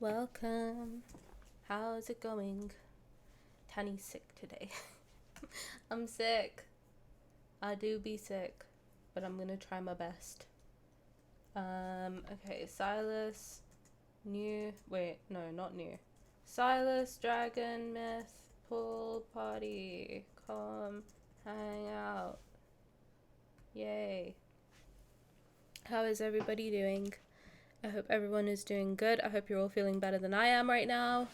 Welcome. How's it going? Tani's sick today. I'm sick. I do be sick, but I'm gonna try my best. Okay, Sylus, new, wait, no, not new. Sylus, Dragon Myth, pool party, come hang out. Yay. How is everybody doing? I hope everyone is doing good. I hope you're all feeling better than I am right now.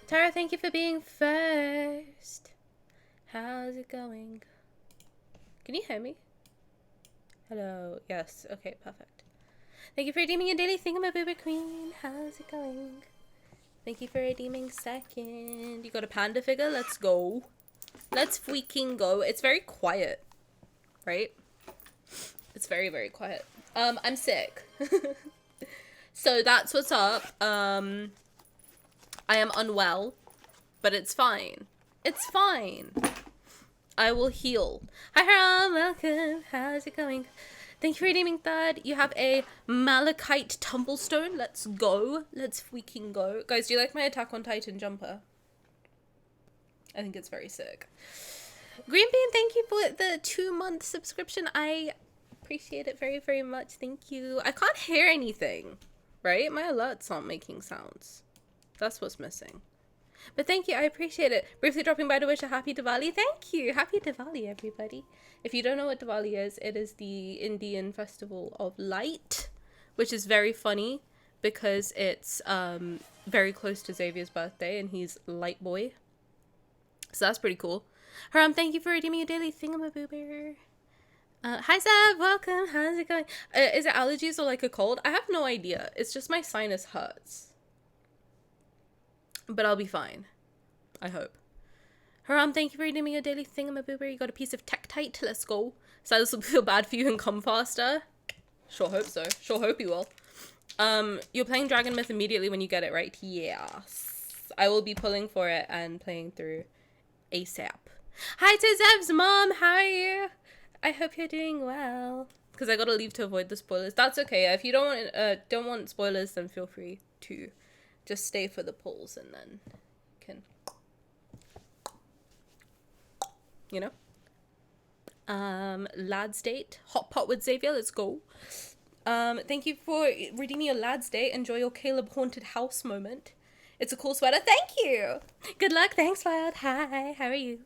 Tara, thank you for being first. How's it going? Can you hear me? Hello. Yes. Okay, perfect. Thank you for redeeming your daily thingamaboober queen. How's it going? Thank you for redeeming second. You got a panda figure? Let's go. Let's freaking go. It's very quiet, right? It's very, very quiet. I'm sick. So that's what's up. I am unwell, but it's fine. It's fine. I will heal. Hi, Haram. Welcome. How's it going? Thank you for redeeming third. You have a malachite tumblestone. Let's go. Let's freaking go. Guys, do you like my Attack on Titan jumper? I think it's very sick. Green Bean, thank you for the 2-month subscription. I appreciate it very, very much. Thank you. I can't hear anything, right? My alerts aren't making sounds. That's what's missing. But thank you, I appreciate it. Briefly dropping by to wish a happy Diwali. Thank you. Happy Diwali, everybody. If you don't know what Diwali is, it is the Indian festival of light, which is very funny because it's very close to Xavier's birthday and he's light boy. So that's pretty cool. Haram, thank you for redeeming a daily thingamaboober. Hi Zeb, welcome. How's it going? Is it allergies or like a cold? I have no idea. It's just my sinus hurts. But I'll be fine. I hope. Haram, thank you for redeeming a daily thingamaboober. You got a piece of Tektite. Let's go. Silas will feel bad for you and come faster. Sure hope so. Sure hope you will. You're playing Dragon Myth immediately when you get it, right? Yes. I will be pulling for it and playing through ASAP. Hi to Zeb's mom. How are you? I hope you're doing well. Because I gotta leave to avoid the spoilers. That's okay. If you don't want spoilers, then feel free to just stay for the pulls and then can, you know. Lad's date. Hot pot with Xavier. Let's go. Thank you for redeeming your lad's date. Enjoy your Caleb haunted house moment. It's a cool sweater. Thank you. Good luck. Thanks, Wild. Hi. How are you?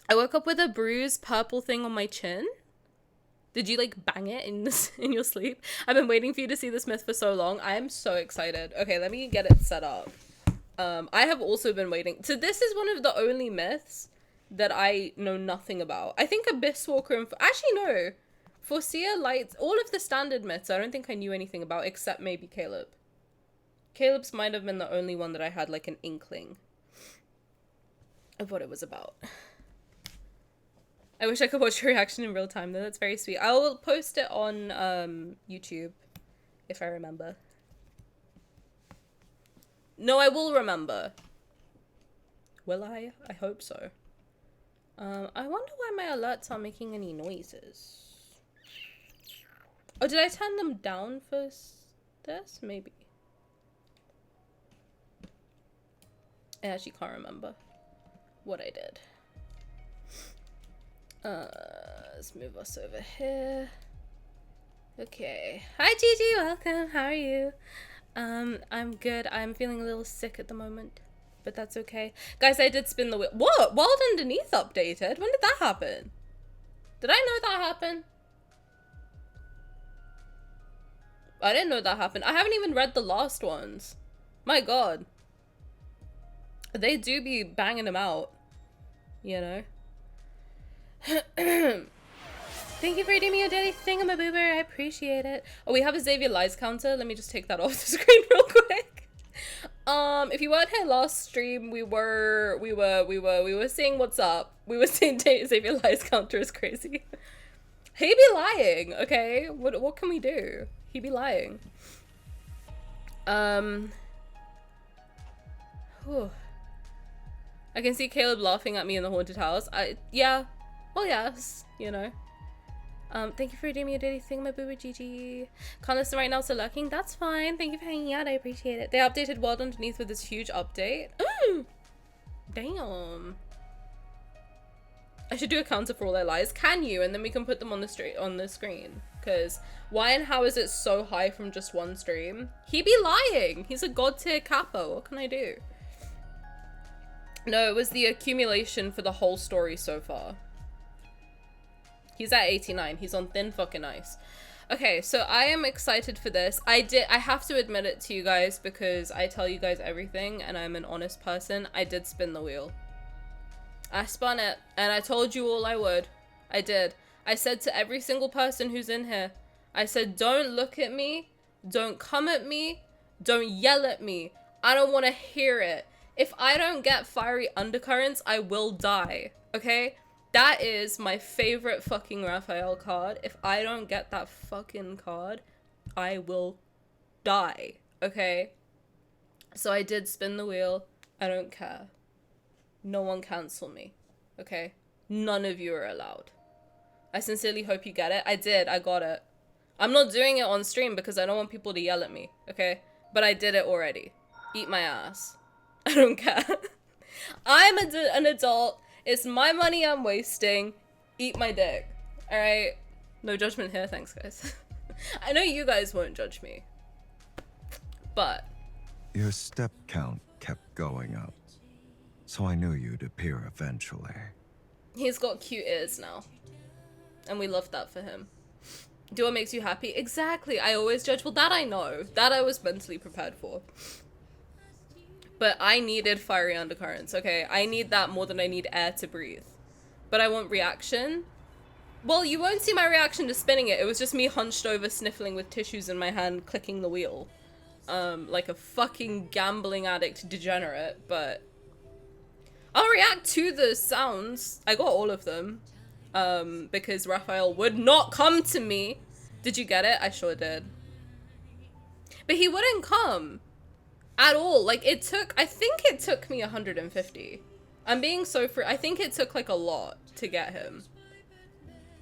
I woke up with a bruised purple thing on my chin. Did you like bang it in your sleep? I've been waiting for you to see this myth for so long. I am so excited. Okay, let me get it set up. I have also been waiting. So this is one of the only myths that I know nothing about. I think Abyss Walker and actually no. Foreseer Lights, all of the standard myths I don't think I knew anything about except maybe Caleb. Caleb's might have been the only one that I had like an inkling of what it was about. I wish I could watch your reaction in real time though. That's very sweet. I will post it on YouTube if I remember. No, I will remember. Will I? I hope so. I wonder why my alerts aren't making any noises. Oh, did I turn them down for this? Maybe. I actually can't remember what I did. Let's move us over here. Okay. Hi Gigi, welcome. How are you? I'm good. I'm feeling a little sick at the moment, but that's okay. Guys, I did spin the wheel. What? World Underneath updated? When did that happen? Did I know that happened? I didn't know that happened. I haven't even read the last ones. My god. They do be banging them out, you know? Thank you for redeeming your daily thingamaboober. I appreciate it. Oh, we have a Xavier lies counter. Let me just take that off the screen real quick. If you weren't here last stream, we were seeing what's up. We were seeing Xavier lies counter is crazy. He be lying, okay? What can we do? He be lying. Whew. I can see Caleb laughing at me in the haunted house. Yeah. Well, yes, you know. Thank you for doing me a daily thing, my booba GG. Can't listen right now, so lurking. That's fine. Thank you for hanging out. I appreciate it. They updated World Underneath with this huge update. Ooh, damn. I should do a counter for all their lies. Can you? And then we can put them on the screen. Because why and how is it so high from just one stream? He be lying. He's a god tier capo. What can I do? No, it was the accumulation for the whole story so far. He's at 89. He's on thin fucking ice. Okay, so I am excited for this. I have to admit it to you guys because I tell you guys everything and I'm an honest person. I did spin the wheel. I spun it and I told you all I would. I did. I said to every single person who's in here, I said, don't look at me. Don't come at me. Don't yell at me. I don't want to hear it. If I don't get fiery undercurrents, I will die. Okay? That is my favorite fucking Raphael card. If I don't get that fucking card, I will die. Okay? So I did spin the wheel. I don't care. No one cancel me. Okay? None of you are allowed. I sincerely hope you get it. I did. I got it. I'm not doing it on stream because I don't want people to yell at me. Okay? But I did it already. Eat my ass. I don't care. I'm an adult. It's my money I'm wasting. Eat my dick. Alright? No judgment here. Thanks, guys. I know you guys won't judge me. But your step count kept going up. So I knew you'd appear eventually. He's got cute ears now. And we love that for him. Do what makes you happy? Exactly. I always judge. Well, that I know. That I was mentally prepared for. But I needed fiery undercurrents, okay? I need that more than I need air to breathe. But I want reaction. Well, you won't see my reaction to spinning it. It was just me hunched over, sniffling with tissues in my hand, clicking the wheel. Like a fucking gambling addict degenerate, but I'll react to the sounds. I got all of them. Because Raphael would not come to me. Did you get it? I sure did. But he wouldn't come. At all. Like, I think it took me 150. I'm being so free. I think it took, like, a lot to get him.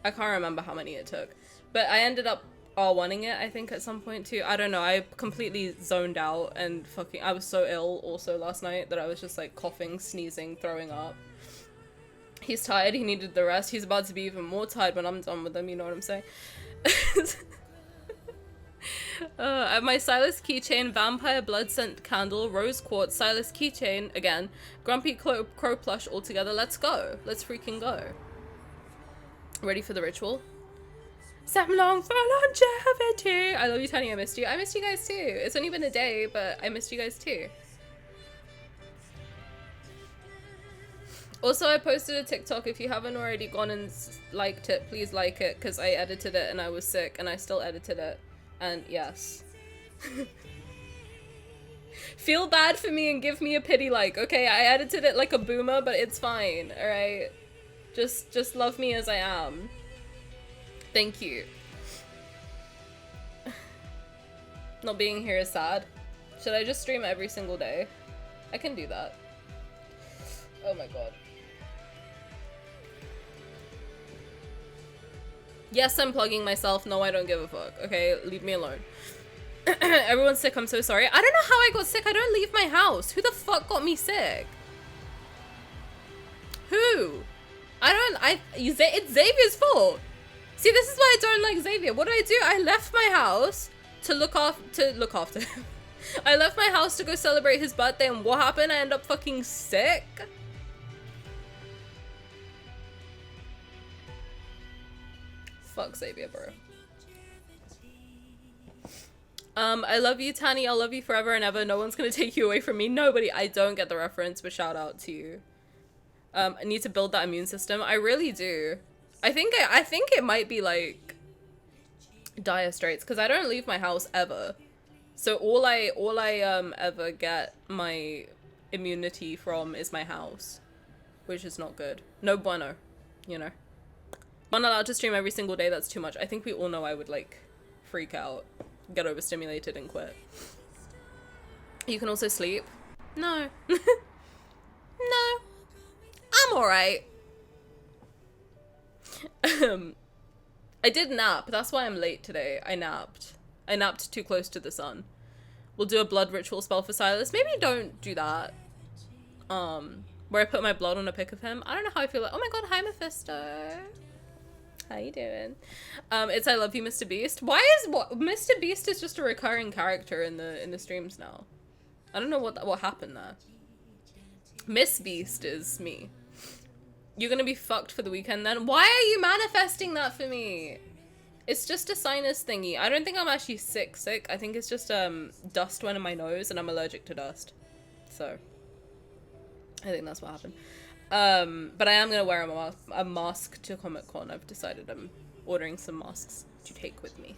I can't remember how many it took. But I ended up R1ing it, I think, at some point, too. I don't know. I completely zoned out and fucking... I was so ill also last night that I was just, like, coughing, sneezing, throwing up. He's tired. He needed the rest. He's about to be even more tired when I'm done with him. You know what I'm saying? I have my Sylus keychain, vampire blood scent candle, rose quartz, Sylus keychain, again, grumpy crow plush all together. Let's go. Let's freaking go. Ready for the ritual? Sam long for longevity. I love you, Tani. I missed you. I missed you guys too. It's only been a day, but I missed you guys too. Also, I posted a TikTok. If you haven't already gone and liked it, please like it, because I edited it and I was sick and I still edited it. And yes. Feel bad for me and give me a pity like, okay? I edited it like a boomer, but it's fine, alright? Just love me as I am. Thank you. Not being here is sad. Should I just stream every single day? I can do that. Oh my god. Yes, I'm plugging myself. No, I don't give a fuck. Okay, leave me alone. Everyone's sick. I'm so sorry. I don't know how I got sick. I don't leave my house. Who the fuck got me sick? Who? It's Xavier's fault. See, this is why I don't like Xavier. What did I do? I left my house to look after him. I left my house to go celebrate his birthday, and what happened? I end up fucking sick. Fuck Xavier, bro. I love you, Tani. I'll love you forever and ever. No one's gonna take you away from me. Nobody. I don't get the reference, but shout out to you. I need to build that immune system. I really do. I think it might be like dire straits because I don't leave my house ever. So all I ever get my immunity from is my house, which is not good. No bueno, you know. I'm not allowed to stream every single day. That's too much. I think we all know I would like freak out, get overstimulated, and quit. You can also sleep. No. No. I'm alright. I did nap. That's why I'm late today. I napped. I napped too close to the sun. We'll do a blood ritual spell for Sylus. Maybe don't do that. Where I put my blood on a pic of him. I don't know how I feel like. Oh my god, hi Mephisto. How you doing? It's I love you, Mr. Beast. Why is Mr. Beast is just a recurring character in the streams now. I don't know what happened there. Miss Beast is me. You're gonna be fucked for the weekend then. Why are you manifesting that for me? It's just a sinus thingy. I don't think I'm actually sick. I think it's just dust went in my nose and I'm allergic to dust. So I think that's what happened. But I am gonna wear a mask to Comic-Con. I've decided I'm ordering some masks to take with me.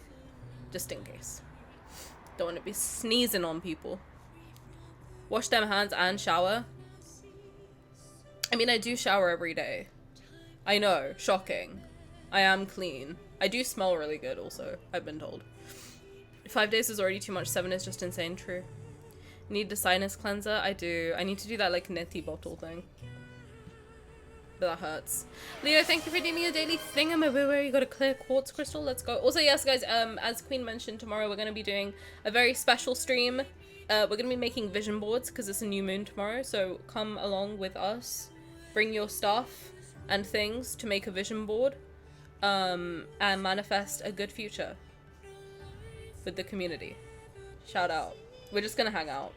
Just in case. Don't want to be sneezing on people. Wash them hands and shower. I mean, I do shower every day. I know, shocking. I am clean. I do smell really good also, I've been told. 5 days is already too much, 7 is just insane, true. Need the sinus cleanser? I do. I need to do that like neti bottle thing. But that hurts. Leo, thank you for doing me a daily thingamaboo. You got a clear quartz crystal, let's go. Also, yes guys, as Queen mentioned, tomorrow we're going to be doing a very special stream. We're going to be making vision boards because it's a new moon tomorrow, so come along with us. Bring your stuff and things to make a vision board and manifest a good future with the community. Shout out. We're just gonna hang out.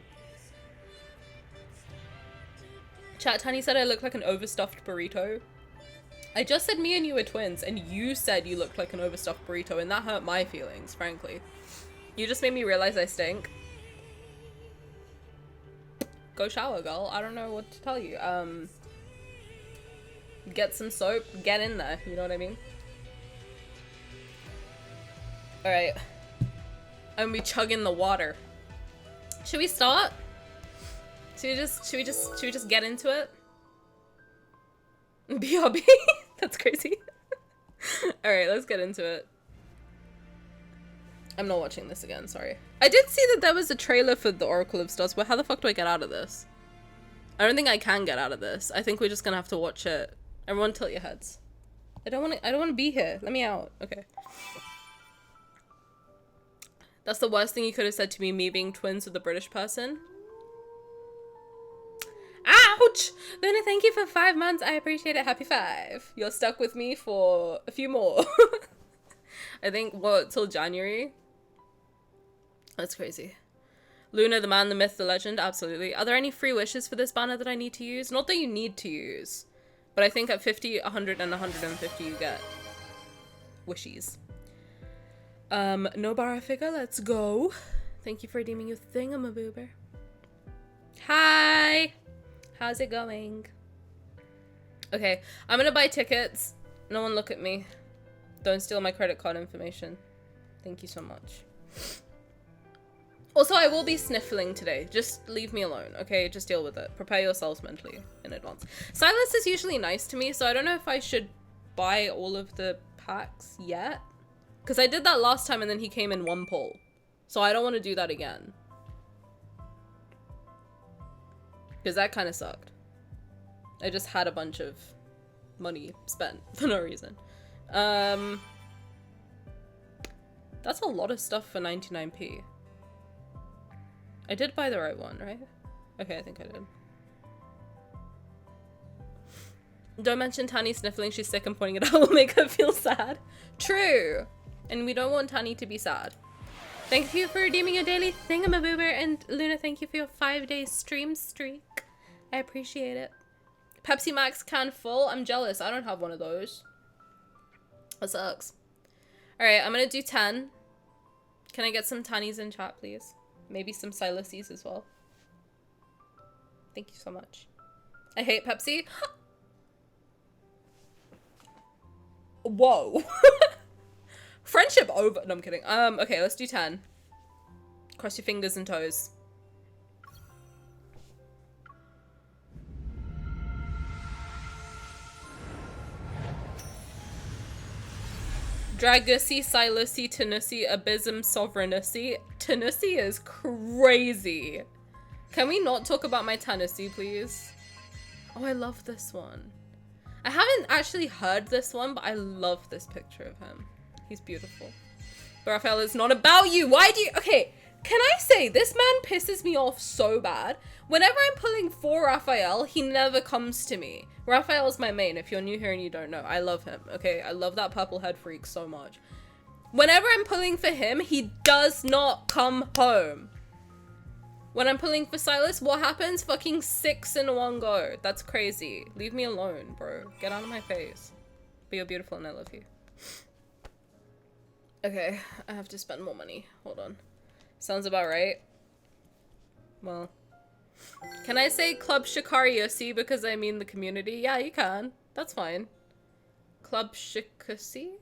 Chat, Tani said I look like an overstuffed burrito. I just said me and you were twins and you said you looked like an overstuffed burrito and that hurt my feelings, frankly. You just made me realize I stink. Go shower, girl. I don't know what to tell you. Get some soap, get in there, you know what I mean? Alright. I'm gonna be chugging the water. Should we start? Should we just get into it? BRB? That's crazy. Alright, let's get into it. I'm not watching this again, sorry. I did see that there was a trailer for the Oracle of Stars, but how the fuck do I get out of this? I don't think I can get out of this. I think we're just gonna have to watch it. Everyone tilt your heads. I don't want to be here. Let me out. Okay. That's the worst thing you could have said to me being twins with a British person. Ouch! Luna, thank you for 5 months. I appreciate it. Happy 5. You're stuck with me for a few more. I think, what, till January? That's crazy. Luna, the man, the myth, the legend. Absolutely. Are there any free wishes for this banner that I need to use? Not that you need to use. But I think at 50, 100, and 150 you get wishies. No barra figure, let's go. Thank you for redeeming your thingamaboober. Hi! How's it going? Okay, I'm gonna buy tickets. No one look at me. Don't steal my credit card information. Thank you so much. Also, I will be sniffling today. Just leave me alone, okay? Just deal with it. Prepare yourselves mentally in advance. Sylus is usually nice to me, so I don't know if I should buy all of the packs yet. Because I did that last time and then he came in one pull. So I don't want to do that again. Because that kind of sucked. I just had a bunch of money spent for no reason. That's a lot of stuff for 99p. I did buy the right one, right? Okay, I think I did. Don't mention Tani sniffling, she's sick and pointing it out will make her feel sad. True! And we don't want Tani to be sad. Thank you for redeeming your daily thingamaboober, and Luna, thank you for your 5-day stream streak. I appreciate it. Pepsi Max can full? I'm jealous, I don't have one of those. That sucks. Alright, I'm gonna do 10. Can I get some Tanis in chat, please? Maybe some Syluses as well. Thank you so much. I hate Pepsi. Whoa. Friendship over. No, I'm kidding. Okay, let's do 10. Cross your fingers and toes. Dragusi, Sylusi, Tanusi, Abysm Sovereign Myth. Tanusi is crazy. Can we not talk about my Tanusi, please? Oh, I love this one. I haven't actually heard this one, but I love this picture of him. He's beautiful. But Raphael, it's not about you. Why do you... Okay, can I say, this man pisses me off so bad. Whenever I'm pulling for Raphael, he never comes to me. Raphael's my main, if you're new here and you don't know. I love him, okay? I love that purple head freak so much. Whenever I'm pulling for him, he does not come home. When I'm pulling for Sylus, what happens? Fucking 6 in one go. That's crazy. Leave me alone, bro. Get out of my face. But you're beautiful and I love you. Okay, I have to spend more money. Hold on. Sounds about right. Well. Can I say Club Shikari Yossi because I mean the community? Yeah, you can. That's fine. Club Shikasi?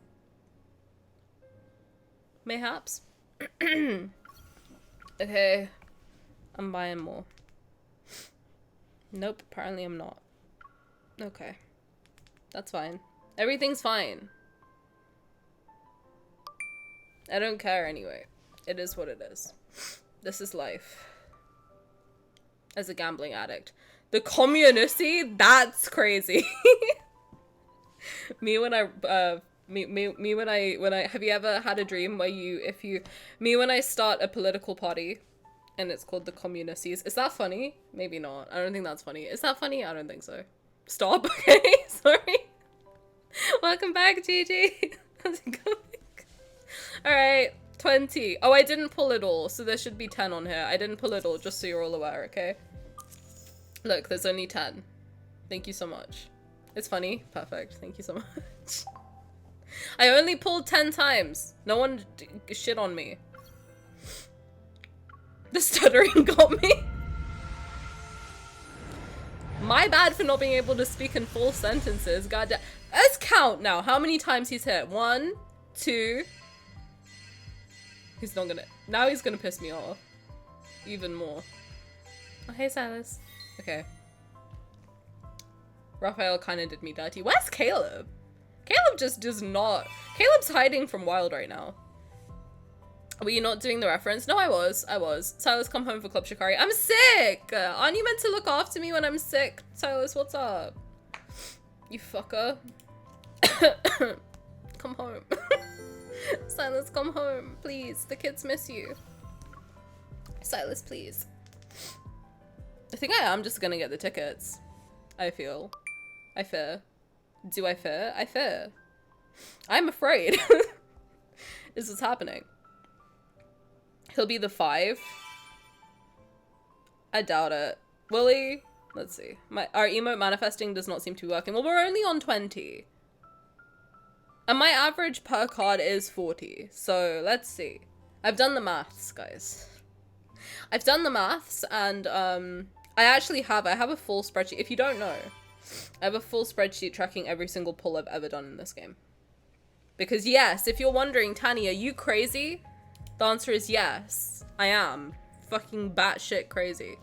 Mayhaps. Okay. I'm buying more. Nope, apparently I'm not. Okay. That's fine. Everything's fine. I don't care anyway. It is what it is. This is life. As a gambling addict. The community? That's crazy. Me when I have you ever had a dream where me when I start a political party and it's called the communities. Is that funny? Maybe not. I don't think that's funny. Is that funny? I don't think so. Stop. Okay, sorry. Welcome back, Gigi. How's it going? Alright, 20. Oh, I didn't pull it all, so there should be 10 on here. I didn't pull it all, just so you're all aware, okay? Look, there's only 10. Thank you so much. It's funny. Perfect. Thank you so much. I only pulled 10 times. No one shit on me. The stuttering got me. My bad for not being able to speak in full sentences. Goddamn. Let's count now. How many times he's hit? 1, 2. He's not gonna. Now he's gonna piss me off. Even more. Oh, hey, Sylus. Okay. Raphael kind of did me dirty. Where's Caleb? Caleb just does not. Caleb's hiding from Wild right now. Were you not doing the reference? No, I was. Sylus, come home for Club Shikari. I'm sick! Aren't you meant to look after me when I'm sick? Sylus, what's up? You fucker. Come home. Sylus, come home. Please, the kids miss you. Sylus, please. I think I am just gonna get the tickets. I feel. I fear. Do I fear? I fear. I'm afraid. Is what's happening. He'll be the 5. I doubt it. Will he? Let's see. Our emote manifesting does not seem to be working. Well, we're only on 20. And my average per card is 40. So let's see. I've done the maths, guys. I've done the maths and I have a full spreadsheet. If you don't know, I have a full spreadsheet tracking every single pull I've ever done in this game. Because yes, if you're wondering, Tani, are you crazy? The answer is yes, I am. Fucking batshit crazy.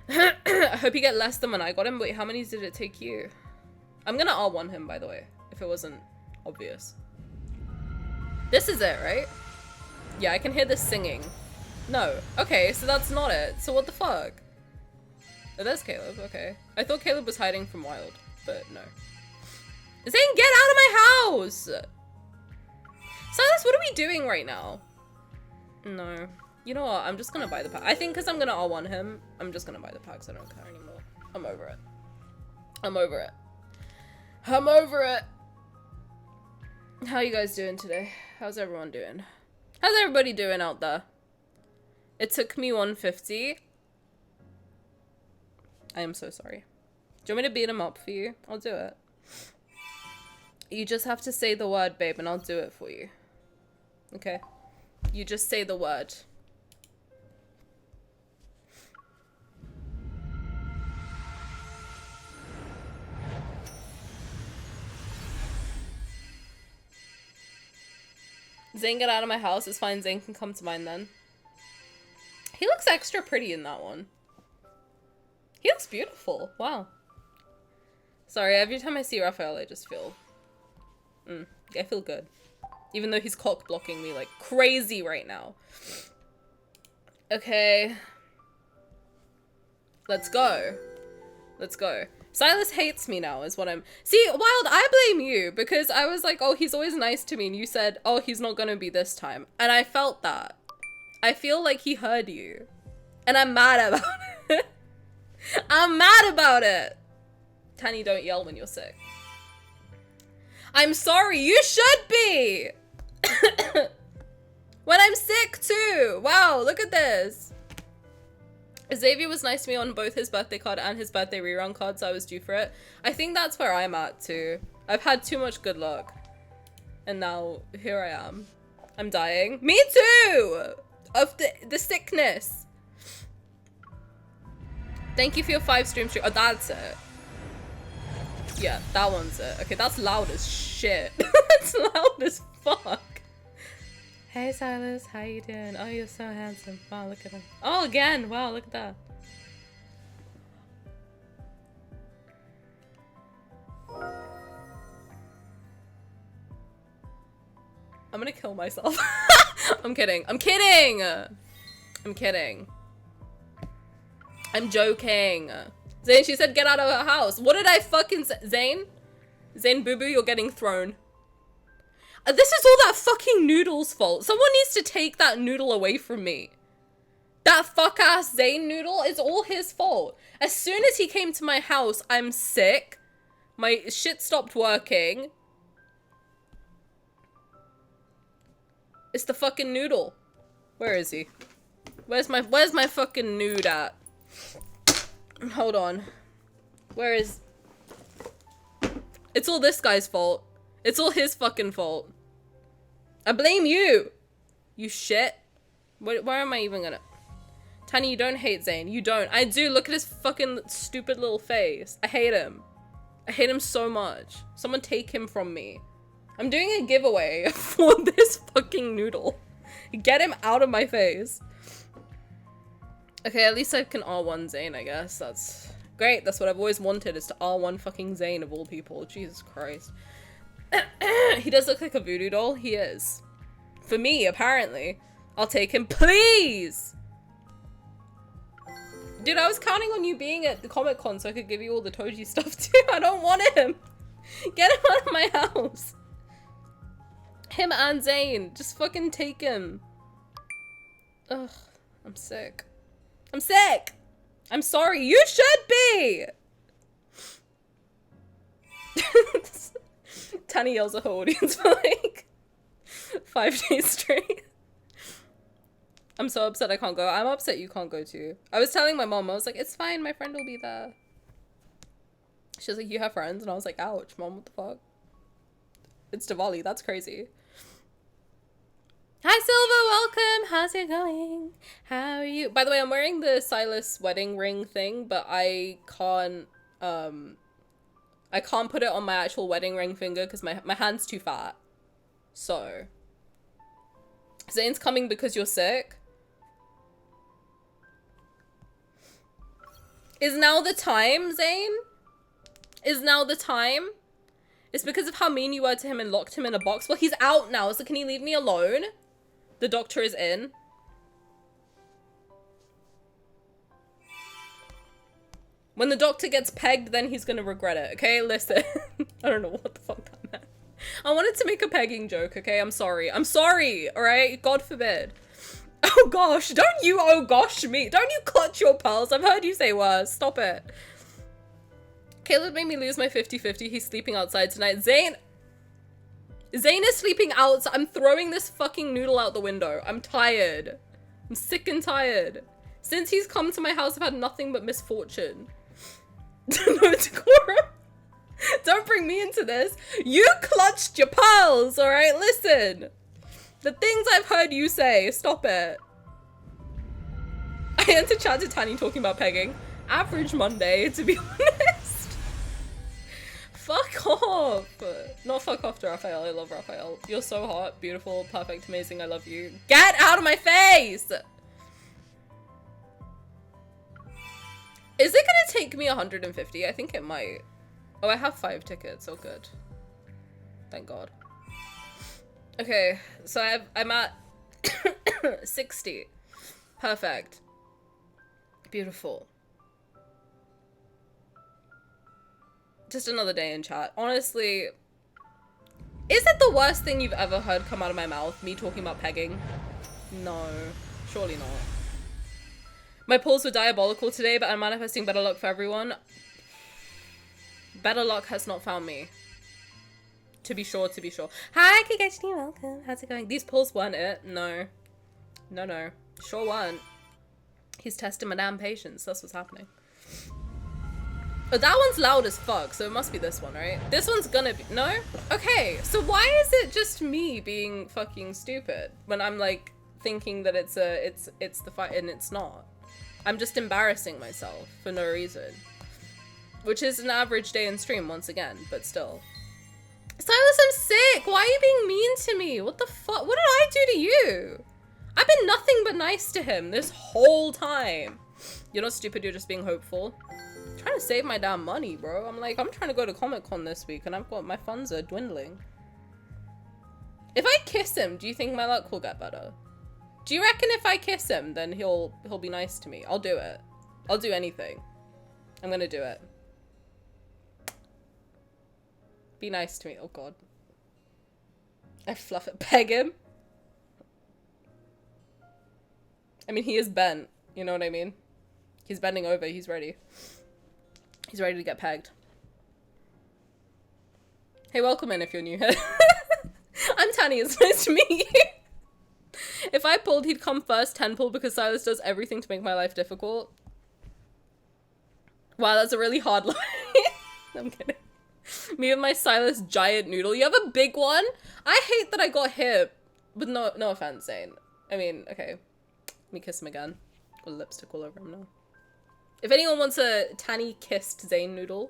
I hope you get less than when I got him. Wait, how many did it take you? I'm gonna R1 him, by the way, if it wasn't obvious. This is it, right? Yeah, I can hear this singing. No. Okay, so that's not it. So what the fuck? Oh, there's Caleb. Okay. I thought Caleb was hiding from Wild, but no. Zayne, get out of my house! Sylus, what are we doing right now? No. You know what? I'm just gonna buy the pack. I think because I'm gonna R1 him, I'm just gonna buy the packs. I don't care anymore. I'm over it. I'm over it. I'm over it. How you guys doing today? How's everyone doing? How's everybody doing out there? It took me 150. I am so sorry. Do you want me to beat him up for you? I'll do it. You just have to say the word, babe, and I'll do it for you. Okay? You just say the word. Zayne, get out of my house. It's fine. Zayne can come to mine then. He looks extra pretty in that one. He looks beautiful. Wow. Sorry, every time I see Raphael, I just feel... I feel good. Even though he's cock blocking me like crazy right now. Okay. Let's go. Let's go. Sylus hates me now is what I'm... See, Wild, I blame you because I was like, oh, he's always nice to me. And you said, oh, he's not gonna be this time. And I felt that. I feel like he heard you. And I'm mad about it. I'm mad about it. Tani, don't yell when you're sick. I'm sorry, you should be! When I'm sick too! Wow, look at this. Xavier was nice to me on both his birthday card and his birthday rerun card, so I was due for it. I think that's where I'm at too. I've had too much good luck. And now, here I am. I'm dying. Me too! Of the sickness. Thank you for your 5 stream stream. Oh, that's it. Yeah, that one's it. Okay, that's loud as shit. That's loud as fuck. Hey, Sylus, how you doing? Oh, you're so handsome. Wow, look at him. Oh, again. Wow, look at that. I'm gonna kill myself. I'm kidding. I'm kidding. I'm kidding. I'm joking. Zayne, she said get out of her house. What did I fucking say? Zayne? Zayne boo boo, you're getting thrown. This is all that fucking noodle's fault. Someone needs to take that noodle away from me. That fuck ass Zayne noodle is all his fault. As soon as he came to my house, I'm sick. My shit stopped working. It's the fucking noodle. Where is he? Where's my fucking nude at? Hold on. Where is... It's all this guy's fault. It's all his fucking fault. I blame you. You shit. Where am I even gonna... Tani, you don't hate Zayne. You don't. I do. Look at his fucking stupid little face. I hate him. I hate him so much. Someone take him from me. I'm doing a giveaway for this fucking noodle. Get him out of my face. Okay, at least I can R1 Zayne, I guess. That's great. That's what I've always wanted, is to R1 fucking Zayne of all people. Jesus Christ. He does look like a voodoo doll. He is. For me, apparently. I'll take him, please! Dude, I was counting on you being at the Comic-Con so I could give you all the Toji stuff too. I don't want him. Get him out of my house. Him and Zayne. Just fucking take him. Ugh, I'm sick. I'm sick! I'm sorry, you should be! Tani yells at her audience for like 5 days straight. I'm so upset I can't go. I'm upset you can't go too. I was telling my mom, I was like, it's fine, my friend will be there. She was like, you have friends? And I was like, ouch, mom, what the fuck? It's Diwali, that's crazy. Hi Silva, welcome. How's it going? How are you? By the way, I'm wearing the Sylus wedding ring thing, but I can't put it on my actual wedding ring finger because my hand's too fat. So Zayne's coming because you're sick. Is now the time, Zayne? Is now the time? It's because of how mean you were to him and locked him in a box. Well, he's out now, so can he leave me alone? The doctor is in. When the doctor gets pegged, then he's gonna regret it, okay? Listen. I don't know what the fuck that meant. I wanted to make a pegging joke, okay? I'm sorry. I'm sorry, alright? God forbid. Oh gosh, don't you oh gosh me. Don't you clutch your pearls. I've heard you say worse. Stop it. Caleb made me lose my 50-50. He's sleeping outside tonight. Zayne is sleeping outside. I'm throwing this fucking noodle out the window. I'm tired. I'm sick and tired. Since he's come to my house, I've had nothing but misfortune. No decorum. Don't bring me into this. You clutched your pearls, alright? Listen. The things I've heard you say. Stop it. I entered chat to Tani talking about pegging. Average Monday, to be honest. Fuck off. Not fuck off to Raphael. I love Raphael. You're so hot, beautiful, perfect, amazing. I love you. Get out of my face! Is it gonna take me 150? I think it might. Oh, I have 5 tickets. Oh, good. Thank God. Okay, so I'm at 60. Perfect. Beautiful. Just another day in chat. Honestly, is it the worst thing you've ever heard come out of my mouth? Me talking about pegging? No, surely not. My pulls were diabolical today, but I'm manifesting better luck for everyone. Better luck has not found me. To be sure, to be sure. Hi, Kagechini, welcome. How's it going? These pulls weren't it. No. No, no. Sure weren't. He's testing my damn patience. That's what's happening. Oh, that one's loud as fuck, so it must be this one, right? This one's gonna be... No? Okay, so why is it just me being fucking stupid when I'm, like, thinking that it's the fight and it's not? I'm just embarrassing myself for no reason. Which is an average day in stream, once again, but still. Sylus, I'm sick! Why are you being mean to me? What the fuck? What did I do to you? I've been nothing but nice to him this whole time. You're not stupid, you're just being hopeful. I'm trying to save my damn money, bro. I'm trying to go to Comic-Con this week and my funds are dwindling. If I kiss him, do you think my luck will get better? Do you reckon if I kiss him, then he'll be nice to me? I'll do it. I'll do anything. I'm gonna do it. Be nice to me. Oh god. I fluff it. Peg him. I mean, he is bent. You know what I mean? He's bending over. He's ready. He's ready to get pegged. Hey, welcome in if you're new here. I'm Tani. It's nice to meet you. If I pulled, he'd come first 10 pull because Sylus does everything to make my life difficult. Wow, that's a really hard line. I'm kidding. Me and my Sylus giant noodle. You have a big one? I hate that I got hit. But no offense, Zayne. I mean, okay. Let me kiss him again. Got lipstick all over him now. If anyone wants a Tani kissed Zayne noodle,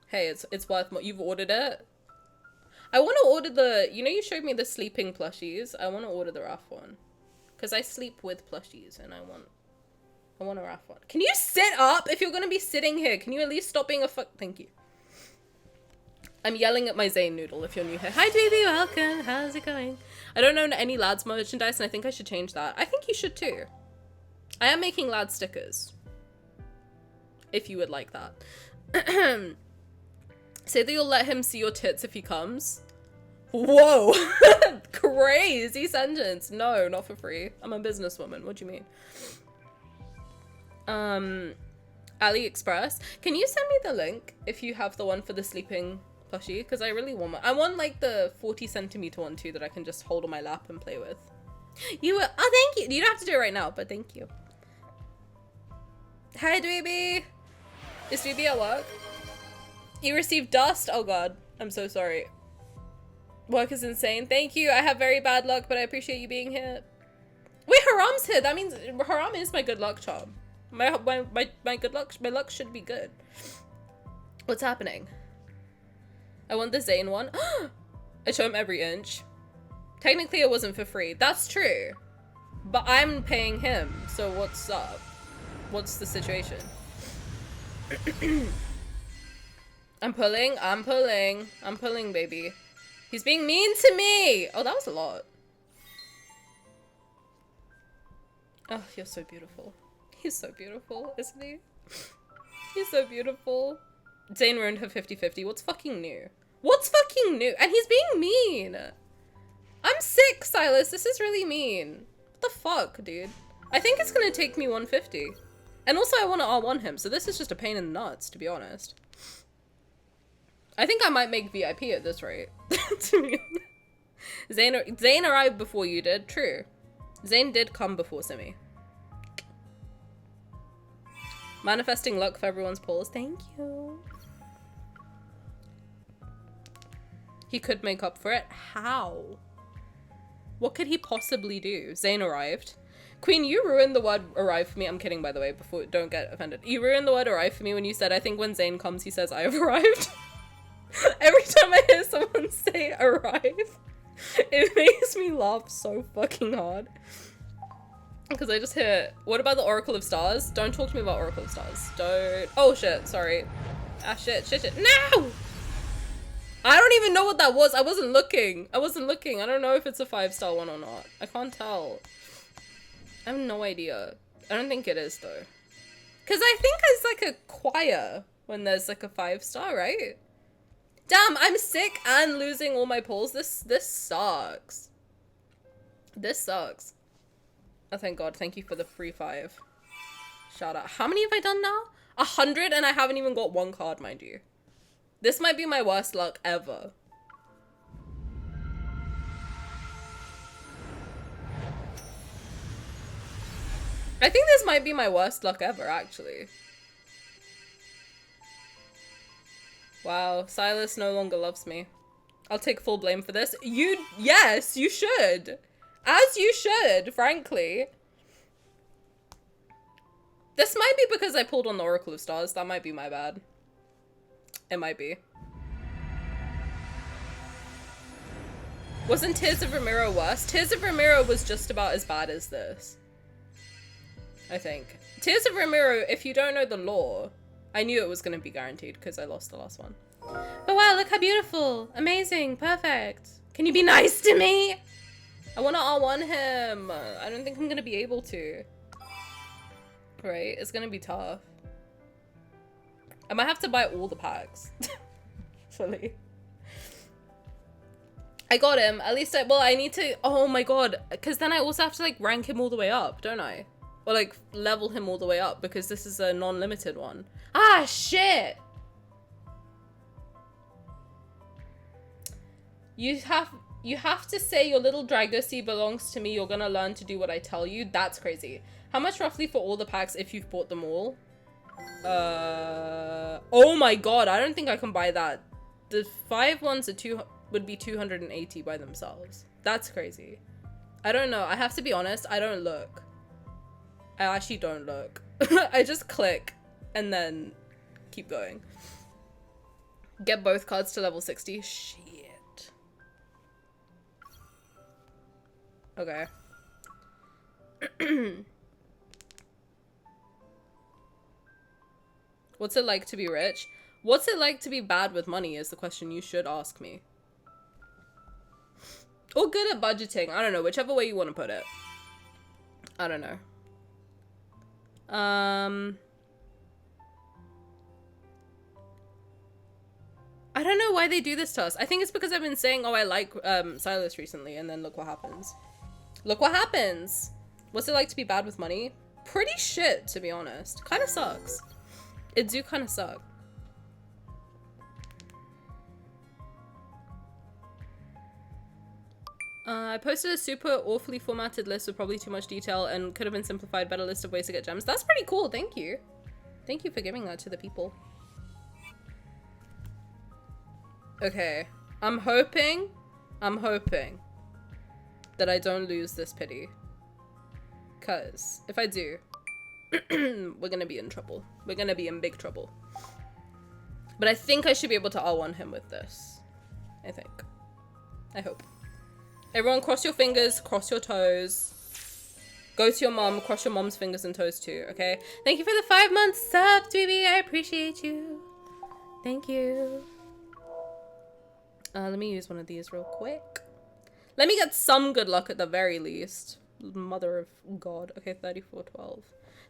hey, it's worth more. You've ordered it? I want to order the, you know you showed me the sleeping plushies? I want to order the RAF one. Because I sleep with plushies and I want a RAF one. Can you sit up? If you're going to be sitting here, can you at least stop being a fuck? Thank you. I'm yelling at my Zayne noodle if you're new here. Hi, baby, welcome. How's it going? I don't own any lads merchandise and I think I should change that. I think you should too. I am making lad stickers. If you would like that. Say that you'll let him see your tits if he comes. Whoa. Crazy sentence. No, not for free. I'm a businesswoman. What do you mean? AliExpress. Can you send me the link if you have the one for the sleeping plushie? Because I really want one. I want like the 40 centimeter one too that I can just hold on my lap and play with. Oh, thank you. You don't have to do it right now, but thank you. Hi, Dweeby. Is Dweeby at work? You received dust? Oh god. I'm so sorry. Work is insane. Thank you. I have very bad luck, but I appreciate you being here. Wait, Haram's here. That means Haram is my good luck charm. My luck should be good. What's happening? I want the Zayne one. I show him every inch. Technically it wasn't for free. That's true. But I'm paying him. So what's up? What's the situation? I'm pulling, baby. He's being mean to me. Oh, that was a lot. Oh, you're so beautiful. He's so beautiful, isn't he? He's so beautiful. Zayne ruined her 50-50. What's fucking new? What's fucking new? And he's being mean. I'm sick, Sylus. This is really mean. What the fuck, dude? I think it's gonna take me 150. And also I want to R1 him, so this is just a pain in the nuts, to be honest. I think I might make VIP at this rate. Zayne arrived before you did. True. Zayne did come before Simi. Manifesting luck for everyone's pulls. Thank you. He could make up for it. How? What could he possibly do? Zayne arrived. Queen, you ruined the word arrive for me. I'm kidding, by the way, before, don't get offended. You ruined the word arrive for me when you said, I think when Zayne comes, he says, I have arrived. Every time I hear someone say arrive, it makes me laugh so fucking hard. Because I just hear, what about the Oracle of Stars? Don't talk to me about Oracle of Stars. Don't. Oh shit, sorry. Ah shit. No! I don't even know what that was. I wasn't looking. I don't know if it's a 5-star one or not. I can't tell. I have no idea. I don't think it is though. Because I think it's like a choir when there's like a 5-star, right? Damn, I'm sick and losing all my pulls. This sucks. This sucks. Oh, thank God. Thank you for the free 5. Shout out. How many have I done now? 100, and I haven't even got 1 card, mind you. This might be my worst luck ever. I think this might be my worst luck ever, actually. Wow, Sylus no longer loves me. I'll take full blame for this. Yes, you should. As you should, frankly. This might be because I pulled on the Oracle of Stars. That might be my bad. It might be. Wasn't Tears of Ramiro worse? Tears of Ramiro was just about as bad as this. I think. Tears of Ramiro, if you don't know the lore, I knew it was going to be guaranteed because I lost the last one. But wow, look how beautiful. Amazing. Perfect. Can you be nice to me? I want to R1 him. I don't think I'm going to be able to. Right? It's going to be tough. I might have to buy all the packs. Fully. I got him. At least I need to, oh my God. Because then I also have to like rank him all the way up, don't I? Or like level him all the way up because this is a non-limited one. Ah, shit! You have to say your little Dragosi belongs to me. You're gonna learn to do what I tell you. That's crazy. How much roughly for all the packs if you've bought them all? Oh my God, I don't think I can buy that. The 5 ones would be 280 by themselves. That's crazy. I don't know. I have to be honest. I don't look. I actually don't look. I just click and then keep going. Get both cards to level 60. Shit. Okay. What's it like to be rich? What's it like to be bad with money is the question you should ask me. Or good at budgeting. I don't know. Whichever way you want to put it. I don't know. I don't know why they do this to us. I think it's because I've been saying, oh, I like Sylus recently, and then look what happens. Look what happens. What's it like to be bad with money? Pretty shit, to be honest. Kind of sucks. It do kind of suck. I posted a super awfully formatted list with probably too much detail and could have been simplified, better list of ways to get gems. That's pretty cool, thank you. Thank you for giving that to the people. Okay, I'm hoping that I don't lose this pity. Cause if I do, we're gonna be in trouble. We're gonna be in big trouble. But I think I should be able to R1 him with this. I think. I hope. Everyone cross your fingers, cross your toes. Go to your mom, cross your mom's fingers and toes too, okay? Thank you for the 5 months sub, Dweeby. I appreciate you. Thank you. Let me use one of these real quick. Let me get some good luck at the very least. Mother of God. Okay, 3412.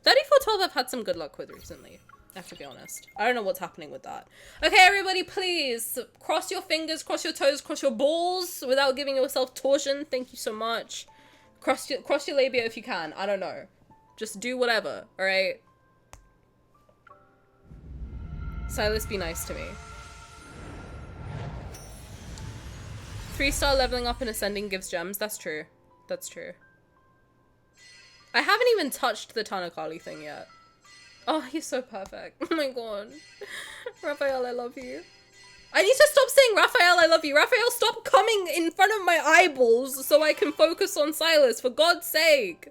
3412 I've had some good luck with recently. I have to be honest. I don't know what's happening with that. Okay, everybody, please cross your fingers, cross your toes, cross your balls without giving yourself torsion. Thank you so much. Cross your labia if you can. I don't know. Just do whatever, all right? Sylus, be nice to me. 3-star leveling up and ascending gives gems. That's true. That's true. I haven't even touched the Tanakali thing yet. Oh, he's so perfect. Oh my God. Raphael, I love you. I need to stop saying Raphael, I love you. Raphael, stop coming in front of my eyeballs so I can focus on Sylus, for God's sake.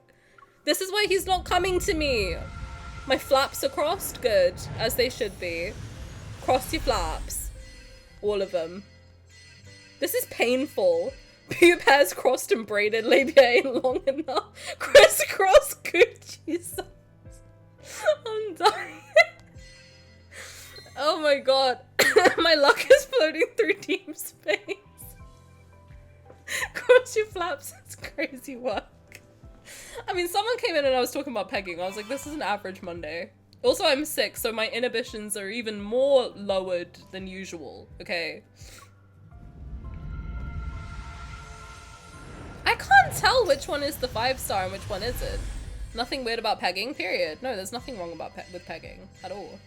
This is why he's not coming to me. My flaps are crossed? Good. As they should be. Cross your flaps. All of them. This is painful. Pube hairs crossed and braided. Labia ain't long enough. Crisscross Gucci socks. I'm dying. Oh my God. My luck is floating through deep space. Cross your flaps. It's crazy work. I mean, someone came in and I was talking about pegging. I was like, this is an average Monday. Also, I'm sick, so my inhibitions are even more lowered than usual, okay? I can't tell which one is the 5-star and which one isn't. Nothing weird about pegging, period. No, there's nothing wrong about with pegging at all.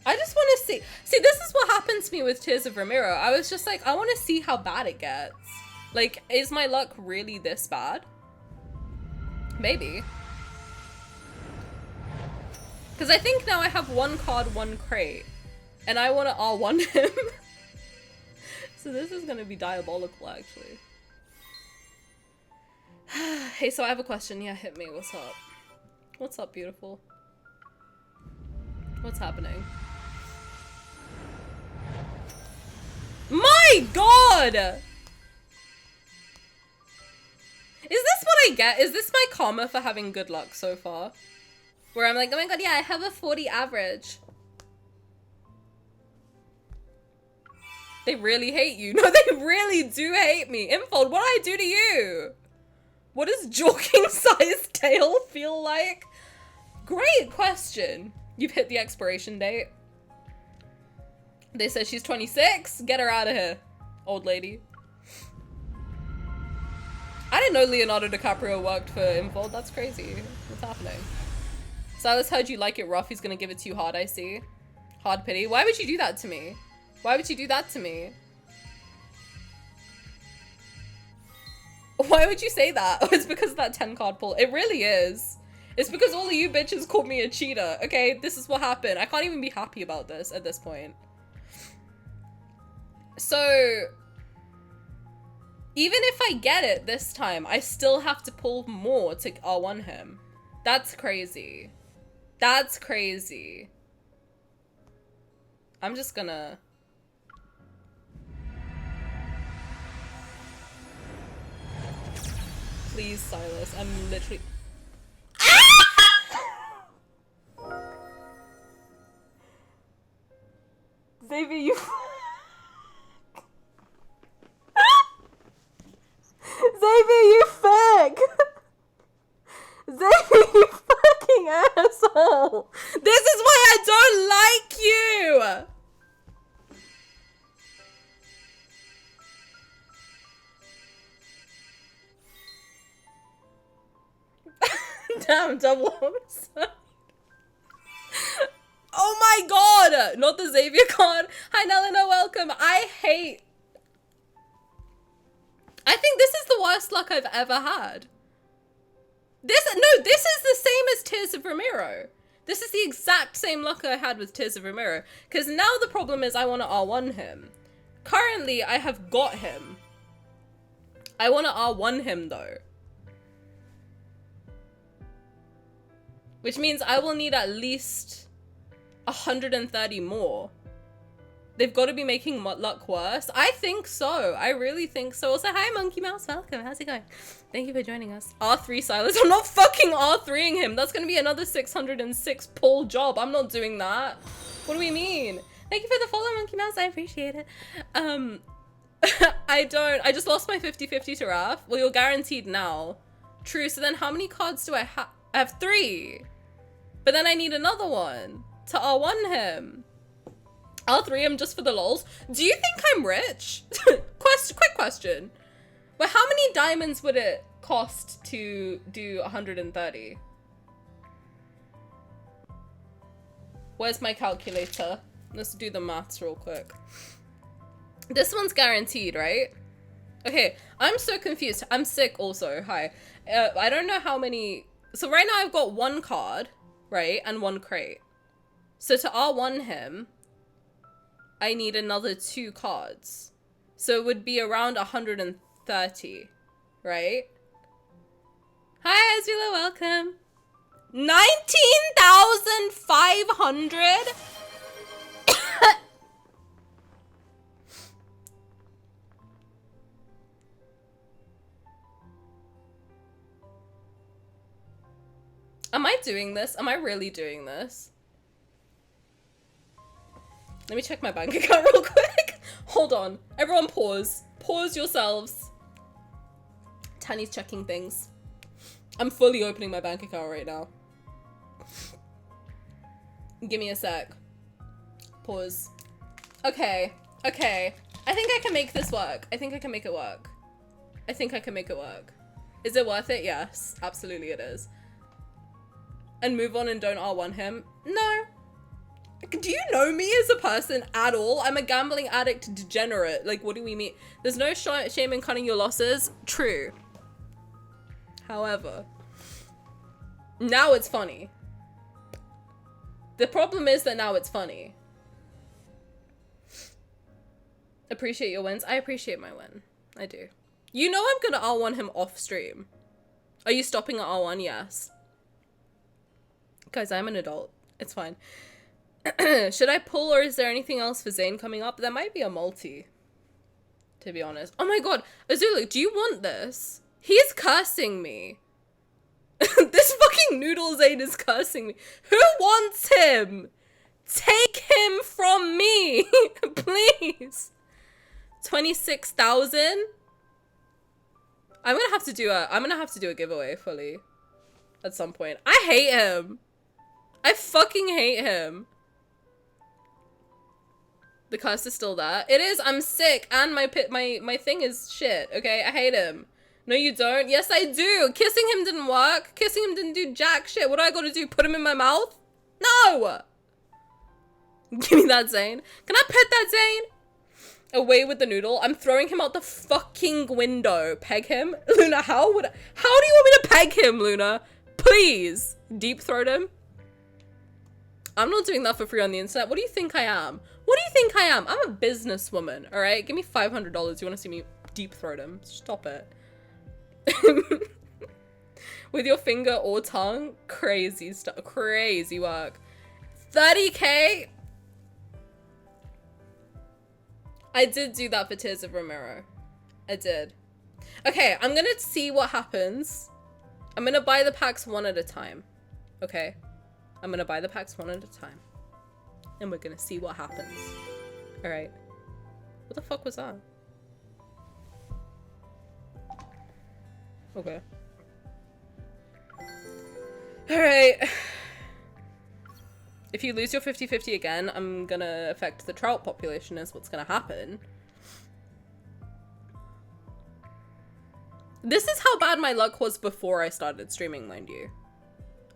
I just want to see. See, this is what happened to me with Tears of Ramiro. I was just like, I want to see how bad it gets. Like, is my luck really this bad? Maybe. Because I think now I have 1 card, 1 crate. And I want to R1 him. So this is going to be diabolical, actually. Hey, so I have a question. Yeah, hit me. What's up? What's up, beautiful? What's happening? My god! Is this what I get? Is this my karma for having good luck so far? Where I'm like, oh my god, yeah, I have a 40 average. They really hate you. No, they really do hate me. Infold, what did I do to you? What does jorking size tail feel like? Great question. You've hit the expiration date. They said she's 26. Get her out of here, old lady. I didn't know Leonardo DiCaprio worked for Infold. That's crazy. What's happening? Silas heard you like it rough. He's gonna give it to you hard, I see. Hard pity. Why would you do that to me? Why would you do that to me? Why would you say that? Oh, it's because of that 10 card pull. It really is. It's because all of you bitches called me a cheater. Okay, this is what happened. I can't even be happy about this at this point. So, even if I get it this time, I still have to pull more to R1 him. That's crazy. That's crazy. I'm just gonna... Please, Silas. I'm literally... Xavier, you... Xavier, you fuck! Xavier, you fucking asshole! This is why I don't like you! Damn, double homicide. Oh my god! Not the Xavier card. Hi, Nelena, welcome. I think this is the worst luck I've ever had. This is the same as Tears of Ramiro. This is the exact same luck I had with Tears of Ramiro. Because now the problem is I want to R1 him. Currently, I have got him. I want to R1 him though. Which means I will need at least 130 more. They've got to be making luck worse. I think so. I really think so. Also, hi, Monkey Mouse. Welcome. How's it going? Thank you for joining us. R3 Silas. I'm not fucking R3ing him. That's going to be another 606 pull job. I'm not doing that. What do we mean? Thank you for the follow, Monkey Mouse. I appreciate it. I just lost my 50-50 to Raph. Well, you're guaranteed now. True. So then how many cards do I have? I have 3. But then I need another one to R1 him. R3 him just for the lols. Do you think I'm rich? Quick question. Well, how many diamonds would it cost to do 130? Where's my calculator? Let's do the maths real quick. This one's guaranteed, right? Okay, I'm so confused. I'm sick also. Hi. I don't know how many... So right now I've got 1 card, right? And 1 crate. So to R1 him, I need another 2 cards. So it would be around 130, right? Hi, Azula, welcome. 19,500? Am I doing this? Am I really doing this? Let me check my bank account real quick. Hold on. Everyone pause. Pause yourselves. Tani's checking things. I'm fully opening my bank account right now. Give me a sec. Pause. Okay. Okay. I think I can make this work. I think I can make it work. I think I can make it work. Is it worth it? Yes. Absolutely it is. And move on and don't R1 him? No. Do you know me as a person at all? I'm a gambling addict degenerate. Like, what do we mean? There's no shame in cutting your losses. True. However, now it's funny. The problem is that now it's funny. Appreciate your wins. I appreciate my win. I do. You know I'm gonna R1 him off stream. Are you stopping at R1? Yes. Guys, I'm an adult. It's fine. Should I pull, or is there anything else for Zayne coming up? There might be a multi, to be honest. Oh my god. Azulu, do you want this? He's cursing me. This fucking noodle Zayne is cursing me. Who wants him? Take him from me. Please. 26,000? I'm gonna have to do a giveaway fully at some point. I hate him. I fucking hate him. The curse is still there. It is. I'm sick, and my thing is shit. Okay, I hate him. No, you don't. Yes, I do. Kissing him didn't work. Kissing him didn't do jack shit. What do I gotta do? Put him in my mouth? No. Give me that Zayne. Can I pet that Zayne? Away with the noodle. I'm throwing him out the fucking window. Peg him, Luna. How do you want me to peg him, Luna? Please deep throat him. I'm not doing that for free on the internet. What do you think I am? What do you think I am? I'm a businesswoman, all right? Give me $500. You want to see me deep throat him? Stop it. With your finger or tongue? Crazy stuff. Crazy work. 30K? I did do that for Tears of Romero. I did. Okay, I'm gonna see what happens. I'm gonna buy the packs one at a time. Okay? I'm gonna buy the packs one at a time. And we're gonna see what happens. Alright. What the fuck was that? Okay. Alright. If you lose your 50-50 again, I'm gonna affect the trout population is what's gonna happen. This is how bad my luck was before I started streaming, mind you.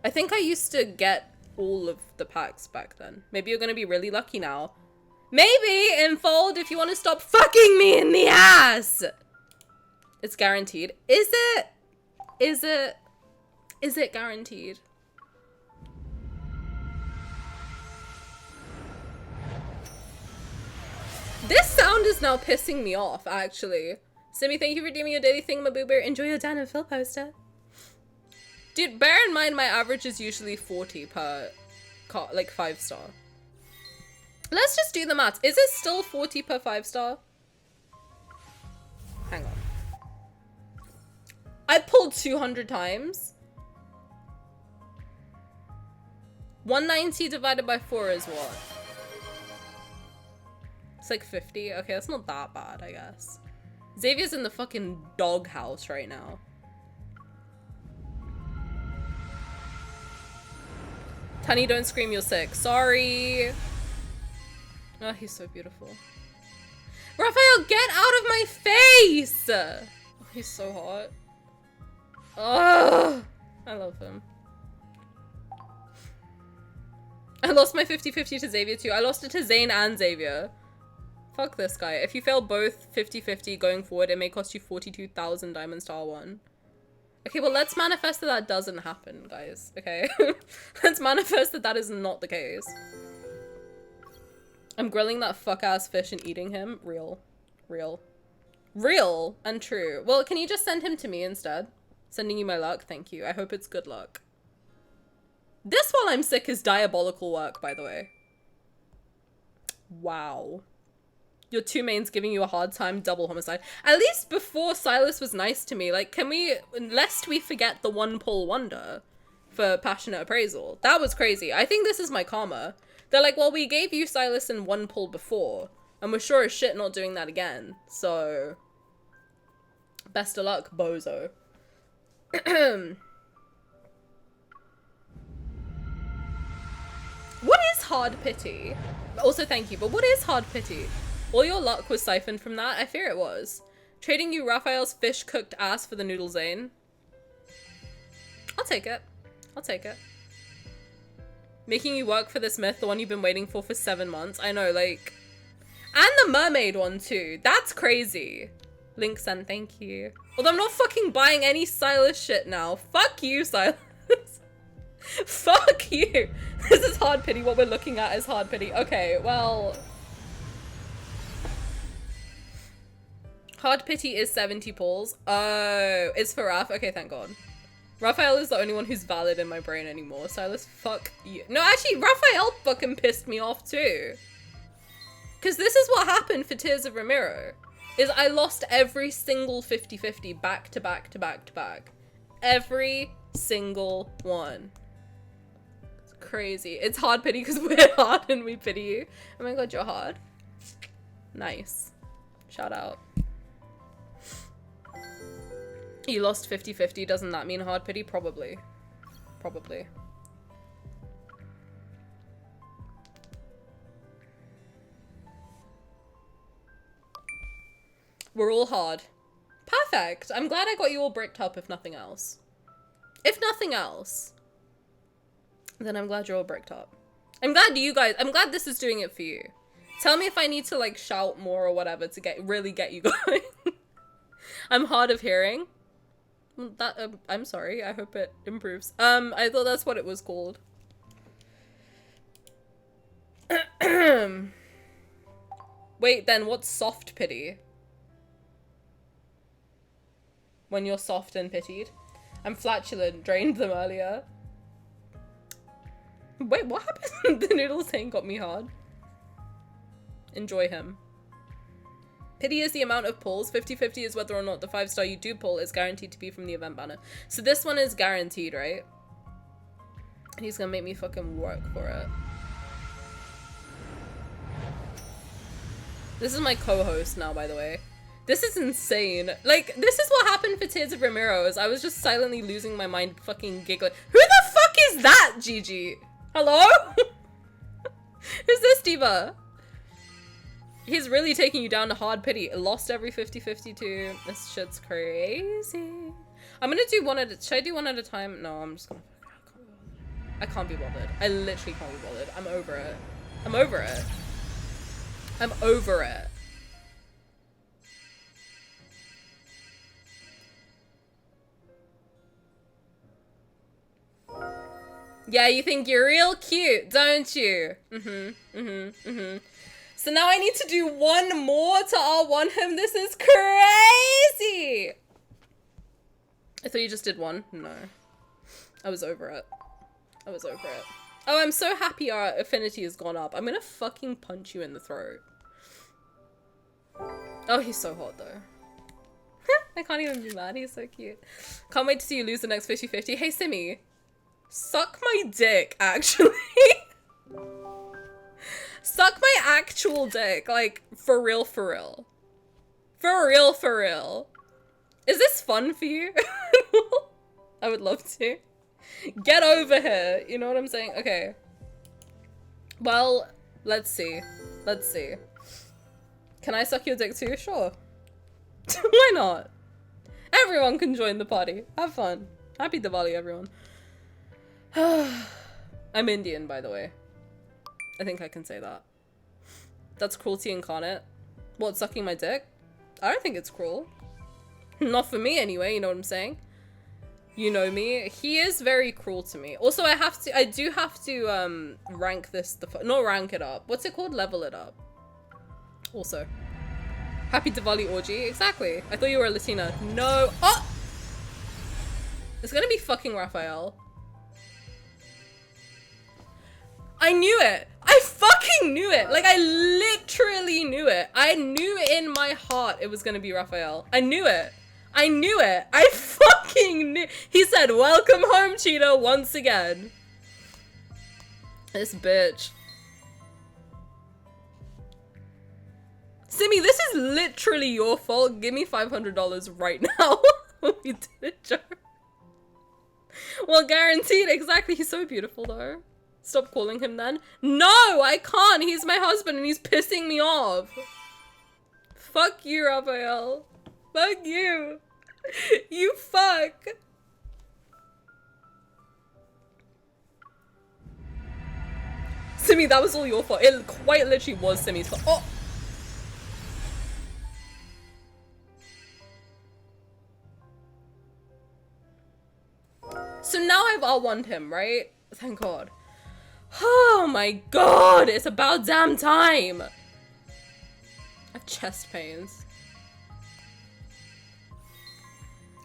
I think I used to get all of the packs back then. Maybe you're gonna be really lucky now. Maybe, Infold, if you want to stop fucking me in the ass! It's guaranteed. Is it? Is it? Is it guaranteed? This sound is now pissing me off, actually. Simi, thank you for redeeming your daily thing, my boober. Enjoy your Dan and Phil poster. Dude, bear in mind my average is usually 40 per, like, 5-star. Let's just do the maths. Is it still 40 per 5-star? Hang on. I pulled 200 times. 190 divided by 4 is what? It's like 50. Okay, that's not that bad, I guess. Xavier's in the fucking doghouse right now. Tani, don't scream, you're sick. Sorry. Oh, he's so beautiful. Raphael, get out of my face! Oh, he's so hot. Oh, I love him. I lost my 50-50 to Xavier too. I lost it to Zayne and Xavier. Fuck this guy. If you fail both 50-50 going forward, it may cost you 42,000 diamonds to R1. Okay, well, let's manifest that that doesn't happen, guys. Okay? Let's manifest that that is not the case. I'm grilling that fuck-ass fish and eating him. Real. Real. Real and true. Well, can you just send him to me instead? Sending you my luck. Thank you. I hope it's good luck. This while I'm sick is diabolical work, by the way. Wow. Your two mains giving you a hard time, double homicide. At least before Sylus was nice to me. Like, can we, lest we forget the one pull wonder for passionate appraisal. That was crazy. I think this is my karma. They're like, well, we gave you Sylus in one pull before, and we're sure as shit not doing that again. So, best of luck, bozo. What is hard pity? Also, thank you, but what is hard pity? All your luck was siphoned from that? I fear it was. Trading you Raphael's fish cooked ass for the noodle zayne. I'll take it. I'll take it. Making you work for this myth, the one you've been waiting for 7 months. I know, like... And the mermaid one too. That's crazy. Link sent, thank you. Although I'm not fucking buying any Sylus shit now. Fuck you, Sylus. Fuck you. This is hard pity. What we're looking at is hard pity. Okay, well... Hard pity is 70 pulls. Oh, it's for Raph. Okay, thank God. Raphael is the only one who's valid in my brain anymore. Sylus, fuck you. No, actually, Raphael fucking pissed me off too. Because this is what happened for Tears of Ramiro. Is I lost every single 50-50 back to back to back to back. Every single one. It's crazy. It's hard pity because we're hard and we pity you. Oh my God, you're hard. Nice. Shout out. You lost 50-50, doesn't that mean hard pity? Probably. Probably. We're all hard. Perfect! I'm glad I got you all bricked up, if nothing else. If nothing else, then I'm glad you're all bricked up. I'm glad this is doing it for you. Tell me if I need to like shout more or whatever to really get you going. I'm hard of hearing. That I'm sorry. I hope it improves. I thought that's what it was called. Wait, then what's soft pity? When you're soft and pitied. I'm flatulent. Drained them earlier. Wait, what happened? The noodle thing got me hard. Enjoy him. Pity is the amount of pulls. 50-50 is whether or not the 5-star you do pull is guaranteed to be from the event banner. So this one is guaranteed, right? And he's gonna make me fucking work for it. This is my co-host now, by the way. This is insane. Like, this is what happened for Tears of Ramiro, is I was just silently losing my mind fucking giggling. Who the fuck is that, Gigi? Hello? Who's this diva? He's really taking you down to hard pity. Lost every 50-50 too. This shit's crazy. I'm gonna do one at a... Should I do one at a time? No, I'm just gonna... I can't be bothered. I literally can't be bothered. I'm over it. I'm over it. I'm over it. Yeah, you think you're real cute, don't you? So now I need to do one more to R1 him. This is crazy. I thought you just did one. No. I was over it. I was over it. Oh, I'm so happy our affinity has gone up. I'm gonna fucking punch you in the throat. Oh, he's so hot though. I can't even be mad. He's so cute. Can't wait to see you lose the next 50-50. Hey, Simi. Suck my dick, actually. Suck my actual dick. Like, for real, for real. For real, for real. Is this fun for you? I would love to. Get over here. You know what I'm saying? Okay. Well, let's see. Let's see. Can I suck your dick too? Sure. Why not? Everyone can join the party. Have fun. Happy Diwali, everyone. I'm Indian, by the way. I think I can say that. That's cruelty incarnate. What, sucking my dick? I don't think it's cruel. Not for me anyway, you know what I'm saying? You know me. He is very cruel to me. Also, I do have to rank this, not rank it up. What's it called? Level it up. Also. Happy Diwali orgy. Exactly. I thought you were a Latina. No. Oh! It's gonna be fucking Raphael. I knew it. I fucking knew it. Like, I literally knew it. I knew in my heart it was gonna be Raphael. I knew it. I knew it. I fucking knew. He said, welcome home, Cheetah, once again. This bitch. Simi, this is literally your fault. Give me $500 right now. We did a joke. Well, guaranteed. Exactly. He's so beautiful, though. Stop calling him then. No, I can't. He's my husband and he's pissing me off. Fuck you, Rafayel. Fuck you. You fuck. Simi, that was all your fault. It quite literally was Simi's fault. Oh. So now I've R1'd him, right? Thank God. Oh my God, it's about damn time. I have chest pains.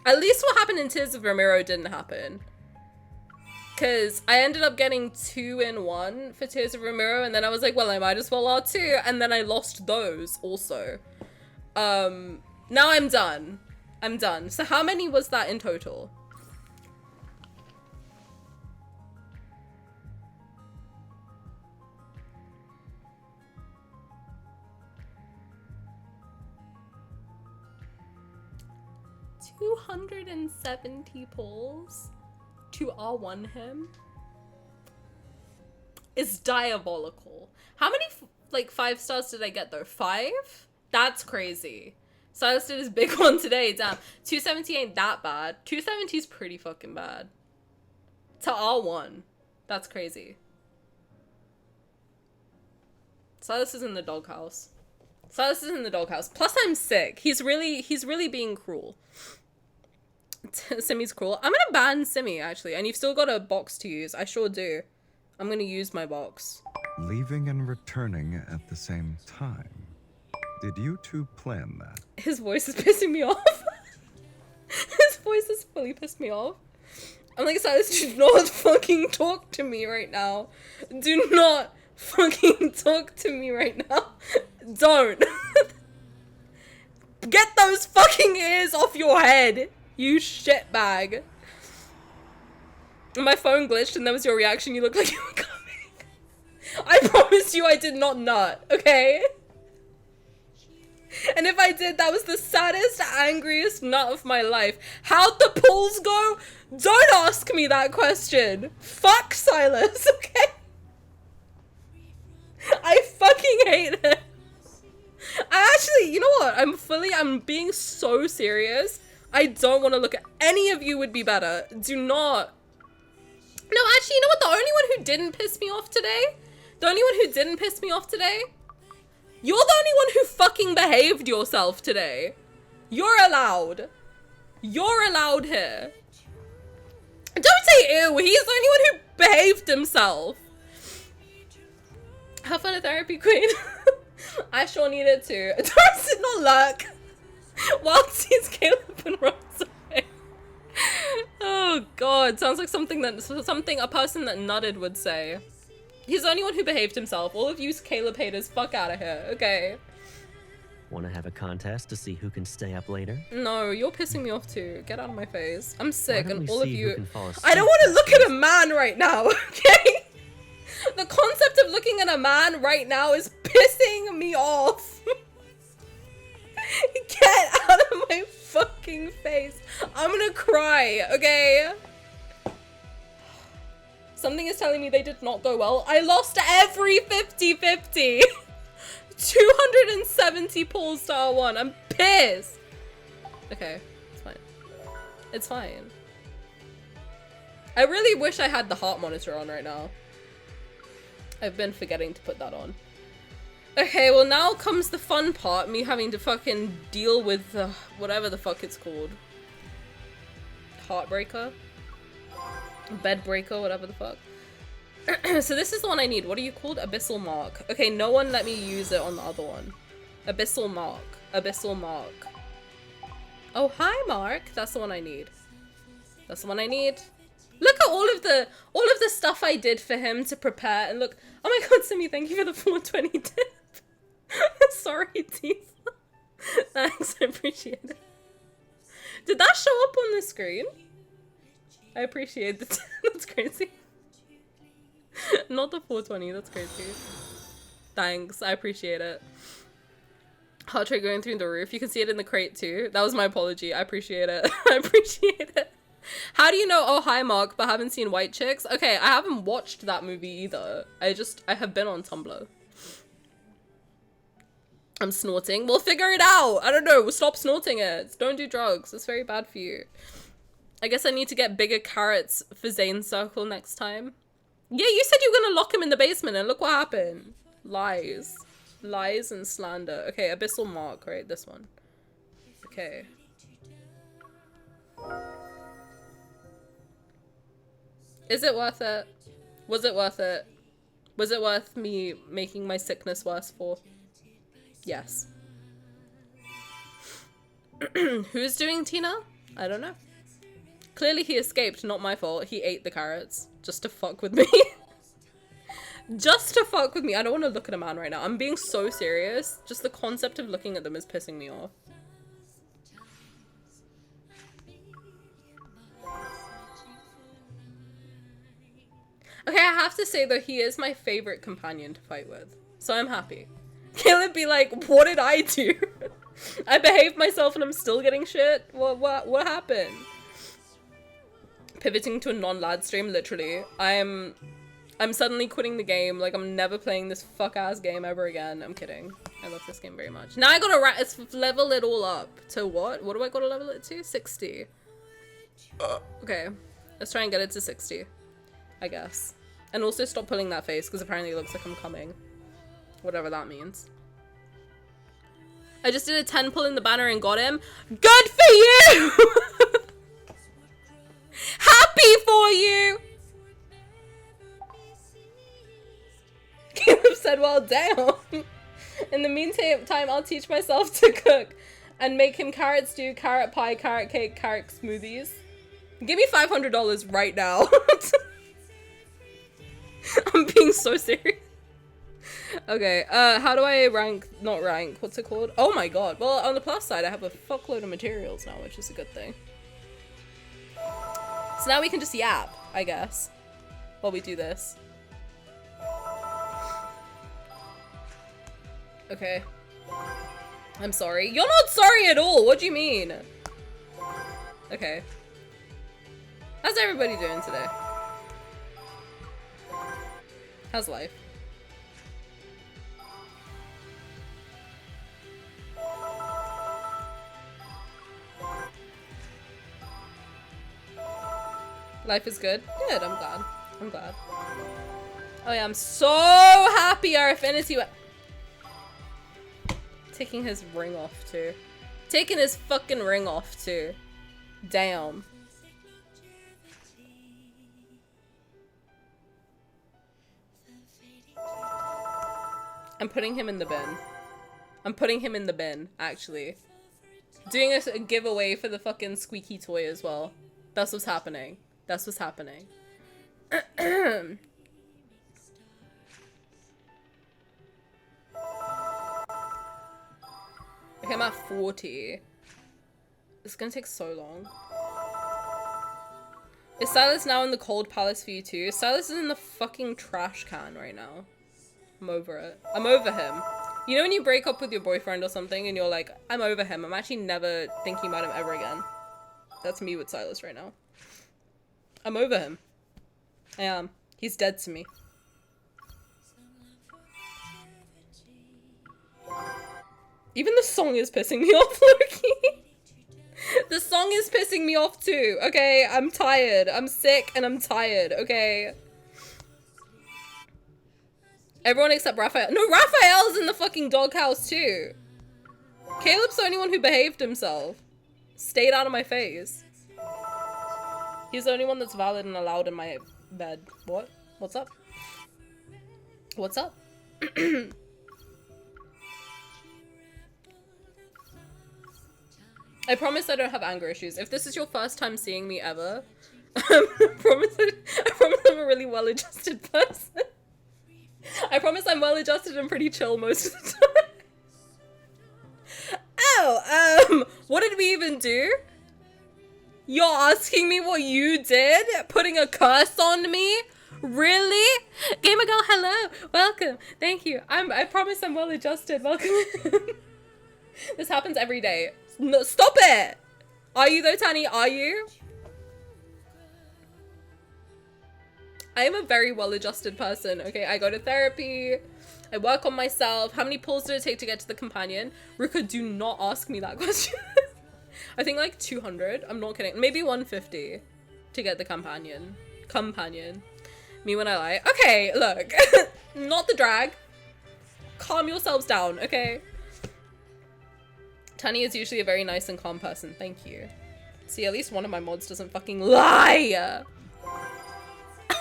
At least what happened in Tears of Ramiro didn't happen. Because I ended up getting 2 in 1 for Tears of Ramiro, and then I was like, well, I might as well R2, and then I lost those also. Now I'm done. I'm done. So how many was that in total? $270 pulls to R1 him is diabolical. How many like 5 stars did I get though? 5? That's crazy. Sylus did his big one today. Damn. 270 ain't that bad. 270 is pretty fucking bad. To R1. That's crazy. Sylus is in the doghouse. Sylus is in the doghouse. Plus I'm sick. He's really being cruel. Simi's cruel. I'm gonna ban Simi actually, and you've still got a box to use. I sure do. I'm gonna use my box. Leaving and returning at the same time. Did you two plan that? His voice is pissing me off. His voice has fully pissed me off. I'm like, Sylus, do not fucking talk to me right now. Do not fucking talk to me right now. Don't. Get those fucking ears off your head. You shitbag. My phone glitched and that was your reaction. You look like you were coming. I promise you I did not nut, okay? And if I did, that was the saddest, angriest nut of my life. How'd the pulls go? Don't ask me that question. Fuck Sylus, okay? I fucking hate it. I actually, you know what? I'm being so serious. I don't want to look at any of you would be better. Do not. No, actually, you know what? The only one who didn't piss me off today? You're the only one who fucking behaved yourself today. You're allowed. You're allowed here. Don't say ew. He's the only one who behaved himself. Have fun at therapy, queen. I sure need it too. Doris did not lurk. Wild sees Caleb and runs away. Oh God, sounds like something a person that nutted would say. He's the only one who behaved himself. All of you Caleb haters, fuck out of here, okay? Want to have a contest to see who can stay up later? No, you're pissing me off too. Get out of my face. I'm sick and all of you. I don't want to look at a man right now, okay? The concept of looking at a man right now is pissing me off. Get out of my fucking face. I'm gonna cry, okay? Something is telling me they did not go well. I lost every 50-50. 270 pulls to R1. I'm pissed. Okay, it's fine. It's fine. I really wish I had the heart monitor on right now. I've been forgetting to put that on. Okay, well now comes the fun part, me having to fucking deal with whatever the fuck it's called. Heartbreaker? Bedbreaker, whatever the fuck. So this is the one I need. What are you called? Abyssal Mark. Okay, no one let me use it on the other one. Abyssal Mark. Abyssal Mark. Oh, hi Mark. That's the one I need. That's the one I need. Look at all of the stuff I did for him to prepare, and look. Oh my God, Simi, thank you for the 420 tip. Sorry, Tifa. Thanks, I appreciate it. Did that show up on the screen? I appreciate it. That's crazy. Not the 420, that's crazy. Thanks, I appreciate it. Heart rate going through the roof. You can see it in the crate too. That was my apology. I appreciate it. I appreciate it. How do you know Oh Hi Mark but haven't seen White Chicks? Okay, I haven't watched that movie either. I have been on Tumblr. I'm snorting. We'll figure it out. I don't know. We'll stop snorting it. Don't do drugs. It's very bad for you. I guess I need to get bigger carrots for Zayne's circle next time. Yeah, you said you were gonna lock him in the basement and look what happened. Lies. Lies and slander. Okay, Abyssal Mark, right? This one. Okay. Is it worth it? Was it worth it? Was it worth me making my sickness worse for? Yes. Who's doing Tina? I don't know. Clearly he escaped, not my fault. He ate the carrots. Just to fuck with me. Just to fuck with me. I don't want to look at a man right now. I'm being so serious. Just the concept of looking at them is pissing me off. Okay, I have to say though, he is my favorite companion to fight with. So I'm happy. Caleb be like, what did I do? I behaved myself and I'm still getting shit? What happened? Pivoting to a non-lad stream, literally. I'm suddenly quitting the game. Like, I'm never playing this fuck-ass game ever again. I'm kidding. I love this game very much. Now I gotta level it all up. To what? What do I gotta level it to? 60. Okay. Let's try and get it to 60. I guess. And also stop pulling that face, because apparently it looks like I'm coming. Whatever that means. I just did a 10 pull in the banner and got him. Good for you! Happy for you! Caleb said, well, damn. In the meantime, I'll teach myself to cook and make him carrot stew, carrot pie, carrot cake, carrot smoothies. Give me $500 right now. I'm being so serious. Okay, how do I not rank, what's it called? Oh my god, well, on the plus side, I have a fuckload of materials now, which is a good thing. So now we can just yap, I guess, while we do this. Okay. I'm sorry. You're not sorry at all, what do you mean? Okay. How's everybody doing today? How's life? Life is good? Good, I'm glad. I'm glad. Oh yeah, I'm so happy our affinity taking his ring off too. Taking his fucking ring off too. Damn. I'm putting him in the bin. I'm putting him in the bin, actually. Doing a giveaway for the fucking squeaky toy as well. That's what's happening. That's what's happening. Okay, I'm at 40. It's gonna take so long. Is Sylus now in the cold palace for you too? Sylus is in the fucking trash can right now. I'm over it. I'm over him. You know when you break up with your boyfriend or something and you're like, I'm over him. I'm actually never thinking about him ever again. That's me with Sylus right now. I'm over him. I am. He's dead to me. Even the song is pissing me off, Loki. The song is pissing me off too. Okay, I'm tired. I'm sick and I'm tired. Okay. Everyone except Raphael. No, Raphael's in the fucking doghouse too. Caleb's the only one who behaved himself. Stayed out of my face. He's the only one that's valid and allowed in my bed. What? What's up? What's up? I promise I don't have anger issues. If this is your first time seeing me ever, I promise I'm a really well-adjusted person. I promise I'm well-adjusted and pretty chill most of the time. Oh, what did we even do? You're asking me what you did? Putting a curse on me? Really? Gamer girl, hello. Welcome. Thank you. I promise I'm well-adjusted. Welcome. This happens every day. No, stop it! Are you though, Tani? Are you? I am a very well-adjusted person, okay? I go to therapy, I work on myself. How many pulls did it take to get to the companion? Ruka, do not ask me that question. I think like 200, I'm not kidding. Maybe 150 to get the companion. Me when I lie. Okay, look, not the drag. Calm yourselves down, okay? Tani is usually a very nice and calm person, thank you. See, at least one of my mods doesn't fucking lie.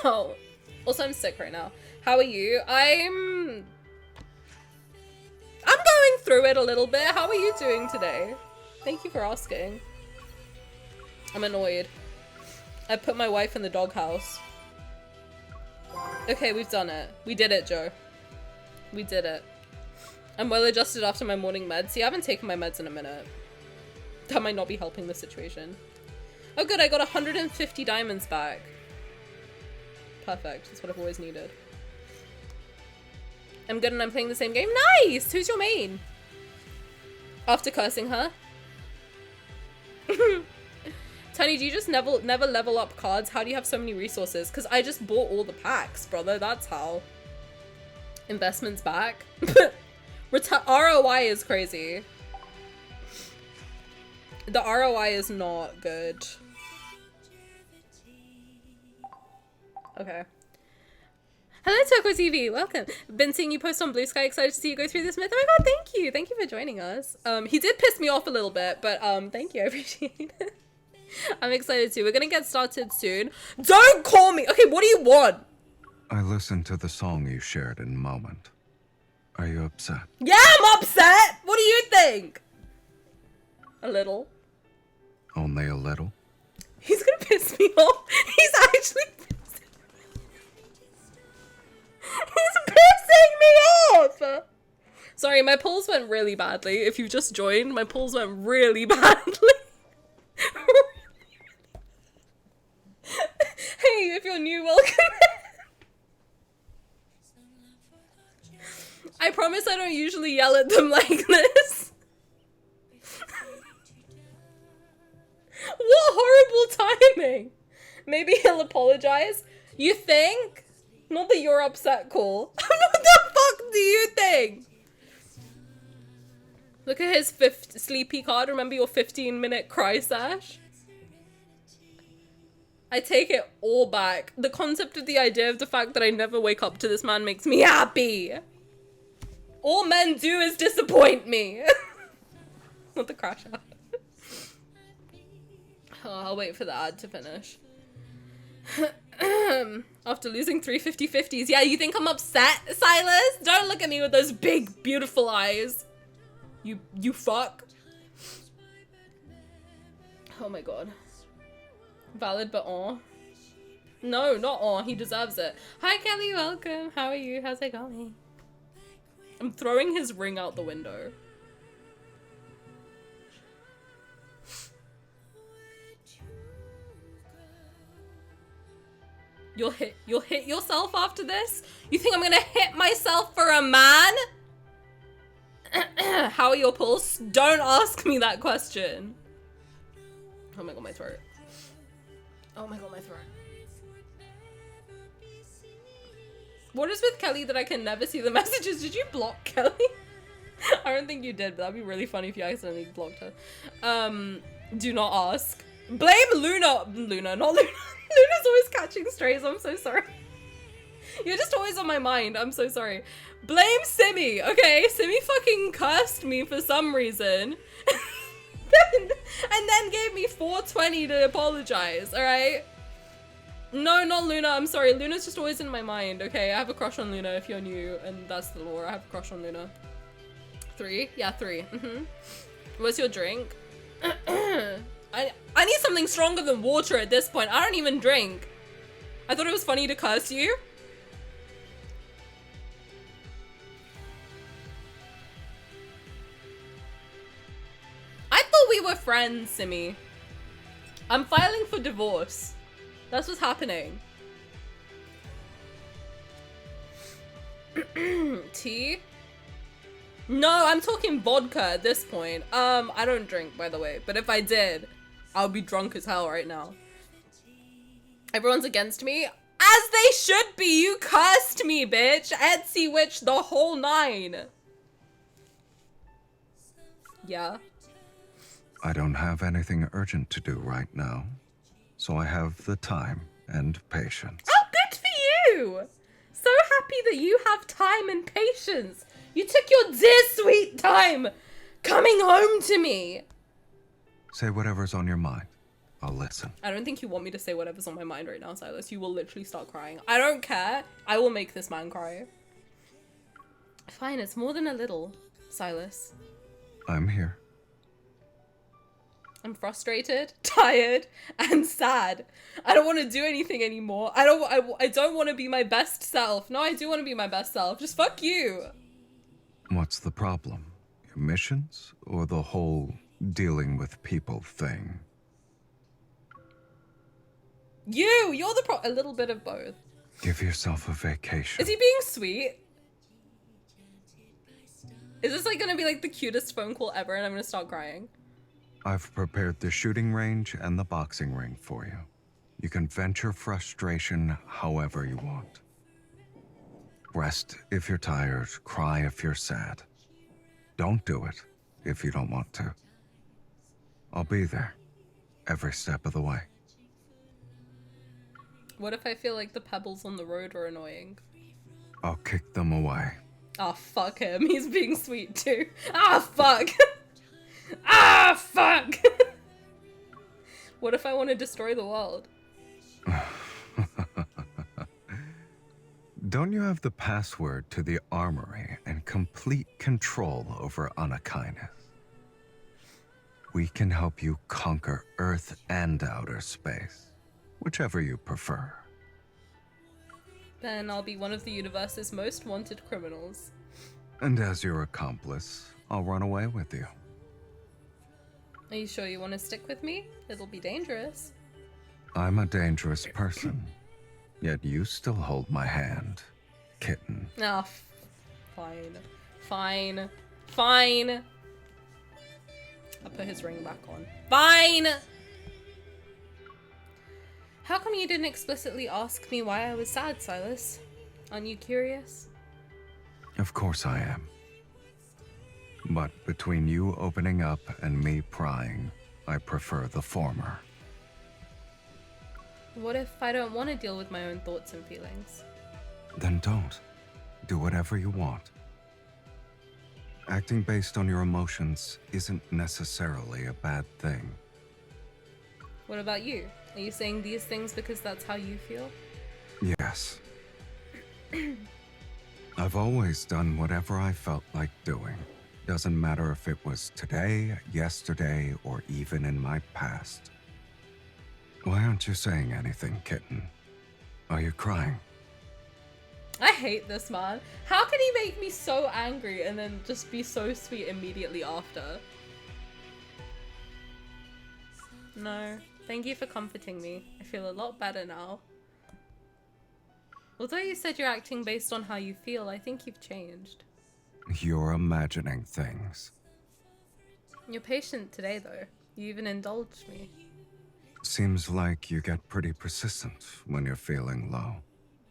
Oh, also I'm sick right now. How are you? I'm going through it a little bit. How are you doing today? Thank you for asking. I'm annoyed. I put my wife in the doghouse. Okay, we've done it. We did it, Joe. We did it. I'm well adjusted after my morning meds. See, I haven't taken my meds in a minute. That might not be helping the situation. Oh good, I got 150 diamonds back. Perfect, that's what I've always needed. I'm good and I'm playing the same game. Nice! Who's your main? After cursing her? Tani, do you just never level up cards? How do you have so many resources? Because I just bought all the packs, brother. That's how. Investments back. ROI is crazy. The ROI is not good. Okay. Hello, Toko TV. Welcome. Been seeing you post on Blue Sky. Excited to see you go through this myth. Oh my god, thank you. Thank you for joining us. He did piss me off a little bit, but thank you. I appreciate it. I'm excited too. We're gonna get started soon. Don't call me. Okay, what do you want? I listened to the song you shared in Moment. Are you upset? Yeah, I'm upset. What do you think? A little. Only a little? He's gonna piss me off. He's actually He's pissing me off! Sorry, my pulls went really badly. If you just joined, my pulls went really badly. Hey, if you're new, welcome. I promise I don't usually yell at them like this. What horrible timing. Maybe he'll apologize. You think? Not that you're upset, Cole. What the fuck do you think? Look at his sleepy card. Remember your 15-minute cry sash? I take it all back. The concept of the idea of the fact that I never wake up to this man makes me happy. All men do is disappoint me. Not the crash out. Oh, I'll wait for the ad to finish. After losing 3 50-50s. Yeah, you think I'm upset, Silas? Don't look at me with those big, beautiful eyes. You fuck. Oh my god. Valid, but aw. No, not aw. He deserves it. Hi, Kelly. Welcome. How are you? How's it going? I'm throwing his ring out the window. You'll hit yourself after this? You think I'm gonna hit myself for a man? How are your pulse? Don't ask me that question. Oh my god, my throat. Oh my god, my throat. What is with Kelly that I can never see the messages? Did you block Kelly? I don't think you did, but that'd be really funny if you accidentally blocked her. Do not ask. Blame Luna. Luna, not Luna. Luna's always catching strays. I'm so sorry. You're just always on my mind. I'm so sorry. Blame Simi, okay? Simi fucking cursed me for some reason. and then gave me 420 to apologize, alright? No, not Luna. I'm sorry. Luna's just always in my mind, okay? I have a crush on Luna if you're new, and that's the lore. I have a crush on Luna. 3? Yeah, 3. What's your drink? I need something stronger than water at this point. I don't even drink. I thought it was funny to curse you. I thought we were friends, Simi. I'm filing for divorce. That's what's happening. Tea? No, I'm talking vodka at this point. I don't drink, by the way. But if I did, I would be drunk as hell right now. Everyone's against me. As they should be. You cursed me, bitch. Etsy witch, the whole 9. Yeah. I don't have anything urgent to do right now, so I have the time and patience. Oh, good for you. So happy that you have time and patience. You took your dear sweet time coming home to me. Say whatever's on your mind. I'll listen. I don't think you want me to say whatever's on my mind right now, Sylus. You will literally start crying. I don't care. I will make this man cry. Fine, it's more than a little, Sylus. I'm here. I'm frustrated, tired, and sad. I don't want to do anything anymore. I don't want to be my best self. No, I do want to be my best self. Just fuck you. What's the problem? Your missions or the whole dealing with people thing? You're the a little bit of both. Give yourself a vacation. Is he being sweet? Is this like gonna be like the cutest phone call ever and I'm gonna start crying? I've prepared the shooting range and the boxing ring for you. You can vent your frustration however you want. Rest if you're tired, cry if you're sad. Don't do it if you don't want to. I'll be there every step of the way. What if I feel like the pebbles on the road are annoying? I'll kick them away. Ah, fuck him. He's being sweet too. Ah, fuck. Ah, fuck. What if I want to destroy the world? Don't you have the password to the armory and complete control over Anakainis? We can help you conquer Earth and outer space, whichever you prefer. Then I'll be one of the universe's most wanted criminals. And as your accomplice, I'll run away with you. Are you sure you want to stick with me? It'll be dangerous. I'm a dangerous person, yet you still hold my hand, kitten. Ah, fine. Fine. Fine. I'll put his ring back on. Fine! How come you didn't explicitly ask me why I was sad, Sylus? Aren't you curious? Of course I am. But between you opening up and me prying, I prefer the former. What if I don't want to deal with my own thoughts and feelings? Then don't. Do whatever you want. Acting based on your emotions isn't necessarily a bad thing. What about you? Are you saying these things because that's how you feel? Yes. I've always done whatever I felt like doing. Doesn't matter if it was today, yesterday, or even in my past. Why aren't you saying anything, kitten? Are you crying? I hate this man. How can he make me so angry and then just be so sweet immediately after? No. Thank you for comforting me. I feel a lot better now. Although you said you're acting based on how you feel, I think you've changed. You're imagining things. You're patient today, though. You even indulged me. Seems like you get pretty persistent when you're feeling low,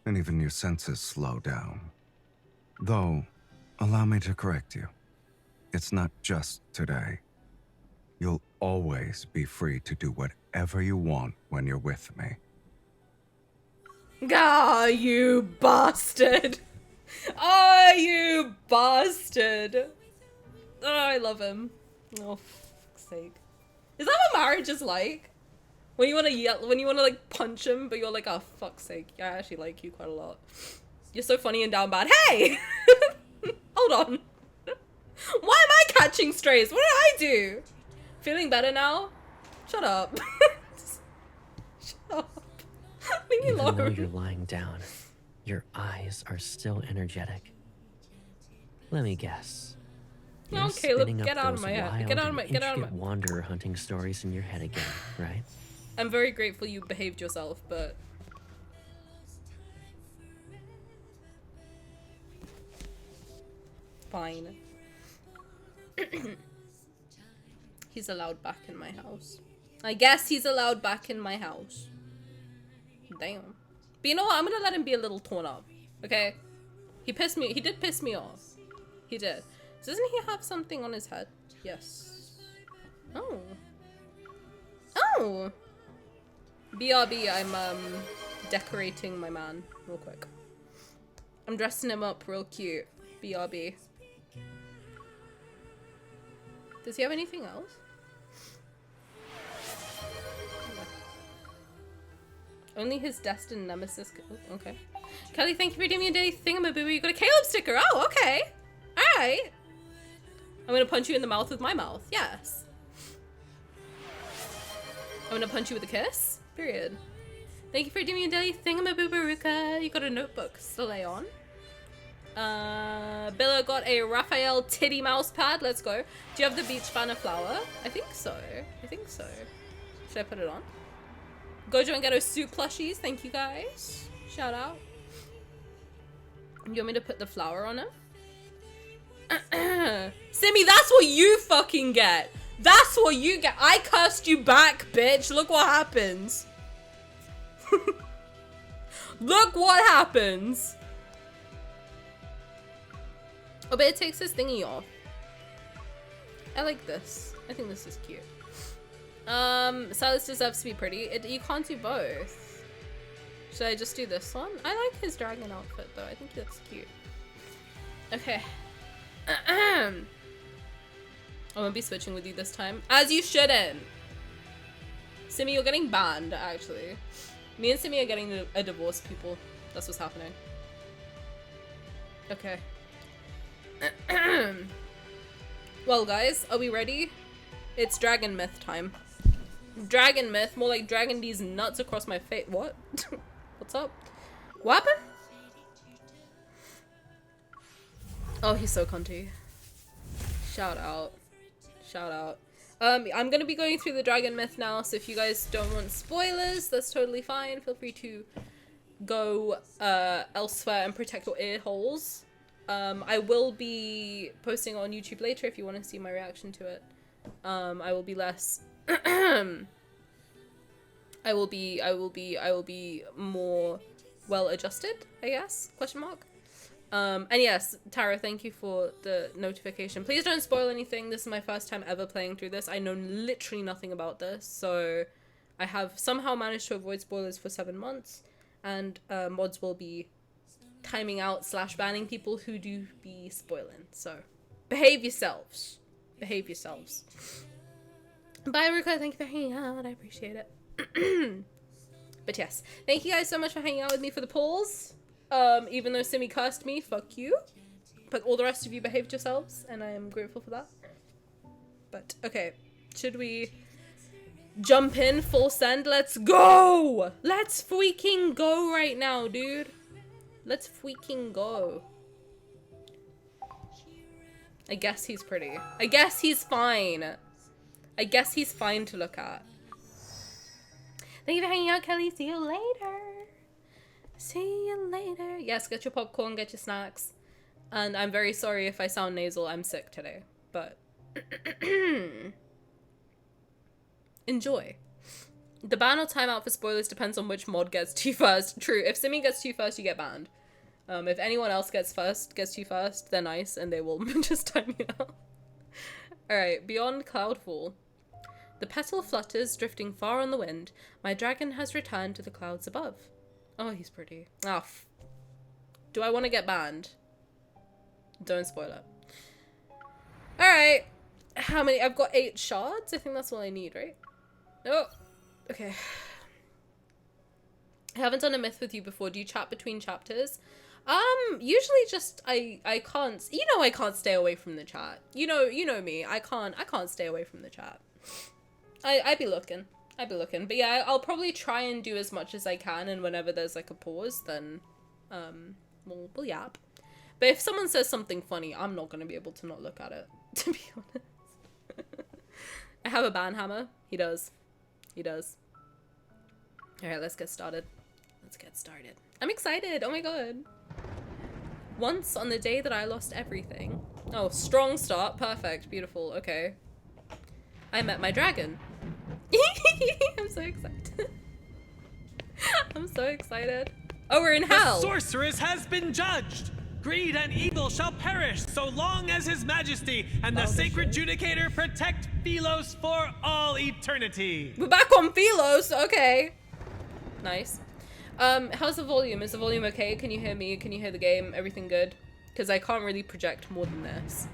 and even your senses slow down. Though, allow me to correct you. It's not just today. You'll always be free to do whatever you want when you're with me. Ah, you bastard! Oh, you bastard! Oh, I love him. Oh, fuck's sake. Is that what marriage is like? When you want to yell, when you want to like punch him, but you're like, oh, fuck's sake. Yeah, I actually like you quite a lot. You're so funny and down bad. Hey! Hold on. Why am I catching strays? What did I do? Feeling better now? Shut up. Shut up. Leave me Even though alone. you're lying down, your eyes are still energetic. Let me guess. No, You're Caleb, spinning up get out of those my head. wild Get out of and my- get out of intricate my- wanderer hunting stories in your head again, right? I'm very grateful you behaved yourself, but... Fine. He's allowed back in my house. I guess he's allowed back in my house. Damn. But you know what? I'm gonna let him be a little torn up. Okay? He did piss me off. He did. Doesn't he have something on his head? Yes. Oh. Oh! BRB, I'm decorating my man real quick. I'm dressing him up real cute. BRB. Does he have anything else? Only his destined nemesis. Oh, okay. Kelly, thank you for doing me a daily thingamaboo. You got a Caleb sticker. Oh, okay. Alright. I'm gonna punch you in the mouth with my mouth. Yes. I'm gonna punch you with a kiss. Period. Thank you for doing me a daily thingamaboo, Baruka. You got a notebook to lay on. Billa got a Raphael titty mouse pad. Let's go. Do you have the beach banner flower? I think so. I think so. Should I put it on? Gojo and Ghetto suit plushies. Thank you guys. Shout out. You want me to put the flower on it? Simi, that's what you fucking get. That's what you get. I cursed you back, bitch. Look what happens. Look what happens. Oh, but it takes this thingy off. I like this. I think this is cute. Sylus deserves to be pretty. You can't do both. Should I just do this one? I like his dragon outfit though. I think that's cute. Okay. I'm gonna be switching with you this time. As you shouldn't. Simi, you're getting banned, actually. Me and Simi are getting a divorce, people. That's what's happening. Okay. Well, guys, are we ready? It's Dragon Myth time. Dragon Myth, more like dragging these nuts across my face. What? What's up? What happened? Oh, he's so cunty. Shout out. Shout out. I'm gonna be going through the Dragon Myth now, so if you guys don't want spoilers, that's totally fine. Feel free to go elsewhere and protect your ear holes. I will be posting on YouTube later if you want to see my reaction to it. I will be less I will be more well adjusted, I guess, question mark. And yes, Tara, thank you for the notification. Please don't spoil anything. This is my first time ever playing through this. I know literally nothing about this, so I have somehow managed to avoid spoilers for 7 months, and mods will be timing out / banning people who do be spoiling. So behave yourselves. Behave yourselves. Bye, Ruka. Thank you for hanging out. I appreciate it. But yes, thank you guys so much for hanging out with me for the polls. Even though Simi cursed me, fuck you. But all the rest of you behaved yourselves, and I am grateful for that. But, okay. Should we jump in full send? Let's go! Let's freaking go right now, dude. Let's freaking go. I guess he's pretty. I guess he's fine. I guess he's fine to look at. Thank you for hanging out, Kelly. See you later. See you later. Yes, get your popcorn, get your snacks. And I'm very sorry if I sound nasal. I'm sick today. But enjoy. The ban or timeout for spoilers depends on which mod gets to you first. True. If Simi gets to you first, you get banned. If anyone else gets to you first, they're nice and they will just time you out. Alright, Beyond Cloudfall. The petal flutters, drifting far on the wind. My dragon has returned to the clouds above. Oh, he's pretty. Ah, do I want to get banned? Don't spoil it. Alright. How many? I've got 8 shards. I think that's all I need, right? Oh. Okay. I haven't done a myth with you before. Do you chat between chapters? Usually just I can't, you know, I can't stay away from the chat. You know me. I can't stay away from the chat. I'd be looking. But yeah, I'll probably try and do as much as I can, and whenever there's like a pause, then we'll yap. But if someone says something funny, I'm not gonna be able to not look at it, to be honest. I have a ban hammer. He does. Alright, let's get started. I'm excited. Oh my god. Once on the day that I lost everything. Oh, strong start. Perfect. Beautiful. Okay. I met my dragon. I'm so excited. I'm so excited. Oh, we're in hell. The sorceress has been judged. Greed and evil shall perish so long as His Majesty and the sacred judicator protect Philos for all eternity. We're back on Philos. Okay. Nice. How's the volume? Is the volume okay? Can you hear me? Can you hear the game? Everything good? Because I can't really project more than this.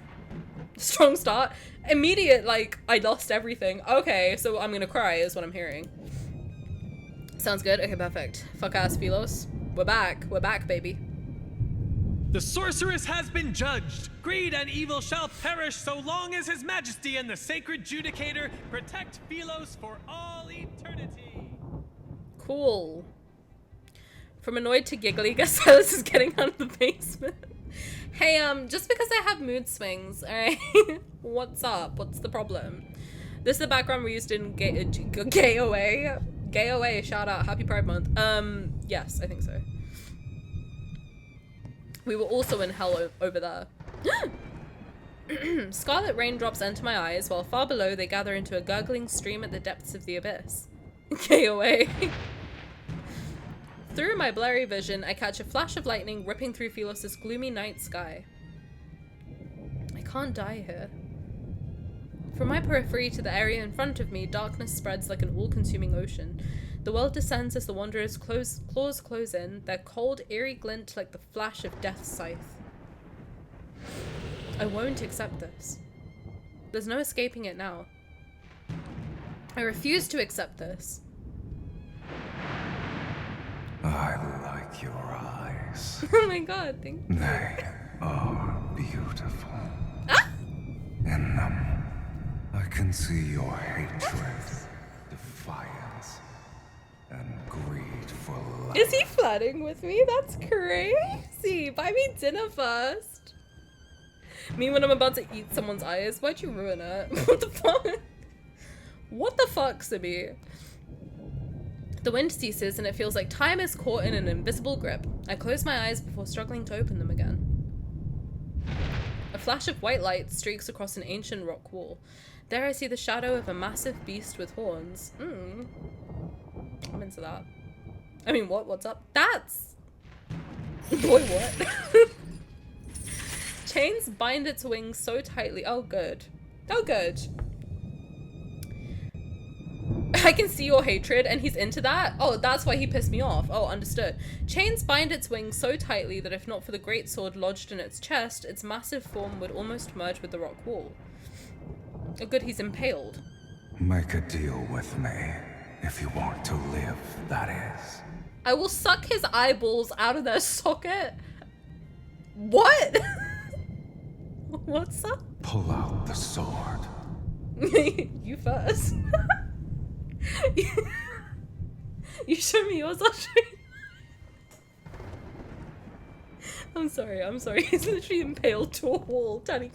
Strong start. Immediate, like, I lost everything. Okay, so I'm gonna cry is what I'm hearing. Sounds good. Okay, perfect. Fuck ass Philos. We're back. We're back, baby. The sorceress has been judged. Greed and evil shall perish so long as His Majesty and the sacred judicator protect Philos for all eternity. Cool. From annoyed to giggly, guess Sylus is getting out of the basement. Hey, just because I have mood swings, alright? What's up? What's the problem? This is the background we used in Gay Away. Gay Away, shout out. Happy Pride Month. Yes, I think so. We were also in hell over there. Scarlet raindrops enter my eyes, while far below they gather into a gurgling stream at the depths of the abyss. Gay Away. Through my blurry vision, I catch a flash of lightning ripping through Philos' gloomy night sky. I can't die here. From my periphery to the area in front of me, darkness spreads like an all-consuming ocean. The world descends as the Wanderer's claws close in, their cold, eerie glint like the flash of death's scythe. I won't accept this. There's no escaping it now. I refuse to accept this. I like your eyes. Oh my god, thank you. They are beautiful. Ah! In them, I can see your hatred, defiance, and greed for life. Is he flirting with me? That's crazy. Buy me dinner first. Me when I'm about to eat someone's eyes. Why'd you ruin it? What the fuck? What the fuck, Sibby? The wind ceases and it feels like time is caught in an invisible grip. I close my eyes before struggling to open them again. A flash of white light streaks across an ancient rock wall. There I see the shadow of a massive beast with horns. I'm into that. I mean, what's up? That's... Boy, what? Chains bind its wings so tightly. Oh, good. Oh, good. I can see your hatred and he's into that? Oh, that's why he pissed me off. Oh, understood. Chains bind its wings so tightly that if not for the great sword lodged in its chest, its massive form would almost merge with the rock wall. Oh, good, he's impaled. Make a deal with me, if you want to live, that is. I will suck his eyeballs out of their socket. What? What's up? Pull out the sword. You first. You show me yours, I'll show you. I'm sorry. He's literally impaled to a wall. Tani.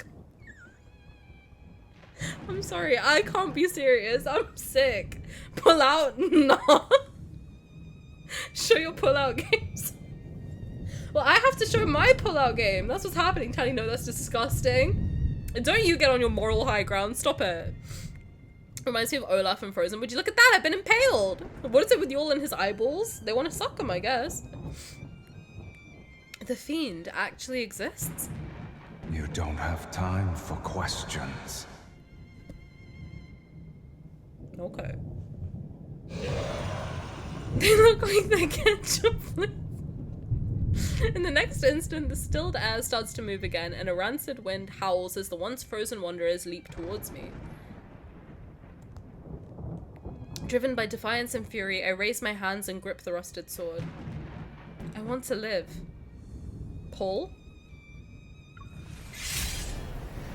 I'm sorry, I can't be serious. I'm sick. Pull out? No. Show your pull-out games. Well, I have to show my pull-out game. That's what's happening, Tani. No, that's disgusting. Don't you get on your moral high ground. Stop it. Reminds me of Olaf and Frozen. Would you look at that? I've been impaled. What is it with you all in his eyeballs? They want to suck him, I guess. The fiend actually exists. You don't have time for questions. Okay. They look like they ketchup. In the next instant, the stilled air starts to move again, and a rancid wind howls as the once frozen wanderers leap towards me. Driven by defiance and fury, I raise my hands and grip the rusted sword. I want to live. Pull?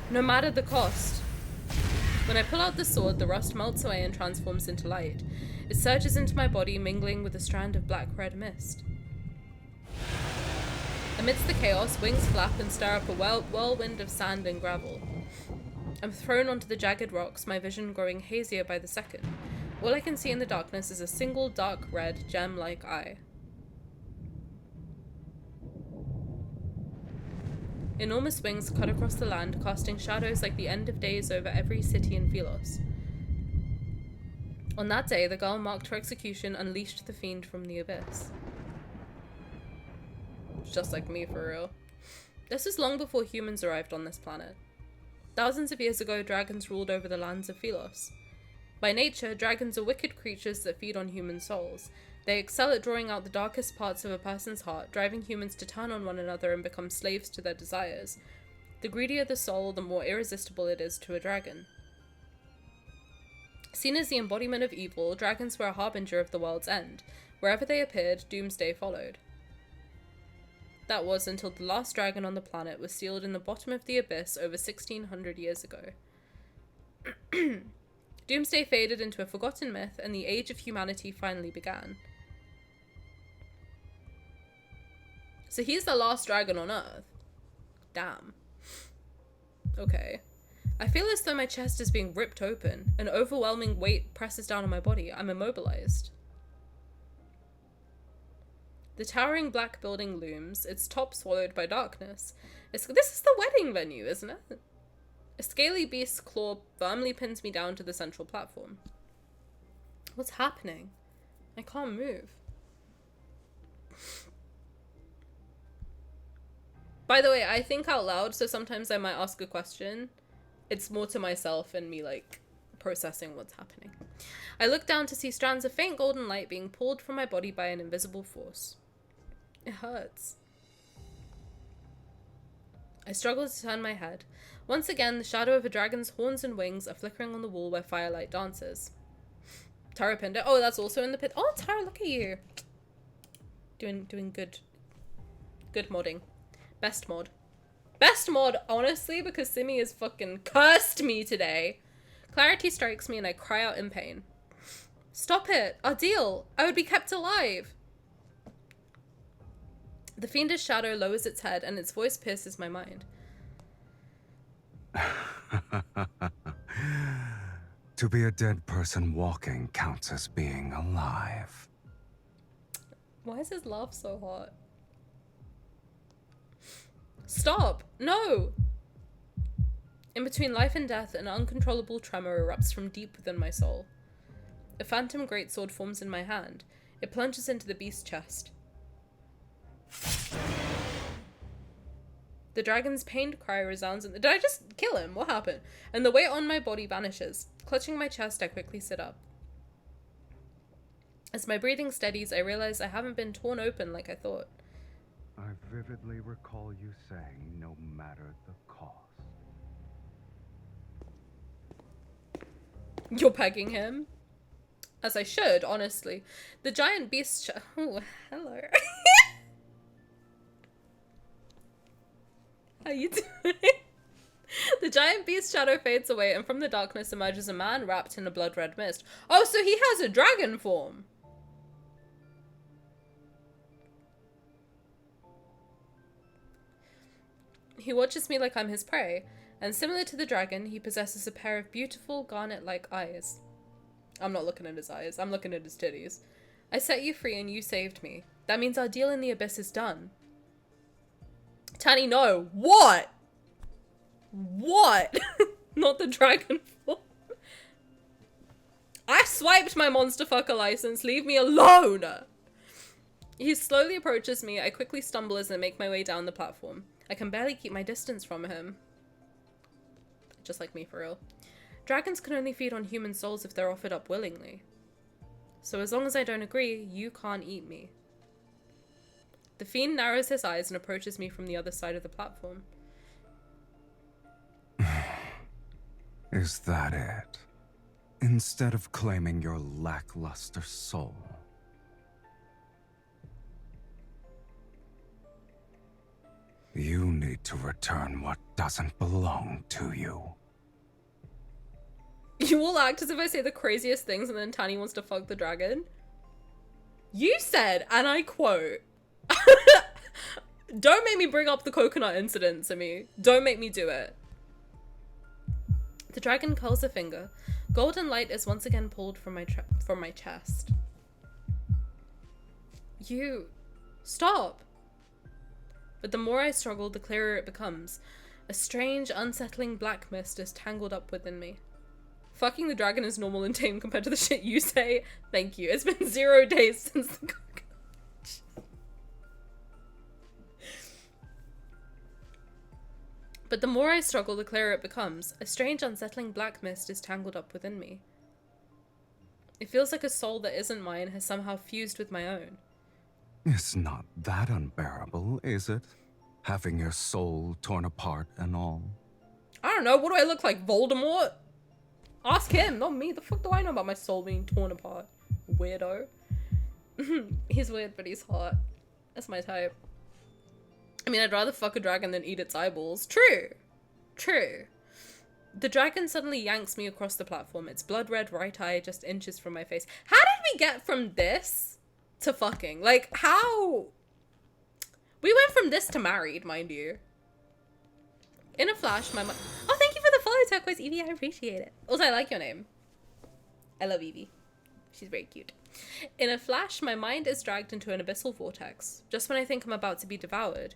No matter the cost. When I pull out the sword, the rust melts away and transforms into light. It surges into my body, mingling with a strand of black-red mist. Amidst the chaos, wings flap and stir up a whirlwind of sand and gravel. I'm thrown onto the jagged rocks, my vision growing hazier by the second. All I can see in the darkness is a single dark red, gem-like eye. Enormous wings cut across the land, casting shadows like the end of days over every city in Philos. On that day, the girl marked for execution unleashed the fiend from the abyss. Just like me, for real. This was long before humans arrived on this planet. Thousands of years ago, dragons ruled over the lands of Philos. By nature, dragons are wicked creatures that feed on human souls. They excel at drawing out the darkest parts of a person's heart, driving humans to turn on one another and become slaves to their desires. The greedier the soul, the more irresistible it is to a dragon. Seen as the embodiment of evil, dragons were a harbinger of the world's end. Wherever they appeared, doomsday followed. That was until the last dragon on the planet was sealed in the bottom of the abyss over 1600 years ago. Doomsday faded into a forgotten myth, and the age of humanity finally began. So he's the last dragon on Earth. Damn. Okay. I feel as though my chest is being ripped open. An overwhelming weight presses down on my body. I'm immobilized. The towering black building looms, its top swallowed by darkness. This is the wedding venue, isn't it? A scaly beast's claw firmly pins me down to the central platform. What's happening? I can't move. By the way, I think out loud, so sometimes I might ask a question. It's more to myself and me, like, processing what's happening. I look down to see strands of faint golden light being pulled from my body by an invisible force. It hurts. I struggle to turn my head. Once again, the shadow of a dragon's horns and wings are flickering on the wall where firelight dances. Tara pinned it. Oh, that's also in the pit. Oh, Tara, look at you. Doing good. Good modding. Best mod. Best mod, honestly, because Simi has fucking cursed me today. Clarity strikes me and I cry out in pain. Stop it! Ardeel! I would be kept alive! The fiendish shadow lowers its head and its voice pierces my mind. To be a dead person walking counts as being alive. Why is his laugh so hot? Stop! No! In between life and death, an uncontrollable tremor erupts from deep within my soul. A phantom greatsword forms in my hand. It plunges into the beast's chest. The dragon's pained cry resounds and did I just kill him? What happened? And the weight on my body vanishes. Clutching my chest, I quickly sit up. As my breathing steadies, I realize I haven't been torn open like I thought. I vividly recall you saying no matter the cost. You're pegging him? As I should, honestly. The giant beast oh, hello. How you doing? The giant beast shadow fades away and from the darkness emerges a man wrapped in a blood-red mist. Oh, so he has a dragon form. He watches me like I'm his prey, and similar to the dragon, he possesses a pair of beautiful garnet-like eyes. I'm not looking at his eyes, I'm looking at his titties. I set you free and you saved me. That means our deal in the abyss is done. Tani, no. What? What? Not the dragon form. I swiped my monster fucker license. Leave me alone. He slowly approaches me. I quickly stumble as I make my way down the platform. I can barely keep my distance from him. Just like me, for real. Dragons can only feed on human souls if they're offered up willingly. So as long as I don't agree, you can't eat me. The fiend narrows his eyes and approaches me from the other side of the platform. Is that it? Instead of claiming your lackluster soul. You need to return what doesn't belong to you. You all act as if I say the craziest things and then Tani wants to fuck the dragon. You said, and I quote, don't make me bring up the coconut incident to me. Don't make me do it. The dragon curls a finger. Golden light is once again pulled from my chest. You... Stop! But the more I struggle, the clearer it becomes. A strange, unsettling black mist is tangled up within me. Fucking the dragon is normal and tame compared to the shit you say. Thank you. It's been 0 days since the coconut. But the more I struggle, the clearer it becomes. A strange, unsettling black mist is tangled up within me. It feels like a soul that isn't mine has somehow fused with my own. It's not that unbearable, is it? Having your soul torn apart and all. I don't know, what do I look like, Voldemort? Ask him, not me. The fuck do I know about my soul being torn apart? Weirdo. He's weird, but he's hot. That's my type. I mean, I'd rather fuck a dragon than eat its eyeballs. True. True. The dragon suddenly yanks me across the platform, its blood-red right eye just inches from my face. How did we get from this to fucking? Like, how? We went from this to married, mind you. In a flash, my mind... Oh, thank you for the follow, Turquoise Evie. I appreciate it. Also, I like your name. I love Evie. She's very cute. In a flash, my mind is dragged into an abyssal vortex. Just when I think I'm about to be devoured.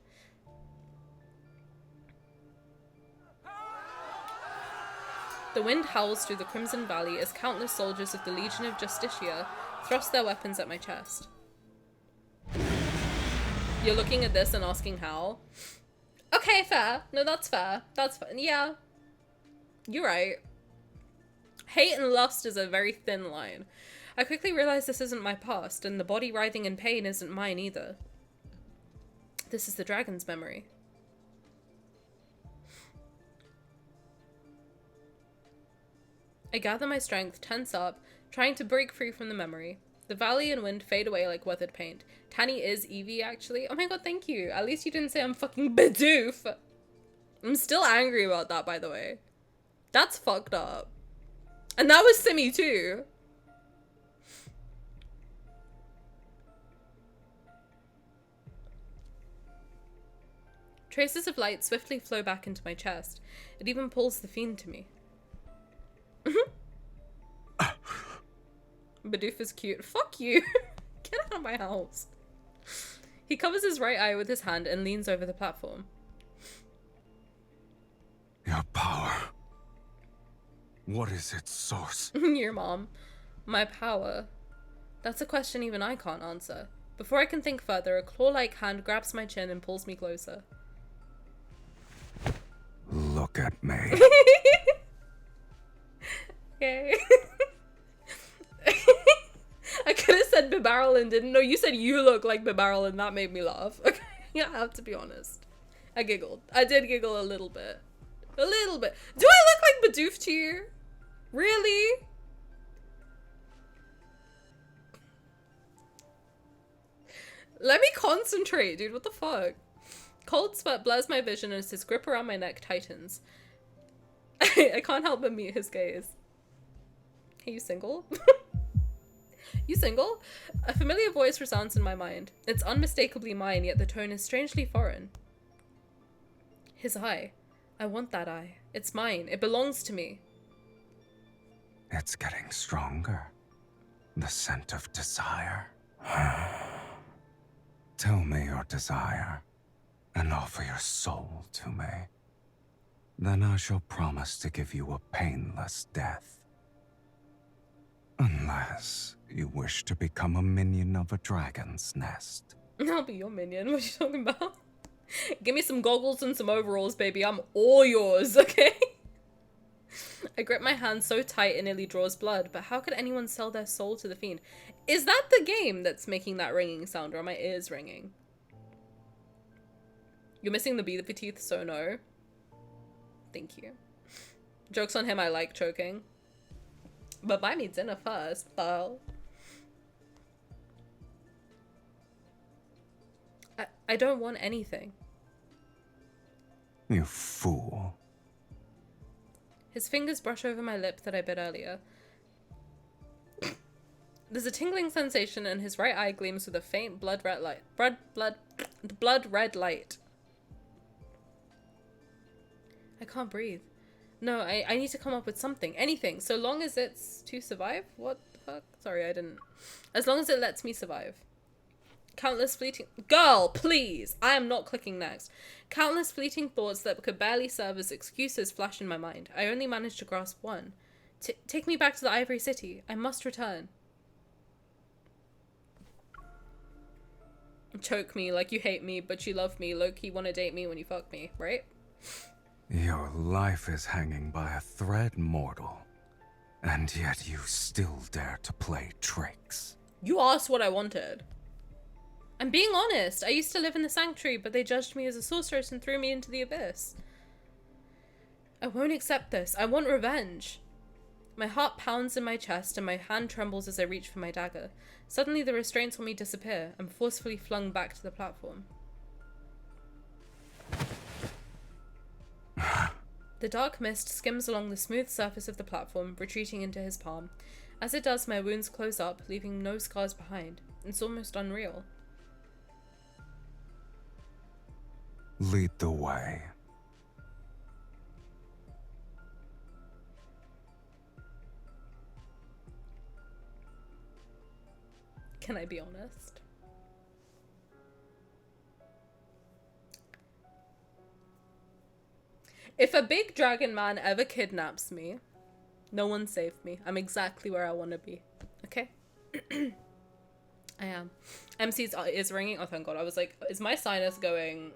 The wind howls through the Crimson Valley as countless soldiers of the Legion of Justitia thrust their weapons at my chest. You're looking at this and asking how? Okay, fair. No, that's fair. That's fair. Yeah. You're right. Hate and lust is a very thin line. I quickly realize this isn't my past, and the body writhing in pain isn't mine either. This is the dragon's memory. I gather my strength, tense up, trying to break free from the memory. The valley and wind fade away like weathered paint. Tani is Evie, actually. Oh my god, thank you. At least you didn't say I'm fucking Bidoof. I'm still angry about that, by the way. That's fucked up. And that was Simi, too. Traces of light swiftly flow back into my chest. It even pulls the fiend to me. Bidoof is cute. Fuck you. Get out of my house. He covers his right eye with his hand and leans over the platform. Your power. What is its source? Your mom. My power. That's a question even I can't answer. Before I can think further, a claw-like hand grabs my chin and pulls me closer. Look at me. Okay. I could have said Bibarrel and didn't. No, you said you look like Bibarrel and that made me laugh. Okay, yeah, I have to be honest. I giggled. I did giggle a little bit. A little bit. Do I look like Bidoof to you? Really? Let me concentrate, dude. What the fuck? Cold sweat blurs my vision as his grip around my neck tightens. I can't help but meet his gaze. Are you single? You single? A familiar voice resounds in my mind. It's unmistakably mine, yet the tone is strangely foreign. His eye. I want that eye. It's mine. It belongs to me. It's getting stronger. The scent of desire. Tell me your desire, and offer your soul to me. Then I shall promise to give you a painless death. Unless you wish to become a minion of a dragon's nest. I'll be your minion. What are you talking about? Give me some goggles and some overalls, baby. I'm all yours, okay? I grip my hand so tight it nearly draws blood, but how could anyone sell their soul to the fiend? Is that the game that's making that ringing sound, or are my ears ringing? You're missing the beat teeth, so no. Thank you. Joke's on him, I like choking. But buy me dinner first, lol. I don't want anything. You fool. His fingers brush over my lip that I bit earlier. There's a tingling sensation and his right eye gleams with a faint blood red light. Blood red light. I can't breathe. No, I need to come up with something. Anything. So long as it's to survive? What the fuck? Sorry, I didn't. As long as it lets me survive. Countless fleeting... Girl, please! I am not clicking next. Countless fleeting thoughts that could barely serve as excuses flash in my mind. I only managed to grasp one. Take me back to the Ivory City. I must return. Choke me like you hate me, but you love me. Low-key wanna date me when you fuck me, right? Your life is hanging by a thread, mortal. And yet you still dare to play tricks. You asked what I wanted. I'm being honest. I used to live in the sanctuary, but they judged me as a sorceress and threw me into the abyss. I won't accept this. I want revenge. My heart pounds in my chest and my hand trembles as I reach for my dagger. Suddenly the restraints on me disappear. I'm forcefully flung back to the platform. The dark mist skims along the smooth surface of the platform, retreating into his palm. As it does, my wounds close up, leaving no scars behind. It's almost unreal. Lead the way. Can I be honest? If a big dragon man ever kidnaps me, no one saved me. I'm exactly where I want to be. Okay? I am. MC's is ringing. Oh, thank God. I was like, is my sinus going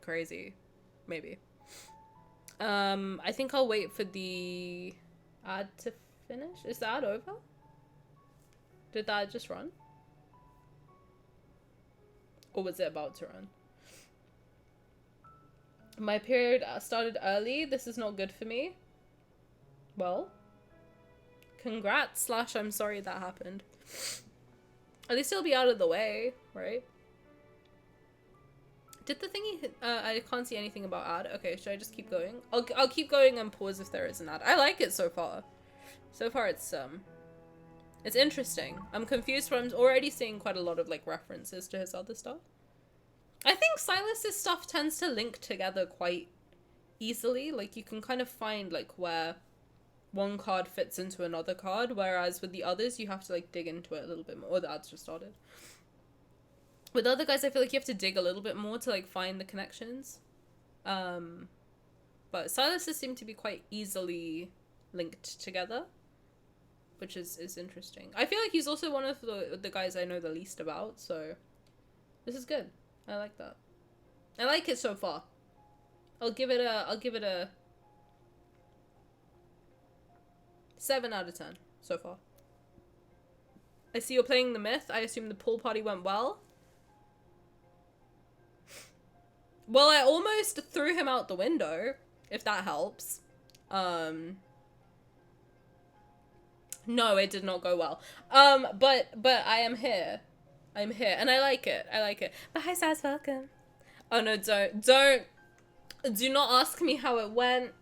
crazy? Maybe. I think I'll wait for the ad to finish. Is the ad over? Did that just run? Or was it about to run? My period started early. This is not good for me. Well, congrats / I'm sorry that happened. At least it'll be out of the way, right? Did the thingy I can't see anything about ad. Okay, should I just keep going? I'll keep going and pause if there is an ad. I like it so far. So far it's interesting. I'm confused, but I'm already seeing quite a lot of like references to his other stuff. I think Sylus's stuff tends to link together quite easily. Like you can kind of find like where one card fits into another card, whereas with the others you have to like dig into it a little bit more. Oh, the ads just started. With other guys, I feel like you have to dig a little bit more to like find the connections. But Sylus's seem to be quite easily linked together, which is interesting. I feel like he's also one of the guys I know the least about, so this is good. I like that. I like it so far. I'll give it a 7 out of 10 so far. I see you're playing the myth. I assume the pool party went well. Well, I almost threw him out the window, if that helps. No, it did not go well. But I am here. I'm here, and I like it. I like it. But hi, Saz, welcome. Oh no, do not ask me how it went.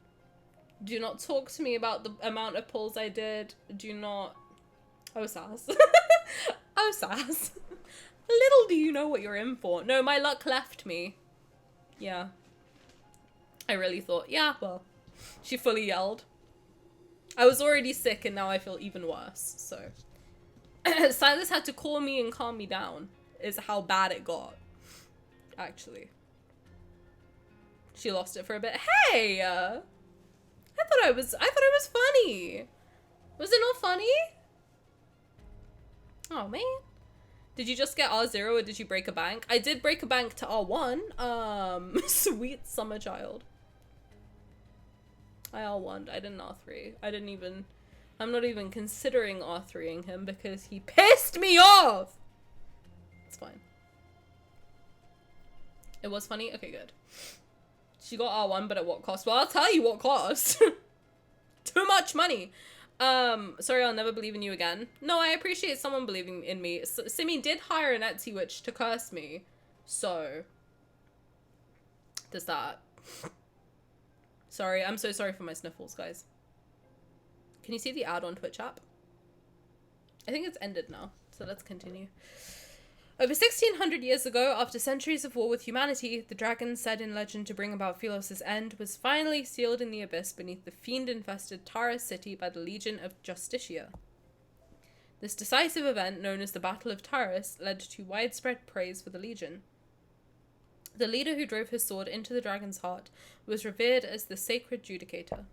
Do not talk to me about the amount of pulls I did. Do not. Oh, Saz. Oh, Saz. Little do you know what you're in for. No, my luck left me. Yeah. I really thought, yeah, well, she fully yelled. I was already sick and now I feel even worse, so. Sylus had to call me and calm me down, is how bad it got, actually. She lost it for a bit. Hey! I thought it was funny. Was it not funny? Oh, man. Did you just get R0 or did you break a bank? I did break a bank to R1. Sweet summer child. I R1'd. I didn't R3. I'm not even considering R3ing him because he pissed me off! It's fine. It was funny? Okay, good. She got R1, but at what cost? Well, I'll tell you what cost. Too much money. Sorry, I'll never believe in you again. No, I appreciate someone believing in me. Simi did hire an Etsy witch to curse me. So, there's that. Sorry, I'm so sorry for my sniffles, guys. Can you see the ad on Twitch app? I think it's ended now, so let's continue. Over 1600 years ago, after centuries of war with humanity, the dragon said in legend to bring about Philos's end was finally sealed in the abyss beneath the fiend-infested Taurus city by the Legion of Justitia. This decisive event, known as the Battle of Taurus, led to widespread praise for the Legion. The leader who drove his sword into the dragon's heart was revered as the Sacred Judicator.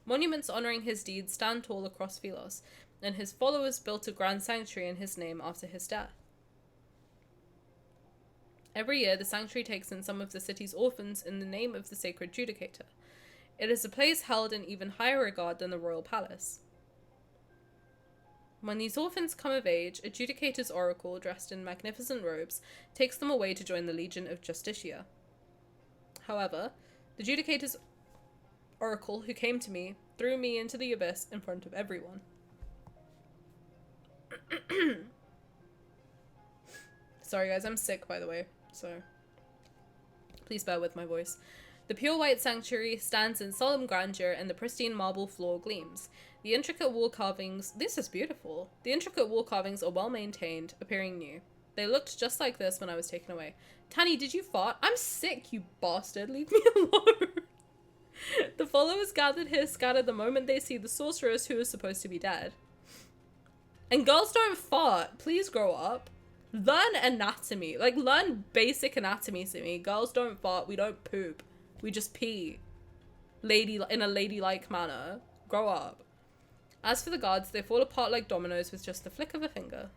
Monuments honoring his deeds stand tall across Philos, and his followers built a grand sanctuary in his name after his death. Every year, the sanctuary takes in some of the city's orphans in the name of the sacred judicator. It is a place held in even higher regard than the royal palace. When these orphans come of age, a judicator's oracle, dressed in magnificent robes, takes them away to join the Legion of Justicia. However, the judicator's oracle who came to me threw me into the abyss in front of everyone. Sorry guys, I'm sick by the way, so please bear with my voice. The pure white sanctuary stands in solemn grandeur and the pristine marble floor gleams. The intricate wall carvings, this is beautiful. The intricate wall carvings are well maintained, appearing new. They looked just like this when I was taken away. Tani, did you fart? I'm sick, you bastard. Leave me alone. The followers gathered here scatter the moment they see the sorceress who is supposed to be dead. And girls don't fart. Please grow up. Learn anatomy. Like, learn basic anatomy to me. Girls don't fart. We don't poop. We just pee. In a ladylike manner. Grow up. As for the guards, they fall apart like dominoes with just the flick of a finger.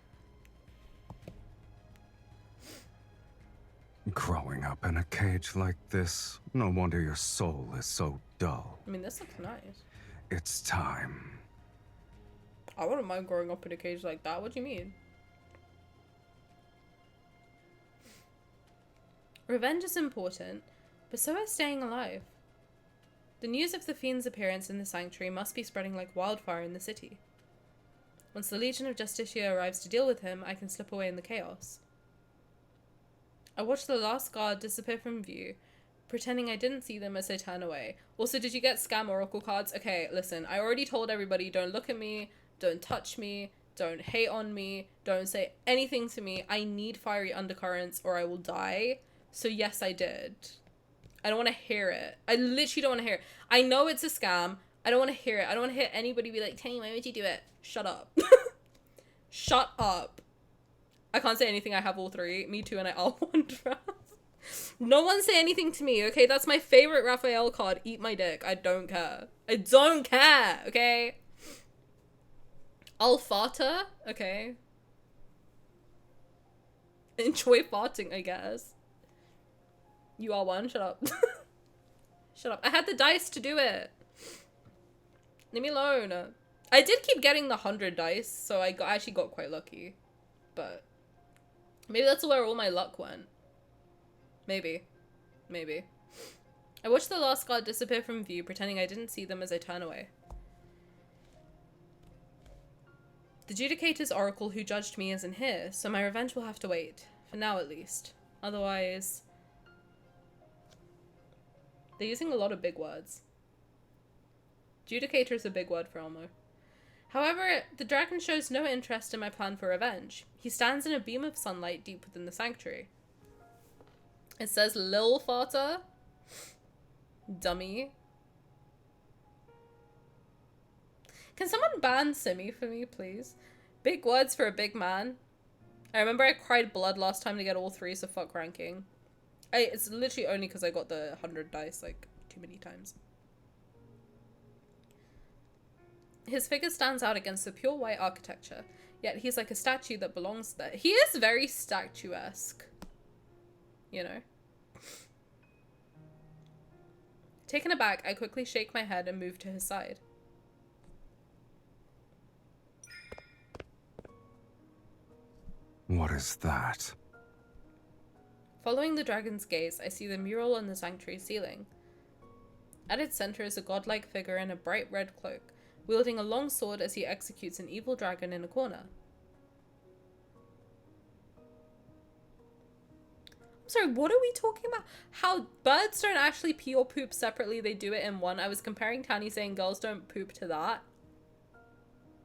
Growing up in a cage like this, no wonder your soul is so dull. I mean, this looks nice. It's time. I wouldn't mind growing up in a cage like that. What do you mean? Revenge is important, but so is staying alive. The news of the fiend's appearance in the sanctuary must be spreading like wildfire in the city. Once the Legion of Justicia arrives to deal with him, I can slip away in the chaos. I watched the last guard disappear from view, pretending I didn't see them as they turn away. Also, did you get scam oracle cards? Okay, listen, I already told everybody, don't look at me, don't touch me, don't hate on me, don't say anything to me. I need fiery undercurrents or I will die. So yes, I did. I don't want to hear it. I literally don't want to hear it. I know it's a scam. I don't want to hear it. I don't want to hear anybody be like, Tani, why would you do it? Shut up. Shut up. I can't say anything. I have all three. Me too, and I all one draft. No one say anything to me, okay? That's my favorite Raphael card. Eat my dick. I don't care. I don't care, okay? Alfata? Okay. Enjoy farting, I guess. You are one. Shut up. Shut up. I had the dice to do it. Leave me alone. I did keep getting the 100 dice, so I actually got quite lucky. But maybe that's where all my luck went. Maybe. Maybe. I watched the last guard disappear from view, pretending I didn't see them as I turn away. The Judicator's oracle who judged me isn't here, so my revenge will have to wait. For now, at least. Otherwise... They're using a lot of big words. Judicator is a big word for Elmo. However, the dragon shows no interest in my plan for revenge. He stands in a beam of sunlight deep within the sanctuary. It says Lil Farter. Dummy. Can someone ban Simi for me, please? Big words for a big man. I remember I cried blood last time to get all three, so fuck ranking. It's literally only because I got the 100 dice, like, too many times. His figure stands out against the pure white architecture, yet he's like a statue that belongs there. He is very statuesque. You know? Taken aback, I quickly shake my head and move to his side. What is that? Following the dragon's gaze, I see the mural on the sanctuary ceiling. At its center is a godlike figure in a bright red cloak, wielding a long sword as he executes an evil dragon in a corner. I'm sorry, what are we talking about? How birds don't actually pee or poop separately, they do it in one. I was comparing Tani saying girls don't poop to that.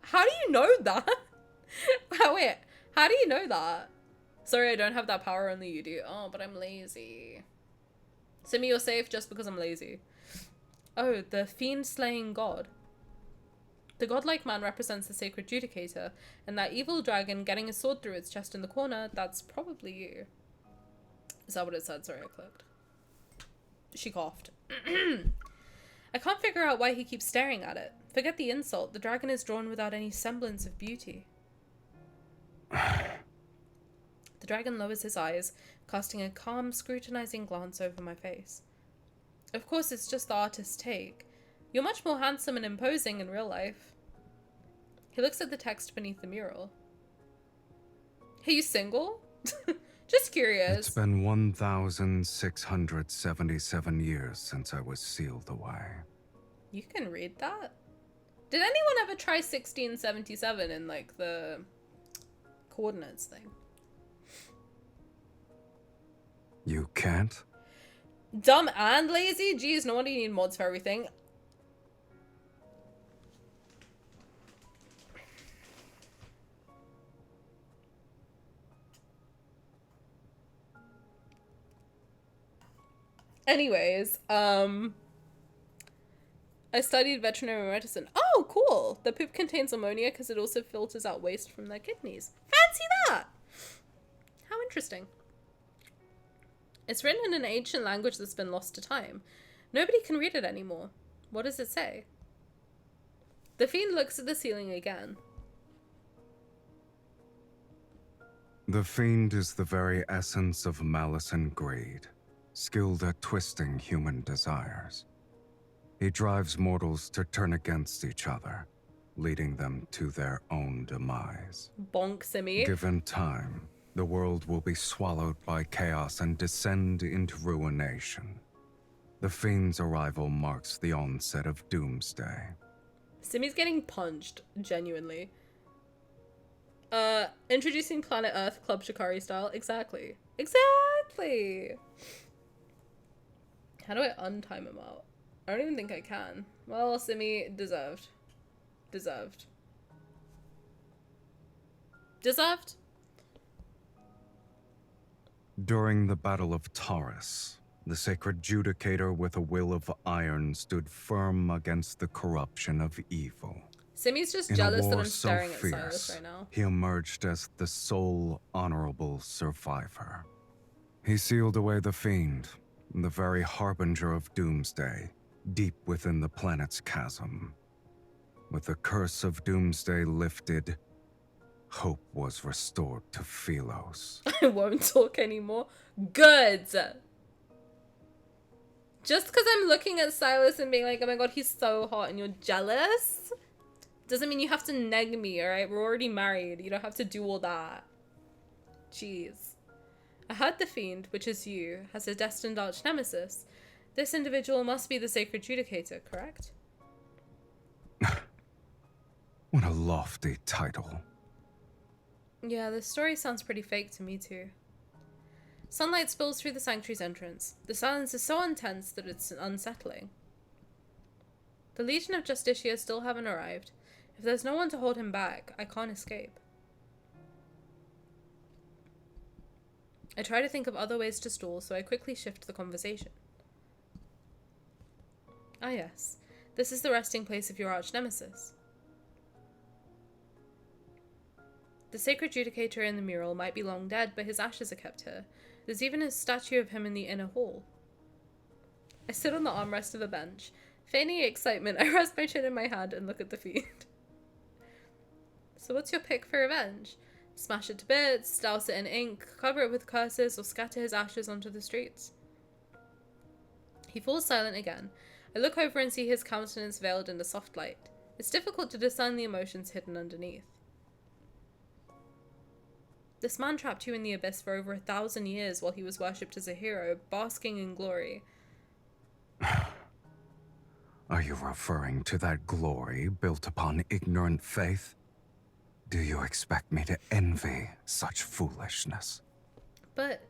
How do you know that? Wait, how do you know that? Sorry, I don't have that power, only you do. Oh, but I'm lazy. Simi, you're safe just because I'm lazy. Oh, the fiend-slaying god. The godlike man represents the sacred judicator, and that evil dragon getting a sword through its chest in the corner, that's probably you. Is that what it said? Sorry, I clicked. She coughed. I can't figure out why he keeps staring at it. Forget the insult, the dragon is drawn without any semblance of beauty. The The dragon lowers his eyes, casting a calm, scrutinizing glance over my face. Of course, it's just the artist's take. You're much more handsome and imposing in real life. He looks at the text beneath the mural. Hey, you single? Just curious. It's been 1,677 years since I was sealed away. You can read that? Did anyone ever try 1677 in, like, the coordinates thing? You can't? Dumb and lazy? Jeez, no wonder you need mods for everything. Anyways, I studied veterinary medicine. Oh, cool! The poop contains ammonia because it also filters out waste from their kidneys. Fancy that! How interesting. It's written in an ancient language that's been lost to time. Nobody can read it anymore. What does it say? The fiend looks at the ceiling again. The fiend is the very essence of malice and greed, skilled at twisting human desires. He drives mortals to turn against each other, leading them to their own demise. Bonk, Simi. Given time, the world will be swallowed by chaos and descend into ruination. The fiend's arrival marks the onset of doomsday. Simi's getting punched, genuinely. Introducing Planet Earth, Club Shikari style. Exactly. Exactly! How do I untime him out? I don't even think I can. Well, Simi, deserved. Deserved. Deserved? During the Battle of Taurus, the sacred judicator with a will of iron stood firm against the corruption of evil. Simi's just In jealous a that war I'm staring so at Sylus fierce, right now. he emerged as the sole honorable survivor. He sealed away the fiend, the very harbinger of doomsday, deep within the planet's chasm. With the curse of doomsday lifted, hope was restored to Philos. I won't talk anymore. Good! Just because I'm looking at Sylus and being like, oh my god, he's so hot and you're jealous, doesn't mean you have to neg me, alright? We're already married. You don't have to do all that. Jeez. I heard the fiend, which is you, has a destined arch nemesis. This individual must be the sacred judicator, correct? What a lofty title. Yeah, the story sounds pretty fake to me too. Sunlight spills through the sanctuary's entrance. The silence is so intense that it's unsettling. The Legion of Justitia still haven't arrived. If there's no one to hold him back, I can't escape. I try to think of other ways to stall, so I quickly shift the conversation. Ah yes, this is the resting place of your arch nemesis. The sacred judicator in the mural might be long dead, but his ashes are kept here. There's even a statue of him in the inner hall. I sit on the armrest of a bench. Feigning excitement, I rest my chin in my hand and look at the fiend. So what's your pick for revenge? Smash it to bits, douse it in ink, cover it with curses, or scatter his ashes onto the streets? He falls silent again. I look over and see his countenance veiled in the soft light. It's difficult to discern the emotions hidden underneath. This man trapped you in the abyss for over 1,000 years while he was worshipped as a hero, basking in glory. Are you referring to that glory built upon ignorant faith? Do you expect me to envy such foolishness? But...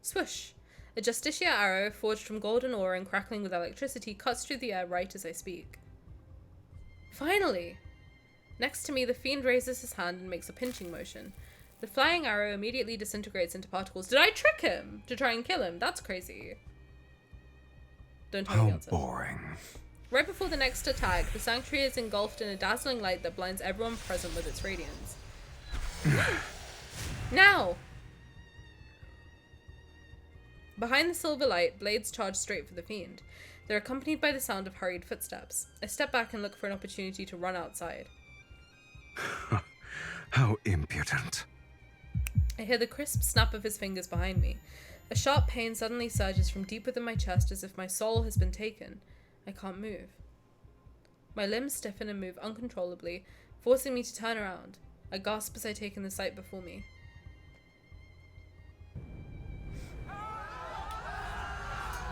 Swoosh! A Justitia arrow, forged from golden ore and crackling with electricity, cuts through the air right as I speak. Finally! Next to me, the fiend raises his hand and makes a pinching motion. The flying arrow immediately disintegrates into particles. Did I trick him to try and kill him? That's crazy. Don't tell me How else. boring. Right before the next attack, the sanctuary is engulfed in a dazzling light that blinds everyone present with its radiance. Now! Behind the silver light, blades charge straight for the fiend. They're accompanied by the sound of hurried footsteps. I step back and look for an opportunity to run outside. How impudent. I hear the crisp snap of his fingers behind me. A sharp pain suddenly surges from deep within my chest as if my soul has been taken. I can't move. My limbs stiffen and move uncontrollably, forcing me to turn around. I gasp as I take in the sight before me.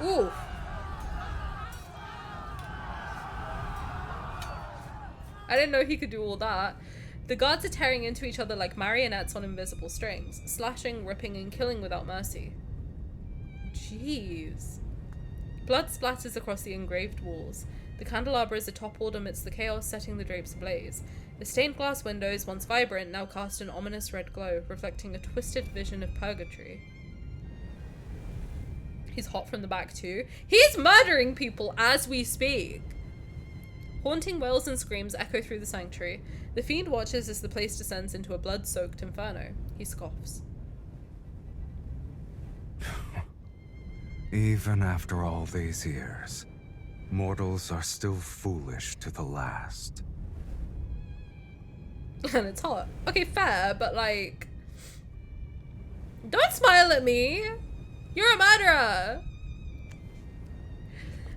Ooh! I didn't know he could do all that. The guards are tearing into each other like marionettes on invisible strings, slashing, ripping, and killing without mercy. Jeez. Blood splatters across the engraved walls. The candelabras are toppled amidst the chaos, setting the drapes ablaze. The stained glass windows, once vibrant, now cast an ominous red glow, reflecting a twisted vision of purgatory. He's hot from the back too. He's murdering people as we speak! Haunting wails and screams echo through the sanctuary. The fiend watches as the place descends into a blood-soaked inferno. He scoffs. Even after all these years, mortals are still foolish to the last. And it's hot. Okay, fair, but like... Don't smile at me! You're a murderer!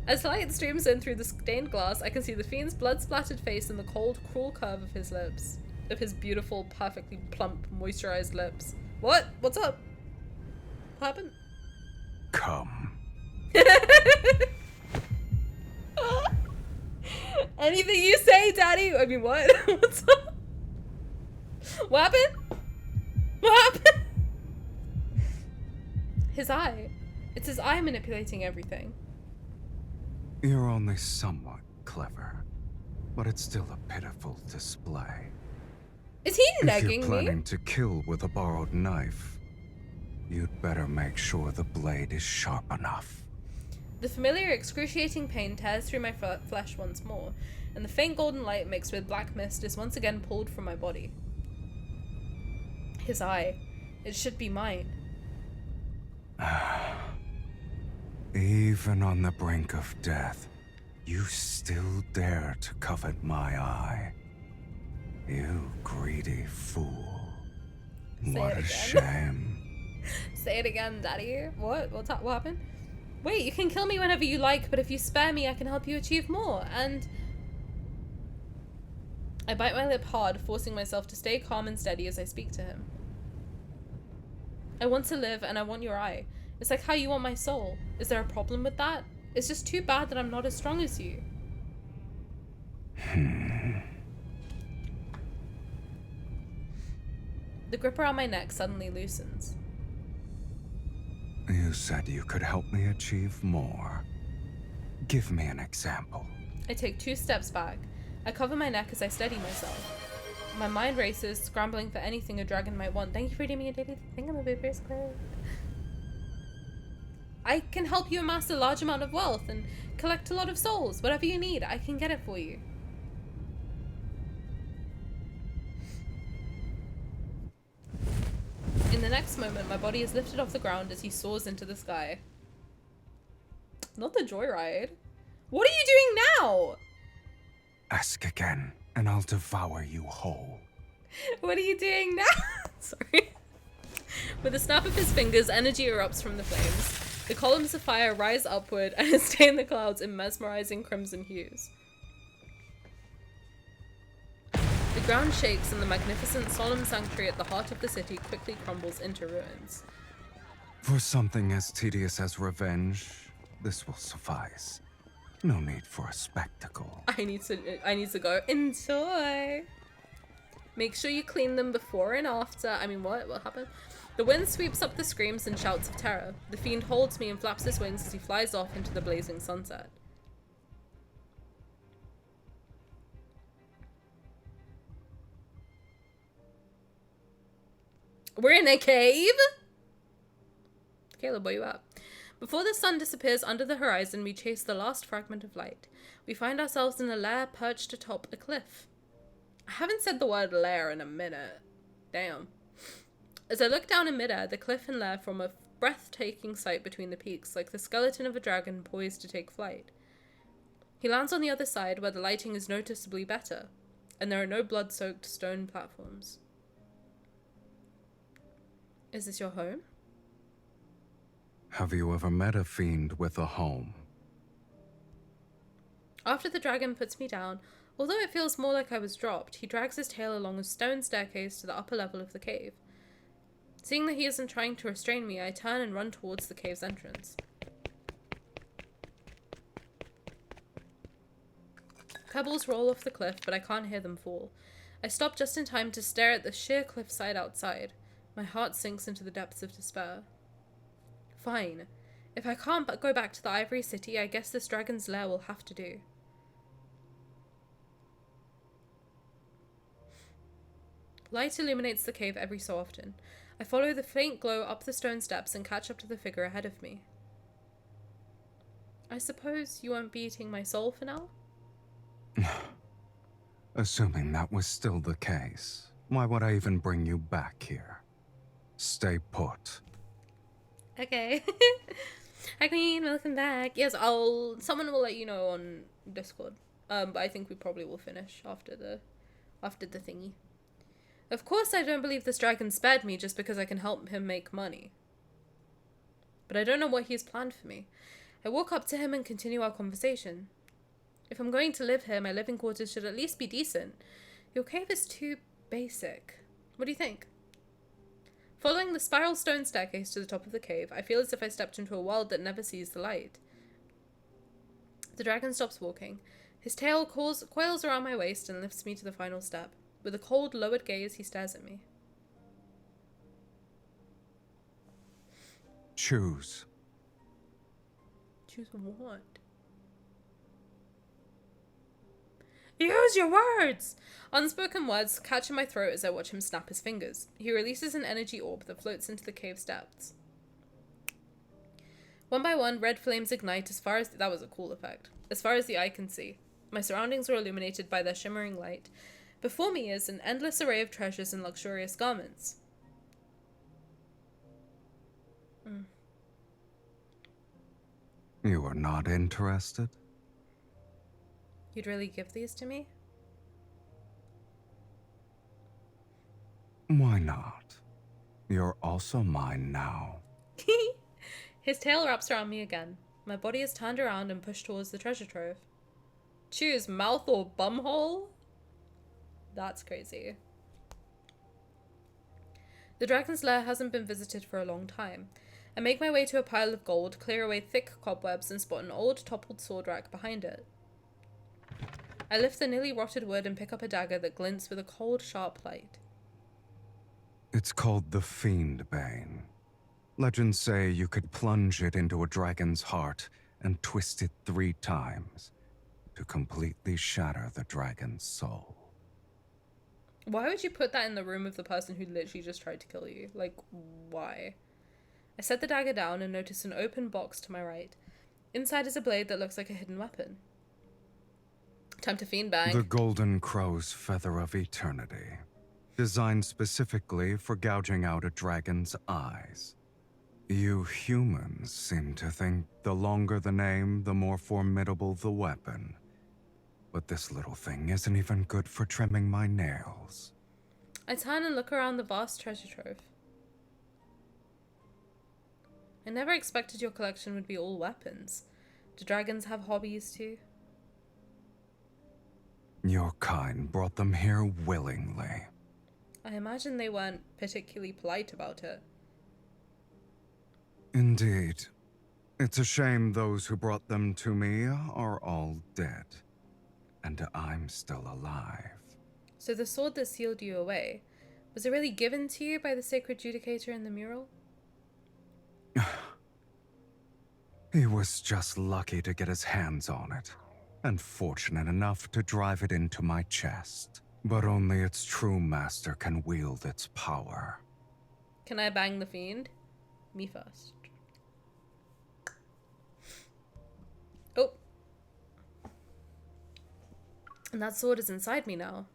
As light streams in through the stained glass, I can see the fiend's blood-splattered face and the cold, cruel curve of his lips. Of his beautiful, perfectly plump, moisturized lips. What? What's up? What happened? Come. Anything you say, Daddy? I mean, what? What's up? What happened? What happened? His eye. It's his eye manipulating everything. You're only somewhat clever, but it's still a pitiful display. Is he If negging you're me? planning to kill with a borrowed knife, you'd better make sure the blade is sharp enough. The familiar excruciating pain tears through my flesh once more, and the faint golden light mixed with black mist is once again pulled from my body. His eye. It should be mine. Even on the brink of death, you still dare to covet my eye. You greedy fool. Say What it a again. shame. Say it again, Daddy. What? What happened? Wait, you can kill me whenever you like, but if you spare me, I can help you achieve more, and... I bite my lip hard, forcing myself to stay calm and steady as I speak to him. I want to live, and I want your eye. It's like how you want my soul. Is there a problem with that? It's just too bad that I'm not as strong as you. The grip around my neck suddenly loosens. You said you could help me achieve more. Give me an example. I take 2 steps back. I cover my neck as I steady myself. My mind races, scrambling for anything a dragon might want. Thank you for reading me a daily thingamaboopers club. I can help you amass a large amount of wealth and collect a lot of souls. Whatever you need, I can get it for you. In the next moment, my body is lifted off the ground as he soars into the sky. Not the joyride. What are you doing now? Ask again, and I'll devour you whole. What are you doing now? Sorry. With a snap of his fingers, energy erupts from the flames. The columns of fire rise upward and stain the clouds in mesmerizing crimson hues. The ground shakes and the magnificent, solemn sanctuary at the heart of the city quickly crumbles into ruins. For something as tedious as revenge, this will suffice. No need for a spectacle. I need to go. Enjoy! Make sure you clean them before and after. I mean, what? What happened? The wind sweeps up the screams and shouts of terror. The fiend holds me and flaps his wings as he flies off into the blazing sunset. We're in a cave? Caleb, where you at? Before the sun disappears under the horizon, we chase the last fragment of light. We find ourselves in a lair perched atop a cliff. I haven't said the word lair in a minute. Damn. As I look down in midair, the cliff and lair form a breathtaking sight between the peaks, like the skeleton of a dragon poised to take flight. He lands on the other side where the lighting is noticeably better, and there are no blood-soaked stone platforms. Is this your home? Have you ever met a fiend with a home? After the dragon puts me down, although it feels more like I was dropped, he drags his tail along a stone staircase to the upper level of the cave. Seeing that he isn't trying to restrain me, I turn and run towards the cave's entrance. Pebbles roll off the cliff, but I can't hear them fall. I stop just in time to stare at the sheer cliffside outside. My heart sinks into the depths of despair. Fine. If I can't but go back to the Ivory City, I guess this dragon's lair will have to do. Light illuminates the cave every so often. I follow the faint glow up the stone steps and catch up to the figure ahead of me. I suppose you won't be eating my soul for now? Assuming that was still the case, why would I even bring you back here? Stay put. Okay. Hi Queen, welcome back. Yes, someone will let you know on Discord. But I think we probably will finish after the thingy. Of course I don't believe this dragon spared me just because I can help him make money. But I don't know what he has planned for me. I walk up to him and continue our conversation. If I'm going to live here, my living quarters should at least be decent. Your cave is too basic. What do you think? Following the spiral stone staircase to the top of the cave, I feel as if I stepped into a world that never sees the light. The dragon stops walking. His tail coils around my waist and lifts me to the final step. With a cold, lowered gaze, he stares at me. Choose. Choose what? Use your words! Unspoken words catch in my throat as I watch him snap his fingers. He releases an energy orb that floats into the cave's depths. One by one, red flames ignite as far as... That was a cool effect. As far as the eye can see. My surroundings are illuminated by their shimmering light. Before me is an endless array of treasures and luxurious garments. You are not interested? You'd really give these to me? Why not? You're also mine now. His tail wraps around me again. My body is turned around and pushed towards the treasure trove. Choose mouth or bumhole? That's crazy. The dragon's lair hasn't been visited for a long time. I make my way to a pile of gold, clear away thick cobwebs, and spot an old toppled sword rack behind it. I lift the nearly rotted wood and pick up a dagger that glints with a cold, sharp light. It's called the Fiend Bane. Legends say you could plunge it into a dragon's heart and twist it 3 times to completely shatter the dragon's soul. Why would you put that in the room of the person who literally just tried to kill you? Like, why? I set the dagger down and notice an open box to my right. Inside is a blade that looks like a hidden weapon. Time to fiend bang. The Golden Crow's Feather of Eternity. Designed specifically for gouging out a dragon's eyes. You humans seem to think the longer the name, the more formidable the weapon. But this little thing isn't even good for trimming my nails. I turn and look around the vast treasure trove. I never expected your collection would be all weapons. Do dragons have hobbies too? Your kind brought them here willingly. I imagine they weren't particularly polite about it. Indeed. It's a shame those who brought them to me are all dead. And I'm still alive. So the sword that sealed you away, was it really given to you by the sacred judicator in the mural? He was just lucky to get his hands on it, and fortunate enough to drive it into my chest. But only its true master can wield its power. Can I bang the fiend? Me first. Oh. And that sword is inside me now.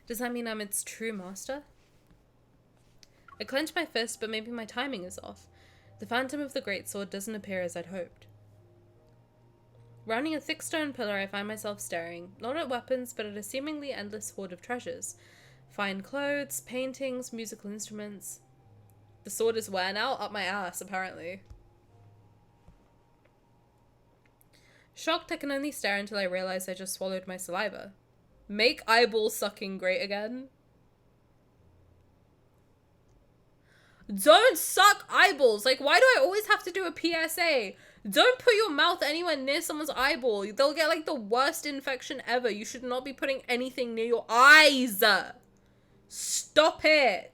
Does that mean I'm its true master? I clench my fist, but maybe my timing is off. The phantom of the greatsword doesn't appear as I'd hoped. Rounding a thick stone pillar, I find myself staring, not at weapons, but at a seemingly endless hoard of treasures. Fine clothes, paintings, musical instruments. The sword is where now? Up my ass, apparently. Shocked, I can only stare until I realize I just swallowed my saliva. Make eyeball sucking great again. Don't suck eyeballs. Like, why do I always have to do a PSA? Don't put your mouth anywhere near someone's eyeball. They'll get like the worst infection ever. You should not be putting anything near your eyes. Stop it.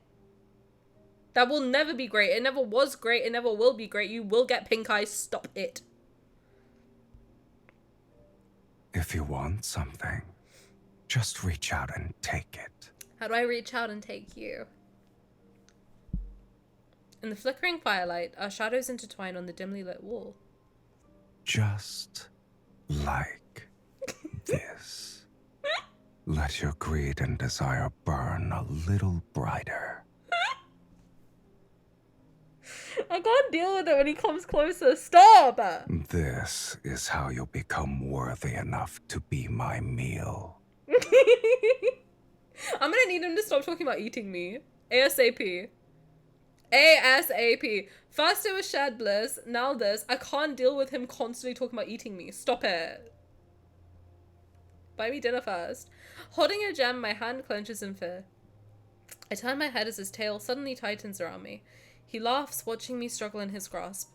That will never be great. It never was great. It never will be great. You will get pink eyes. Stop it. If you want something, just reach out and take it. How do I reach out and take you? In the flickering firelight, our shadows intertwine on the dimly lit wall. Just like this. Let your greed and desire burn a little brighter. I can't deal with it when he comes closer. Stop! This is how you'll become worthy enough to be my meal. I'm gonna need him to stop talking about eating me. ASAP. ASAP. First it was shared bliss, now this. I can't deal with him constantly talking about eating me. Stop it. Buy me dinner first. Holding a gem, my hand clenches in fear. I turn my head as his tail suddenly tightens around me. He laughs, watching me struggle in his grasp.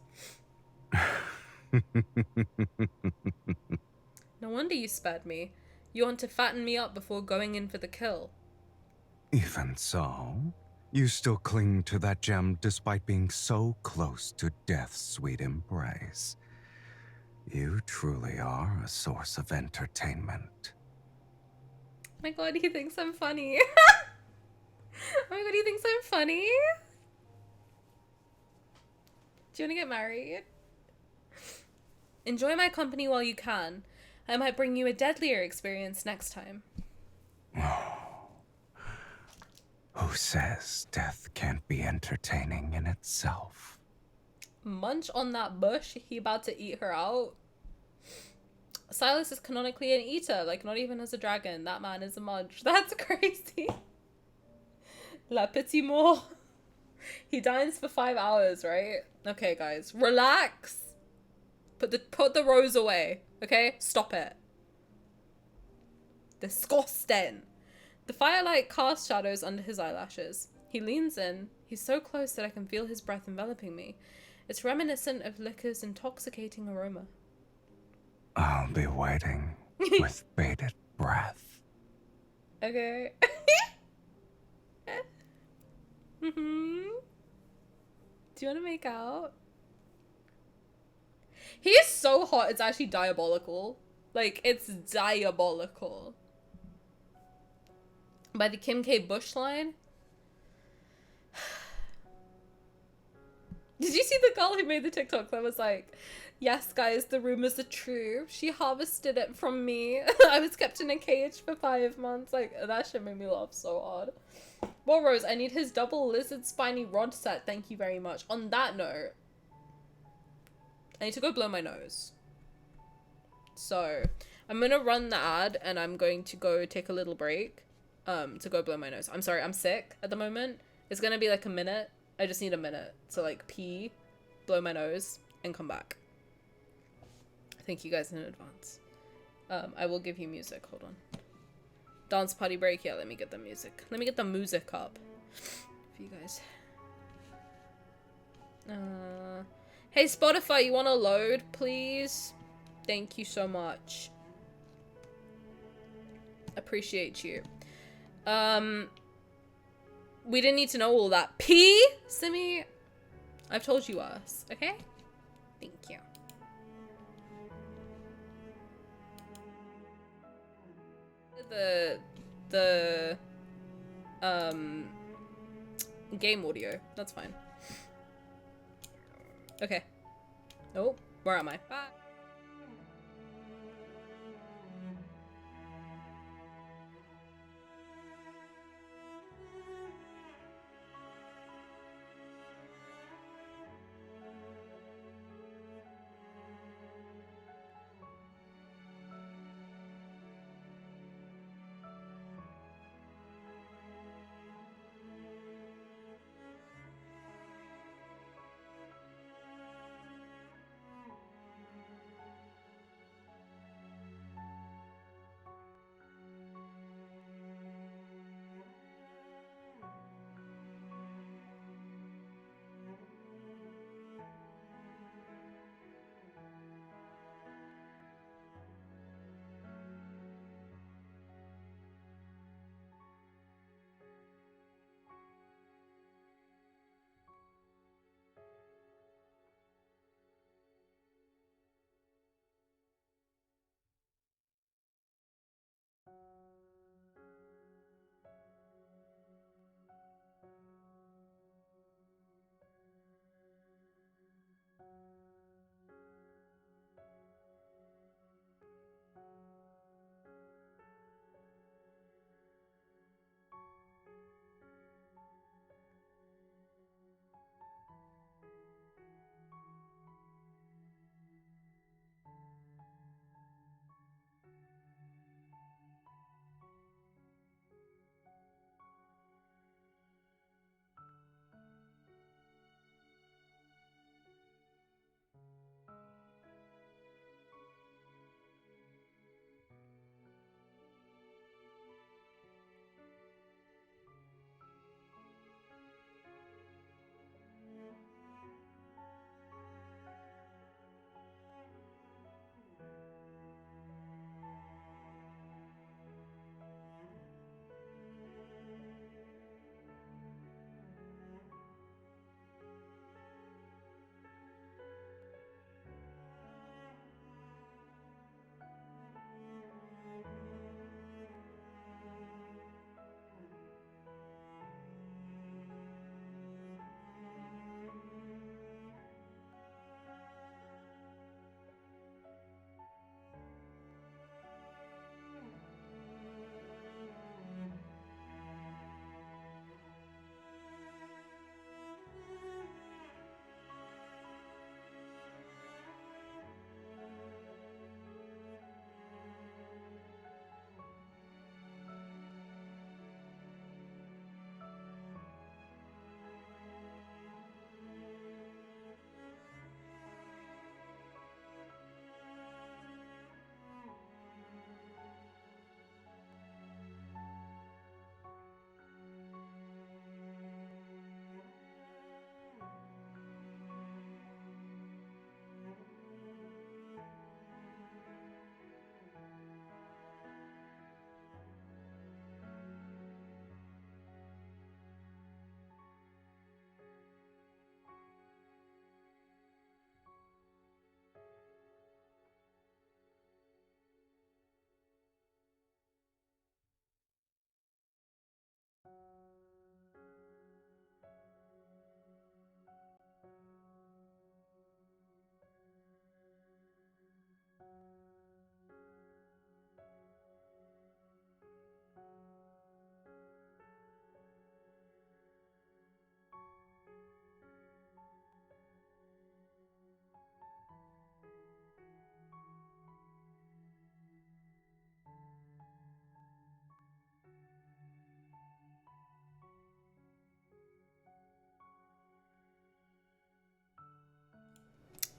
No wonder you spared me. You want to fatten me up before going in for the kill. Even so, you still cling to that gem despite being so close to death's sweet embrace. You truly are a source of entertainment. Oh my god, he thinks I'm funny. Oh my god, he thinks I'm funny? Do you want to get married? Enjoy my company while you can. I might bring you a deadlier experience next time. Who says death can't be entertaining in itself? Munch on that bush, he about to eat her out. Sylus is canonically an eater, like not even as a dragon. That man is a munch. That's crazy. La petit mort. He dines for 5 hours, right? Okay, guys, relax. Put the rose away, okay? Stop it. Disgusting. The firelight casts shadows under his eyelashes. He leans in. He's so close that I can feel his breath enveloping me. It's reminiscent of liquor's intoxicating aroma. I'll be waiting with bated breath. Okay. Do you want to make out? He is so hot, it's actually diabolical. Like, it's diabolical. By the Kim K Bush line. Did you see the girl who made the TikTok that was like, yes, guys, the rumors are true. She harvested it from me. I was kept in a cage for 5 months. Like, that shit made me laugh so hard. Well, Rose, I need his double lizard spiny rod set. Thank you very much. On that note, I need to go blow my nose. So, I'm gonna run the ad and I'm going to go take a little break to go blow my nose. I'm sorry, I'm sick at the moment. It's gonna be like a minute. I just need a minute to like pee, blow my nose, and come back. Thank you guys in advance. I will give you music. Hold on. Dance party break. Yeah, let me get the music. Let me get the music up for you guys. Hey Spotify, you want to load, please? Thank you so much. Appreciate you. We didn't need to know all that. P, Simi, I've told you us. Okay. Thank you. The game audio. That's fine. Okay. Oh, where am I? Bye.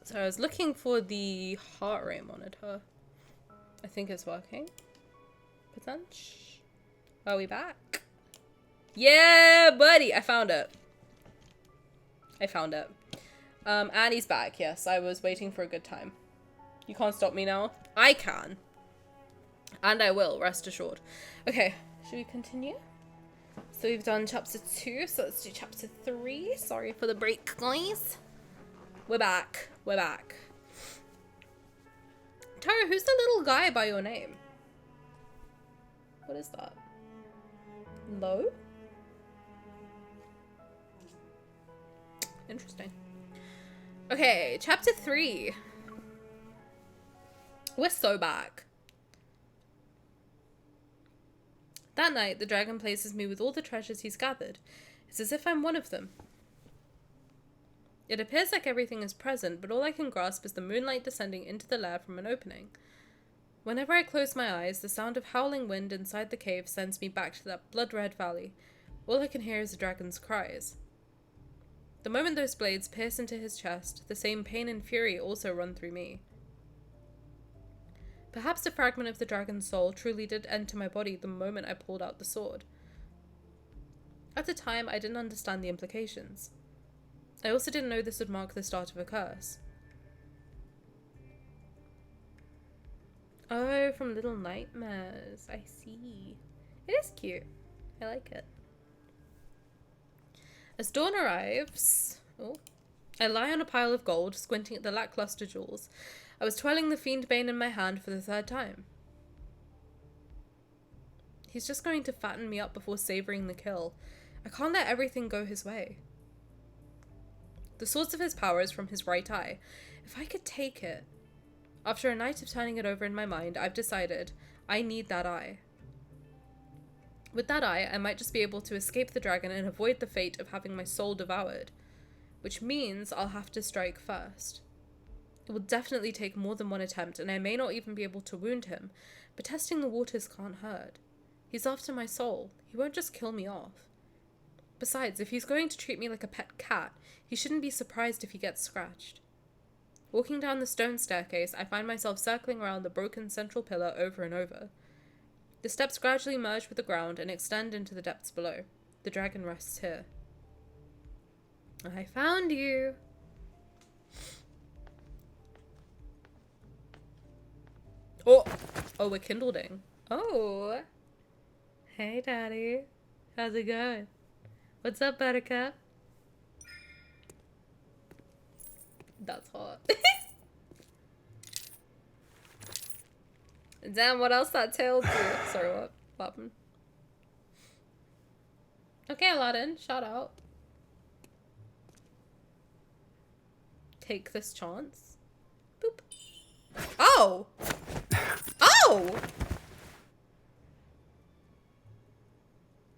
So I was looking for the heart rate monitor. I think it's working. Potential. Are we back? Yeah, buddy! I found it. I found it. Annie's back. Yes, I was waiting for a good time. You can't stop me now. I can. And I will, rest assured. Okay, should we continue? So we've done chapter 2, so let's do chapter 3. Sorry for the break, guys. We're back. We're back. Tara, who's the little guy by your name? What is that? Low? Interesting. Okay, chapter 3. We're so back. That night, the dragon places me with all the treasures he's gathered. It's as if I'm one of them. It appears like everything is present, but all I can grasp is the moonlight descending into the lair from an opening. Whenever I close my eyes, the sound of howling wind inside the cave sends me back to that blood-red valley. All I can hear is the dragon's cries. The moment those blades pierce into his chest, the same pain and fury also run through me. Perhaps a fragment of the dragon's soul truly did enter my body the moment I pulled out the sword. At the time, I didn't understand the implications. I also didn't know this would mark the start of a curse. Oh, from Little Nightmares. I see. It is cute. I like it. As dawn arrives... Oh. I lie on a pile of gold, squinting at the lackluster jewels. I was twirling the Fiendbane in my hand for the 3rd time. He's just going to fatten me up before savoring the kill. I can't let everything go his way. The source of his power is from his right eye. If I could take it... After a night of turning it over in my mind, I've decided I need that eye. With that eye, I might just be able to escape the dragon and avoid the fate of having my soul devoured. Which means I'll have to strike first. It will definitely take more than one attempt, and I may not even be able to wound him, but testing the waters can't hurt. He's after my soul. He won't just kill me off. Besides, if he's going to treat me like a pet cat, he shouldn't be surprised if he gets scratched. Walking down the stone staircase, I find myself circling around the broken central pillar over and over. The steps gradually merge with the ground and extend into the depths below. The dragon rests here. I found you! Oh! Oh, we're kindling. Oh! Hey, Daddy. How's it going? What's up, Buttercup? That's hot. Damn, what else that tail do? Sorry, what happened? Okay, Aladdin, shout out. Take this chance. Boop. Oh! Oh!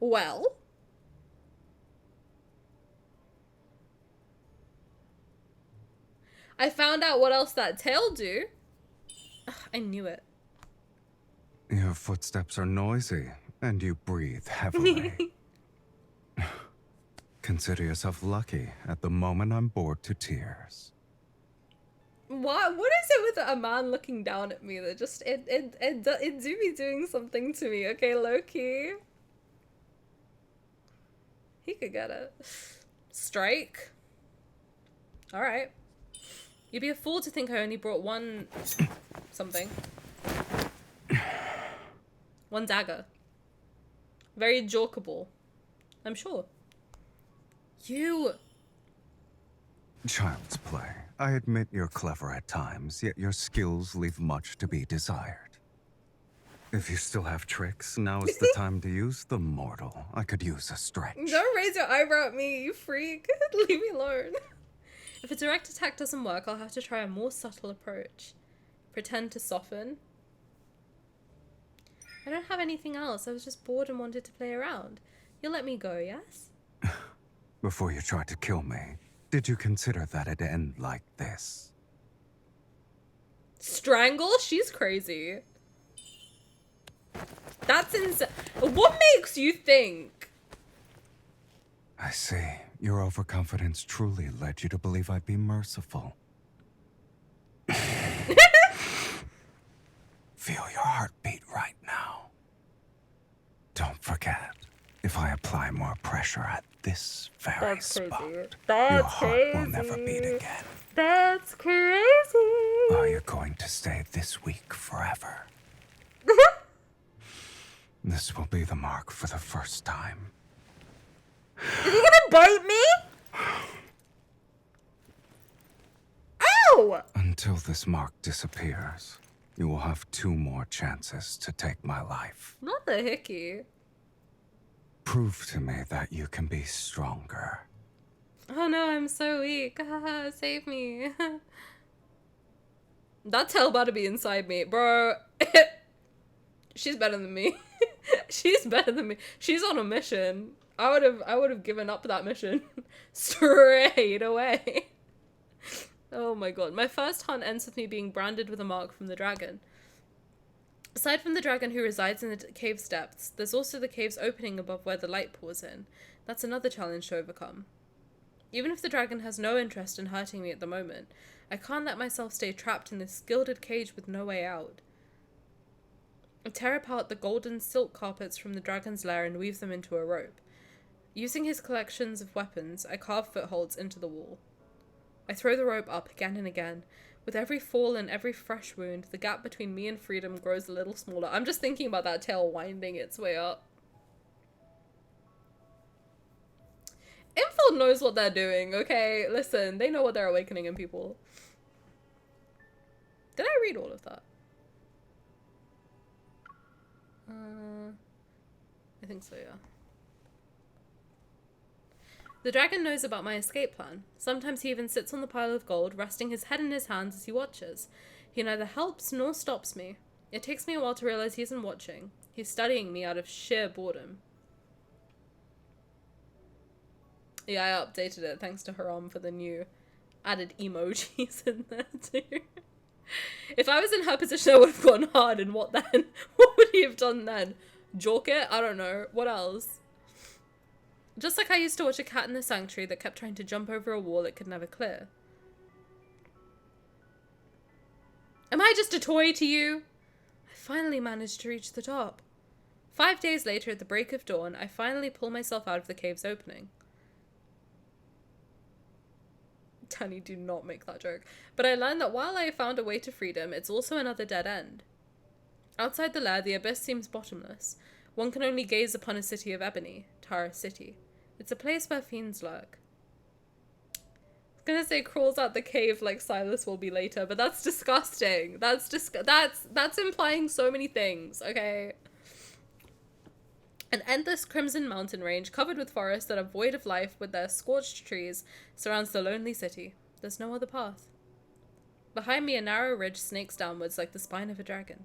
Well? I found out what else that tail do. Ugh, I knew it. Your footsteps are noisy, and you breathe heavily. Consider yourself lucky. At the moment, I'm bored to tears. What is it with a man looking down at me that just it do be doing something to me? Okay, low-key. He could get it. Strike. All right. You'd be a fool to think I only brought one something. One dagger. Very jokeable. I'm sure. You... Child's play. I admit you're clever at times, yet your skills leave much to be desired. If you still have tricks, now is the time to use them, mortal. I could use a stretch. Don't raise your eyebrow at me, you freak. Leave me alone. If a direct attack doesn't work, I'll have to try a more subtle approach. Pretend to soften. I don't have anything else. I was just bored and wanted to play around. You'll let me go, yes? Before you tried to kill me, did you consider that it'd end like this? Strangle? She's crazy. That's insane. What makes you think? I see. Your overconfidence truly led you to believe I'd be merciful. Feel your heartbeat right now. Don't forget, if I apply more pressure at this very spot, your heart will never beat again. That's crazy. Are you going to stay this weak forever? This will be the mark for the first time. Is he gonna bite me? Ow! Until this mark disappears, you will have 2 more chances to take my life. Not the hickey. Prove to me that you can be stronger. Oh no, I'm so weak. Save me. That tail about to be inside me, bro. She's better than me. She's better than me. She's on a mission. I would have given up that mission straight away. Oh my god. My first hunt ends with me being branded with a mark from the dragon. Aside from the dragon who resides in the cave's depths, there's also the cave's opening above where the light pours in. That's another challenge to overcome. Even if the dragon has no interest in hurting me at the moment, I can't let myself stay trapped in this gilded cage with no way out. I tear apart the golden silk carpets from the dragon's lair and weave them into a rope. Using his collections of weapons, I carve footholds into the wall. I throw the rope up again and again. With every fall and every fresh wound, the gap between me and freedom grows a little smaller. I'm just thinking about that tail winding its way up. Infield knows what they're doing, okay? Listen, they know what they're awakening in people. Did I read all of that? I think so, yeah. The dragon knows about my escape plan. Sometimes he even sits on the pile of gold, resting his head in his hands as he watches. He neither helps nor stops me. It takes me a while to realize he isn't watching. He's studying me out of sheer boredom. Yeah, I updated it thanks to Haram for the new added emojis in there too. If I was in her position, I would have gone hard, and what then? What would he have done then? Joke it? I don't know. What else? Just like I used to watch a cat in the sanctuary that kept trying to jump over a wall it could never clear. Am I just a toy to you? I finally managed to reach the top. 5 days later, at the break of dawn, I finally pull myself out of the cave's opening. Tani, do not make that joke. But I learned that while I found a way to freedom, it's also another dead end. Outside the lair, the abyss seems bottomless. One can only gaze upon a city of ebony, Tara City. It's a place where fiends lurk. I was gonna say crawls out the cave like Sylus will be later, but that's disgusting. That's implying so many things, okay? An endless crimson mountain range covered with forests that are void of life with their scorched trees surrounds the lonely city. There's no other path. Behind me, a narrow ridge snakes downwards like the spine of a dragon.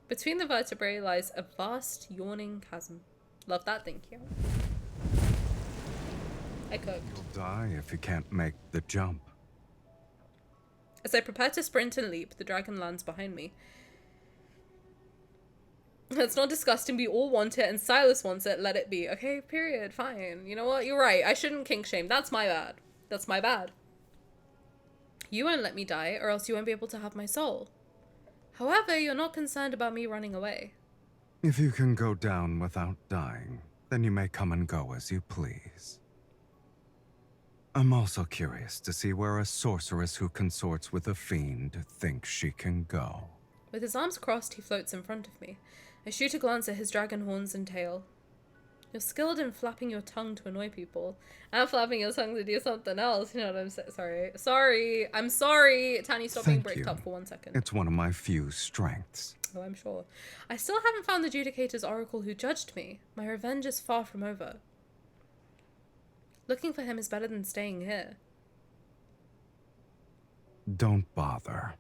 Between the vertebrae lies a vast, yawning chasm. Love that, thank you. I cooked. You'll die if you can't make the jump. As I prepare to sprint and leap, the dragon lands behind me. It's not disgusting, we all want it, and Sylus wants it, let it be. Okay, period, fine. You know what, you're right, I shouldn't kink shame, that's my bad. That's my bad. You won't let me die, or else you won't be able to have my soul. However, you're not concerned about me running away. If you can go down without dying, then you may come and go as you please. I'm also curious to see where a sorceress who consorts with a fiend thinks she can go. With his arms crossed, he floats in front of me. I shoot a glance at his dragon horns and tail. You're skilled in flapping your tongue to annoy people, and flapping your tongue to do something else, you know what I'm saying? Sorry. I'm sorry. Tani, stop being bricked up for 1 second. It's one of my few strengths. Oh, I'm sure. I still haven't found the Judicator's oracle who judged me. My revenge is far from over. Looking for him is better than staying here. Don't bother.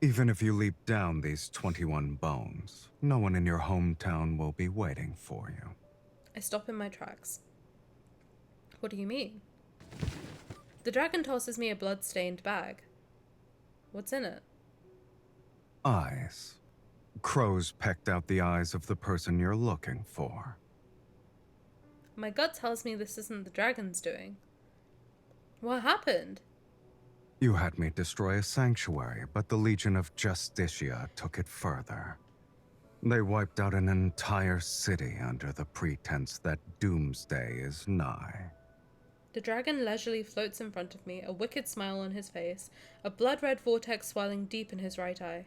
Even if you leap down these 21 bones, no one in your hometown will be waiting for you. I stop in my tracks. What do you mean? The dragon tosses me a blood-stained bag. What's in it? Eyes. Crows pecked out the eyes of the person you're looking for. My gut tells me this isn't the dragon's doing. What happened? You had me destroy a sanctuary, but the Legion of Justicia took it further. They wiped out an entire city under the pretense that doomsday is nigh. The dragon leisurely floats in front of me, a wicked smile on his face, a blood-red vortex swelling deep in his right eye.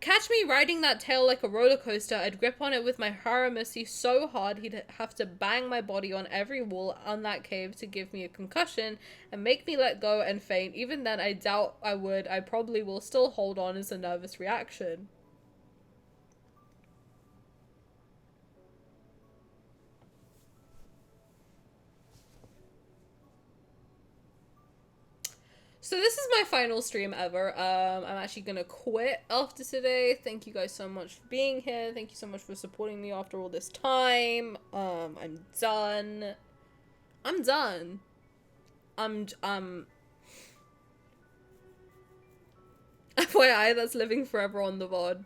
Catch me riding that tail like a roller coaster. I'd grip on it with my Haramusi so hard he'd have to bang my body on every wall on that cave to give me a concussion and make me let go and faint. Even then, I doubt I would. I probably will still hold on as a nervous reaction. So this is my final stream ever. I'm actually gonna quit after today. Thank you guys so much for being here. Thank you so much for supporting me after all this time. I'm done. I'm done. FYI, that's living forever on the VOD.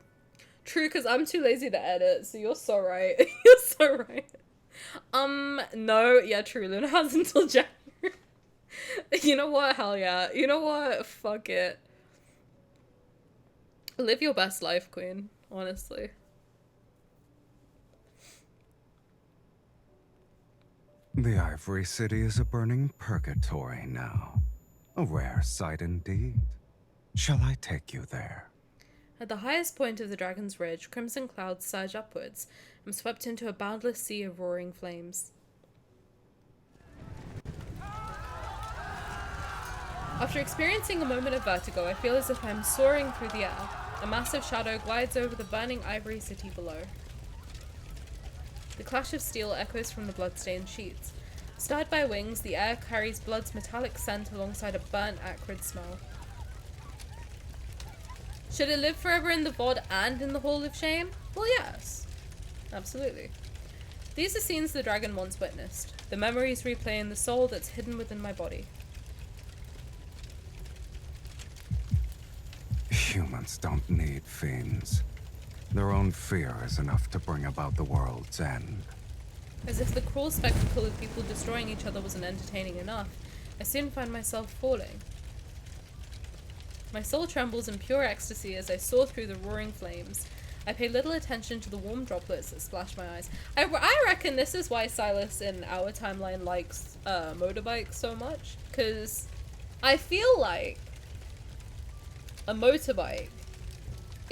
True, because I'm too lazy to edit, so you're so right. You're so right. No, yeah, true, Luna has until January. You know what? Hell yeah. You know what? Fuck it. Live your best life, queen. Honestly. The Ivory City is a burning purgatory now. A rare sight indeed. Shall I take you there? At the highest point of the Dragon's Ridge, crimson clouds surge upwards. I'm swept into a boundless sea of roaring flames. After experiencing a moment of vertigo, I feel as if I'm soaring through the air. A massive shadow glides over the burning Ivory City below. The clash of steel echoes from the blood-stained sheets. Stirred by wings, the air carries blood's metallic scent alongside a burnt, acrid smell. Should it live forever in the VOD and in the Hall of Shame? Well, yes. Absolutely. These are scenes the dragon once witnessed. The memories replay in the soul that's hidden within my body. Humans don't need fiends. Their own fear is enough to bring about the world's end. As if the cruel spectacle of people destroying each other wasn't entertaining enough, I soon find myself falling. My soul trembles in pure ecstasy as I soar through the roaring flames. I pay little attention to the warm droplets that splash my eyes. I reckon this is why Sylus in our timeline likes motorbikes so much, because I feel like a motorbike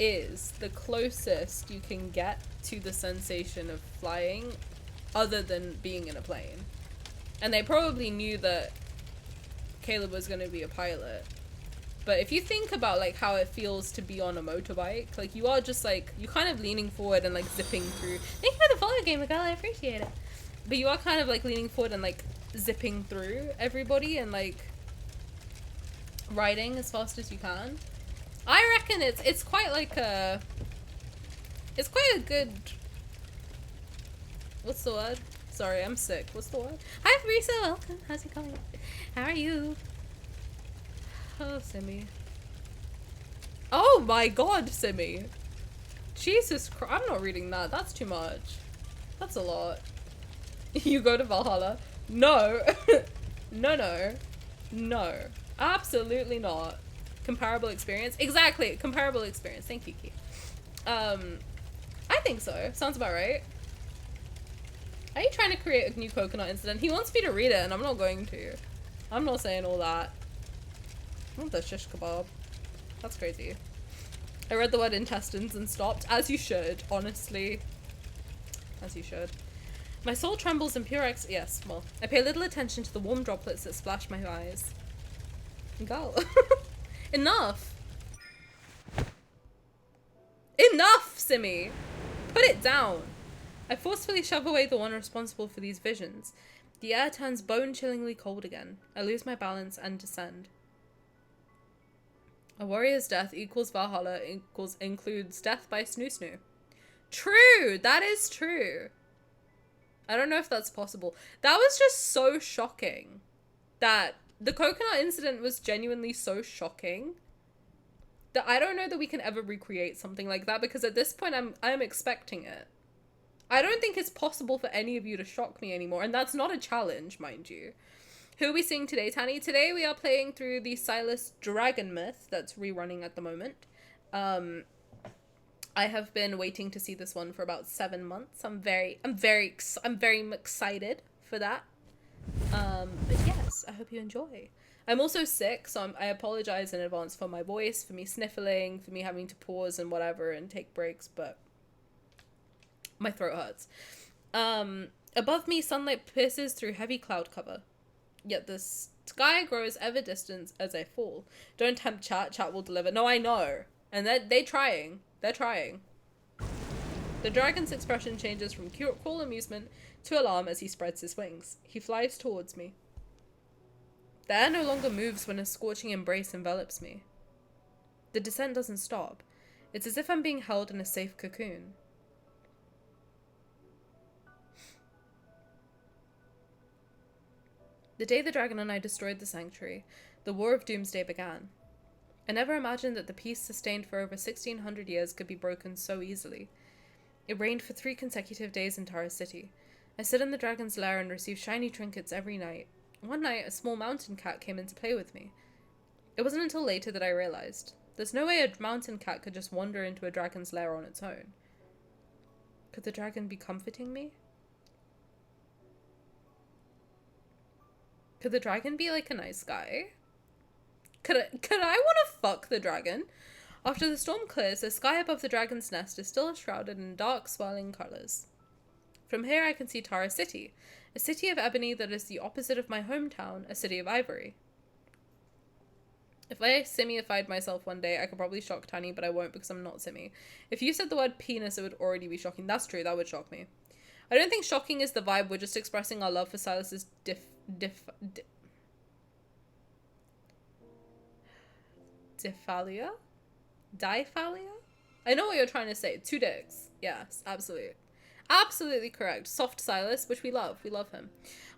is the closest you can get to the sensation of flying other than being in a plane. And they probably knew that Caleb was going to be a pilot. But if you think about like how it feels to be on a motorbike, like you are just like, you're kind of leaning forward and like zipping through. Thank you for the follow, Gamer Girl, I appreciate it. But you are kind of like leaning forward and like zipping through everybody and like riding as fast as you can. I reckon it's quite like a, it's quite a good, what's the word? Sorry, I'm sick. What's the word? Hi, Risa, welcome. How's it going? How are you? Oh, Simi. Oh my god, Simi. Jesus Christ, I'm not reading that. That's too much. That's a lot. You go to Valhalla? No. No. No. Absolutely not. Comparable experience? Exactly, comparable experience. Thank you, Keith. I think so. Sounds about right. Are you trying to create a new coconut incident? He wants me to read it and I'm not going to. I'm not saying all that. I want the shish kebab. That's crazy. I read the word intestines and stopped, as you should, honestly. As you should. My soul trembles in pure yes, well, I pay little attention to the warm droplets that splash my eyes. Go. Enough! Enough, Simi! Put it down! I forcefully shove away the one responsible for these visions. The air turns bone-chillingly cold again. I lose my balance and descend. A warrior's death equals Valhalla includes death by Snoo Snoo. True! That is true! I don't know if that's possible. That was just so shocking. That the coconut incident was genuinely so shocking that I don't know that we can ever recreate something like that, because at this point I'm expecting it. I don't think it's possible for any of you to shock me anymore, and that's not a challenge, mind you. Who are we seeing today, Tani? Today we are playing through the Sylus Dragon Myth that's rerunning at the moment. I have been waiting to see this one for about 7 months. I'm very excited for that. But yes, I hope you enjoy. I'm also sick, so I apologize in advance for my voice, for me sniffling, for me having to pause and whatever and take breaks, but my throat hurts. Above me, sunlight pierces through heavy cloud cover. Yet the sky grows ever distant as I fall. Don't tempt chat, chat will deliver. No, I know. And they're trying. They're trying. The dragon's expression changes from cool amusement to alarm as he spreads his wings. He flies towards me. The air no longer moves when a scorching embrace envelops me. The descent doesn't stop. It's as if I'm being held in a safe cocoon. The day the dragon and I destroyed the sanctuary, the War of Doomsday began. I never imagined that the peace sustained for over 1600 years could be broken so easily. It rained for 3 consecutive days in Tara City. I sit in the dragon's lair and receive shiny trinkets every night. One night, a small mountain cat came in to play with me. It wasn't until later that I realized. There's no way a mountain cat could just wander into a dragon's lair on its own. Could the dragon be comforting me? Could the dragon be like a nice guy? Could I want to fuck the dragon? After the storm clears, the sky above the dragon's nest is still shrouded in dark, swirling colors. From here I can see Tara City, a city of ebony that is the opposite of my hometown, a city of ivory. If I simiified myself one day, I could probably shock Tani, but I won't because I'm not simi. If you said the word penis, it would already be shocking. That's true, that would shock me. I don't think shocking is the vibe, we're just expressing our love for Sylus's Diphalia? Diphalia? I know what you're trying to say. 2 dicks. Yes, absolutely. Absolutely correct. Soft Sylus, which we love. We love him.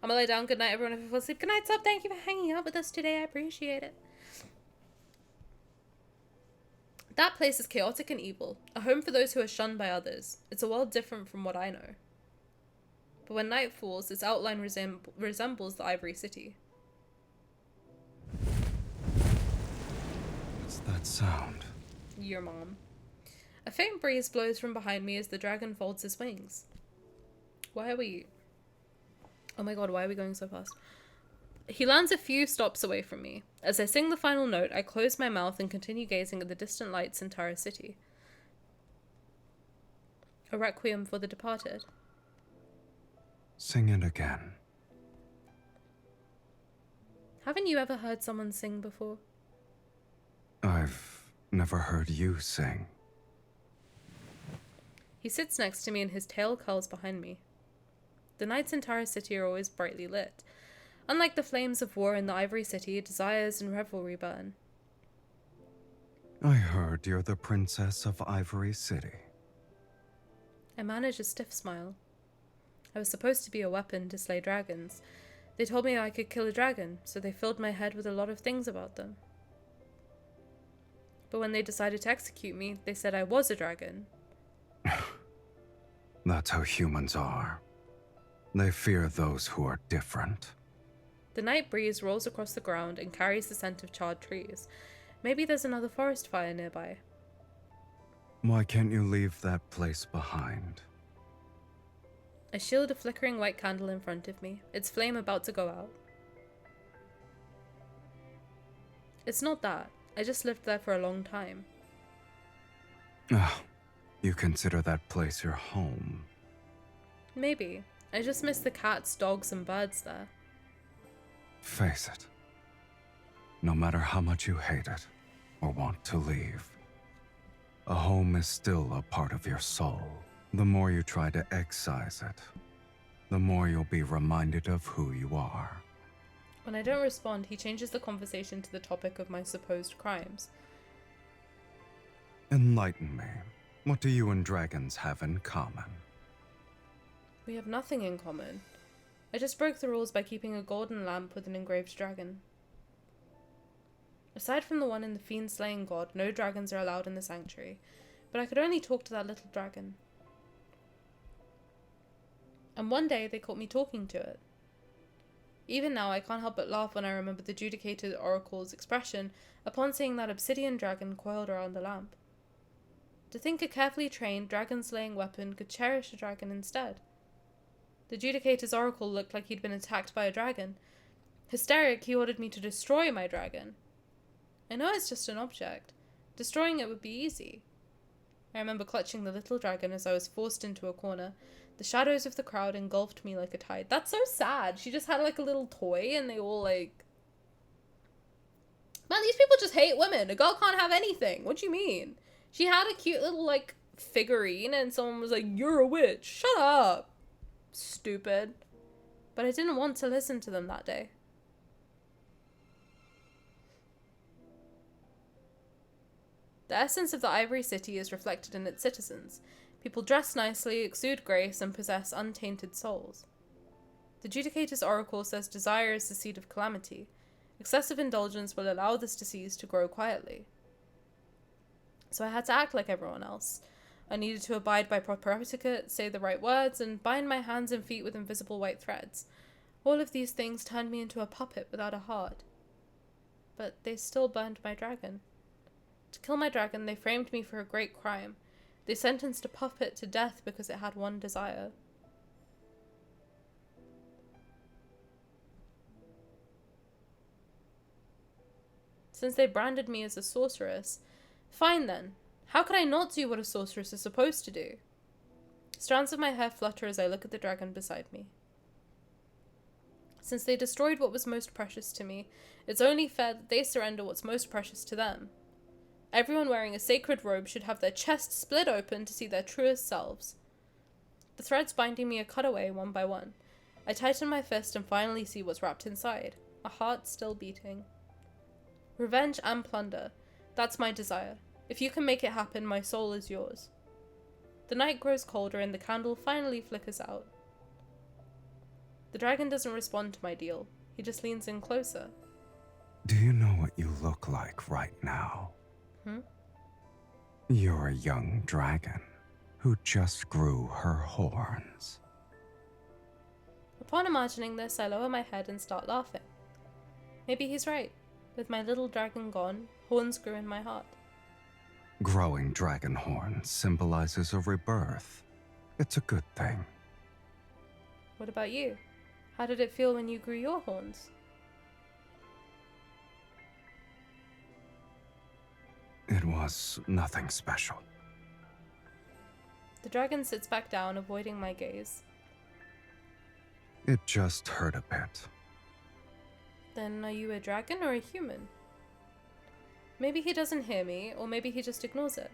I'm gonna lay down. Good night, everyone. If you fall asleep, good night, sub. Thank you for hanging out with us today. I appreciate it. That place is chaotic and evil. A home for those who are shunned by others. It's a world different from what I know. But when night falls, its outline resembles the Ivory City. What's that sound? Your mom. A faint breeze blows from behind me as the dragon folds his wings. Why are we... Oh my god, why are we going so fast? He lands a few stops away from me. As I sing the final note, I close my mouth and continue gazing at the distant lights in Tara City. A requiem for the departed. Sing it again. Haven't you ever heard someone sing before? I've never heard you sing. He sits next to me and his tail curls behind me. The nights in Tara City are always brightly lit. Unlike the flames of war in the Ivory City, desires and revelry burn. I heard you're the princess of Ivory City. I manage a stiff smile. I was supposed to be a weapon to slay dragons. They told me I could kill a dragon, so they filled my head with a lot of things about them. But when they decided to execute me, they said I was a dragon. That's how humans are. They fear those who are different. The night breeze rolls across the ground and carries the scent of charred trees. Maybe there's another forest fire nearby. Why can't you leave that place behind? I shield a flickering white candle in front of me, its flame about to go out. It's not that. I just lived there for a long time. Ah, you consider that place your home. Maybe. I just miss the cats, dogs, and birds there. Face it. No matter how much you hate it, or want to leave, a home is still a part of your soul. The more you try to excise it, the more you'll be reminded of who you are. When I don't respond, he changes the conversation to the topic of my supposed crimes. Enlighten me. What do you and dragons have in common? We have nothing in common. I just broke the rules by keeping a golden lamp with an engraved dragon. Aside from the one in the fiend-slaying god, no dragons are allowed in the sanctuary, but I could only talk to that little dragon. And one day they caught me talking to it. Even now, I can't help but laugh when I remember the Judicator Oracle's expression upon seeing that obsidian dragon coiled around the lamp. To think a carefully trained dragon-slaying weapon could cherish a dragon instead. The Judicator's Oracle looked like he'd been attacked by a dragon. Hysteric, he ordered me to destroy my dragon. I know it's just an object. Destroying it would be easy. I remember clutching the little dragon as I was forced into a corner. The shadows of the crowd engulfed me like a tide. That's so sad. She just had like a little toy and they all like... Man, these people just hate women. A girl can't have anything. What do you mean? She had a cute little like figurine and someone was like, "You're a witch." Shut up. Stupid. But I didn't want to listen to them that day. The essence of the Ivory City is reflected in its citizens. People dress nicely, exude grace, and possess untainted souls. The Judicator's Oracle says desire is the seed of calamity. Excessive indulgence will allow this disease to grow quietly. So I had to act like everyone else. I needed to abide by proper etiquette, say the right words, and bind my hands and feet with invisible white threads. All of these things turned me into a puppet without a heart. But they still burned my dragon. To kill my dragon, they framed me for a great crime. They sentenced a puppet to death because it had one desire. Since they branded me as a sorceress, fine then. How could I not do what a sorceress is supposed to do? Strands of my hair flutter as I look at the dragon beside me. Since they destroyed what was most precious to me, it's only fair that they surrender what's most precious to them. Everyone wearing a sacred robe should have their chest split open to see their truest selves. The threads binding me are cut away one by one. I tighten my fist and finally see what's wrapped inside. A heart still beating. Revenge and plunder. That's my desire. If you can make it happen, my soul is yours. The night grows colder and the candle finally flickers out. The dragon doesn't respond to my deal. He just leans in closer. Do you know what you look like right now? You're a young dragon who just grew her horns. Upon imagining this, I lower my head and start laughing. Maybe he's right. With my little dragon gone, horns grew in my heart. Growing dragon horns symbolizes a rebirth. It's a good thing. What about you? How did it feel when you grew your horns? It was nothing special. The dragon sits back down, avoiding my gaze. It just hurt a bit. Then are you a dragon or a human? Maybe he doesn't hear me, or maybe he just ignores it.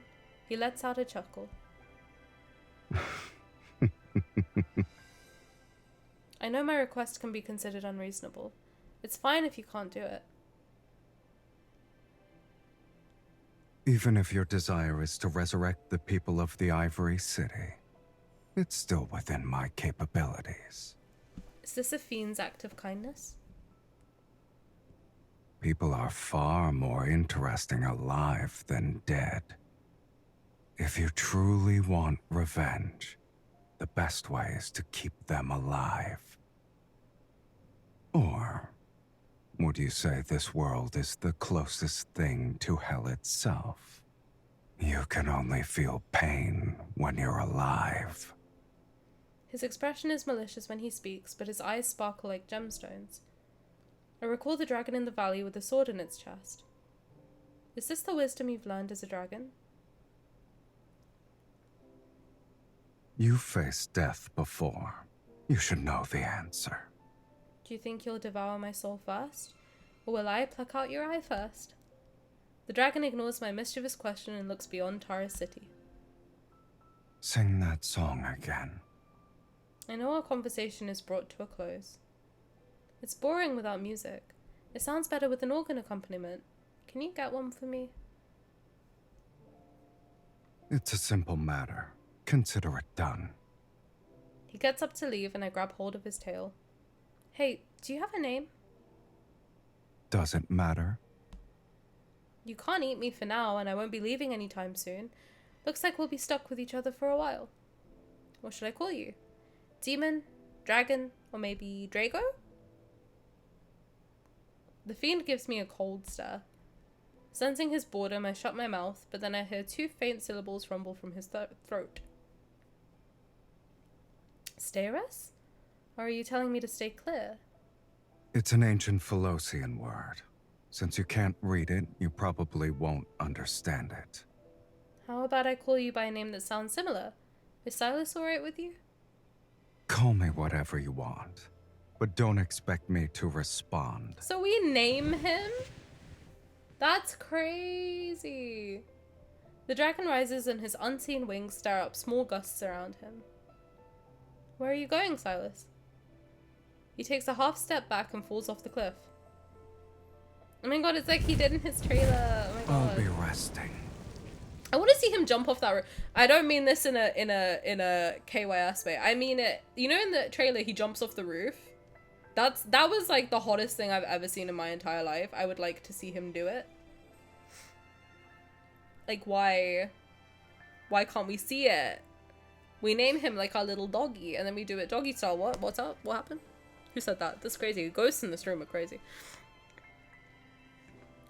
He lets out a chuckle. I know my request can be considered unreasonable. It's fine if you can't do it. Even if your desire is to resurrect the people of the Ivory City, it's still within my capabilities. Is this a fiend's act of kindness? People are far more interesting alive than dead. If you truly want revenge, the best way is to keep them alive. Or would you say this world is the closest thing to hell itself? You can only feel pain when you're alive. His expression is malicious when he speaks, but his eyes sparkle like gemstones. I recall the dragon in the valley with a sword in its chest. Is this the wisdom you've learned as a dragon? You faced death before. You should know the answer. Do you think you'll devour my soul first? Or will I pluck out your eye first? The dragon ignores my mischievous question and looks beyond Tara's city. Sing that song again. I know our conversation is brought to a close. It's boring without music. It sounds better with an organ accompaniment. Can you get one for me? It's a simple matter. Consider it done. He gets up to leave and I grab hold of his tail. Hey, do you have a name? Does it matter? You can't eat me for now and I won't be leaving anytime soon. Looks like we'll be stuck with each other for a while. What should I call you? Demon? Dragon? Or maybe Drago? The fiend gives me a cold stare. Sensing his boredom, I shut my mouth, but then I hear two faint syllables rumble from his throat. Stay-res? Or are you telling me to stay clear? It's an ancient Philosian word. Since you can't read it, you probably won't understand it. How about I call you by a name that sounds similar? Is Sylus alright with you? Call me whatever you want, but don't expect me to respond. So we name him? That's crazy. The dragon rises and his unseen wings stir up small gusts around him. Where are you going, Sylus? He takes a half step back and falls off the cliff. Oh my god, it's like he did in his trailer. Oh my god. I'll be resting. I want to see him jump off that roof. I don't mean this in a KYS way. I mean it. You know, in the trailer, he jumps off the roof. That was like the hottest thing I've ever seen in my entire life. I would like to see him do it. Like, why can't we see it? We name him like our little doggy, and then we do it doggy style. What's up? What happened? Who said that? That's crazy. Ghosts in this room are crazy.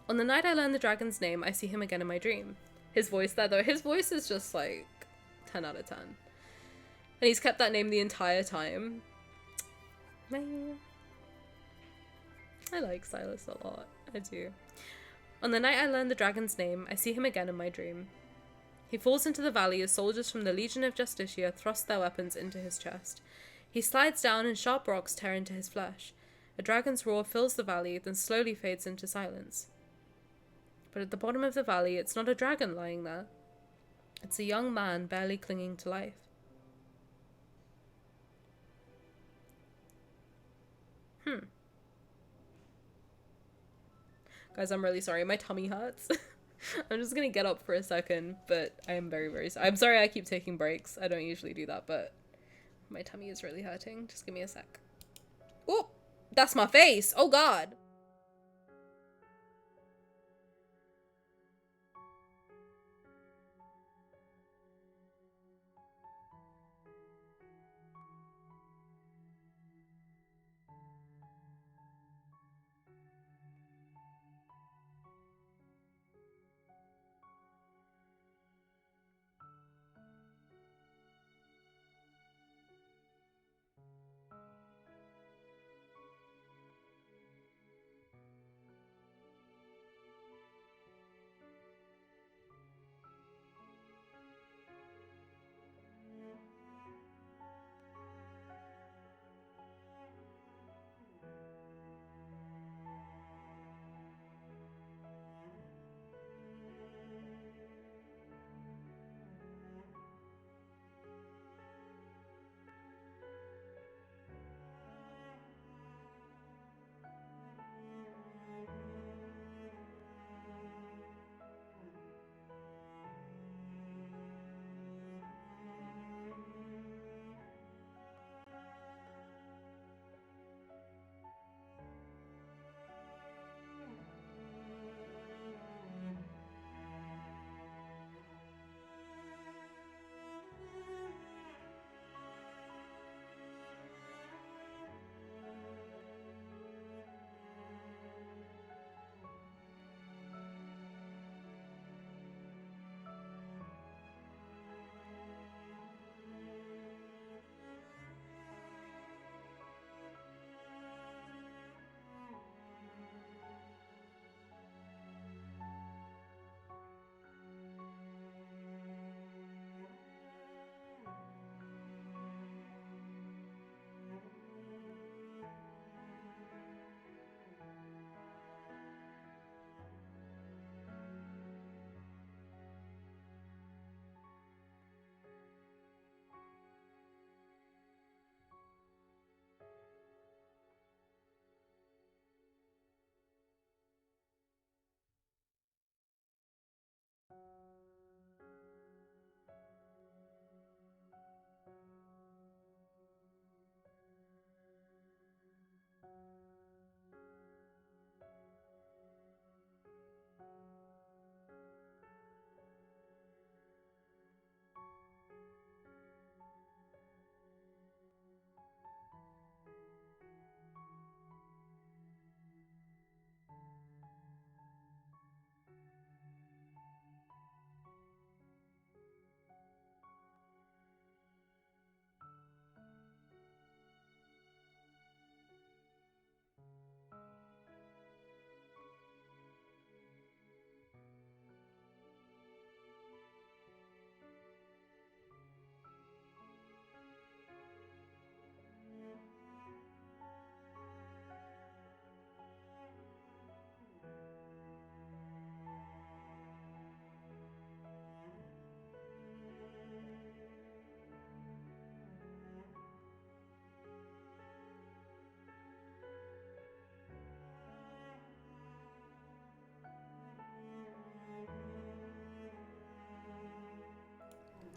On the night I learned the dragon's name, I see him again in my dream. His voice there, though, his voice is just like 10 out of 10. And he's kept that name the entire time. Man. I like Sylus a lot. I do. On the night I learned the dragon's name, I see him again in my dream. He falls into the valley as soldiers from the Legion of Justicia thrust their weapons into his chest. He slides down and sharp rocks tear into his flesh. A dragon's roar fills the valley, then slowly fades into silence. But at the bottom of the valley, it's not a dragon lying there. It's a young man barely clinging to life. Guys, I'm really sorry. My tummy hurts. I'm just gonna get up for a second, but I am very, very sorry. I'm sorry I keep taking breaks. I don't usually do that, but my tummy is really hurting. Just give me a sec. Oh, that's my face. Oh, God.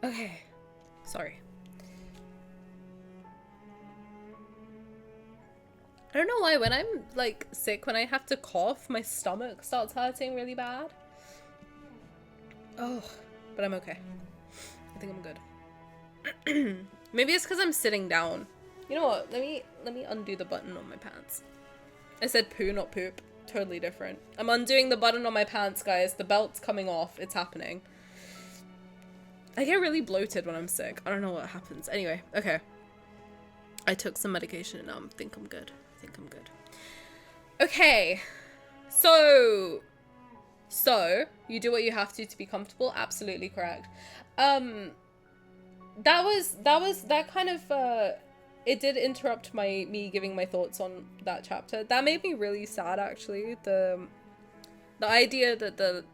Okay. Sorry. I don't know why when I'm like sick, when I have to cough, my stomach starts hurting really bad. Oh, but I'm okay. I think I'm good. Maybe it's because I'm sitting down. You know what? Let me undo the button on my pants. I said poo, not poop. Totally different. I'm undoing the button on my pants, guys. The belt's coming off. It's happening. I get really bloated when I'm sick. I don't know what happens. Anyway, okay. I took some medication and now I think I'm good. I think I'm good. Okay. So you do what you have to be comfortable. Absolutely correct. That kind of it did interrupt me giving my thoughts on that chapter. That made me really sad, actually. The idea that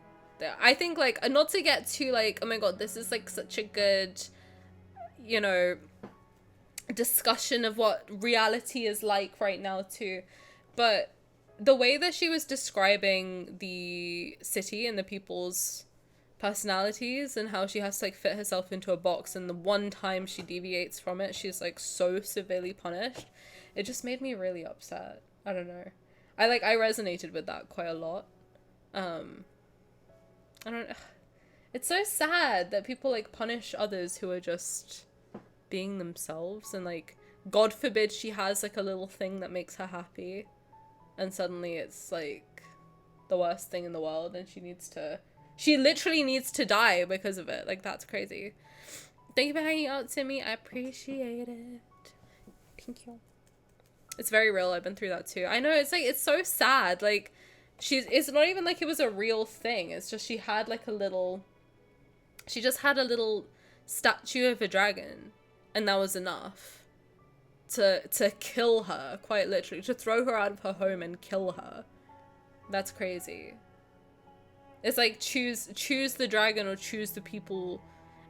I think, like, not to get too like, oh my god, this is like such a good, you know, discussion of what reality is like right now too, but the way that she was describing the city and the people's personalities and how she has to like fit herself into a box, and the one time she deviates from it, she's like so severely punished. It just made me really upset. I don't know. I resonated with that quite a lot. I don't know. It's so sad that people like punish others who are just being themselves, and like, God forbid she has like a little thing that makes her happy and suddenly it's like the worst thing in the world and she literally needs to die because of it. Like, that's crazy. Thank you for hanging out, Timmy. I appreciate it. Thank you. It's very real. I've been through that too. I know, it's like, it's so sad. Like, it's not even like it was a real thing. It's just she just had a little statue of a dragon, and that was enough to kill her, quite literally, to throw her out of her home and kill her. That's crazy. It's like, choose the dragon or choose the people,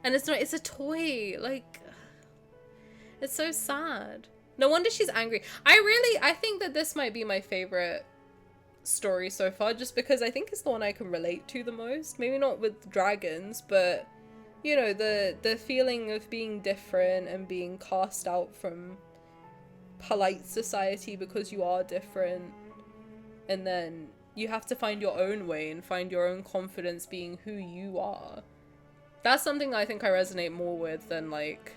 and it's a toy. Like, it's so sad. No wonder she's angry. I think that this might be my favorite story so far, just because I think it's the one I can relate to the most. Maybe not with dragons, but you know, the feeling of being different and being cast out from polite society because you are different, and then you have to find your own way and find your own confidence being who you are. That's something I think I resonate more with than like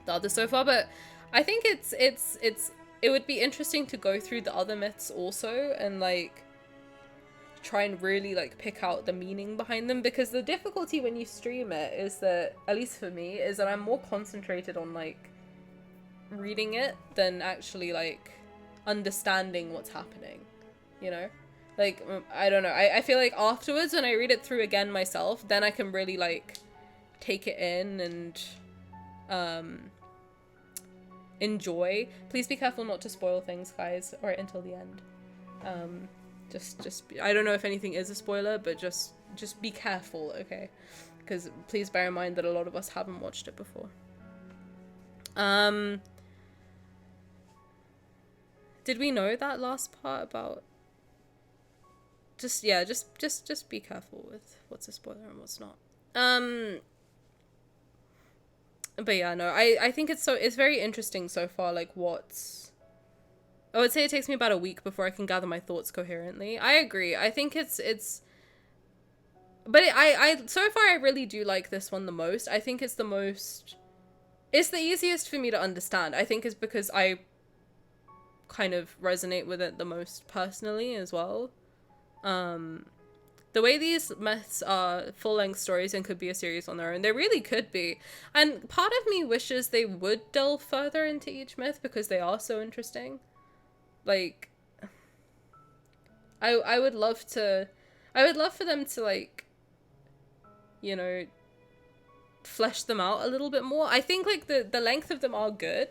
the others so far, but I think it would be interesting to go through the other myths also and like try and really like pick out the meaning behind them, because the difficulty when you stream it is that, at least for me, is that I'm more concentrated on like reading it than actually like understanding what's happening, you know? Like, I don't know, I feel like afterwards when I read it through again myself, then I can really like take it in and enjoy. Please be careful not to spoil things, guys, or until the end. Just I don't know if anything is a spoiler, but just be careful, okay? Because please bear in mind that a lot of us haven't watched it before. Did we know that last part about just be careful with what's a spoiler and what's not. But yeah, no, I think it's very interesting so far, like I would say it takes me about a week before I can gather my thoughts coherently. I agree. I think but I so far I really do like this one the most. I think it's the easiest for me to understand. I think it's because I kind of resonate with it the most personally as well. The way these myths are full-length stories and could be a series on their own, they really could be. And part of me wishes they would delve further into each myth because they are so interesting. Like, I would love for them to, like, you know, flesh them out a little bit more. I think, like, the length of them are good.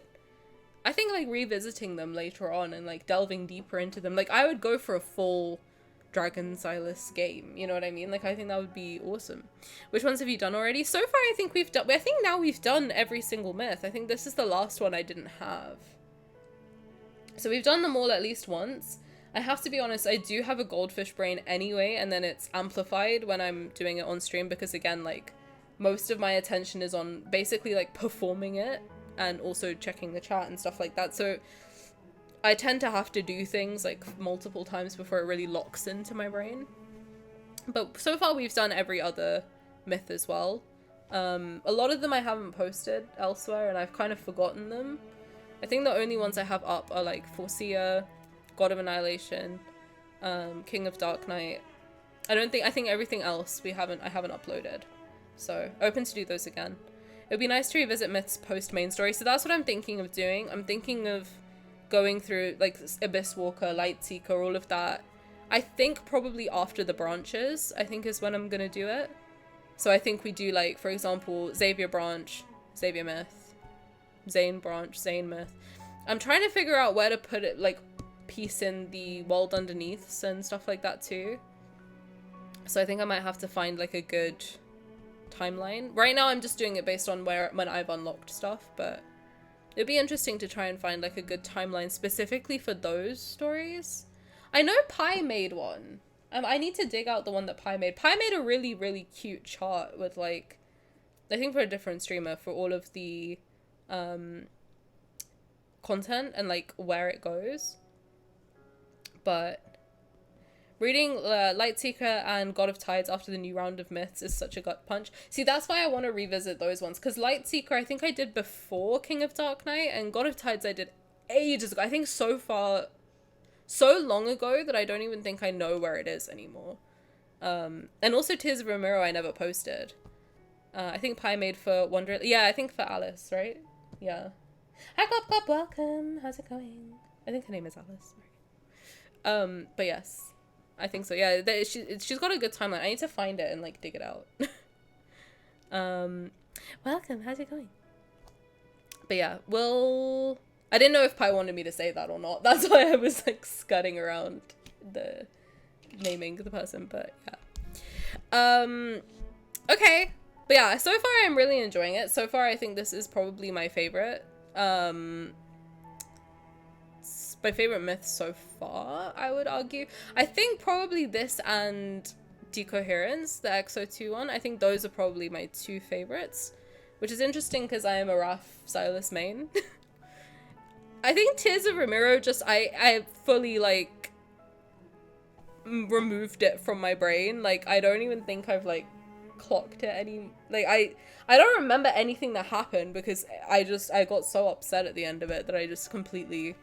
I think, like, revisiting them later on and, like, delving deeper into them, like, I would go for a full Dragon Sylus game, you know what I mean? Like, I think that would be awesome. Which ones have you done already? So far, I think now we've done every single myth. I think this is the last one I didn't have. So we've done them all at least once. I have to be honest, I do have a goldfish brain anyway, and then it's amplified when I'm doing it on stream because, again, like, most of my attention is on basically like performing it and also checking the chat and stuff like that. So I tend to have to do things like multiple times before it really locks into my brain. But so far we've done every other myth as well. A lot of them I haven't posted elsewhere and I've kind of forgotten them. I think the only ones I have up are like Foreseer, God of Annihilation, King of Dark Knight. I think everything else I haven't uploaded. So open to do those again. It would be nice to revisit myths post main story. So that's what I'm thinking of doing. I'm thinking of going through like Abyss Walker, Lightseeker, all of that. I think probably after the branches, I think is when I'm gonna do it. So I think we do like, for example, Xavier branch, Xavier myth, Zayne branch, Zayne myth. I'm trying to figure out where to put it, like piece in the world underneaths and stuff like that too. So I think I might have to find like a good timeline. Right now I'm just doing it based on when I've unlocked stuff, but it'd be interesting to try and find like a good timeline specifically for those stories. I know Pi made one. I need to dig out the one that Pi made. Pi made a really, really cute chart with like, I think for a different streamer, for all of the content and like where it goes. But reading Lightseeker and God of Tides after the new round of myths is such a gut punch. See, that's why I want to revisit those ones, because Lightseeker I think I did before King of Dark Knight, and God of Tides I did ages ago. I think so long ago that I don't even think I know where it is anymore. And also Tears of Ramiro I never posted. I think Pi made for Wonder. Yeah, I think for Alice, right? Yeah. Hi, Gop, welcome. How's it going? I think her name is Alice. Sorry. But yes, I think so. Yeah, she's got a good timeline. I need to find it and like dig it out. Welcome. How's it going? But yeah, I didn't know if Pi wanted me to say that or not. That's why I was like scudding around the naming the person, but yeah. Okay. But yeah, so far I'm really enjoying it. So far I think this is probably my favorite. It's my favorite myth so far, I would argue. I think probably this and Decoherence, the XO2 one. I think those are probably my two favorites, which is interesting because I am a Sylus main. I think Tears of Ramiro just, I fully, like, removed it from my brain. Like, I don't even think I've, like, clocked it any, like, I don't remember anything that happened because I got so upset at the end of it that I just completely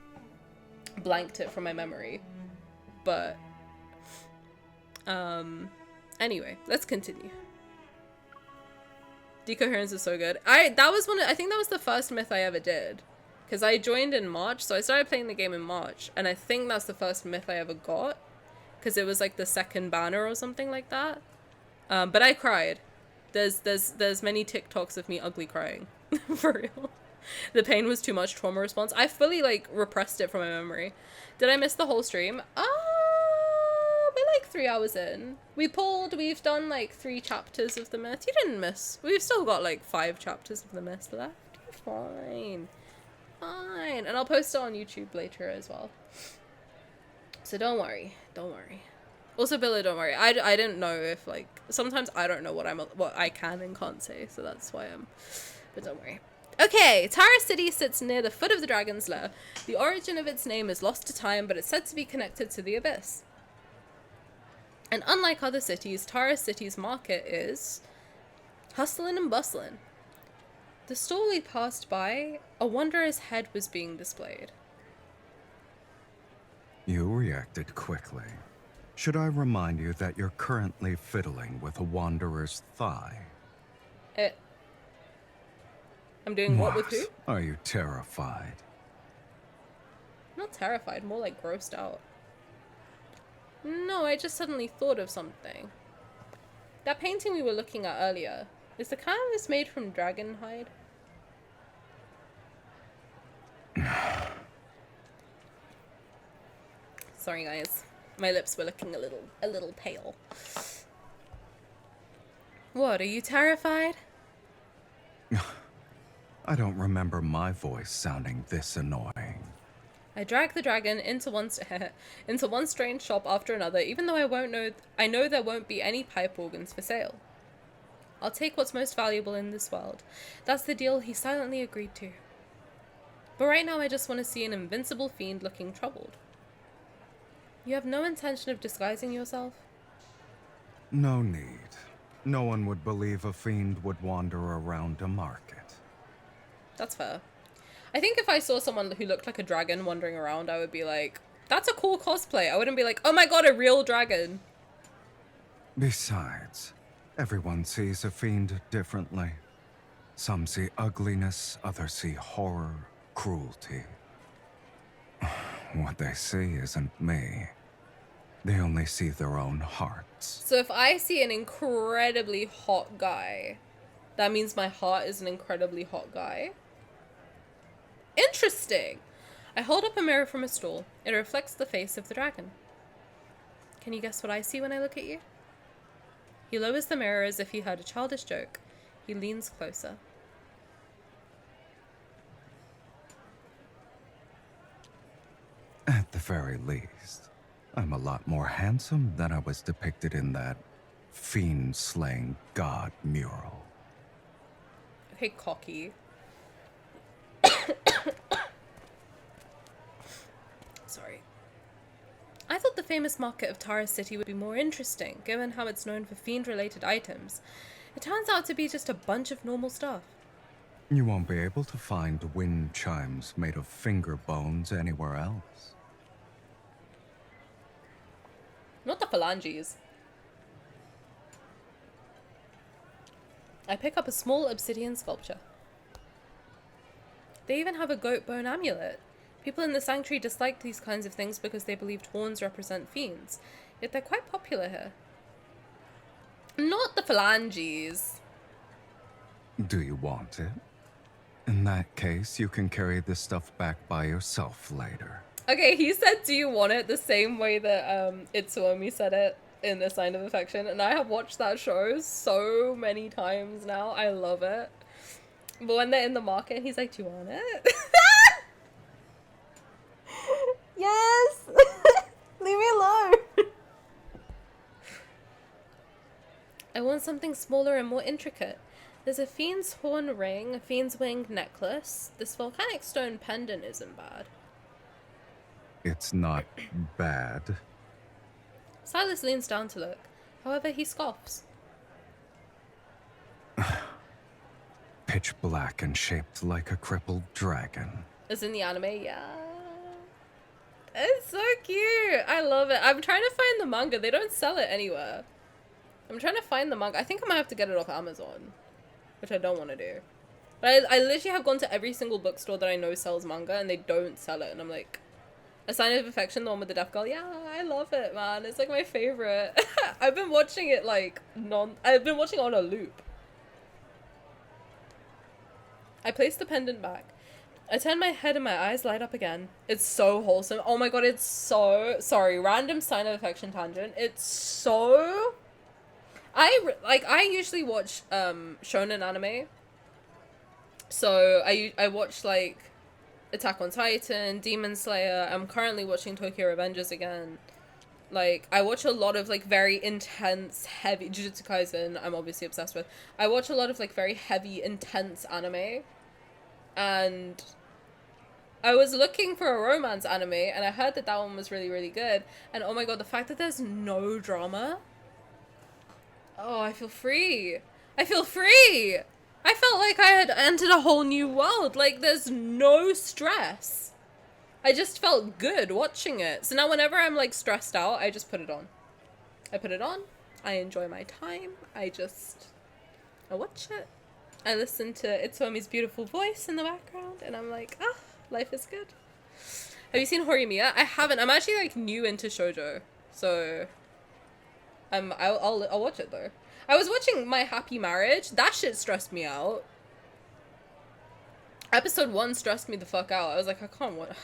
blanked it from my memory. But, anyway, let's continue. Decoherence is so good. I think that was the first myth I ever did. Because I joined in March, so I started playing the game in March, and I think that's the first myth I ever got, because it was like the second banner or something like that. But I cried. There's many TikToks of me ugly crying, for real. The pain was too much trauma response. I fully like repressed it from my memory. Did I miss the whole stream? We're like 3 hours in. We've done like 3 chapters of the myth. You didn't miss. We've still got like 5 chapters of the myth left. You're fine. Fine, and I'll post it on YouTube later as well. So don't worry. Also, Billa, don't worry. I didn't know if like sometimes I don't know what I can and can't say, so that's why but don't worry. Okay, Tara City sits near the foot of the Dragon's Lair. The origin of its name is lost to time, but it's said to be connected to the Abyss. And unlike other cities, Tara City's market is hustling and bustling. The stall we passed by, a wanderer's head was being displayed. You reacted quickly. Should I remind you that you're currently fiddling with a wanderer's thigh? I'm doing what with who? Are you terrified? Not terrified, more like grossed out. No, I just suddenly thought of something. That painting we were looking at earlier, is the canvas made from dragon hide? Sorry guys, my lips were looking a little pale. What, are you terrified? I don't remember my voice sounding this annoying. I drag the dragon into one strange shop after another, even though I know there won't be any pipe organs for sale. I'll take what's most valuable in this world. That's the deal he silently agreed to. But right now I just want to see an invincible fiend looking troubled. You have no intention of disguising yourself? No need. No one would believe a fiend would wander around a market. That's fair. I think if I saw someone who looked like a dragon wandering around, I would be like, that's a cool cosplay. I wouldn't be like, oh my god, a real dragon. Besides, everyone sees a fiend differently. Some see ugliness, others see horror, cruelty. What they see isn't me. They only see their own hearts. So if I see an incredibly hot guy, that means my heart is an incredibly hot guy? Interesting! I hold up a mirror from a stool. It reflects the face of the dragon. Can you guess what I see when I look at you? He lowers the mirror as if he heard a childish joke. He leans closer. At the very least, I'm a lot more handsome than I was depicted in that fiend-slaying god mural. Okay, cocky. Sorry. I thought the famous market of Tara City would be more interesting, given how it's known for fiend-related items. It turns out to be just a bunch of normal stuff. You won't be able to find wind chimes made of finger bones anywhere else. Not the phalanges. I pick up a small obsidian sculpture. They even have a goat bone amulet. People in the sanctuary dislike these kinds of things because they believed horns represent fiends, yet they're quite popular here. Not the phalanges. Do you want it? In that case, you can carry this stuff back by yourself later. Okay, he said, do you want it, the same way that Itsuomi said it in The Sign of Affection, and I have watched that show so many times now. I love it. But when they're in the market, he's like, do you want it? Yes! Leave me alone! I want something smaller and more intricate. There's a fiend's horn ring, a fiend's winged necklace. This volcanic stone pendant isn't bad. It's not bad. Sylus leans down to look. However, he scoffs. Pitch black and shaped like a crippled dragon. As in the anime, yeah. It's so cute. I love it. I'm trying to find the manga. They don't sell it anywhere. I'm trying to find the manga. I think I might have to get it off Amazon, which I don't want to do. But I literally have gone to every single bookstore that I know sells manga, and they don't sell it. And I'm like, A Sign of Affection, the one with the deaf girl. Yeah, I love it, man. It's like my favorite. I've been watching it like I've been watching it on a loop. I place the pendant back. I turn my head and my eyes light up again. It's so wholesome. Oh my god, it's so... Sorry, random Sign of Affection tangent. It's so... I usually watch shonen anime. So I watch like Attack on Titan, Demon Slayer. I'm currently watching Tokyo Revengers again. Like, I watch a lot of like very intense, heavy... Jujutsu Kaisen, I'm obviously obsessed with. I watch a lot of like very heavy, intense anime. And I was looking for a romance anime, and I heard that that one was really, really good. And oh my god, the fact that there's no drama. Oh, I feel free. I feel free! I felt like I had entered a whole new world. Like, there's no stress. I just felt good watching it. So now whenever I'm like stressed out, I just put it on. I put it on. I enjoy my time. I watch it. I listen to Itsuomi's beautiful voice in the background, and I'm like, ah, life is good. Have you seen Horimiya? I haven't. I'm actually like new into shoujo, so I'll watch it though. I was watching My Happy Marriage. That shit stressed me out. Episode 1 stressed me the fuck out. I was like, I can't watch.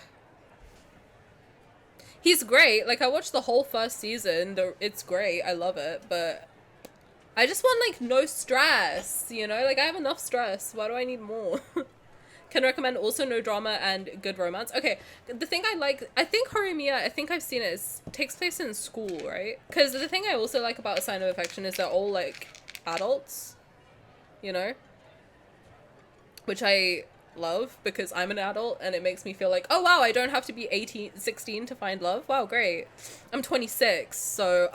He's great. Like, I watched the whole first season. It's great. I love it, but I just want, like, no stress, you know? Like, I have enough stress. Why do I need more? Can recommend also no drama and good romance. Okay, the thing I like... I think Horimiya, I think I've seen it, takes place in school, right? Because the thing I also like about A Sign of Affection is they're all, like, adults. you know? Which I love because I'm an adult and it makes me feel like, oh wow, I don't have to be 16 to find love. Wow, great. I'm 26, so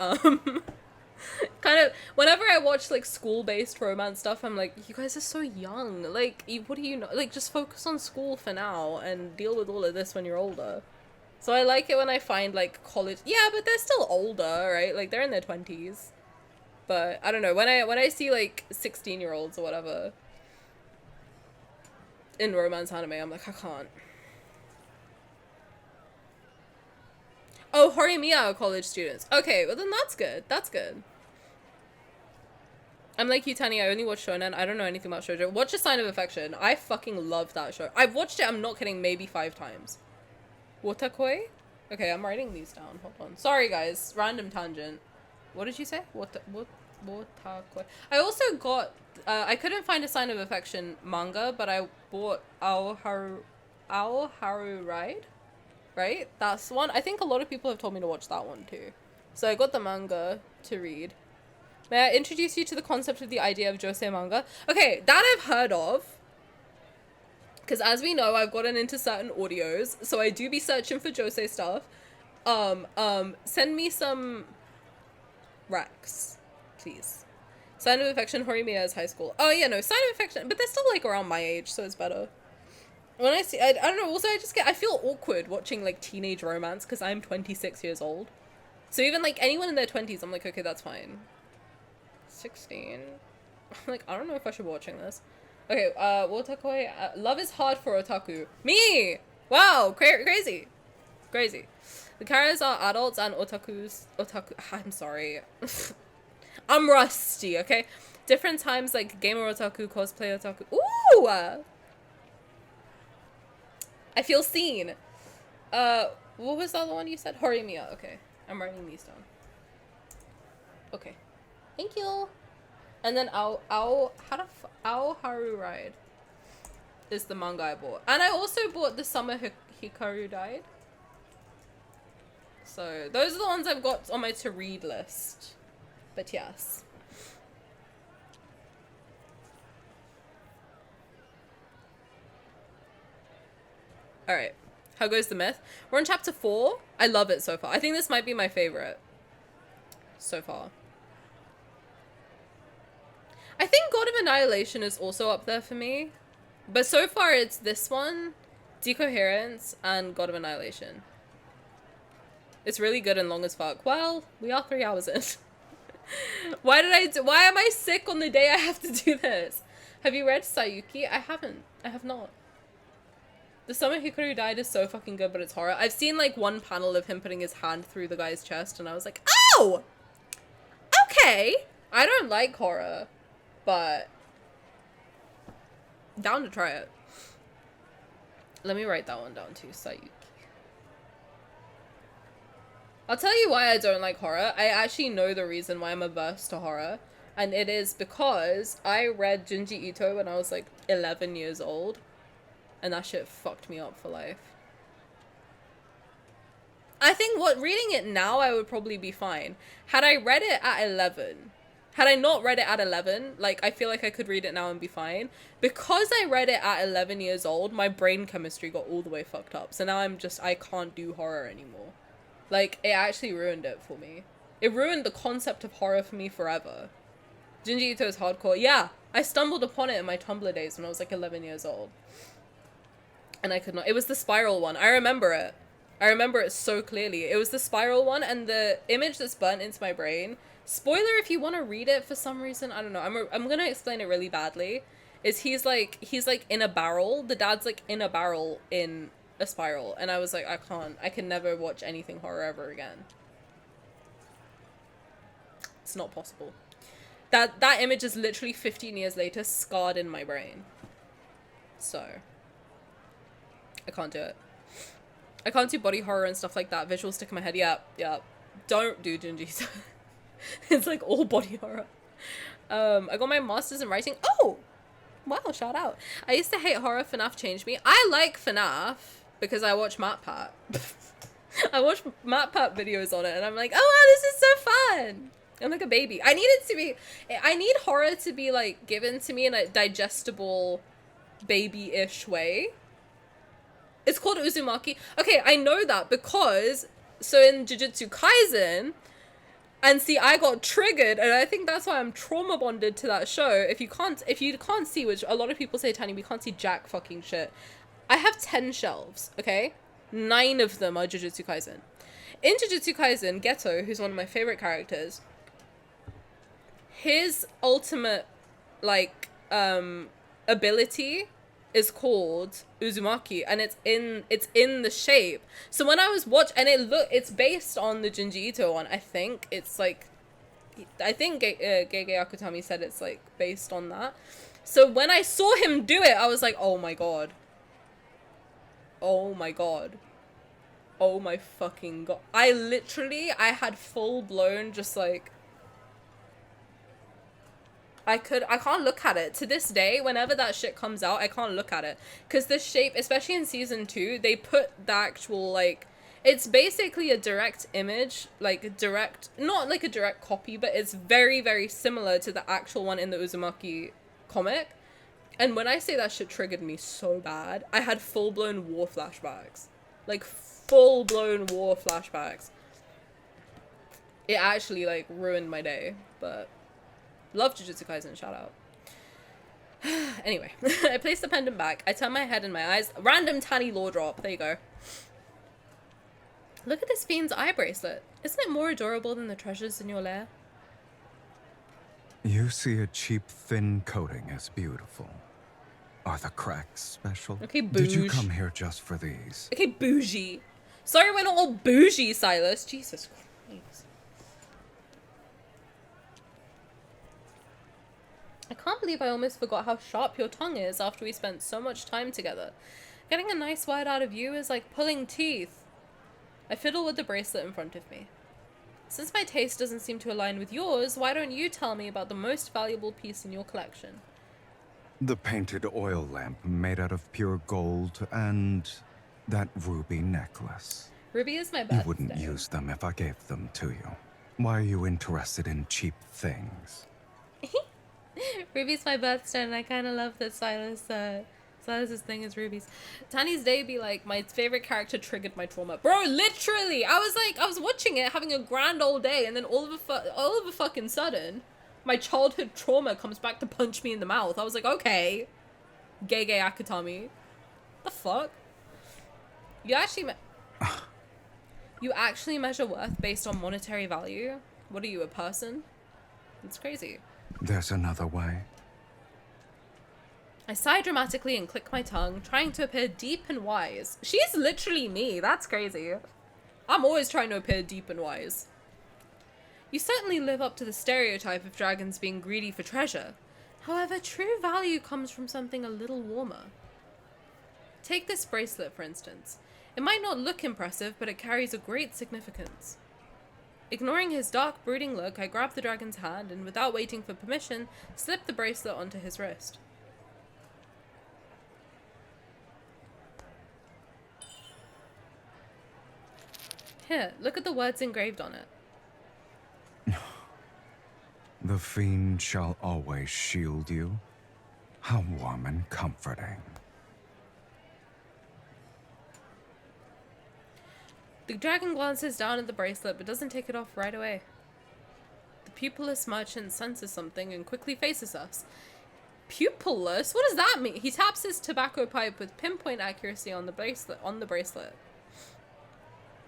kind of whenever I watch like school-based romance stuff, I'm like, you guys are so young. Like, what do you know? Like, just focus on school for now and deal with all of this when you're older. So I like it when I find like college. Yeah, but they're still older, right? Like they're in their 20s. But I don't know, when I see like 16-year-olds or whatever in romance anime, I'm like, I can't. Oh, Horimiya are college students. Okay, well then that's good. That's good. I'm like you, Tani, I only watch shonen. I don't know anything about shoujo. Watch A Sign of Affection. I fucking love that show. I've watched it, I'm not kidding, maybe 5 times. Wotakoi? Okay, I'm writing these down. Hold on. Sorry, guys. Random tangent. What did you say? Wotakoi. I also got... I couldn't find A Sign of Affection manga, but I bought Aoharu Ride. Right? That's one. I think a lot of people have told me to watch that one too. So I got the manga to read. May I introduce you to the concept of the idea of josei manga? Okay, that I've heard of. Because as we know, I've gotten into certain audios, so I do be searching for josei stuff. Send me some Rex, please. Sign of Affection, Horimiya is high school. Oh yeah, no, Sign of Affection, but they're still like around my age, so it's better. When I see, I don't know, also I feel awkward watching like teenage romance because I'm 26 years old. So even like anyone in their 20s, I'm like, okay, that's fine. 16. I'm like, I don't know if I should be watching this. Okay, Wotakoi, love is hard for otaku. Me! Wow, crazy. Crazy. The characters are adults and I'm sorry. I'm rusty, okay? Different times like gamer otaku, cosplay otaku. Ooh! I feel seen. What was the other one you said? Horimiya. Okay, I'm writing these down. Okay, thank you. And then Aoharu Ride is the manga I bought, and I also bought The Summer Hikaru Died. So those are the ones I've got on my to read list. But yes. Alright, how goes the myth? We're on chapter 4. I love it so far. I think this might be my favorite so far. I think God of Annihilation is also up there for me. But so far it's this one, Decoherence, and God of Annihilation. It's really good and long as fuck. Well, we are 3 hours in. Why am I sick on the day I have to do this? Have you read Sayuki? I haven't. I have not. The Summer Hikaru Died is so fucking good, but it's horror. I've seen like one panel of him putting his hand through the guy's chest and I was like, oh! Okay! I don't like horror, but down to try it. Let me write that one down too, Sayuki. I'll tell you why I don't like horror. I actually know the reason why I'm averse to horror. And it is because I read Junji Ito when I was like 11 years old. And that shit fucked me up for life. I think reading it now, I would probably be fine. Had I read it at 11, had I not read it at 11, like, I feel like I could read it now and be fine. Because I read it at 11 years old, my brain chemistry got all the way fucked up. So now I can't do horror anymore. Like, it actually ruined it for me. It ruined the concept of horror for me forever. Junji Ito is hardcore. Yeah, I stumbled upon it in my Tumblr days when I was like 11 years old. And I could not. It was the spiral one. I remember it. I remember it so clearly. It was the spiral one, and the image that's burnt into my brain. Spoiler if you want to read it for some reason. I don't know. I'm gonna explain it really badly. Is he's like in a barrel. The dad's like in a barrel in a spiral, and I was like, I can never watch anything horror ever again. It's not possible. That image is literally 15 years later scarred in my brain. So I can't do it. I can't do body horror and stuff like that. Visuals stick in my head. Yeah. Don't do Junji. It's like all body horror. I got my master's in writing. Oh! Wow, shout out. I used to hate horror. FNAF changed me. I like FNAF because I watch MatPat. I watch MatPat videos on it and I'm like, oh wow, this is so fun! I'm like a baby. I need it to be, I need horror to be like given to me in a digestible baby-ish way. It's called Uzumaki. Okay, I know that because, so in Jujutsu Kaisen, and see, I got triggered, and I think that's why I'm trauma bonded to that show. If you can't see, which a lot of people say, Tani, we can't see jack fucking shit. I have 10 shelves, okay? 9 of them are Jujutsu Kaisen. In Jujutsu Kaisen, Geto, who's one of my favorite characters, his ultimate, like, ability is called Uzumaki, and it's in the shape. So when I was and it's based on the Junji Ito one. I think it's like, I think Gege Akutami said it's like based on that. So when I saw him do it, I was like, oh my god, oh my god, oh my fucking god. I had full blown just like, I can't look at it. To this day, whenever that shit comes out, I can't look at it. Because the shape, especially in season 2, they put the actual, like, it's basically a direct image, like, not like a direct copy, but it's very, very similar to the actual one in the Uzumaki comic. And when I say that shit triggered me so bad, I had full-blown war flashbacks. Like, full-blown war flashbacks. It actually, like, ruined my day, but... Love Jujutsu Kaisen, shout out. Anyway, I place the pendant back. I turn my head and my eyes. Random Tani lore drop. There you go. Look at this fiend's eye bracelet. Isn't it more adorable than the treasures in your lair? You see a cheap, thin coating as beautiful. Are the cracks special? Okay, Did you bouge. come here just for these? Okay, bougie. Sorry we're not all bougie, Sylus. Jesus Christ. I can't believe I almost forgot how sharp your tongue is after we spent so much time together. Getting a nice word out of you is like pulling teeth. I fiddle with the bracelet in front of me. Since my taste doesn't seem to align with yours, why don't you tell me about the most valuable piece in your collection? The painted oil lamp made out of pure gold and that ruby necklace. Ruby is my birthday. You wouldn't use them if I gave them to you. Why are you interested in cheap things? Ruby's my birthstone, and I kind of love that Silas's thing is rubies. Tani's day be like, my favorite character triggered my trauma. Bro, literally! I was watching it, having a grand old day, and then all of a fucking sudden, my childhood trauma comes back to punch me in the mouth. I was like, okay. Gege Akutami. The fuck? You actually measure worth based on monetary value? What are you, a person? It's crazy. There's another way. I sigh dramatically and click my tongue, trying to appear deep and wise. She's literally me. That's crazy. I'm always trying to appear deep and wise. You certainly live up to the stereotype of dragons being greedy for treasure. However, true value comes from something a little warmer. Take this bracelet, for instance. It might not look impressive, but it carries a great significance. Ignoring his dark, brooding look, I grab the dragon's hand and, without waiting for permission, slip the bracelet onto his wrist. Here, look at the words engraved on it. The fiend shall always shield you. How warm and comforting. The dragon glances down at the bracelet but doesn't take it off right away. The pupilless merchant senses something and quickly faces us. Pupilless? What does that mean? He taps his tobacco pipe with pinpoint accuracy on the bracelet.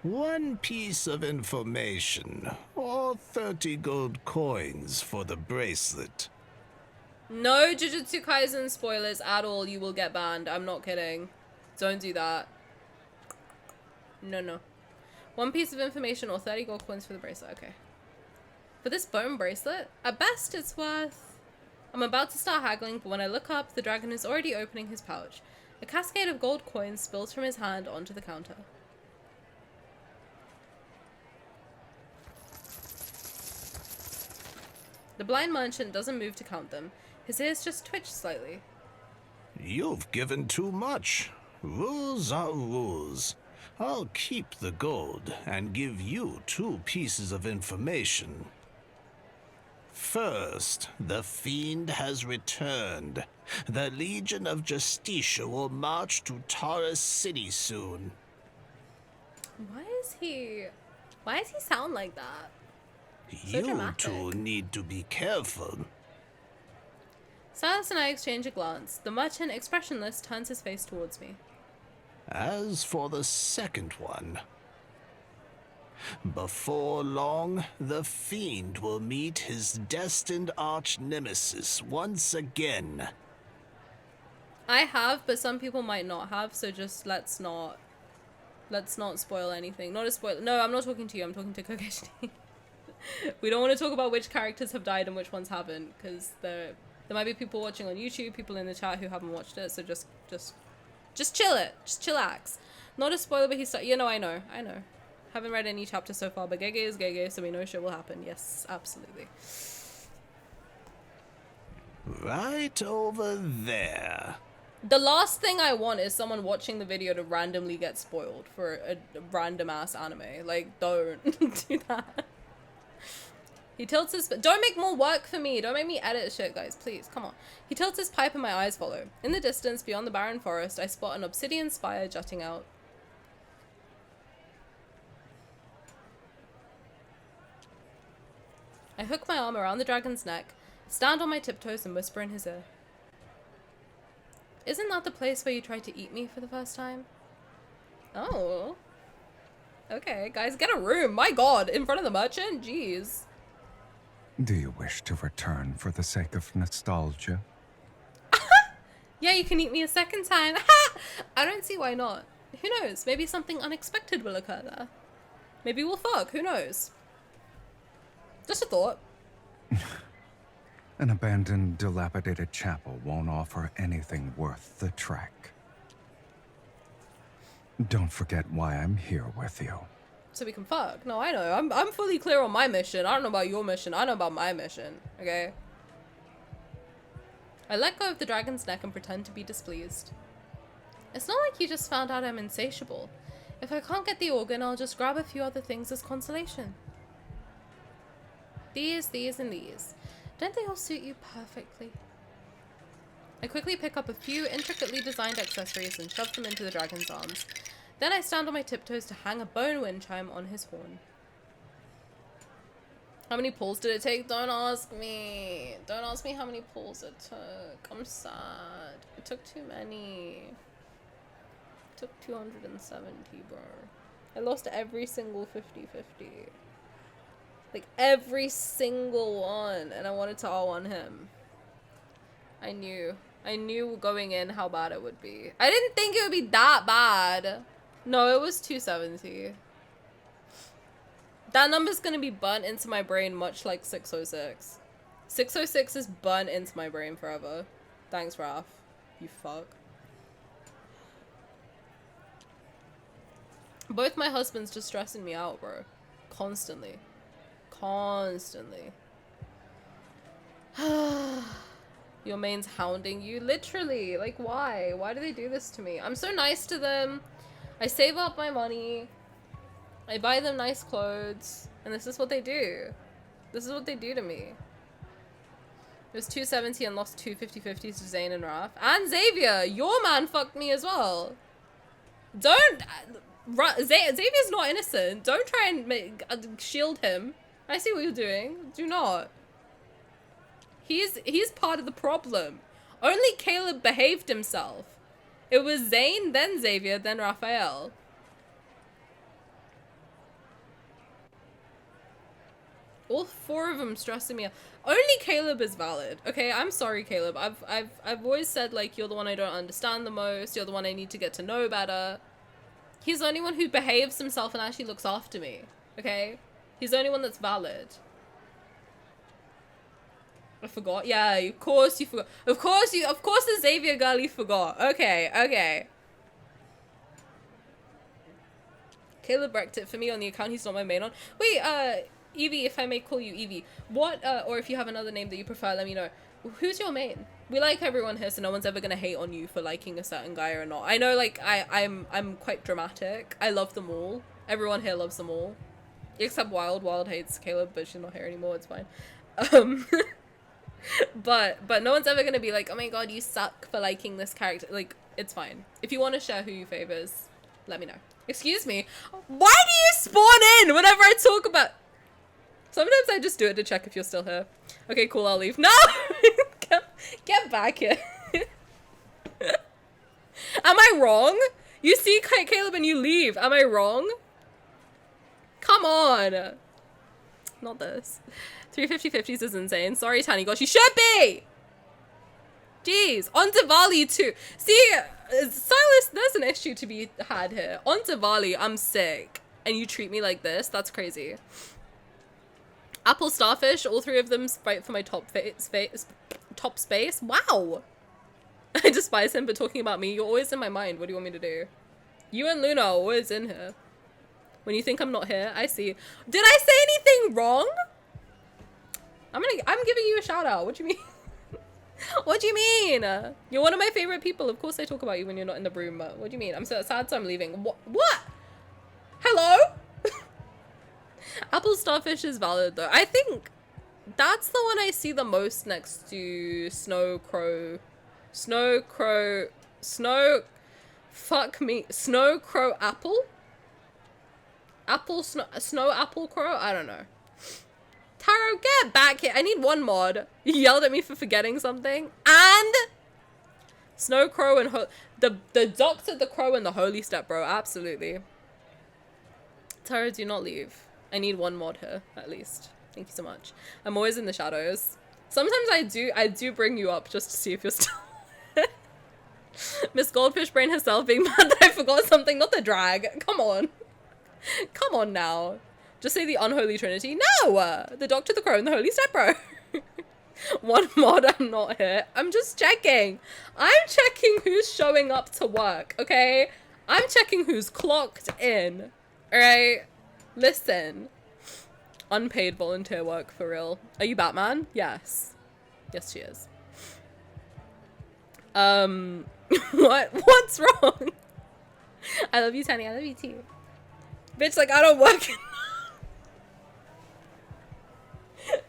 One piece of information, or 30 gold coins for the bracelet. No Jujutsu Kaisen spoilers at all. You will get banned. I'm not kidding. Don't do that. No. One piece of information or 30 gold coins for the bracelet. Okay. For this bone bracelet, at best it's worth... I'm about to start haggling, but when I look up, the dragon is already opening his pouch. A cascade of gold coins spills from his hand onto the counter. The blind merchant doesn't move to count them. His ears just twitch slightly. You've given too much. Rules are rules. I'll keep the gold and give you 2 pieces of information. First, the fiend has returned. The Legion of Justicia will march to Taurus City soon. Why does he sound like that? So You dramatic. two need to be careful. Sylus and I exchange a glance. The merchant, expressionless, turns his face towards me. As for the second one, before long, the fiend will meet his destined arch-nemesis once again. I have, but some people might not have, so just let's not spoil anything. Not a spoiler. No, I'm not talking to you, I'm talking to Kokeshi. We don't want to talk about which characters have died and which ones haven't, because there might be people watching on YouTube, people in the chat who haven't watched it, so just chill it. Just chillax. Not a spoiler, but he's... You know, I know. Haven't read any chapters so far, but Gege is Gege, so we know shit will happen. Yes, absolutely. Right over there. The last thing I want is someone watching the video to randomly get spoiled for a random-ass anime. Like, don't do that. He tilts his... Don't make more work for me. Don't make me edit shit, guys. Please, come on. He tilts his pipe and my eyes follow. In the distance, beyond the barren forest, I spot an obsidian spire jutting out. I hook my arm around the dragon's neck, stand on my tiptoes and whisper in his ear. Isn't that the place where you tried to eat me for the first time? Oh. Okay, guys, get a room. My god, in front of the merchant? Jeez. Do you wish to return for the sake of nostalgia? Yeah, you can eat me a second time. I don't see why not. Who knows? Maybe something unexpected will occur there. Maybe we'll fuck. Who knows? Just a thought. An abandoned, dilapidated chapel won't offer anything worth the trek. Don't forget why I'm here with you. So we can fuck. No, I know. I'm fully clear on my mission. I don't know about your mission. I know about my mission. Okay? I let go of the dragon's neck and pretend to be displeased. It's not like you just found out I'm insatiable. If I can't get the organ, I'll just grab a few other things as consolation. These, and these. Don't they all suit you perfectly? I quickly pick up a few intricately designed accessories and shove them into the dragon's arms. Then I stand on my tiptoes to hang a bone wind chime on his horn. How many pulls did it take? Don't ask me. Don't ask me how many pulls it took. I'm sad. It took too many. It took 270, bro. I lost every single 50-50. Like, every single one. And I wanted to R1 him. I knew going in how bad it would be. I didn't think it would be that bad. No, it was 270. That number's gonna be burnt into my brain much like 606. 606 is burnt into my brain forever. Thanks, Raph. You fuck. Both my husbands just stressing me out, bro. Constantly. Constantly. Your main's hounding you? Literally. Like, why? Why do they do this to me? I'm so nice to them. I save up my money. I buy them nice clothes. And this is what they do. This is what they do to me. It was 270 and lost two 50-50s to Zayne and Raph. And Xavier! Your man fucked me as well. Don't... Xavier's not innocent. Don't try and shield him. I see what you're doing. Do not. He's part of the problem. Only Caleb behaved himself. It was Zayne, then Xavier, then Rafayel. All four of them stressing me out. Only Caleb is valid. Okay, I'm sorry, Caleb. I've always said, like, you're the one I don't understand the most. You're the one I need to get to know better. He's the only one who behaves himself and actually looks after me. Okay? He's the only one that's valid. I forgot. Yeah, of course you forgot. Of course the Xavier girl you forgot. Okay, okay. Caleb wrecked it for me on the account he's not my main on. Wait, Evie, if I may call you Evie, what, or if you have another name that you prefer, let me know. Who's your main? We like everyone here, so no one's ever gonna hate on you for liking a certain guy or not. I know, like, I'm quite dramatic. I love them all. Everyone here loves them all. Except Wild. Wild hates Caleb, but she's not here anymore, it's fine. But no one's ever gonna be like, oh my god, you suck for liking this character. Like, it's fine. If you want to share who you favors, let me know. Excuse me. Why do you spawn in whenever I talk about... Sometimes I just do it to check if you're still here. Okay, cool, I'll leave. No! Get back here. Am I wrong? You see Caleb and you leave. Am I wrong? Come on. Not this. 350/50s is insane. Sorry, Tani. Gosh, you should be! Jeez. On Diwali too. See, Sylus, there's an issue to be had here. On Diwali, I'm sick. And you treat me like this? That's crazy. Apple Starfish, all three of them fight for my top space. Wow! I despise him, but talking about me, you're always in my mind. What do you want me to do? You and Luna are always in here. When you think I'm not here, I see. Did I say anything wrong? I'm giving you a shout out. What do you mean? What do you mean? You're one of my favorite people. Of course I talk about you when you're not in the room. What do you mean? I'm so sad, so I'm leaving. What? Hello? Apple Starfish is valid though. I think that's the one I see the most next to Snow Crow Apple? Snow Apple Crow? I don't know. Taro, get back here. I need one mod. You yelled at me for forgetting something. And Snow Crow and the Doctor, the Crow, and the Holy Step, bro. Absolutely. Taro, do not leave. I need one mod here, at least. Thank you so much. I'm always in the shadows. Sometimes I do bring you up just to see if you're still Miss Goldfish Brain herself being mad that I forgot something, not the drag. Come on. Come on now. Just say the unholy trinity. No! The Doctor, the Crow, and the Holy Step, bro. One mod, I'm not here. I'm just checking. I'm checking who's showing up to work, okay? I'm checking who's clocked in. Alright? Listen. Unpaid volunteer work, for real. Are you Batman? Yes. Yes, she is. What's wrong? I love you, Tani. I love you too. Bitch, like, I don't work.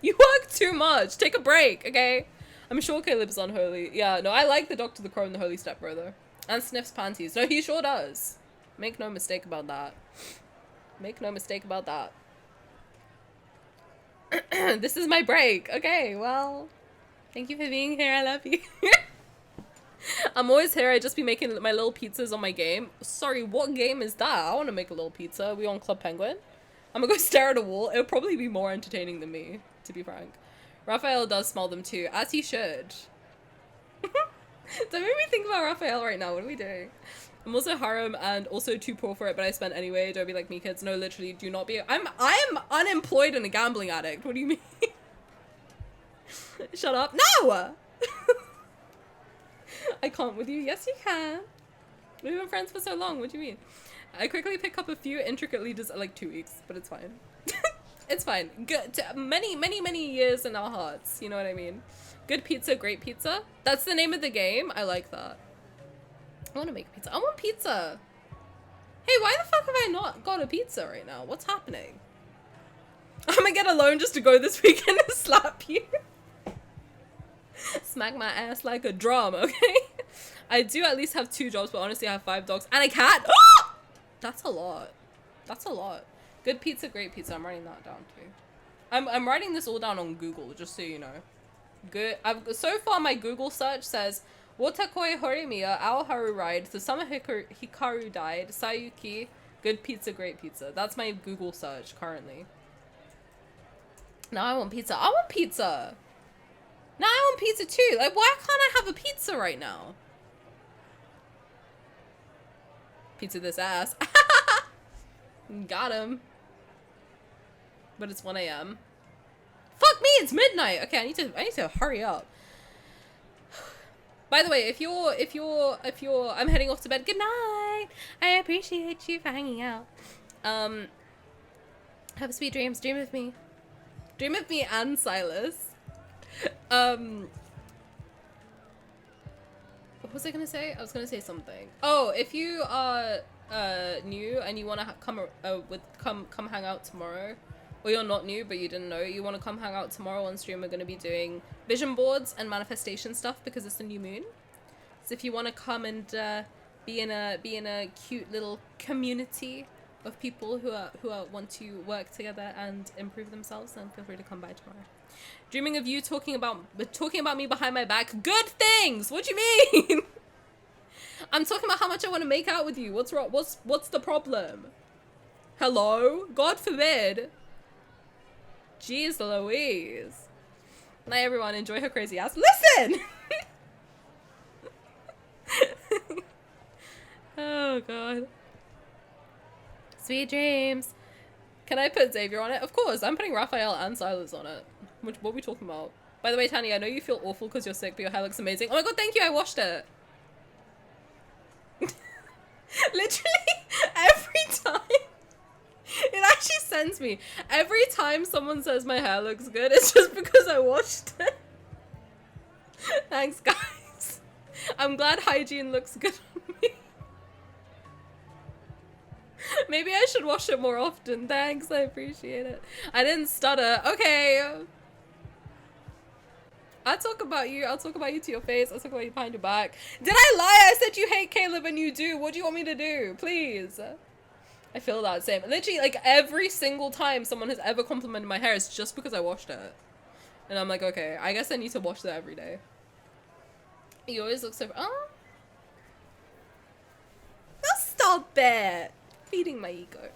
You work too much. Take a break, okay? I'm sure Caleb's unholy. Yeah, no, I like the Doctor, the Crow, and the Holy Step, brother. And sniffs panties. No, he sure does. Make no mistake about that. Make no mistake about that. This is my break. Okay, well, thank you for being here. I love you. I'm always here. I just be making my little pizzas on my game. Sorry, what game is that? I want to make a little pizza. Are we on Club Penguin? I'm gonna go stare at a wall. It'll probably be more entertaining than me, to be frank. Raphael does smell them too, as he should. Don't make me think about Raphael right now. What are we doing? I'm also harem and also too poor for it, but I spent anyway. Don't be like me, kids. No, literally, do not be. I'm unemployed and a gambling addict. What do you mean? Shut up. No! I can't with you. Yes, you can. We've been friends for so long. What do you mean? I quickly pick up a few intricately like 2 weeks, but it's fine. It's fine. Good. Many years in our hearts. You know what I mean? Good pizza, great pizza. That's the name of the game. I like that. I want to make pizza. I want pizza. Hey, why the fuck have I not got a pizza right now? What's happening? I'm gonna get a loan just to go this weekend and slap you. Smack my ass like a drum, okay? I do at least have 2 jobs, but honestly I have 5 dogs and a cat. Oh! That's a lot. That's a lot. Good pizza, great pizza. I'm writing that down too. I'm writing this all down on Google, just so you know. Good. So far my Google search says Wotakoi Horimiya, Ao Haru Ride, the Summer Hikaru Died, Sayuki, good pizza, great pizza. That's my Google search currently. Now I want pizza. I want pizza! Now I want pizza too. Like, why can't I have a pizza right now? Pizza this ass. Got him. But it's 1 AM. Fuck me, it's midnight! Okay, I need to hurry up. By the way, if you're, I'm heading off to bed. Good night. I appreciate you for hanging out. Have sweet dreams. Dream of me. Dream of me and Sylus. What was I gonna say? I was gonna say something. Oh, if you are new and you wanna come hang out tomorrow, or you're not new but you didn't know, you want to come hang out tomorrow on stream, we're going to be doing vision boards and manifestation stuff because it's a new moon. So if you want to come and be in a cute little community of people who want to work together and improve themselves, then feel free to come by tomorrow. Dreaming of you talking about me behind my back. Good things. What do you mean? I'm talking about how much I want to make out with you. What's wrong? What's the problem? Hello? God forbid. Jeez Louise. Night everyone. Enjoy her crazy ass. Listen. Oh god. Sweet dreams. Can I put Xavier on it? Of course. I'm putting Raphael and Sylus on it. What are we talking about? By the way, Tani, I know you feel awful because you're sick, but your hair looks amazing. Oh my god, thank you. I washed it. Literally every time. It actually sends me. Every time someone says my hair looks good, it's just because I washed it. Thanks, guys. I'm glad hygiene looks good on me. Maybe I should wash it more often. Thanks, I appreciate it. I didn't stutter. Okay. I'll talk about you. I'll talk about you to your face. I'll talk about you behind your back. Did I lie? I said you hate Caleb and you do. What do you want me to do? Please. I feel that same. Literally, like, every single time someone has ever complimented my hair, it's just because I washed it. And I'm like, okay, I guess I need to wash that every day. You always look so... Oh. No, stop it. Feeding my ego.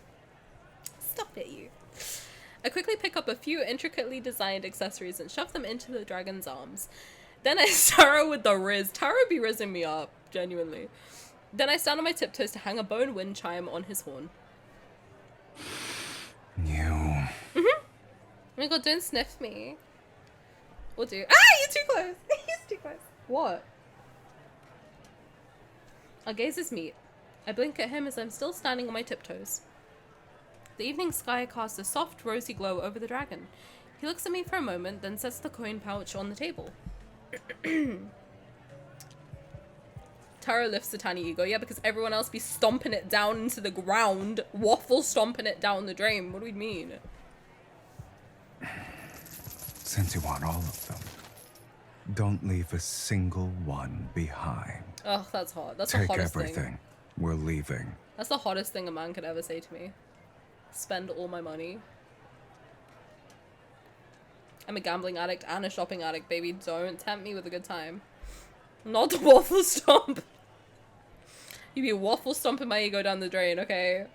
Stop it, you. I quickly pick up a few intricately designed accessories and shove them into the dragon's arms. Then I Tara with the Riz. Tara be rizzing me up, genuinely. Then I stand on my tiptoes to hang a bone wind chime on his horn. You. Oh my god, don't sniff me. Or do. Ah, you're too close. He's too close. What? Our gazes meet. I blink at him as I'm still standing on my tiptoes. The evening sky casts a soft, rosy glow over the dragon. He looks at me for a moment, then sets the coin pouch on the table. Tara lifts the tiny ego. Yeah, because everyone else be stomping it down into the ground. Waffle stomping it down the drain. What do we mean? Since you want all of them, don't leave a single one behind. Oh, that's hot. That's Take the hottest everything. thing. We're leaving. That's the hottest thing a man could ever say to me. Spend all my money. I'm a gambling addict and a shopping addict, baby. Don't tempt me with a good time. Not the waffle stomp. You be waffle stomping my ego down the drain, okay?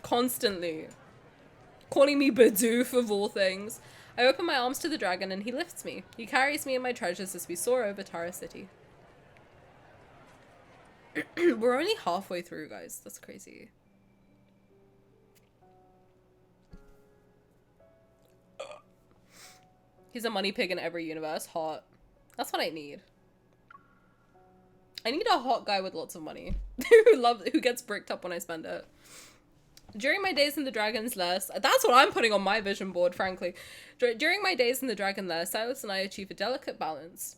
Constantly. Calling me Bidoof of all things. I open my arms to the dragon and he lifts me. He carries me and my treasures as we soar over Tara City. We're only halfway through, guys. That's crazy. He's a money pig in every universe. Hot. That's what I need. I need a hot guy with lots of money. who gets bricked up when I spend it. During my days in the Dragon's Lair, that's what I'm putting on my vision board, frankly. During my days in the Dragon Lair, Sylus and I achieve a delicate balance.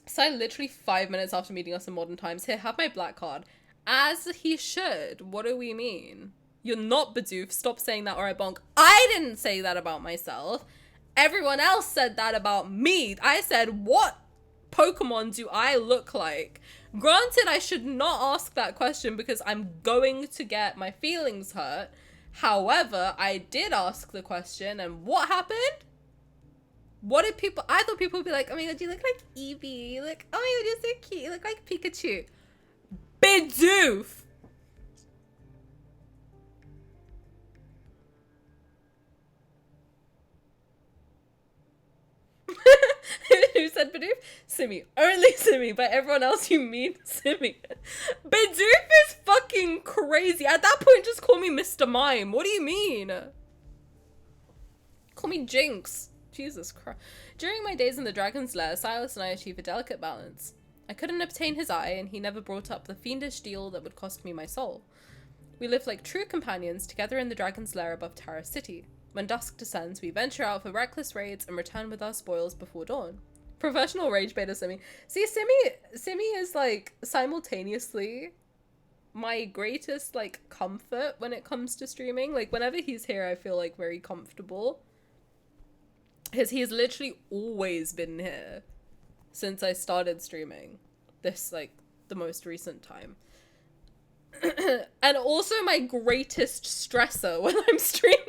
Sy literally 5 minutes after meeting us in modern times. Here, have my black card. As he should. What do we mean? You're not Bidoof. Stop saying that or I bonk. I didn't say that about myself. Everyone else said that about me. I said, what Pokemon do I look like? Granted, I should not ask that question because I'm going to get my feelings hurt. However, I did ask the question and what happened? What did people... I thought people would be like, oh my god, you look like Eevee. Like, oh my god, you're so cute. You look like Pikachu. Bidoof! Who said Bidoof? Simi. Only Simi. By everyone else, you mean Simi. Bidoof is fucking crazy. At that point, just call me Mr. Mime. What do you mean? Call me Jinx. Jesus Christ. During my days in the Dragon's Lair, Sylus and I achieved a delicate balance. I couldn't obtain his eye, and he never brought up the fiendish deal that would cost me my soul. We lived like true companions together in the Dragon's Lair above Tara City. When dusk descends, we venture out for reckless raids and return with our spoils before dawn. Professional rage beta Simi. See, Simi is like simultaneously my greatest, like, comfort when it comes to streaming. Like, whenever he's here, I feel, like, very comfortable. Because he's literally always been here since I started streaming. This, like, the most recent time. And also my greatest stressor when I'm streaming.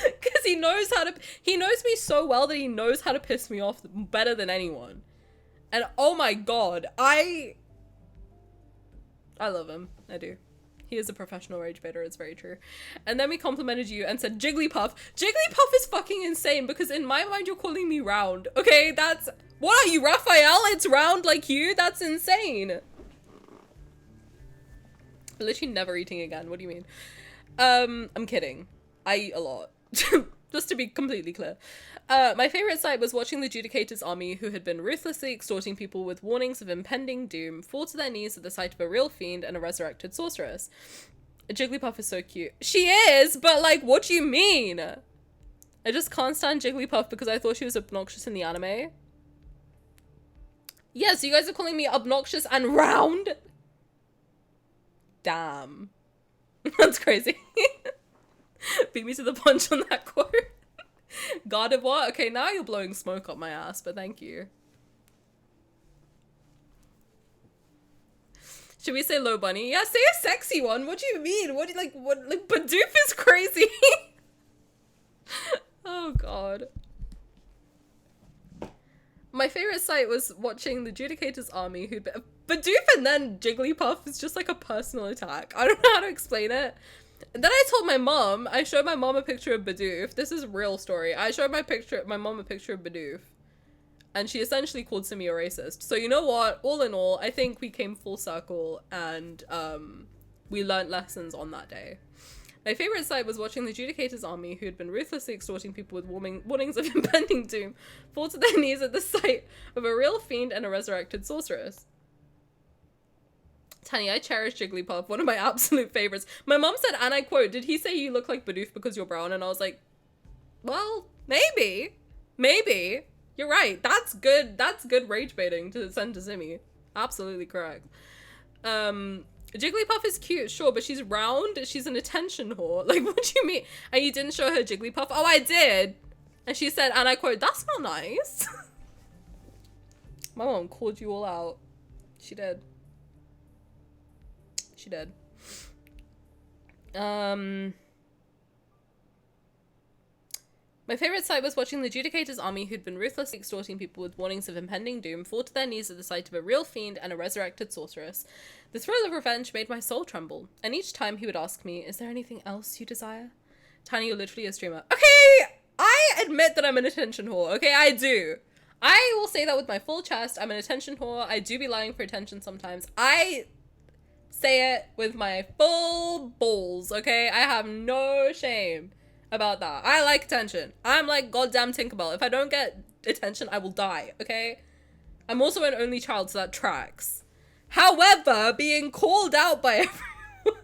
Because he knows me so well that he knows how to piss me off better than anyone. And oh my god, I love him. I do. He is a professional rage baiter, it's very true. And then we complimented you and said Jigglypuff. Jigglypuff is fucking insane because in my mind you're calling me round. Okay, that's... What are you, Raphael? It's round like you? That's insane. Literally never eating again. What do you mean? I'm kidding. I eat a lot. Just to be completely clear. My favorite sight was watching the Judicator's army, who had been ruthlessly extorting people with warnings of impending doom, fall to their knees at the sight of a real fiend and a resurrected sorceress. Jigglypuff is so cute. She is, but like, what do you mean? I just can't stand Jigglypuff because I thought she was obnoxious in the anime. Yeah, so you guys are calling me obnoxious and round? Damn. That's crazy. Beat me to the punch on that quote. God of what? Okay, now you're blowing smoke up my ass, but thank you. Should we say low bunny? Yeah, say a sexy one. What do you mean? What do you like? What, like, Bidoof is crazy. Oh god. My favorite sight was watching the Judicator's army who'd been... Bidoof and then Jigglypuff is just like a personal attack. I don't know how to explain it. And then I told my mom, I showed my mom a picture of Bidoof. This is a real story. I showed my mom a picture of Bidoof. And she essentially called Simi a racist. So you know what? All in all, I think we came full circle and we learnt lessons on that day. My favorite sight was watching the Judicator's army, who had been ruthlessly extorting people with warnings of impending doom, fall to their knees at the sight of a real fiend and a resurrected sorceress. Tani, I cherish Jigglypuff, one of my absolute favorites. My mom said, and I quote, did he say you look like Bidoof because you're brown? And I was like, well, maybe. Maybe. You're right. That's good. That's good rage baiting to send to Simi. Absolutely correct. Jigglypuff is cute, sure, but she's round. She's an attention whore. Like, what do you mean? And you didn't show her Jigglypuff? Oh, I did. And she said, and I quote, that's not nice. My mom called you all out. She did. She did. My favorite sight was watching the Judicator's army, who'd been ruthlessly extorting people with warnings of impending doom, fall to their knees at the sight of a real fiend and a resurrected sorceress. The thrill of revenge made my soul tremble, and each time he would ask me, is there anything else you desire? Tani, you're literally a streamer. Okay, I admit that I'm an attention whore. Okay, I do. I will say that with my full chest. I'm an attention whore. I do be lying for attention sometimes. I say it with my full balls, okay? I have no shame about that. I like attention. I'm like goddamn Tinkerbell. If I don't get attention, I will die, okay? I'm also an only child, so that tracks. However, being called out by everyone,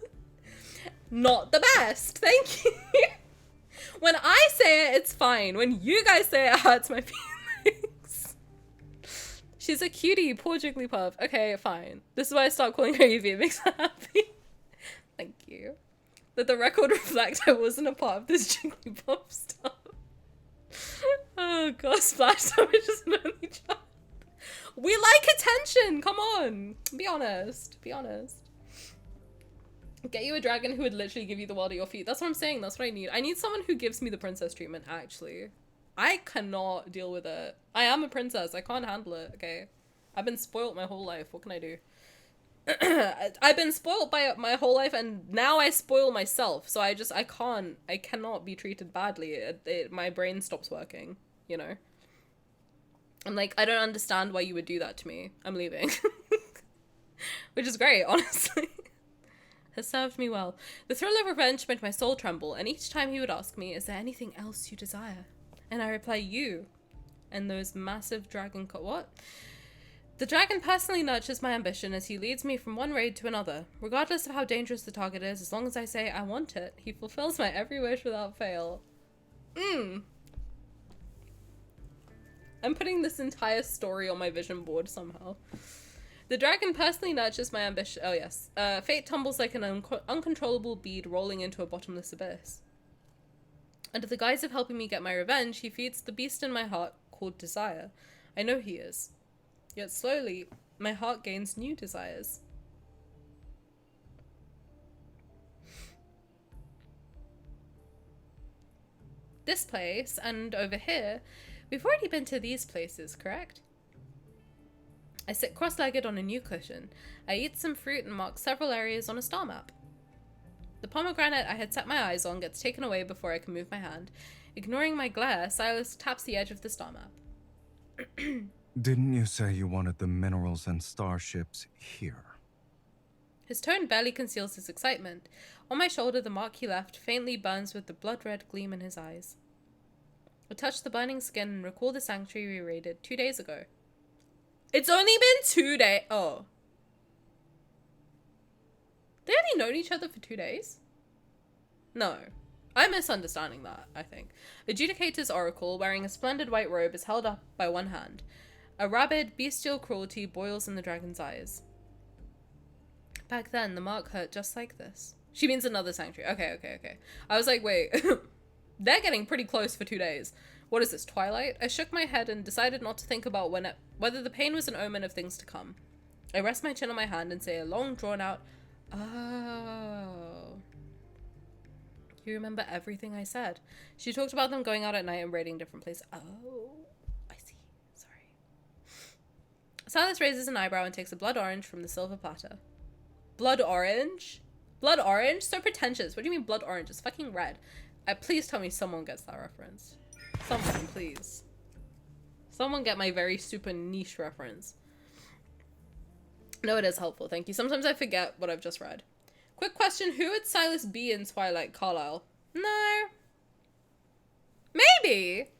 not the best. Thank you. When I say it, it's fine. When you guys say it, hurts my feelings. She's a cutie, poor Jigglypuff. Okay, fine. This is why I start calling her Evie. It makes her happy. Thank you. Let the record reflect I wasn't a part of this Jigglypuff stuff. Oh god, Splash Damage is an only child. We like attention! Come on! Be honest. Be honest. Get you a dragon who would literally give you the world at your feet. That's what I'm saying. That's what I need. I need someone who gives me the princess treatment, actually. I cannot deal with it. I am a princess. I can't handle it, okay? I've been spoiled my whole life. What can I do? I've been spoiled by my whole life, and now I spoil myself. So I cannot be treated badly. My brain stops working, you know? I'm like, I don't understand why you would do that to me. I'm leaving. Which is great, honestly. Has served me well. The thrill of revenge made my soul tremble, and each time he would ask me, is there anything else you desire? And I reply, you. And those massive dragon what? The dragon personally nurtures my ambition as he leads me from one raid to another. Regardless of how dangerous the target is, as long as I say I want it, he fulfills my every wish without fail. I'm putting this entire story on my vision board somehow. The dragon personally nurtures my ambition. Oh, yes. Fate tumbles like an uncontrollable bead rolling into a bottomless abyss. Under the guise of helping me get my revenge, he feeds the beast in my heart called desire. I know he is. Yet slowly, my heart gains new desires. This place, and over here, we've already been to these places, correct? I sit cross-legged on a new cushion. I eat some fruit and mark several areas on a star map. The pomegranate I had set my eyes on gets taken away before I can move my hand. Ignoring my glare, Sylus taps the edge of the star map. Didn't you say you wanted the minerals and starships here? His tone barely conceals his excitement. On my shoulder, the mark he left faintly burns with the blood-red gleam in his eyes. I touch the burning skin and recall the sanctuary we raided 2 days ago. It's only been 2 days. Oh. They only known each other for 2 days? No. I'm misunderstanding that, I think. Adjudicator's oracle, wearing a splendid white robe, is held up by one hand. A rabid, bestial cruelty boils in the dragon's eyes. Back then, the mark hurt just like this. She means another sanctuary. Okay. I was like, wait. They're getting pretty close for 2 days. What is this, Twilight? I shook my head and decided not to think about whether the pain was an omen of things to come. I rest my chin on my hand and say a long, drawn-out, oh. You remember everything I said. She talked about them going out at night and raiding different places. Oh, I see. Sorry. Sylus raises an eyebrow and takes a blood orange from the silver platter. Blood orange? Blood orange? So pretentious. What do you mean blood orange? It's fucking red. Please tell me someone gets that reference. Someone, please. Someone get my very super niche reference. No, it is helpful, thank you. Sometimes I forget what I've just read. Quick question, who would Sylus be in Twilight Carlisle? No. Maybe.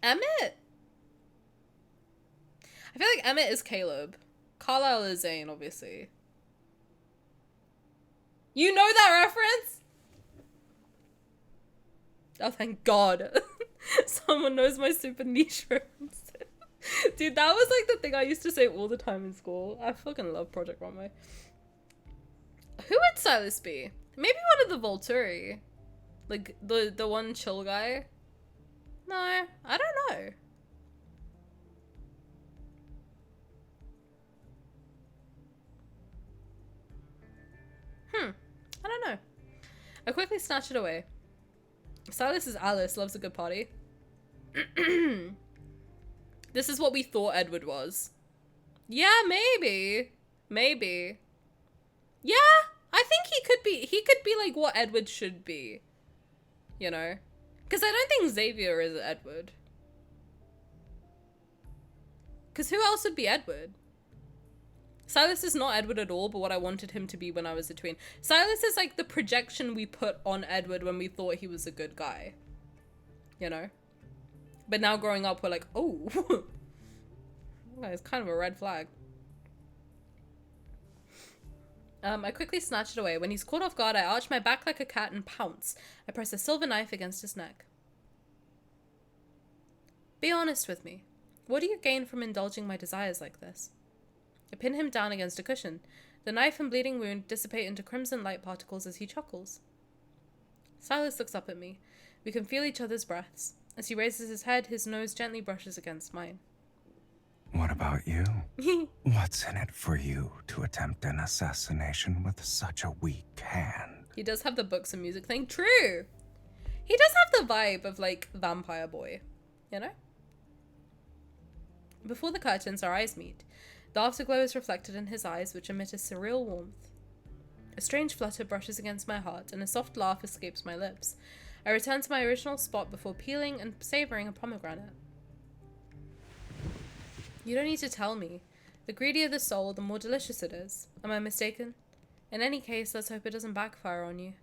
Emmett? I feel like Emmett is Caleb. Carlisle is Zayne, obviously. You know that reference? Oh, thank God. Someone knows my super niche reference. Dude, that was like the thing I used to say all the time in school. I fucking love Project Runway. Who would Sylus be? Maybe one of the Volturi. Like, the one chill guy? No, I don't know. I don't know. I quickly snatched it away. Sylus is Alice, loves a good party. This is what we thought Edward was. Yeah, maybe. Maybe. Yeah, I think he could be like what Edward should be. You know? Because I don't think Xavier is Edward. Because who else would be Edward? Sylus is not Edward at all, but what I wanted him to be when I was a tween. Sylus is like the projection we put on Edward when we thought he was a good guy. You know? But now growing up, we're like, oh. It's kind of a red flag. I quickly snatched it away. When he's caught off guard, I arch my back like a cat and pounce. I press a silver knife against his neck. Be honest with me. What do you gain from indulging my desires like this? I pin him down against a cushion. The knife and bleeding wound dissipate into crimson light particles as he chuckles. Sylus looks up at me. We can feel each other's breaths. As he raises his head, his nose gently brushes against mine. What about you? What's in it for you to attempt an assassination with such a weak hand? He does have the books and music thing. True! He does have the vibe of, like, vampire boy. You know? Before the curtains, our eyes meet. The afterglow is reflected in his eyes, which emit a surreal warmth. A strange flutter brushes against my heart, and a soft laugh escapes my lips. I return to my original spot before peeling and savoring a pomegranate. You don't need to tell me. The greedier the soul, the more delicious it is. Am I mistaken? In any case, let's hope it doesn't backfire on you.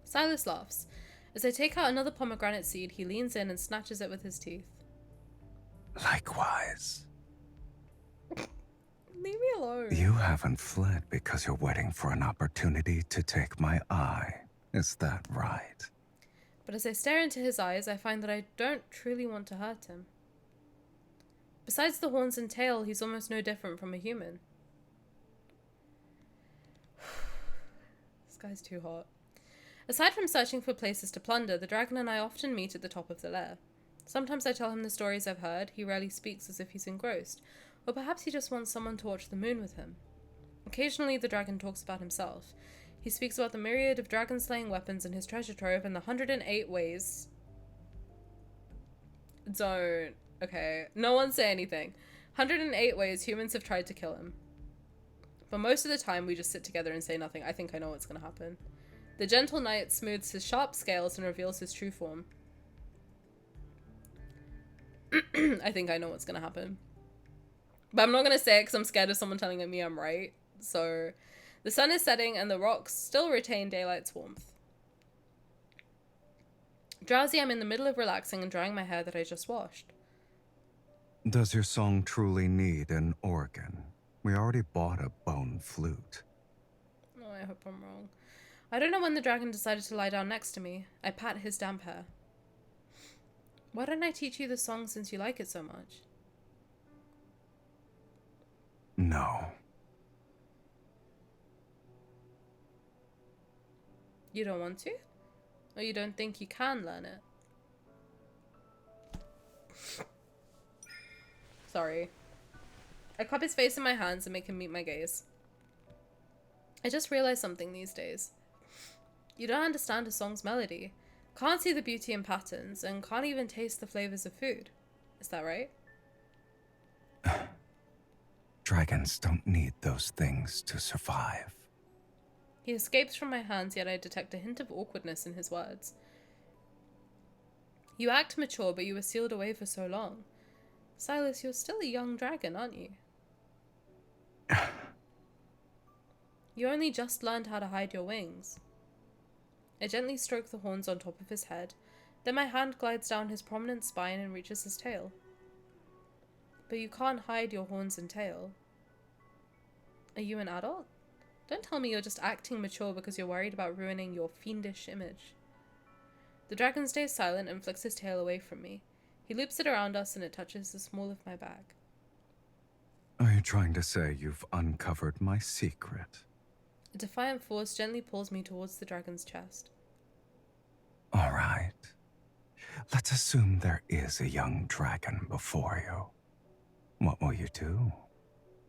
Sylus laughs. As I take out another pomegranate seed, he leans in and snatches it with his teeth. Likewise. Leave me alone. You haven't fled because you're waiting for an opportunity to take my eye. Is that right? But as I stare into his eyes, I find that I don't truly want to hurt him. Besides the horns and tail, he's almost no different from a human. This guy's too hot. Aside from searching for places to plunder, the dragon and I often meet at the top of the lair. Sometimes I tell him the stories I've heard. He rarely speaks, as if he's engrossed. Or perhaps he just wants someone to watch the moon with him. Occasionally, the dragon talks about himself. He speaks about the myriad of dragon-slaying weapons in his treasure trove and the 108 ways... Don't... Okay, no one say anything. 108 ways humans have tried to kill him. But most of the time, we just sit together and say nothing. I think I know what's going to happen. The gentle knight smooths his sharp scales and reveals his true form. I think I know what's going to happen. But I'm not going to say it because I'm scared of someone telling me I'm right. So, the sun is setting and the rocks still retain daylight's warmth. Drowsy, I'm in the middle of relaxing and drying my hair that I just washed. Does your song truly need an organ? We already bought a bone flute. Oh, I hope I'm wrong. I don't know when the dragon decided to lie down next to me. I pat his damp hair. Why don't I teach you the song since you like it so much? No. You don't want to? Or you don't think you can learn it? Sorry. I cup his face in my hands and make him meet my gaze. I just realized something these days. You don't understand a song's melody, can't see the beauty in patterns, and can't even taste the flavors of food. Is that right? Dragons don't need those things to survive. He escapes from my hands, yet I detect a hint of awkwardness in his words. You act mature, but you were sealed away for so long. Sylus, you're still a young dragon, aren't you? You only just learned how to hide your wings. I gently stroke the horns on top of his head, then my hand glides down his prominent spine and reaches his tail. But you can't hide your horns and tail. Are you an adult? Don't tell me you're just acting mature because you're worried about ruining your fiendish image. The dragon stays silent and flicks his tail away from me. He loops it around us and it touches the small of my back. Are you trying to say you've uncovered my secret? A defiant force gently pulls me towards the dragon's chest. All right. Let's assume there is a young dragon before you. What will you do?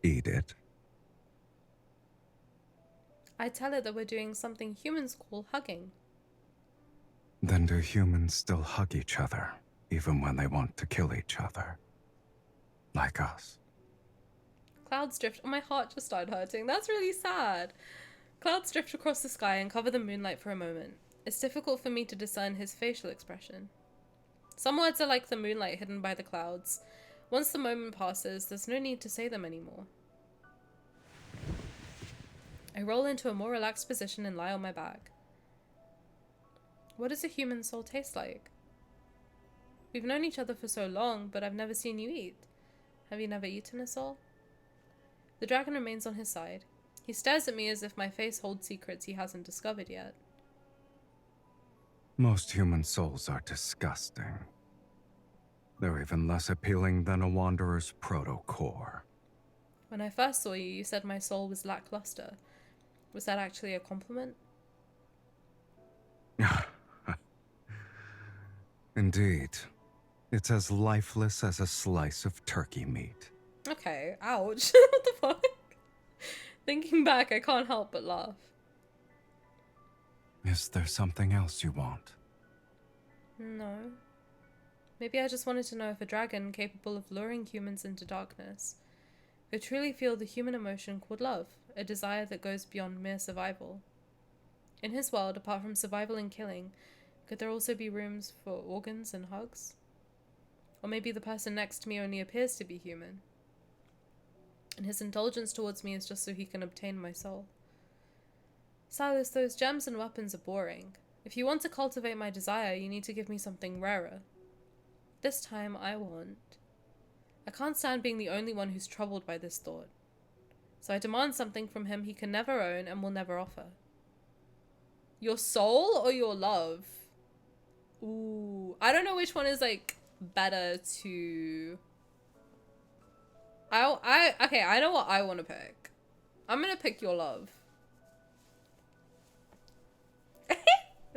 Eat it? I tell it that we're doing something humans call hugging. Then do humans still hug each other, even when they want to kill each other? Like us. Clouds drift. Oh, my heart just started hurting. That's really sad. Clouds drift across the sky and cover the moonlight for a moment. It's difficult for me to discern his facial expression. Some words are like the moonlight hidden by the clouds. Once the moment passes, there's no need to say them anymore. I roll into a more relaxed position and lie on my back. What does a human soul taste like? We've known each other for so long, but I've never seen you eat. Have you never eaten a soul? The dragon remains on his side. He stares at me as if my face holds secrets he hasn't discovered yet. Most human souls are disgusting. They're even less appealing than a wanderer's proto-core. When I first saw you, you said my soul was lackluster. Was that actually a compliment? Indeed. It's as lifeless as a slice of turkey meat. Okay, ouch. What the fuck? Thinking back, I can't help but laugh. Is there something else you want? No. Maybe I just wanted to know if a dragon capable of luring humans into darkness could truly feel the human emotion called love, a desire that goes beyond mere survival. In his world, apart from survival and killing, could there also be rooms for organs and hugs? Or maybe the person next to me only appears to be human, and his indulgence towards me is just so he can obtain my soul. Sylus, those gems and weapons are boring. If you want to cultivate my desire, you need to give me something rarer. This time, I want. I can't stand being the only one who's troubled by this thought. So I demand something from him he can never own and will never offer. Your soul or your love? Ooh, I don't know which one is like better to. Okay, I know what I want to pick. I'm gonna pick your love.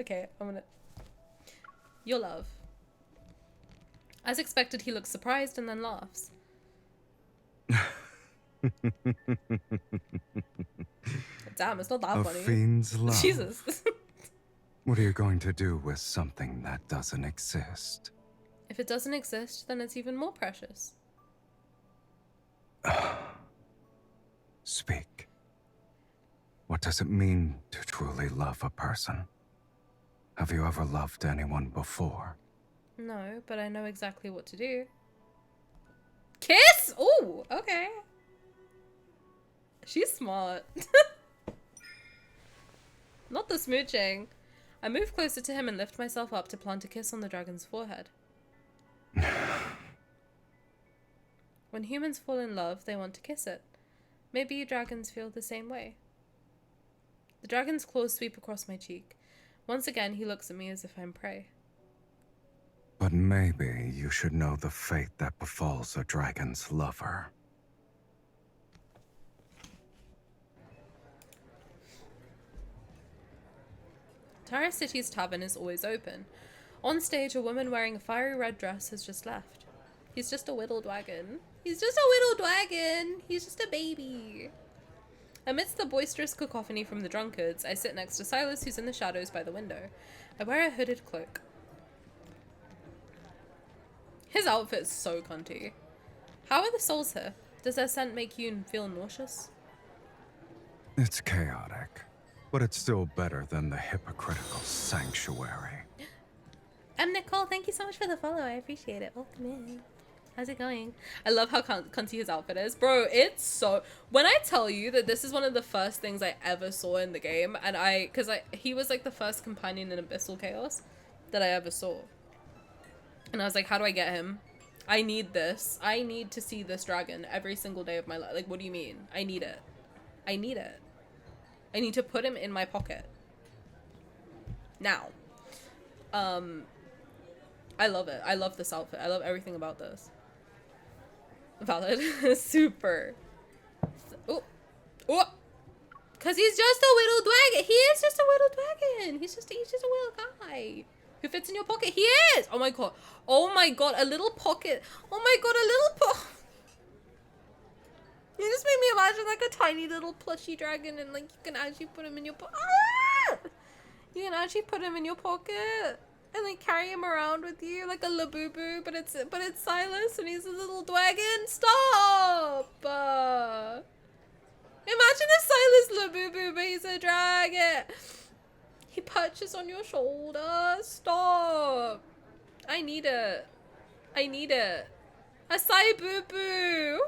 Okay, I'm gonna. Your love. As expected, he looks surprised and then laughs. Damn, it's not that A funny. fiend's love. Jesus. What are you going to do with something that doesn't exist? If it doesn't exist, then it's even more precious. Speak. What does it mean to truly love a person? Have you ever loved anyone before? No, but I know exactly what to do. Kiss? Ooh, okay. She's smart. Not the smooching. I move closer to him and lift myself up to plant a kiss on the dragon's forehead. When humans fall in love, they want to kiss it. Maybe you dragons feel the same way. The dragon's claws sweep across my cheek. Once again, he looks at me as if I'm prey. But maybe you should know the fate that befalls a dragon's lover. Tara City's tavern is always open. On stage, a woman wearing a fiery red dress has just left. He's just a whittled wagon. He's just a whittled wagon. He's just a baby. Amidst the boisterous cacophony from the drunkards, I sit next to Sylus, who's in the shadows by the window. I wear a hooded cloak. His outfit is so cunty. How are the souls here? Does their scent make you feel nauseous? It's chaotic, but it's still better than the hypocritical sanctuary. Nicole, thank you so much for the follow. I appreciate it. Welcome in. How's it going? I love how cunty his outfit is. Bro, it's so... When I tell you that this is one of the first things I ever saw in the game, and he was like the first companion in Abyssal Chaos that I ever saw. And I was like, how do I get him? I need this. I need to see this dragon every single day of my life. Like, what do you mean? I need it. I need it. I need to put him in my pocket. Now. I love it. I love this outfit. I love everything about this. Valid. Super. Oh. Oh. Cause he's just a whittled wagon. He is just a whittled wagon. He's just a whittled guy. Who fits in your pocket. He is. Oh my god. Oh my god. A little pocket. Oh my god. A little pocket. You just made me imagine like a tiny little plushy dragon, and like you can actually put him in your pocket. Ah! You can actually put him in your pocket. And like carry him around with you like a labubu, but it's Sylus and he's a little dragon. Stop! Imagine a Sylus labubu, but he's a dragon. He perches on your shoulder. Stop! I need it. I need it. A Saibubu.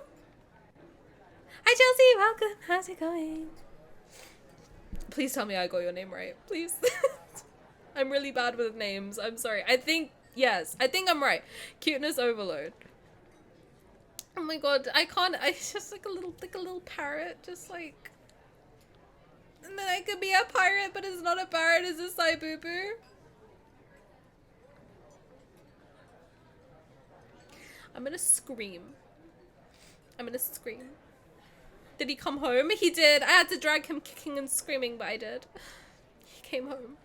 Hi Chelsea, welcome. How's it going? Please tell me I got your name right. Please. I'm really bad with names. I'm sorry. Yes, I think I'm right. Cuteness overload. Oh my god, I can't. It's just like a little parrot, just like. And then I could be a pirate, but it's not a parrot. It's a Saibubu. I'm gonna scream. I'm gonna scream. Did he come home? He did. I had to drag him kicking and screaming, but I did. He came home.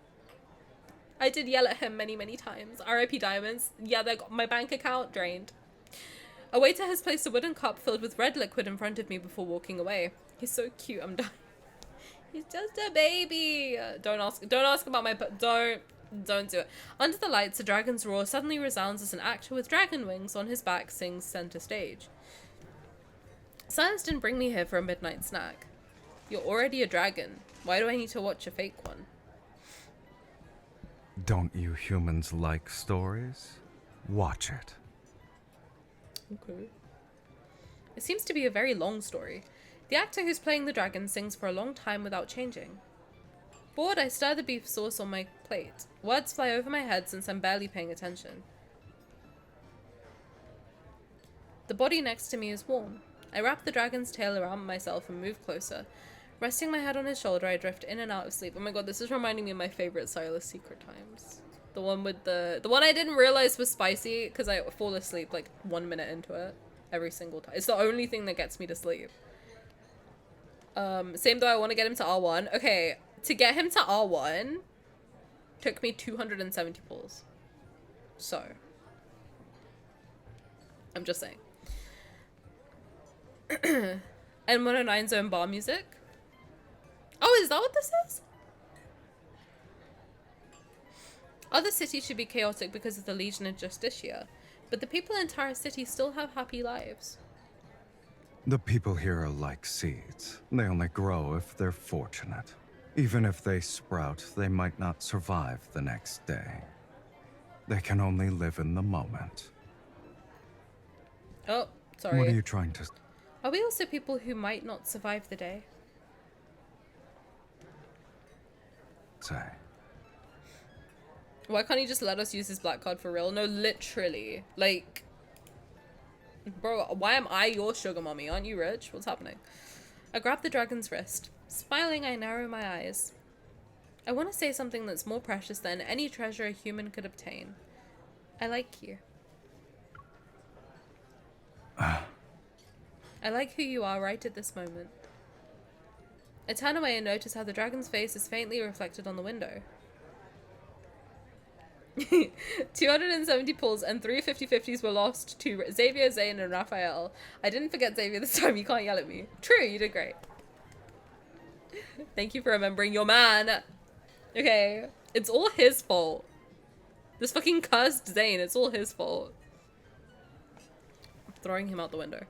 I did yell at him many, many times. RIP diamonds. Yeah, they got my bank account drained. A waiter has placed a wooden cup filled with red liquid in front of me before walking away. He's so cute. I'm dying. He's just a baby. Don't ask about my... Don't do it. Under the lights, a dragon's roar suddenly resounds as an actor with dragon wings on his back sings center stage. Science didn't bring me here for a midnight snack. You're already a dragon. Why do I need to watch a fake one? Don't you humans like stories? Watch it. Okay. It seems to be a very long story. The actor who's playing the dragon sings for a long time without changing. Bored, I stir the beef sauce on my plate. Words fly over my head since I'm barely paying attention. The body next to me is warm. I wrap the dragon's tail around myself and move closer. Resting my head on his shoulder, I drift in and out of sleep. Oh my god, this is reminding me of my favorite Sylus secret times. The one with the one I didn't realize was spicy because I fall asleep like 1 minute into it every single time. It's the only thing that gets me to sleep. Same though, I want to get him to R1. Okay, to get him to R1 took me 270 pulls. So, I'm just saying. And 109 zone bar music. Oh, is that what this is? Other cities should be chaotic because of the Legion of Justicia, but the people in Tara City still have happy lives. The people here are like seeds. They only grow if they're fortunate. Even if they sprout, they might not survive the next day. They can only live in the moment. Oh, sorry. What are you trying to... Are we also people who might not survive the day? say? Why can't he just let us use his black card for real? No, literally. Like... Bro, why am I your sugar mommy? Aren't you rich? What's happening? I grab the dragon's wrist. Smiling, I narrow my eyes. I want to say something that's more precious than any treasure a human could obtain. I like you. I like who you are right at this moment. I turn away and notice how the dragon's face is faintly reflected on the window. 270 pulls and 3 50-50s were lost to Xavier, Zayne, and Rafayel. I didn't forget Xavier this time, you can't yell at me. True, you did great. Thank you for remembering your man. Okay, it's all his fault. This fucking cursed Zayne, it's all his fault. I'm throwing him out the window.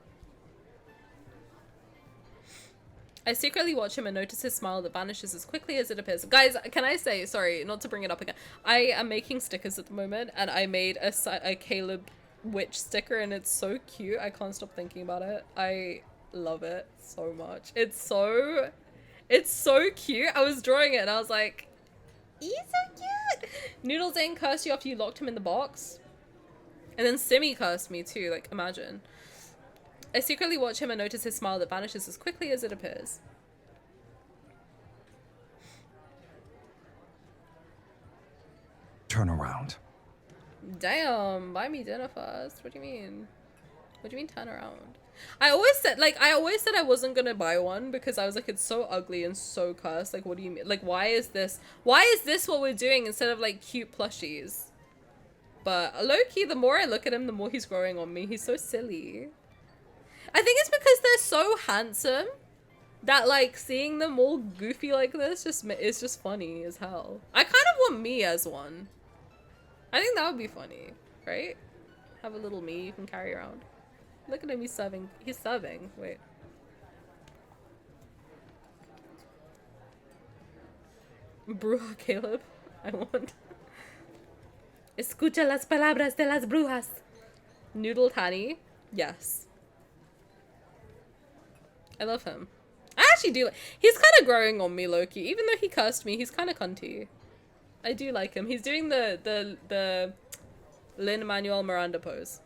I secretly watch him and notice his smile that vanishes as quickly as it appears. Guys, can I say, sorry, not to bring it up again. I am making stickers at the moment, and I made a Caleb witch sticker, and it's so cute. I can't stop thinking about it. I love it so much. It's so cute. I was drawing it, and I was like, he's so cute. Noodle Zane cursed you after you locked him in the box. And then Simmy cursed me too, like, imagine. I secretly watch him and notice his smile that vanishes as quickly as it appears. Turn around. Damn, buy me dinner first. What do you mean? What do you mean turn around? I always said I wasn't gonna buy one because I was like, it's so ugly and so cursed. Like, what do you mean? Like, why is this what we're doing instead of like cute plushies? But low-key, the more I look at him, the more he's growing on me. He's so silly. I think it's because they're so handsome that like seeing them all goofy like this is just funny as hell. I kind of want me as one. I think that would be funny, right? Have a little me you can carry around. Look at him, he's serving. He's serving. Wait. Bruja Caleb. I want. Escucha las palabras de las brujas. Noodle Tani. Yes. I love him. I actually do like. He's kind of growing on me, Loki. Even though he cursed me, he's kind of cunty. I do like him. He's doing the Lin-Manuel Miranda pose.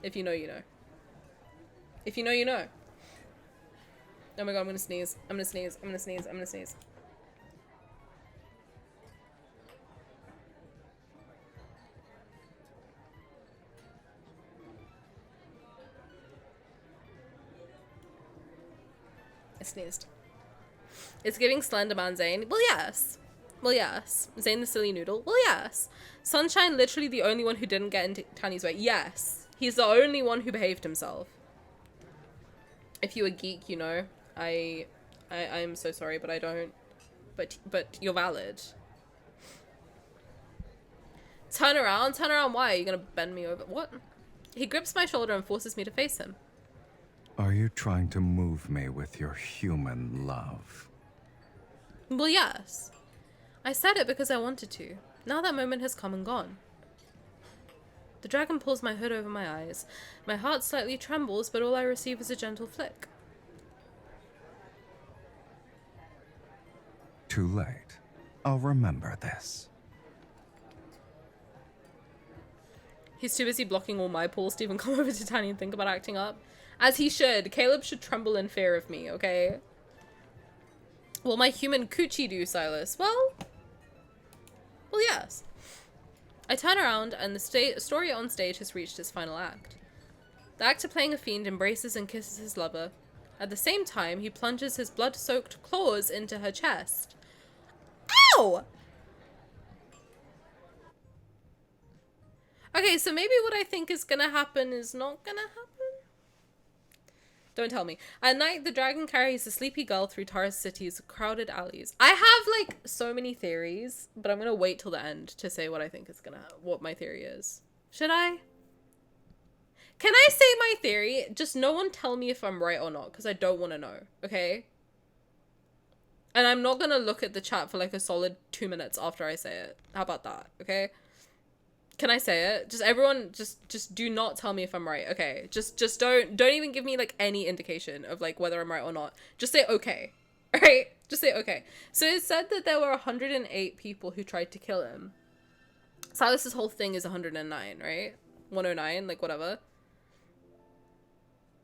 If you know, you know. If you know, you know. Oh my god, I'm gonna sneeze. I'm gonna sneeze. I'm gonna sneeze. I'm gonna sneeze. I sneezed. It's giving Slenderman Zane. Well, yes. Well, yes. Zane the silly noodle. Well, yes. Sunshine literally the only one who didn't get into Tani's way. Yes. He's the only one who behaved himself. If you're a geek, you know. I'm so sorry, but I don't. But you're valid. Turn around? Turn around why? Are you gonna bend me over? What? He grips my shoulder and forces me to face him. Are you trying to move me with your human love? Well, yes. I said it because I wanted to. Now that moment has come and gone. The dragon pulls my hood over my eyes. My heart slightly trembles, but all I receive is a gentle flick. Too late. I'll remember this. He's too busy blocking all my pulls to even come over to Tani and think about acting up. As he should. Caleb should tremble in fear of me, okay? Will my human coochie do, Sylus? Well, yes. I turn around and the story on stage has reached its final act. The actor playing a fiend embraces and kisses his lover. At the same time, he plunges his blood-soaked claws into her chest. Ow! Okay, so maybe what I think is gonna happen is not gonna happen? Don't tell me. At night, the dragon carries a sleepy girl through Taurus City's crowded alleys. I have, like, so many theories, but I'm gonna wait till the end to say what I think is gonna what my theory is. Should I? Can I say my theory? Just no one tell me if I'm right or not, because I don't want to know, okay? And I'm not gonna look at the chat for, like, a solid 2 minutes after I say it. How about that, okay? Can I say it? Just everyone, just do not tell me if I'm right. Okay, just don't even give me like any indication of like whether I'm right or not. Just say okay, right? Just say okay. So it said that there were 108 people who tried to kill him. Sylus's whole thing is 109, right? 109, like whatever.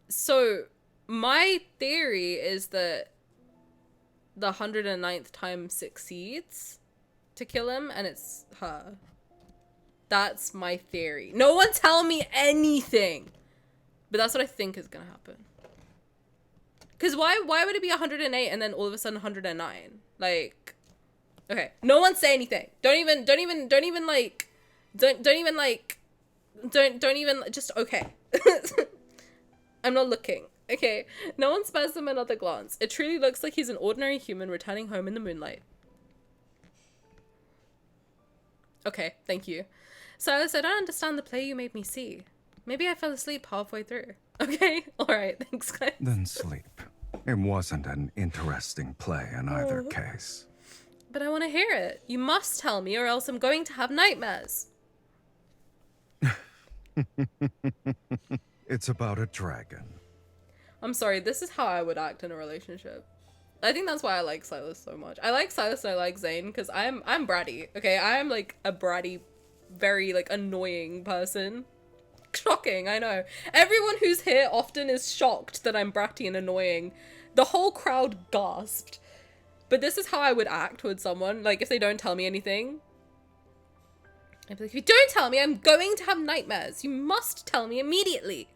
So my theory is that the 109th time succeeds to kill him, and it's her. That's my theory. No one tell me anything. But that's what I think is gonna happen. Cause why would it be 108 and then all of a sudden 109? Like, okay, no one say anything. Don't even just okay. I'm not looking. Okay, no one spares him another glance. It truly looks like he's an ordinary human returning home in the moonlight. Okay, thank you. Sylus, I don't understand the play you made me see. Maybe I fell asleep halfway through. Okay? Alright, thanks guys. Then sleep. It wasn't an interesting play in either case. But I want to hear it. You must tell me or else I'm going to have nightmares. It's about a dragon. I'm sorry, this is how I would act in a relationship. I think that's why I like Sylus so much. I like Sylus and I like Zayne because I'm bratty. Okay, I am like a bratty, very like annoying person. Shocking, I know. Everyone who's here often is shocked that I'm bratty and annoying. The whole crowd gasped. But this is how I would act with someone, like if they don't tell me anything. I'd be like, if you don't tell me, I'm going to have nightmares. You must tell me immediately.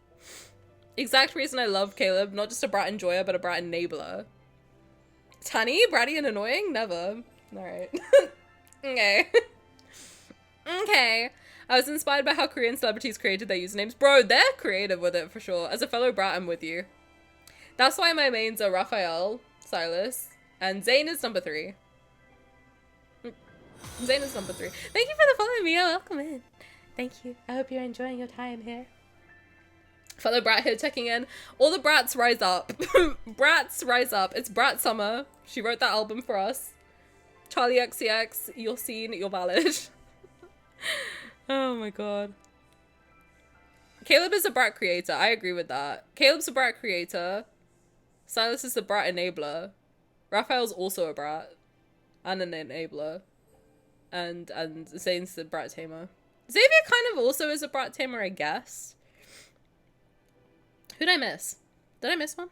Exact reason I love Caleb, not just a brat enjoyer, but a brat enabler. Tani, bratty and annoying? Never. Alright. Okay. Okay. I was inspired by how Korean celebrities created their usernames. Bro, they're creative with it for sure. As a fellow brat, I'm with you. That's why my mains are Rafayel, Sylus, and Zayne is number 3. Zayne is number 3. Thank you for the follow, Mia. Welcome in. Thank you. I hope you're enjoying your time here. Fellow brat here checking in. All the brats rise up. Brats rise up. It's Brat Summer. She wrote that album for us. Charlie XCX, you're seen, you're valid. Oh my god. Caleb is a brat creator. I agree with that. Caleb's a brat creator. Sylus is the brat enabler. Raphael's also a brat. And an enabler. And Zayne's the brat tamer. Xavier kind of also is a brat tamer, I guess. Who'd I miss? Did I miss one?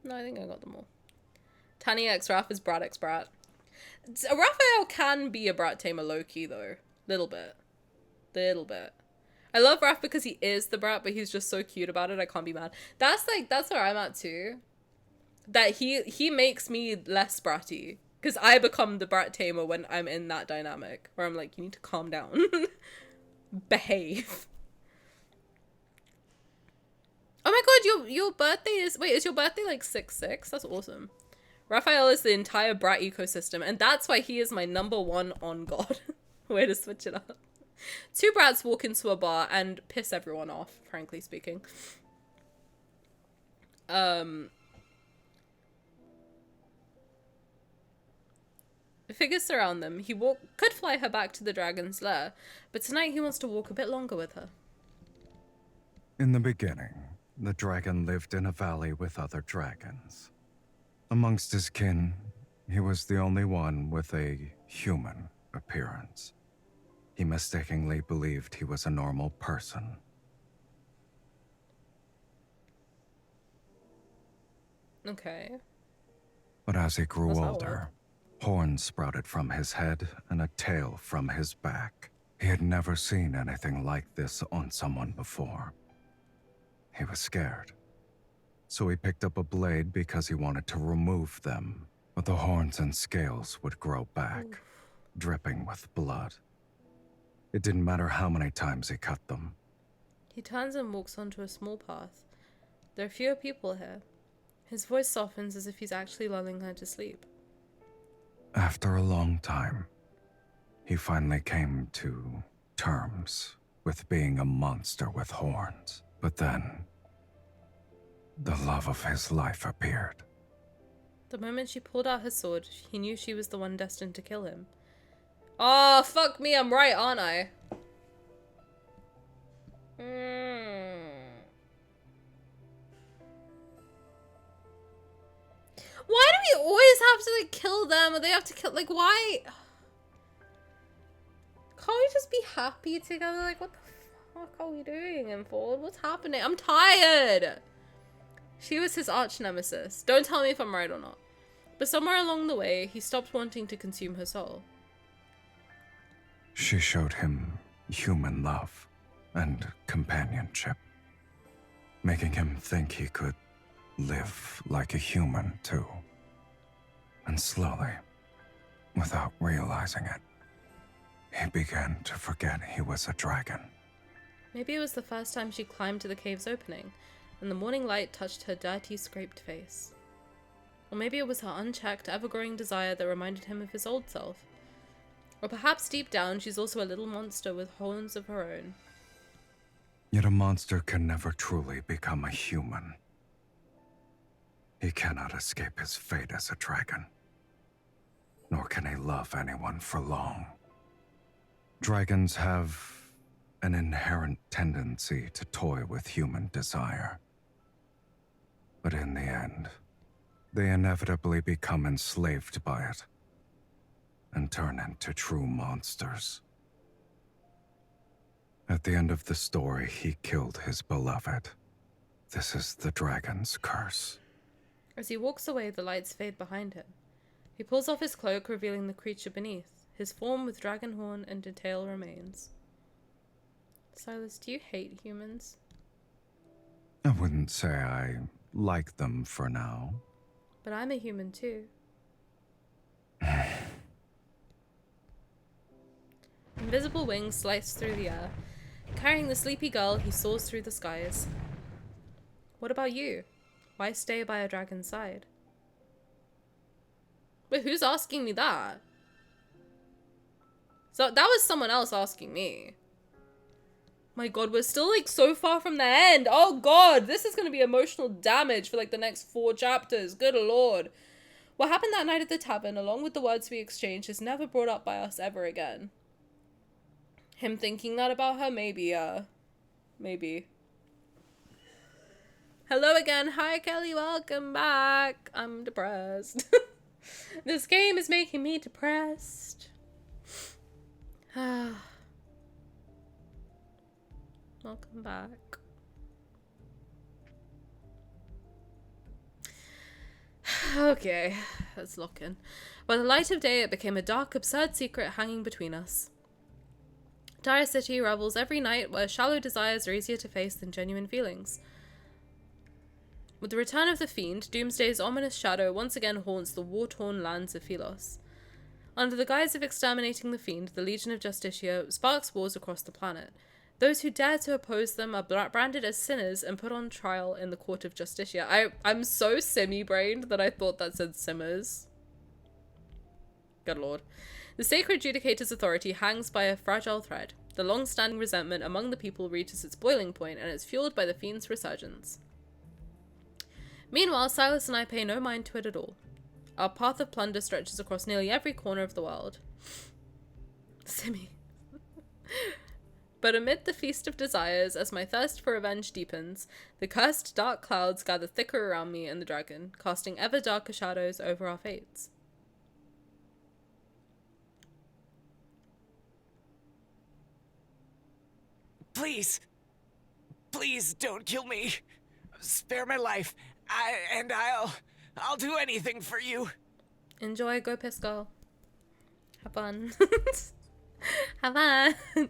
No, I think I got them all. Tani x Raph is brat x brat. Raphael can be a brat tamer low-key though. Little bit. I love Raph because he is the brat, but he's just so cute about it, I can't be mad. That's where I'm at too. That he makes me less bratty. Because I become the brat tamer when I'm in that dynamic. Where I'm like, you need to calm down. Behave. Oh my god, your birthday is... Wait, is your birthday like 6/6? That's awesome. Raphael is the entire brat ecosystem, and that's why he is my number 1 on God. Way to switch it up. 2 brats walk into a bar and piss everyone off, frankly speaking. Figures surround them. He could fly her back to the dragon's lair, but tonight he wants to walk a bit longer with her. In the beginning, the dragon lived in a valley with other dragons. Amongst his kin, he was the only one with a human appearance. He mistakenly believed he was a normal person. Okay. But as he grew How's that older, horns sprouted from his head and a tail from his back. He had never seen anything like this on someone before. He was scared. So he picked up a blade because he wanted to remove them, but the horns and scales would grow back, dripping with blood. It didn't matter how many times he cut them. He turns and walks onto a small path. There are fewer people here. His voice softens as if he's actually lulling her to sleep. After a long time, he finally came to terms with being a monster with horns. But then, the love of his life appeared. The moment she pulled out her sword, he knew she was the one destined to kill him. Oh, fuck me, I'm right, aren't I? Why do we always have to, like, kill them? Or they have to kill, like, why? Can't we just be happy together? Like, what the fuck are we doing, Enfold? What's happening? I'm tired! She was his arch nemesis. Don't tell me if I'm right or not. But somewhere along the way, he stopped wanting to consume her soul. She showed him human love and companionship, making him think he could live like a human too. And slowly, without realizing it, he began to forget he was a dragon. Maybe it was the first time she climbed to the cave's opening, and the morning light touched her dirty, scraped face. Or maybe it was her unchecked, ever-growing desire that reminded him of his old self. Or perhaps deep down, she's also a little monster with horns of her own. Yet a monster can never truly become a human. He cannot escape his fate as a dragon. Nor can he love anyone for long. Dragons have an inherent tendency to toy with human desire. But in the end, they inevitably become enslaved by it and turn into true monsters. At the end of the story, he killed his beloved. This is the dragon's curse. As he walks away, the lights fade behind him. He pulls off his cloak, revealing the creature beneath. His form with dragon horn and tail remains. Sylus, do you hate humans? I wouldn't say I like them for now. But I'm a human too. Invisible wings slice through the air. Carrying the sleepy girl, he soars through the skies. What about you? Why stay by a dragon's side? Wait, who's asking me that? So that was someone else asking me. My god, we're still like so far from the end. Oh god, this is going to be emotional damage for like the next 4 chapters. Good lord. What happened that night at the tavern, along with the words we exchanged, is never brought up by us ever again. Him thinking that about her, maybe. Maybe. Hello again. Hi, Kelly. Welcome back. I'm depressed. This game is making me depressed. Welcome back. Okay, let's lock in. By the light of day, it became a dark, absurd secret hanging between us. Dire City revels every night where shallow desires are easier to face than genuine feelings. With the return of the Fiend, Doomsday's ominous shadow once again haunts the war-torn lands of Philos. Under the guise of exterminating the Fiend, the Legion of Justitia sparks wars across the planet. Those who dare to oppose them are branded as sinners and put on trial in the court of Justitia. I'm so semi-brained that I thought that said simmers. Good lord. The Sacred Judicator's authority hangs by a fragile thread. The long-standing resentment among the people reaches its boiling point, and it's fueled by the Fiend's resurgence. Meanwhile, Sylus and I pay no mind to it at all. Our path of plunder stretches across nearly every corner of the world. Simi. But amid the feast of desires, as my thirst for revenge deepens, the cursed dark clouds gather thicker around me and the dragon, casting ever darker shadows over our fates. Please. Please don't kill me. Spare my life. I'll do anything for you. Enjoy, go piss girl. Have fun. Have fun.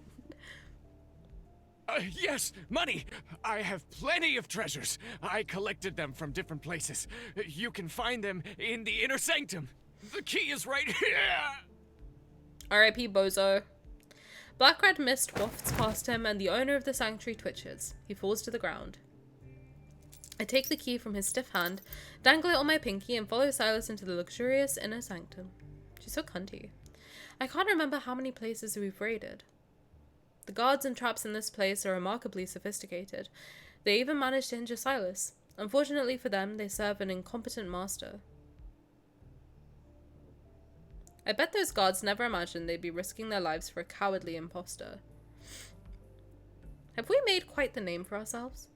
Yes, money! I have plenty of treasures. I collected them from different places. You can find them in the inner sanctum. The key is right here! R.I.P. Bozo. Black-red mist wafts past him and the owner of the sanctuary twitches. He falls to the ground. I take the key from his stiff hand, dangle it on my pinky, and follow Sylus into the luxurious inner sanctum. She's so cunty. I can't remember how many places we've raided. The guards and traps in this place are remarkably sophisticated. They even managed to injure Sylus. Unfortunately for them, they serve an incompetent master. I bet those guards never imagined they'd be risking their lives for a cowardly imposter. Have we made quite the name for ourselves?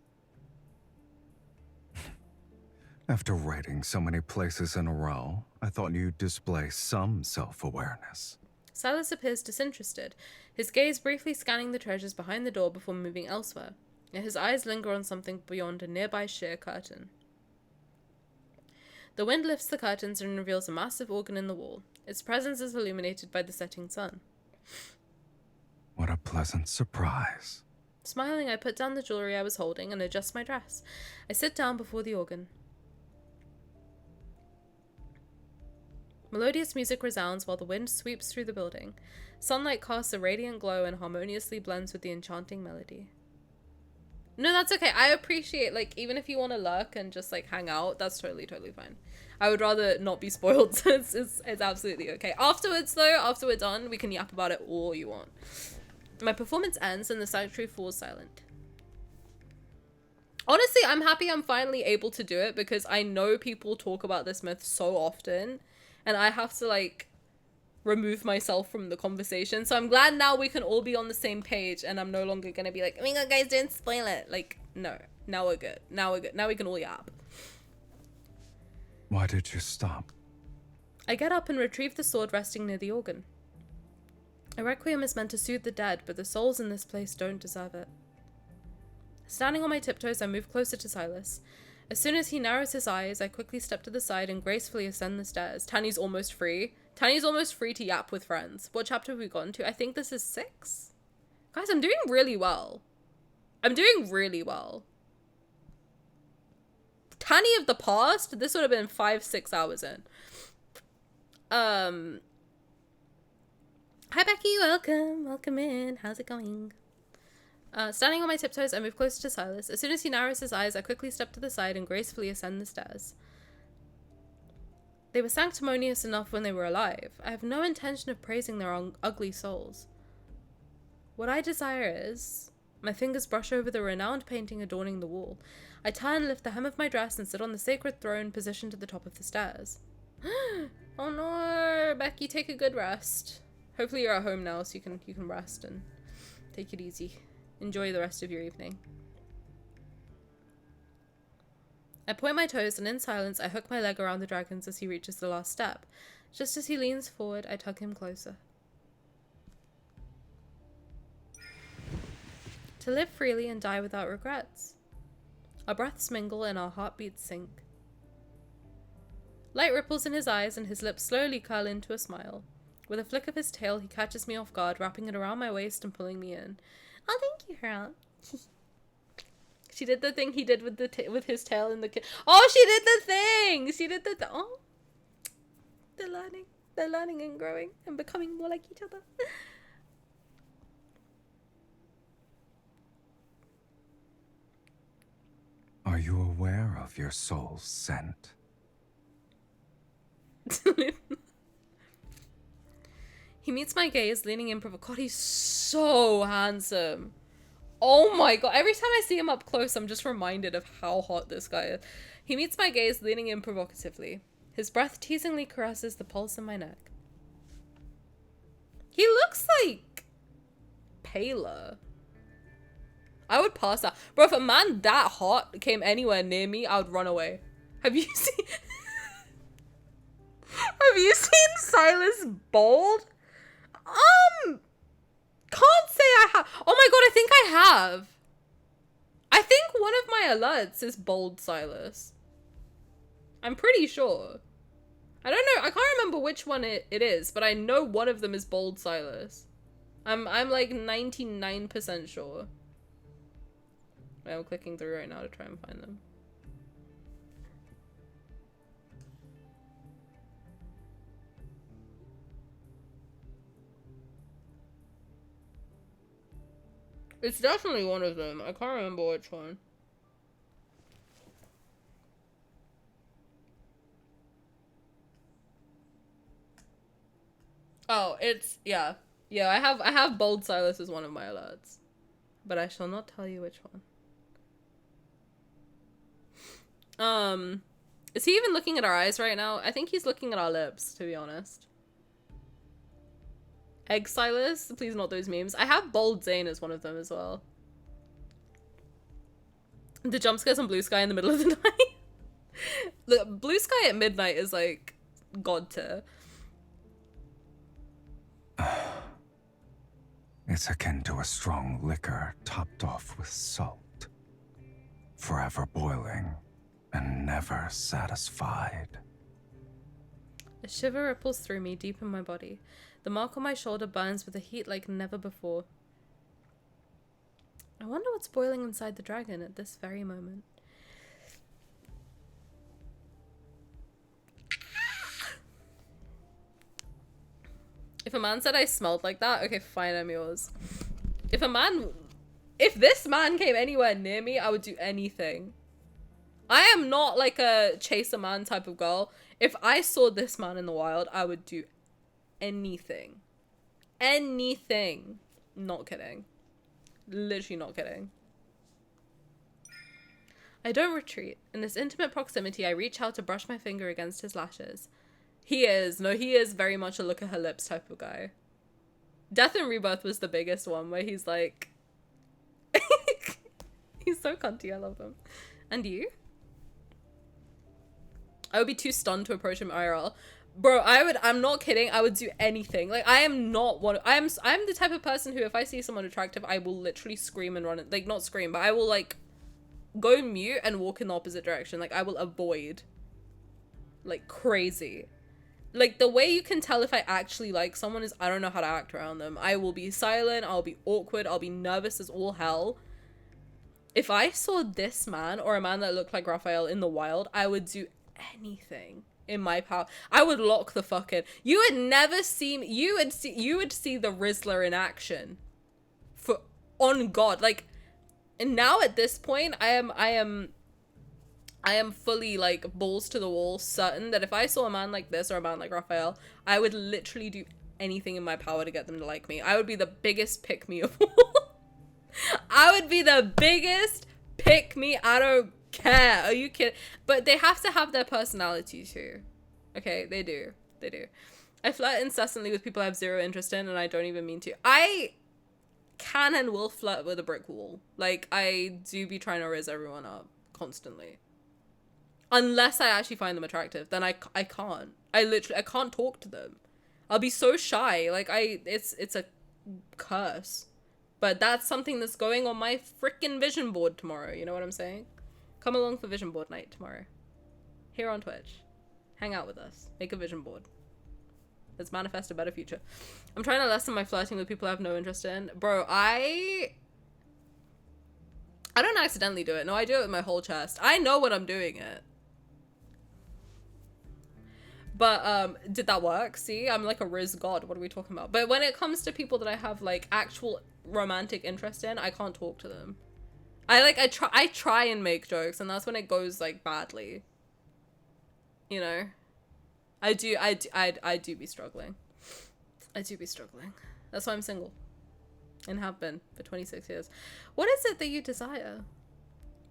After raiding so many places in a row, I thought you'd display some self-awareness. Sylus appears disinterested, his gaze briefly scanning the treasures behind the door before moving elsewhere, yet his eyes linger on something beyond a nearby sheer curtain. The wind lifts the curtains and reveals a massive organ in the wall. Its presence is illuminated by the setting sun. What a pleasant surprise. Smiling, I put down the jewelry I was holding and adjust my dress. I sit down before the organ. Melodious music resounds while the wind sweeps through the building. Sunlight casts a radiant glow and harmoniously blends with the enchanting melody. No, that's okay. I appreciate, like, even if you want to lurk and just, like, hang out, that's totally fine. I would rather not be spoiled, so it's absolutely okay. Afterwards, though, after we're done, we can yap about it all you want. My performance ends and the sanctuary falls silent. Honestly, I'm happy I'm finally able to do it because I know people talk about this myth so often. And I have to, like, remove myself from the conversation. So I'm glad now we can all be on the same page and I'm no longer going to be like, oh my god, guys, don't spoil it. Like, no. Now we're good. Now we're good. Now we can all yap. Why did you stop? I get up and retrieve the sword resting near the organ. A requiem is meant to soothe the dead, but the souls in this place don't deserve it. Standing on my tiptoes, I move closer to Sylus. As soon as he narrows his eyes, I quickly step to the side and gracefully ascend the stairs. Tani's almost free. Tani's almost free to yap with friends. What chapter have we gotten to? I think this is 6? Guys, I'm doing really well. I'm doing really well. Tani of the past? This would have been 5-6 hours in. Hi Becky, welcome. Welcome in. How's it going? Standing on my tiptoes, I move closer to Sylus. As soon as he narrows his eyes, I quickly step to the side and gracefully ascend the stairs. They were sanctimonious enough when they were alive. I have no intention of praising their ugly souls. What I desire is... My fingers brush over the renowned painting adorning the wall. I turn, lift the hem of my dress, and sit on the sacred throne positioned at the top of the stairs. Oh no! Becky, take a good rest. Hopefully you're at home now so you can rest and take it easy. Enjoy the rest of your evening. I point my toes and in silence I hook my leg around the dragon's as he reaches the last step. Just as he leans forward, I tug him closer. To live freely and die without regrets. Our breaths mingle and our heartbeats sync. Light ripples in his eyes and his lips slowly curl into a smile. With a flick of his tail, he catches me off guard, wrapping it around my waist and pulling me in. Oh, thank you, Harold. She did the thing he did with the with his tail in the oh, she did the thing. She did the oh. They're learning and growing and becoming more like each other. Are you aware of your soul's scent? He meets my gaze, leaning in God, he's so handsome. Oh my god. Every time I see him up close, I'm just reminded of how hot this guy is. He meets my gaze, leaning in provocatively. His breath teasingly caresses the pulse in my neck. He looks like... paler. I would pass out. Bro, if a man that hot came anywhere near me, I would run away. Have you seen... Have you seen Sylus bald? Can't say I have. Oh my god, I think I have. I think one of my alerts is bald Sylus. I'm pretty sure. I don't know. I can't remember which one it is, but I know one of them is bald Sylus. I'm like 99% sure. Wait, I'm clicking through right now to try and find them. It's definitely one of them. I can't remember which one. Oh, it's yeah. Yeah, I have bold Sylus as one of my alerts. But I shall not tell you which one. Is he even looking at our eyes right now? I think he's looking at our lips, to be honest. Egg Sylus? Please not those memes. I have bold Zayne as one of them as well. The jump scares on Blue Sky in the middle of the night. Look, Blue Sky at midnight is like god tier. It's akin to a strong liquor topped off with salt, forever boiling and never satisfied. A shiver ripples through me deep in my body. The mark on my shoulder burns with a heat like never before. I wonder what's boiling inside the dragon at this very moment. If a man said I smelled like that, okay, fine, I'm yours. If this man came anywhere near me, I would do anything. I am not like a chase a man type of girl. If I saw this man in the wild, I would do anything. Anything. Not kidding. Literally not kidding. I don't retreat. In this intimate proximity, I reach out to brush my finger against his lashes. He is very much a look at her lips type of guy. Death and Rebirth was the biggest one where he's like... he's so cunty, I love him. And you? I would be too stunned to approach him IRL. Bro, I'm not kidding, I would do anything. Like, I am not one, I'm the type of person who, if I see someone attractive, I will literally scream and run it. Like, not scream, but I will, like, go mute and walk in the opposite direction. Like, I will avoid. Like, crazy. Like, the way you can tell if I actually like someone is I don't know how to act around them. I will be silent, I'll be awkward, I'll be nervous as all hell. If I saw this man, or a man that looked like Raphael in the wild, I would do anything in my power. I would lock the fuck in. You would never see me, you would see the Rizzler in action. For, on God, like, and now at this point, I am fully, like, balls to the wall certain that if I saw a man like this or a man like Raphael, I would literally do anything in my power to get them to like me. I would be the biggest pick-me of all. I would be the biggest pick-me. I don't care. Are you kidding? But they have to have their personality too. Okay, they do. They do. I flirt incessantly with people I have zero interest in, and I don't even mean to. I can and will flirt with a brick wall. Like, I do be trying to riz everyone up constantly. Unless I actually find them attractive, then I can't. I can't talk to them. I'll be so shy. Like, it's a curse. But that's something that's going on my freaking vision board tomorrow. You know what I'm saying? Come along for vision board night tomorrow. Here on Twitch. Hang out with us. Make a vision board. Let's manifest a better future. I'm trying to lessen my flirting with people I have no interest in. Bro, I don't accidentally do it. No, I do it with my whole chest. I know when I'm doing it. But, did that work? See, I'm like a Riz god. What are we talking about? But when it comes to people that I have, like, actual romantic interest in, I can't talk to them. I try and make jokes, and that's when it goes, like, badly. You know? I do be struggling. I do be struggling. That's why I'm single. And have been for 26 years. What is it that you desire?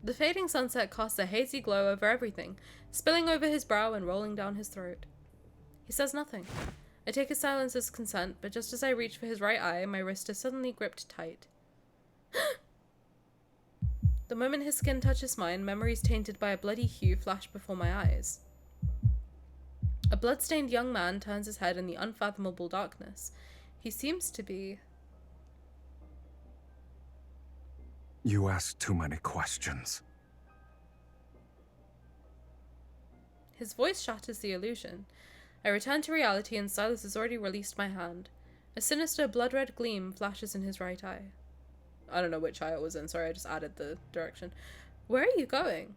The fading sunset casts a hazy glow over everything, spilling over his brow and rolling down his throat. He says nothing. I take his silence as consent, but just as I reach for his right eye, my wrist is suddenly gripped tight. The moment his skin touches mine, memories tainted by a bloody hue flash before my eyes. A blood-stained young man turns his head in the unfathomable darkness. He seems to be... You ask too many questions. His voice shatters the illusion. I return to reality and Sylus has already released my hand. A sinister blood-red gleam flashes in his right eye. I don't know which eye it was in. Sorry, I just added the direction. Where are you going?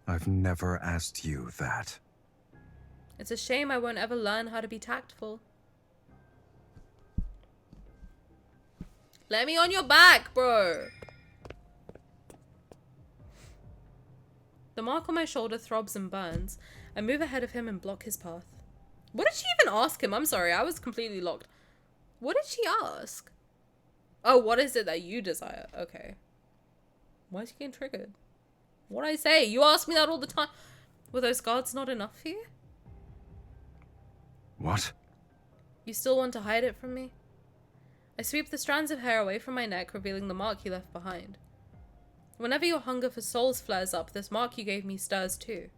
I've never asked you that. It's a shame I won't ever learn how to be tactful. Let me on your back, bro. The mark on my shoulder throbs and burns. I move ahead of him and block his path. What did she even ask him? I'm sorry, I was completely locked. What did she ask? Oh, what is it that you desire? Okay. Why is he getting triggered? What'd I say? You ask me that all the time. Were those guards not enough for you? What? You still want to hide it from me? I sweep the strands of hair away from my neck, revealing the mark you left behind. Whenever your hunger for souls flares up, this mark you gave me stirs too.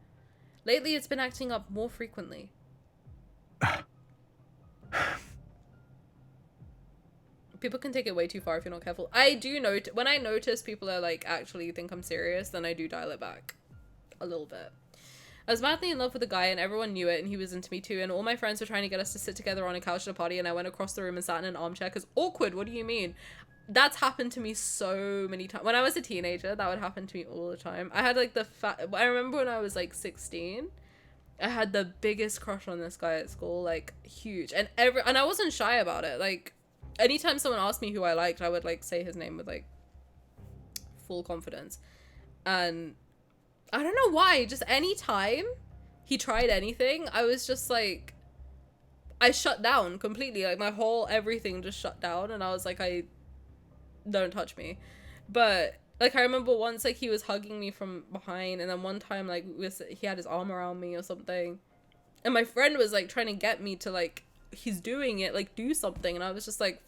Lately, it's been acting up more frequently. People can take it way too far if you're not careful. I do note when I notice people are like actually think I'm serious, then I do dial it back a little bit. I was madly in love with a guy and everyone knew it and he was into me too, and all my friends were trying to get us to sit together on a couch at a party, and I went across the room and sat in an armchair because awkward. What do you mean? That's happened to me so many times. When I was a teenager, that would happen to me all the time. I had like I remember when I was like 16, I had the biggest crush on this guy at school, like huge, and I wasn't shy about it. Like anytime someone asked me who I liked, I would like say his name with like full confidence. And I don't know why, just any time he tried anything, I was just like, I shut down completely. Like my whole everything just shut down, and I was like, don't touch me. But like I remember once like he was hugging me from behind, and then one time like he had his arm around me or something, and my friend was like trying to get me to like, he's doing it, like do something, and I was just like,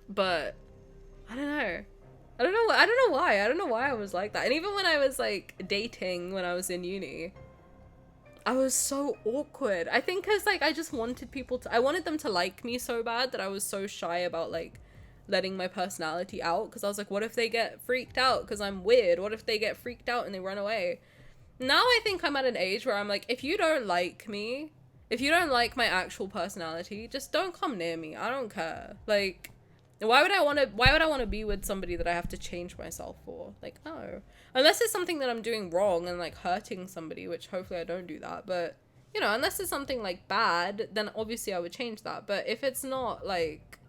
but I don't know. I don't know why I was like that. And even when I was like dating when I was in uni, I was so awkward. I think because like I just wanted I wanted them to like me so bad that I was so shy about like letting my personality out, because I was like, what if they get freaked out because I'm weird? What if they get freaked out and they run away? Now I think I'm at an age where I'm like, if you don't like me, if you don't like my actual personality, just don't come near me. I don't care. Like, why would I want to be with somebody that I have to change myself for? Like, no. Unless it's something that I'm doing wrong and like hurting somebody, which hopefully I don't do that. But, you know, unless it's something like bad, then obviously I would change that. But if it's not like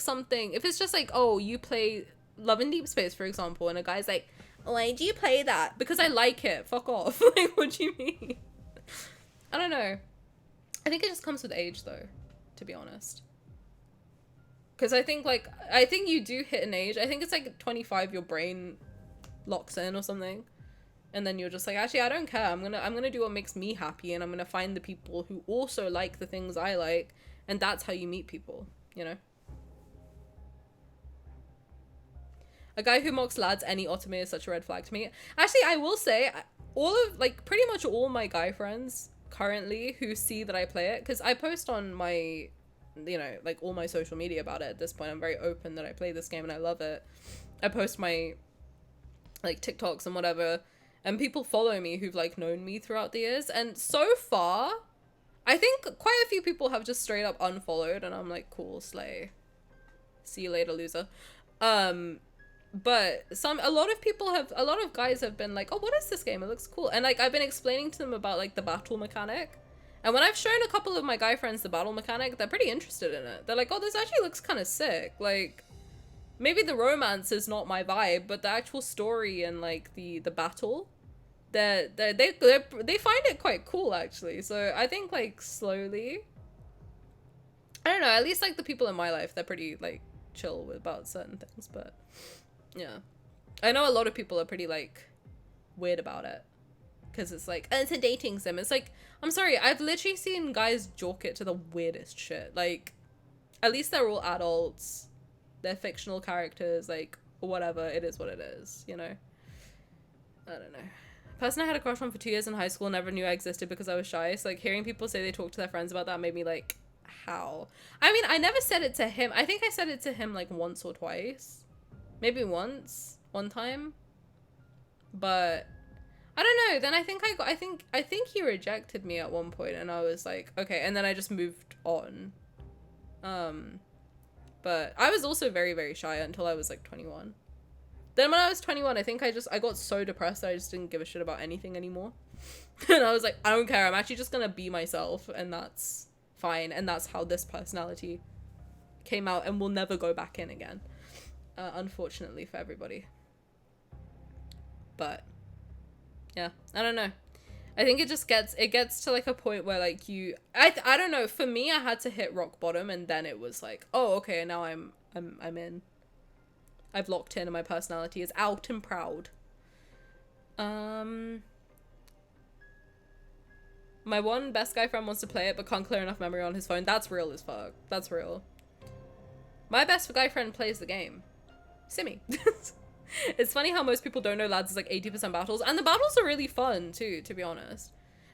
something, if it's just like, oh, you play Love and Deepspace, for example, and a guy's like, why do you play that? Because I like it. Fuck off. Like, what do you mean? I don't know. I think it just comes with age though, to be honest. Because I think you do hit an age. I think it's like 25 your brain locks in or something. And then you're just like, actually, I don't care. I'm gonna do what makes me happy, and I'm gonna find the people who also like the things I like, and that's how you meet people, you know? A guy who mocks lads any otome is such a red flag to me. Actually, I will say, pretty much all my guy friends currently who see that I play it, because I post on my, you know, like all my social media about it at this point. I'm very open that I play this game and I love it. I post my like TikToks and whatever, and people follow me who've like known me throughout the years, and so far I think quite a few people have just straight up unfollowed, and I'm like, cool, slay, see you later, loser. But a lot of guys have been like, oh, what is this game? It looks cool. And like I've been explaining to them about like the battle mechanic, and when I've shown a couple of my guy friends the battle mechanic, they're pretty interested in it. They're like, oh, this actually looks kind of sick. Like, maybe the romance is not my vibe, but the actual story and like the battle, they find it quite cool actually. So I think like slowly, I don't know, at least like the people in my life, they're pretty like chill about certain things. But yeah, I know a lot of people are pretty like weird about it, because it's like, oh, it's a dating sim. It's like, I'm sorry, I've literally seen guys joke it to the weirdest shit. Like, at least they're all adults, they're fictional characters, like whatever, it is what it is, you know? I don't know. Person I had a crush on for 2 years in high school never knew I existed because I was shy. So like hearing people say they talk to their friends about that made me like, how? I mean, I never said it to him. I think I said it to him like once or twice. Maybe one time. But I don't know. Then I think he rejected me at one point, and I was like, okay, and then I just moved on. But I was also very, very shy until I was like 21. Then when I was 21, I think I got so depressed that I just didn't give a shit about anything anymore. And I was like, I don't care. I'm actually just gonna be myself, and that's fine. And that's how this personality came out, and will never go back in again. Unfortunately for everybody. But yeah, I don't know. I think it gets to like a point where like I don't know, for me I had to hit rock bottom, and then it was like, oh okay, now I'm in. I've locked in and my personality is out and proud. My one best guy friend wants to play it but can't clear enough memory on his phone. That's real as fuck. That's real. My best guy friend plays the game. Simmy. It's funny how most people don't know lads is like 80% battles, and the battles are really fun too, to be honest.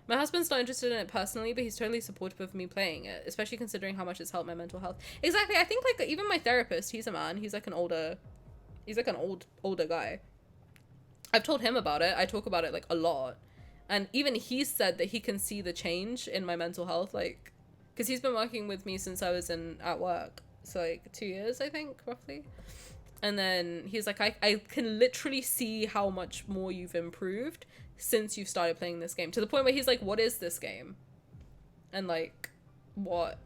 My husband's not interested in it personally, but he's totally supportive of me playing it, especially considering how much it's helped my mental health. Exactly, I think like even my therapist, he's a man, he's like an older guy. I've told him about it, I talk about it like a lot, and even he said that he can see the change in my mental health, like, because he's been working with me since I was at work, so like 2 years I think, roughly. And then he's like, I can literally see how much more you've improved since you've started playing this game. To the point where he's like, what is this game? And like, what?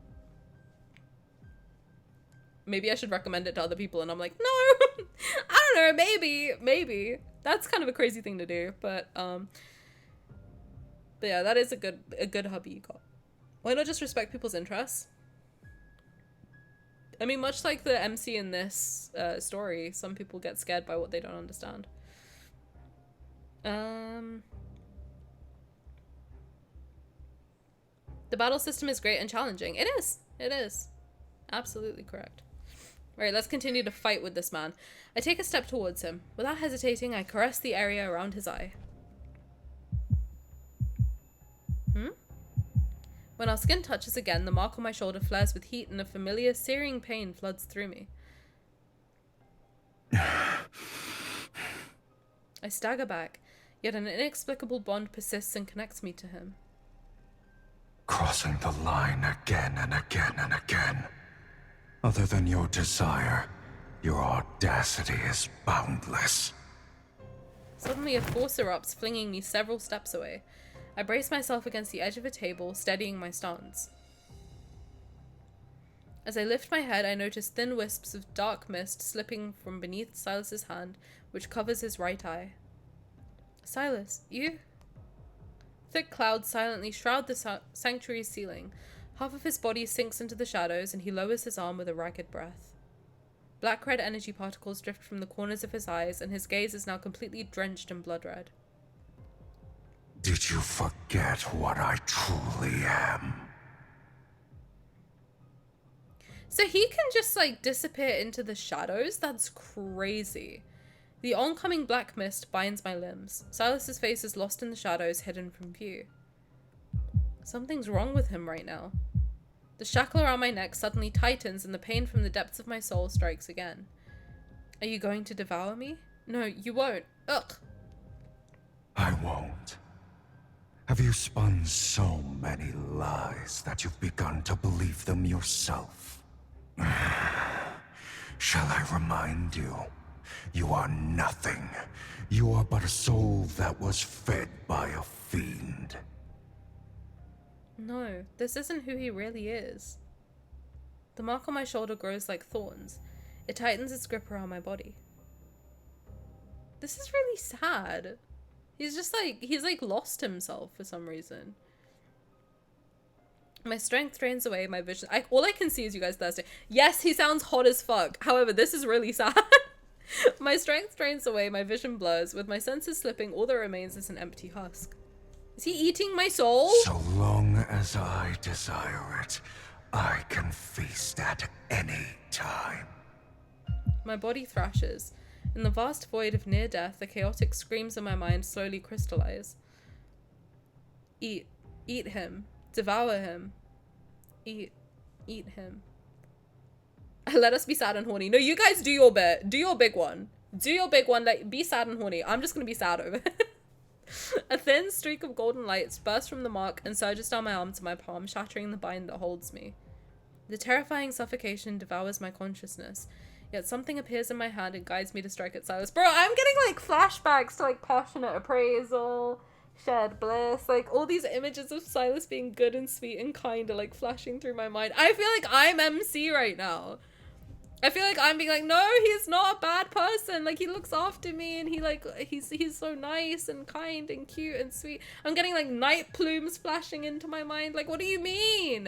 Maybe I should recommend it to other people. And I'm like, no, I don't know, maybe. That's kind of a crazy thing to do. But yeah, that is a good hobby you got. Why not just respect people's interests? I mean, much like the MC in this story, some people get scared by what they don't understand. The battle system is great and challenging. It is. Absolutely correct. Alright, let's continue to fight with this man. I take a step towards him. Without hesitating, I caress the area around his eye. When our skin touches again, the mark on my shoulder flares with heat and a familiar, searing pain floods through me. I stagger back, yet an inexplicable bond persists and connects me to him. Crossing the line again and again and again. Other than your desire, your audacity is boundless. Suddenly a force erupts, flinging me several steps away. I brace myself against the edge of a table, steadying my stance. As I lift my head, I notice thin wisps of dark mist slipping from beneath Sylus's hand, which covers his right eye. Sylus, you? Thick clouds silently shroud the sanctuary's ceiling. Half of his body sinks into the shadows, and he lowers his arm with a ragged breath. Black-red energy particles drift from the corners of his eyes, and his gaze is now completely drenched in blood red. Did you forget what I truly am? So he can just, like, disappear into the shadows? That's crazy. The oncoming black mist binds my limbs. Sylus's face is lost in the shadows, hidden from view. Something's wrong with him right now. The shackle around my neck suddenly tightens, and the pain from the depths of my soul strikes again. Are you going to devour me? No, you won't. Ugh. I won't. Have you spun so many lies that you've begun to believe them yourself? Shall I remind you? You are nothing. You are but a soul that was fed by a fiend. No, this isn't who he really is. The mark on my shoulder grows like thorns. It tightens its grip around my body. This is really sad. He's just like, he's like lost himself for some reason. My strength drains away, my vision. All I can see is you guys thirsty. Yes, he sounds hot as fuck. However, this is really sad. My strength drains away, my vision blurs. With my senses slipping, all that remains is an empty husk. Is he eating my soul? So long as I desire it, I can feast at any time. My body thrashes. In the vast void of near death, the chaotic screams in my mind slowly crystallize. Eat him. Devour him. Eat him. Let us be sad and horny. No, you guys do your bit. Do your big one. Do your big one. Like, be sad and horny. I'm just gonna be sad over it. A thin streak of golden lights bursts from the mark and surges down my arm to my palm, shattering the bind that holds me. The terrifying suffocation devours my consciousness, yet something appears in my hand and guides me to strike at Sylus. Bro, I'm getting like flashbacks to like passionate appraisal, shared bliss, like all these images of Sylus being good and sweet and kind are like flashing through my mind. I feel like I'm MC right now. I feel like I'm being like, no, he's not a bad person. Like, he looks after me and he's so nice and kind and cute and sweet. I'm getting like night plumes flashing into my mind. Like, what do you mean?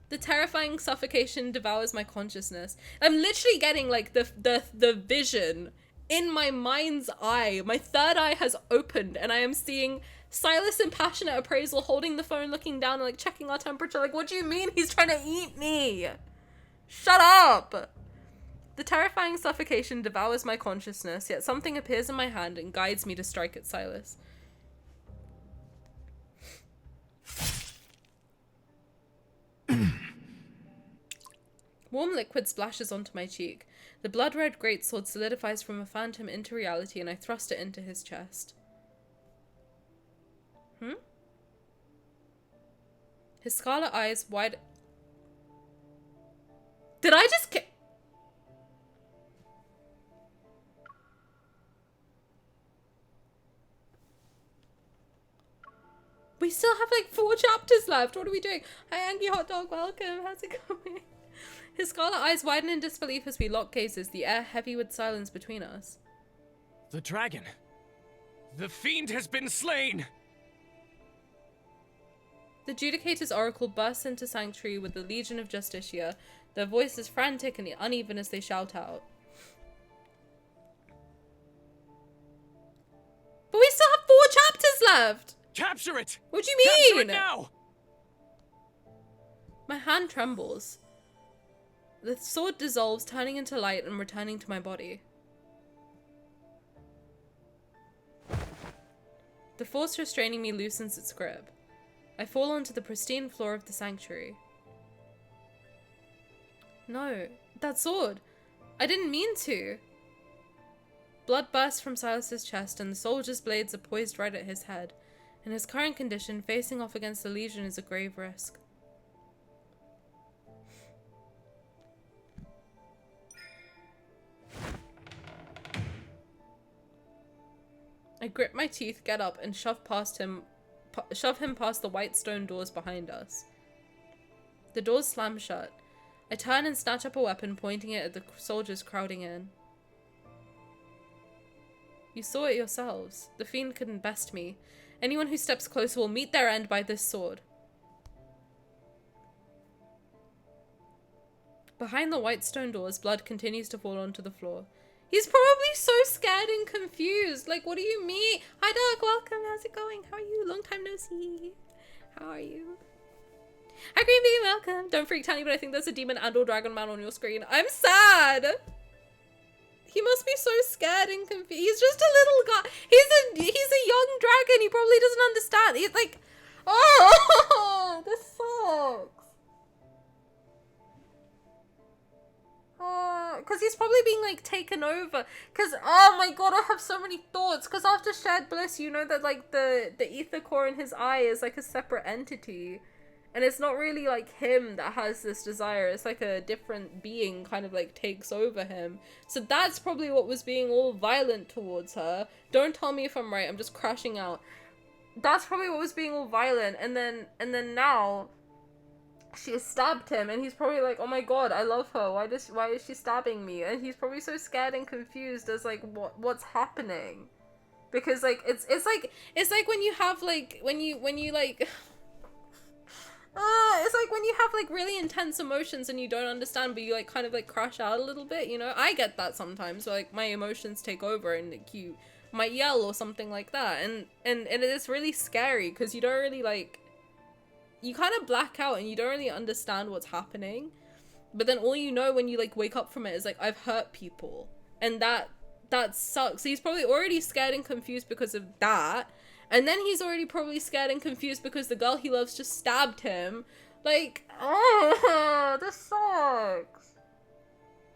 The terrifying suffocation devours my consciousness. I'm literally getting like the vision in my mind's eye. My third eye has opened and I am seeing Sylus in passionate appraisal holding the phone, looking down and like checking our temperature. Like, what do you mean he's trying to eat me? Shut up! The terrifying suffocation devours my consciousness, yet something appears in my hand and guides me to strike at Sylus. Warm liquid splashes onto my cheek. The blood-red greatsword solidifies from a phantom into reality and I thrust it into his chest. His scarlet eyes wide... Did I just We still have like 4 chapters left. What are we doing? Hi, Angie Hot Dog. Welcome. How's it going? His scarlet eyes widen in disbelief as we lock gazes, the air heavy with silence between us. The dragon. The fiend has been slain! The Judicator's oracle bursts into sanctuary with the Legion of Justicia, their voices frantic and uneven as they shout out. But we still have 4 chapters left! Capture it! What do you Capture mean? it now! My hand trembles. The sword dissolves, turning into light and returning to my body. The force restraining me loosens its grip. I fall onto the pristine floor of the sanctuary. No, that sword! I didn't mean to! Blood bursts from Sylus's chest and the soldier's blades are poised right at his head. In his current condition, facing off against the Legion is a grave risk. I grip my teeth, get up, and shove him past the white stone doors behind us. The doors slam shut. I turn and snatch up a weapon, pointing it at the soldiers crowding in. You saw it yourselves. The fiend couldn't best me. Anyone who steps closer will meet their end by this sword. Behind the white stone doors, blood continues to fall onto the floor. He's probably so scared and confused. Like, what do you mean? Hi, Doug. Welcome. How's it going? How are you? Long time no see. How are you? Hi, Green Bee. Welcome. Don't freak, Tani, but I think there's a demon and or dragon man on your screen. I'm sad. He must be so scared and confused. He's just a little guy. He's a young dragon. He probably doesn't understand. He's like, oh, this sucks. Because he's probably being like taken over. Because, oh my god, I have so many thoughts. Because after shared bliss, you know that like the ether core in his eye is like a separate entity. And it's not really like him that has this desire. It's like a different being kind of like takes over him. So that's probably what was being all violent towards her. Don't tell me if I'm right. I'm just crashing out. That's probably what was being all violent. And then now she has stabbed him and he's probably like, oh my god, I love her. Why is she stabbing me? And he's probably so scared and confused as like what's happening. Because like it's like when you have like when you like it's like when you have like really intense emotions and you don't understand, but you like kind of like crash out a little bit, you know? I get that sometimes, like my emotions take over and like you might yell or something like that, and it is really scary because you don't really like, you kind of black out and you don't really understand what's happening, but then all you know when you like wake up from it is like, I've hurt people, and that sucks. So he's probably already scared and confused because of that. And then he's already probably scared and confused because the girl he loves just stabbed him. Like, oh, this sucks.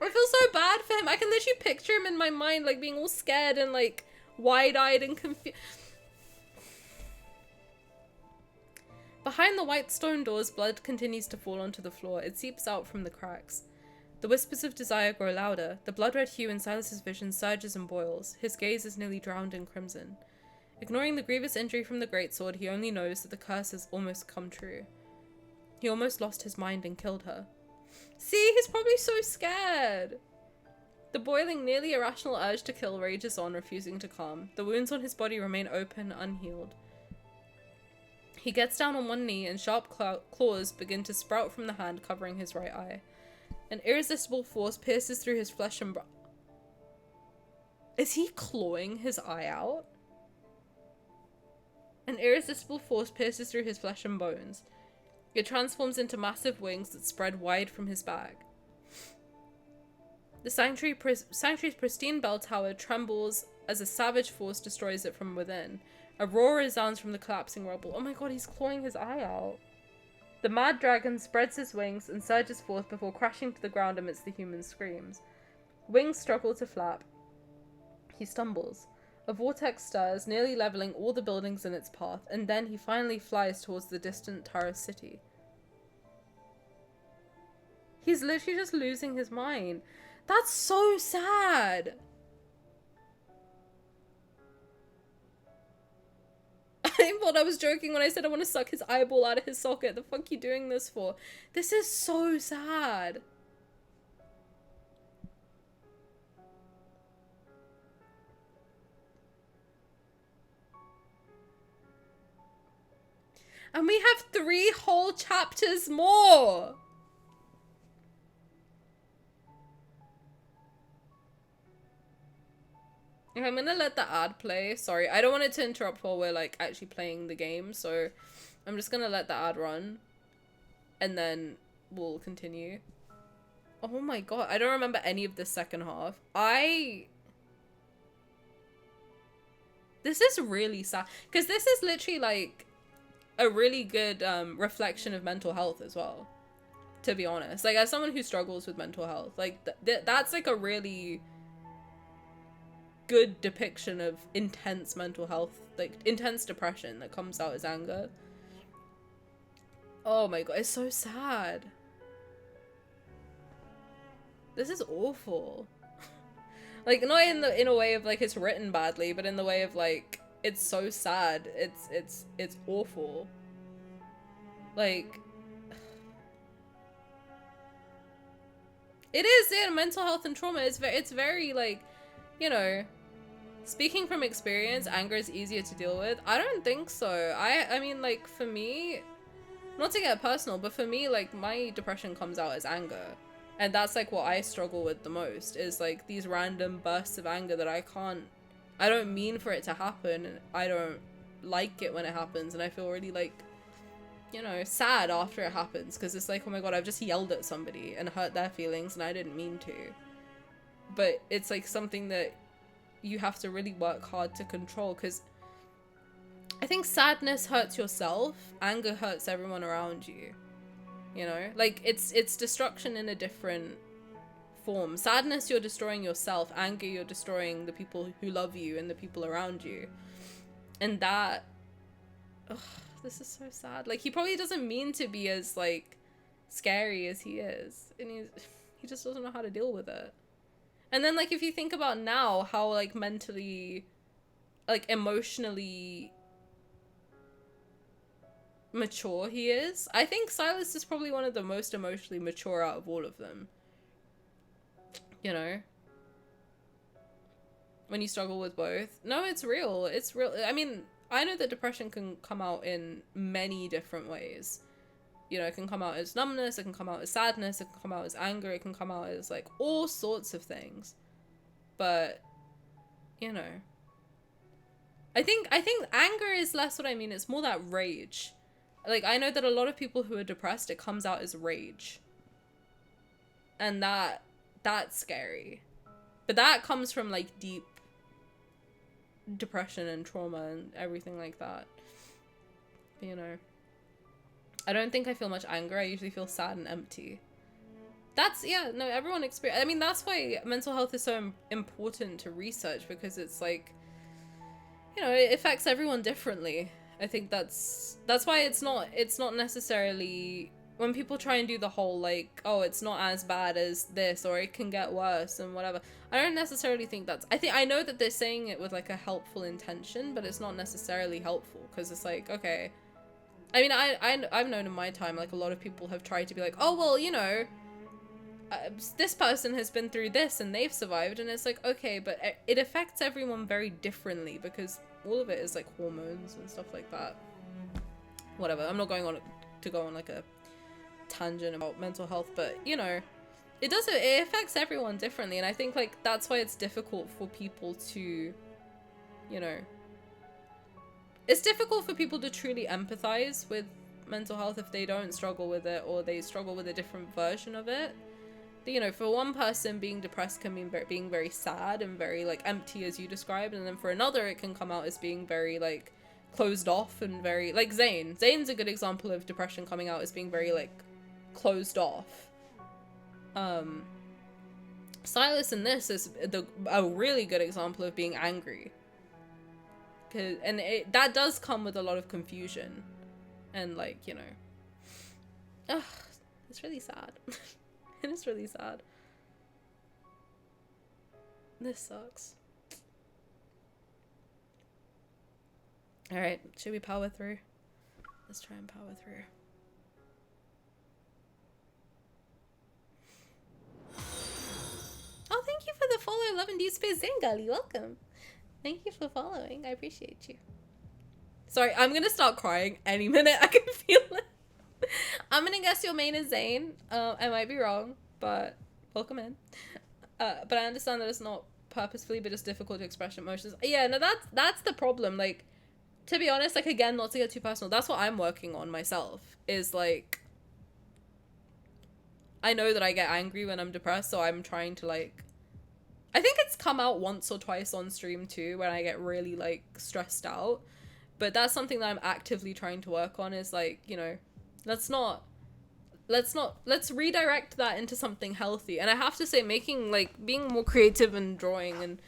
I feel so bad for him. I can literally picture him in my mind, like, being all scared and, like, wide-eyed and confused. Behind the white stone doors, blood continues to fall onto the floor. It seeps out from the cracks. The whispers of desire grow louder. The blood-red hue in Sylus's vision surges and boils. His gaze is nearly drowned in crimson. Ignoring the grievous injury from the greatsword, he only knows that the curse has almost come true. He almost lost his mind and killed her. See, he's probably so scared. The boiling, nearly irrational urge to kill rages on, refusing to calm. The wounds on his body remain open, unhealed. He gets down on one knee and sharp claws begin to sprout from the hand covering his right eye. An irresistible force pierces through his flesh and Is he clawing his eye out? An irresistible force pierces through his flesh and bones. It transforms into massive wings that spread wide from his back. The sanctuary's pristine bell tower trembles as a savage force destroys it from within. A roar resounds from the collapsing rubble. Oh my god, he's clawing his eye out. The mad dragon spreads his wings and surges forth before crashing to the ground amidst the human screams. Wings struggle to flap. He stumbles. A vortex stirs, nearly leveling all the buildings in its path, and then he finally flies towards the distant Taurus city. He's literally just losing his mind. That's so sad. I thought I was joking when I said I want to suck his eyeball out of his socket. The fuck you doing this for? This is so sad. And we have 3 whole chapters more. Okay, I'm gonna let the ad play. Sorry, I don't want it to interrupt while we're like actually playing the game, so I'm just gonna let the ad run and then we'll continue. Oh my god, I don't remember any of the second half. This is really sad because this is literally like a really good reflection of mental health as well, to be honest. Like, as someone who struggles with mental health, like that's like a really good depiction of intense mental health, like intense depression that comes out as anger. Oh my god, it's so sad. This is awful. Like, not in a way of like it's written badly, but in the way of like it's so sad. It's awful. Like, it is, yeah, mental health and trauma. It's very like, you know, speaking from experience, anger is easier to deal with. I don't think so. I mean, like, for me, not to get personal, but for me, like, my depression comes out as anger. And that's like what I struggle with the most, is like these random bursts of anger that I don't mean for it to happen, and I don't like it when it happens, and I feel really like, you know, sad after it happens, because it's like, oh my god, I've just yelled at somebody and hurt their feelings and I didn't mean to. But it's like something that you have to really work hard to control, because I think sadness hurts yourself, anger hurts everyone around you. You know, like it's destruction in a different form. Sadness, you're destroying yourself. Anger, you're destroying the people who love you and the people around you. And that, ugh, this is so sad. Like, he probably doesn't mean to be as like scary as he is, and he just doesn't know how to deal with it. And then, like, if you think about now how like mentally, like emotionally mature he is, I think Sylus is probably one of the most emotionally mature out of all of them. You know, when you struggle with both. No, it's real. It's real. I mean, I know that depression can come out in many different ways. You know, it can come out as numbness, it can come out as sadness, it can come out as anger, it can come out as like all sorts of things. But, you know, I think anger is less what I mean. It's more that rage. Like, I know that a lot of people who are depressed, it comes out as rage. And that's scary. But that comes from, like, deep depression and trauma and everything like that. You know. I don't think I feel much anger. I usually feel sad and empty. That's, yeah, no, everyone experience. I mean, that's why mental health is so important to research, because it's, like, you know, it affects everyone differently. I think that's why it's not necessarily, when people try and do the whole like, oh, it's not as bad as this, or it can get worse and whatever. I don't necessarily think that's, I know that they're saying it with like a helpful intention, but it's not necessarily helpful, because it's like, okay, I mean, I've known in my time, like, a lot of people have tried to be like, oh, well, you know, this person has been through this and they've survived, and it's like, okay, but it affects everyone very differently, because all of it is like hormones and stuff like that. Whatever, I'm not going on to go on like a tangent about mental health, but you know, it affects everyone differently, and I think like that's why it's difficult for people to, you know, it's difficult for people to truly empathize with mental health if they don't struggle with it, or they struggle with a different version of it. You know, for one person, being depressed can mean being very sad and very like empty, as you described, and then for another it can come out as being very like closed off and very like Zayne's a good example of depression coming out as being very like closed off. Sylus in this is a really good example of being angry, and that does come with a lot of confusion, and like, you know, it's really sad. It is really sad. This sucks. Alright, should we power through? Let's try and power through. Oh, thank you for the follow, Love and Deepspace Zengali. Welcome. Thank you for following. I appreciate you. Sorry, I'm gonna start crying any minute. I can feel it. I'm gonna guess your main is Zayne. I might be wrong, but welcome in. But I understand that it's not purposefully, but it's difficult to express emotions. Yeah, no, that's the problem. Like, to be honest, like, again, not to get too personal, that's what I'm working on myself, is like, I know that I get angry when I'm depressed, so I'm trying to like, I think it's come out once or twice on stream too, when I get really like stressed out, but that's something that I'm actively trying to work on, is like, you know, let's redirect that into something healthy. And I have to say, being more creative and drawing and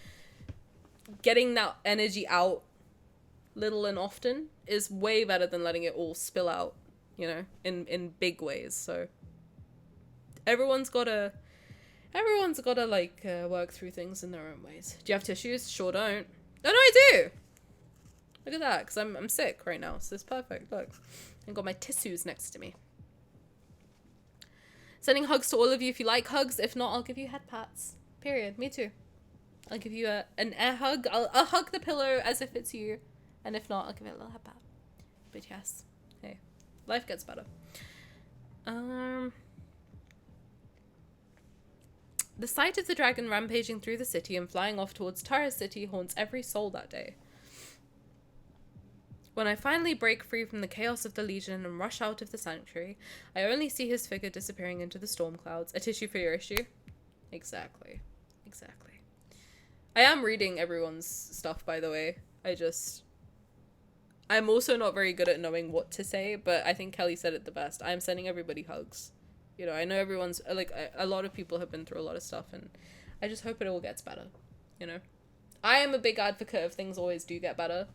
getting that energy out little and often is way better than letting it all spill out, you know, in big ways. So everyone's gotta like work through things in their own ways. Do you have tissues? Sure don't. Oh no, I do. Look at that, because I'm sick right now, so it's perfect. Look, I've got my tissues next to me. Sending hugs to all of you if you like hugs. If not, I'll give you head pats. Period. Me too. I'll give you an air hug. I'll hug the pillow as if it's you. And if not, I'll give it a little head pat. But yes. Hey. Life gets better. The sight of the dragon rampaging through the city and flying off towards Tara's city haunts every soul that day. When I finally break free from the chaos of the Legion and rush out of the sanctuary, I only see his figure disappearing into the storm clouds. A tissue for your issue? Exactly. Exactly. I am reading everyone's stuff, by the way. I'm also not very good at knowing what to say, but I think Kelly said it the best. I'm sending everybody hugs. You know, I know everyone's, like, a lot of people have been through a lot of stuff, and I just hope it all gets better, you know? I am a big advocate of things always do get better,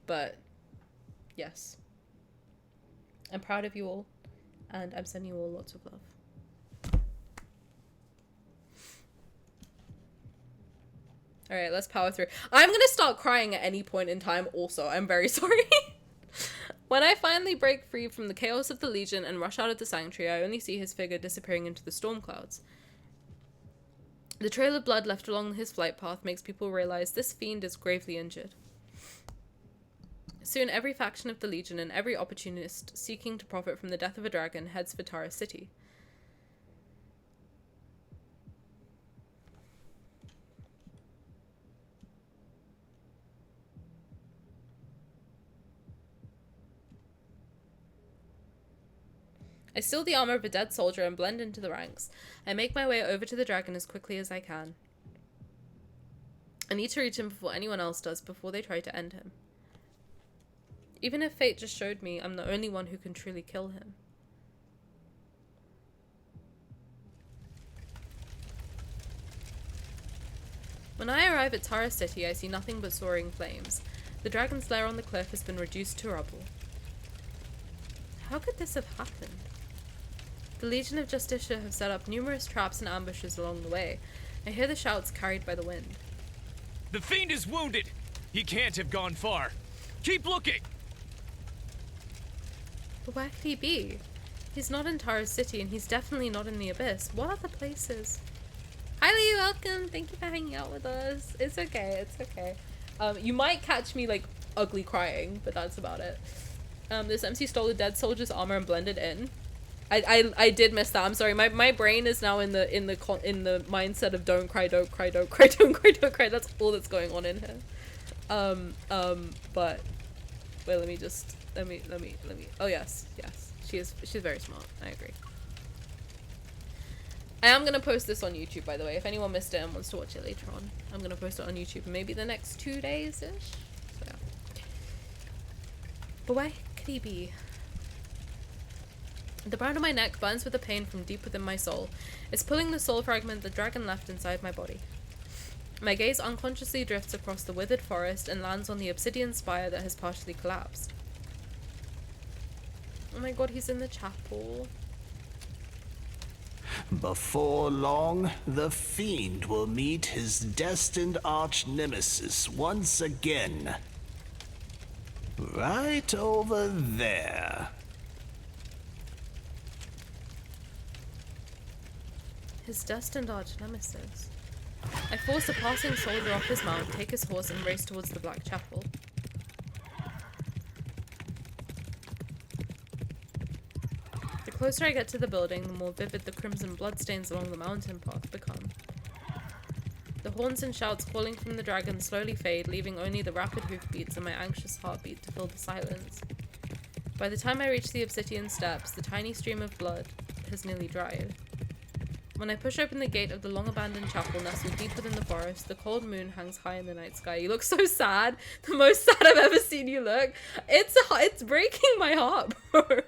but yes. I'm proud of you all, and I'm sending you all lots of love. Alright, let's power through. I'm gonna start crying at any point in time also. I'm very sorry. When I finally break free from the chaos of the Legion and rush out of the sanctuary, I only see his figure disappearing into the storm clouds. The trail of blood left along his flight path makes people realize this fiend is gravely injured. Soon, every faction of the Legion and every opportunist seeking to profit from the death of a dragon heads for Tara City. I steal the armor of a dead soldier and blend into the ranks. I make my way over to the dragon as quickly as I can. I need to reach him before anyone else does, before they try to end him. Even if fate just showed me I'm the only one who can truly kill him. When I arrive at Tara City, I see nothing but soaring flames. The dragon's lair on the cliff has been reduced to rubble. How could this have happened? The Legion of Justicia have set up numerous traps and ambushes along the way. I hear the shouts carried by the wind. The fiend is wounded! He can't have gone far. Keep looking! But where could he be? He's not in Tara's city, and he's definitely not in the Abyss. What other places? Highly welcome! Thank you for hanging out with us. It's okay, it's okay. You might catch me, like, ugly crying, but that's about it. This MC stole a dead soldier's armor and blended in. I did miss that. I'm sorry. My brain is now in the mindset of don't cry, don't cry, don't cry, don't cry, don't cry. That's all that's going on in here. But wait, let me. Oh yes. She's very smart. I agree. I am gonna post this on YouTube, by the way. If anyone missed it and wants to watch it later on, I'm gonna post it on YouTube in maybe the next 2 days ish. So yeah. But where could he be? The brown of my neck burns with the pain from deep within my soul. It's pulling the soul fragment the dragon left inside my body. My gaze unconsciously drifts across the withered forest and lands on the obsidian spire that has partially collapsed. Oh my god, he's in the chapel. Before long, the fiend will meet his destined arch-nemesis once again. Right over there. His destined arch-nemesis. I force a passing soldier off his mount, take his horse, and race towards the Black Chapel. The closer I get to the building, the more vivid the crimson bloodstains along the mountain path become. The horns and shouts calling from the dragon slowly fade, leaving only the rapid hoofbeats and my anxious heartbeat to fill the silence. By the time I reach the obsidian steps, the tiny stream of blood has nearly dried. When I push open the gate of the long-abandoned chapel nestled deep within the forest, the cold moon hangs high in the night sky. You look so sad. The most sad I've ever seen you look. It's breaking my heart, bro.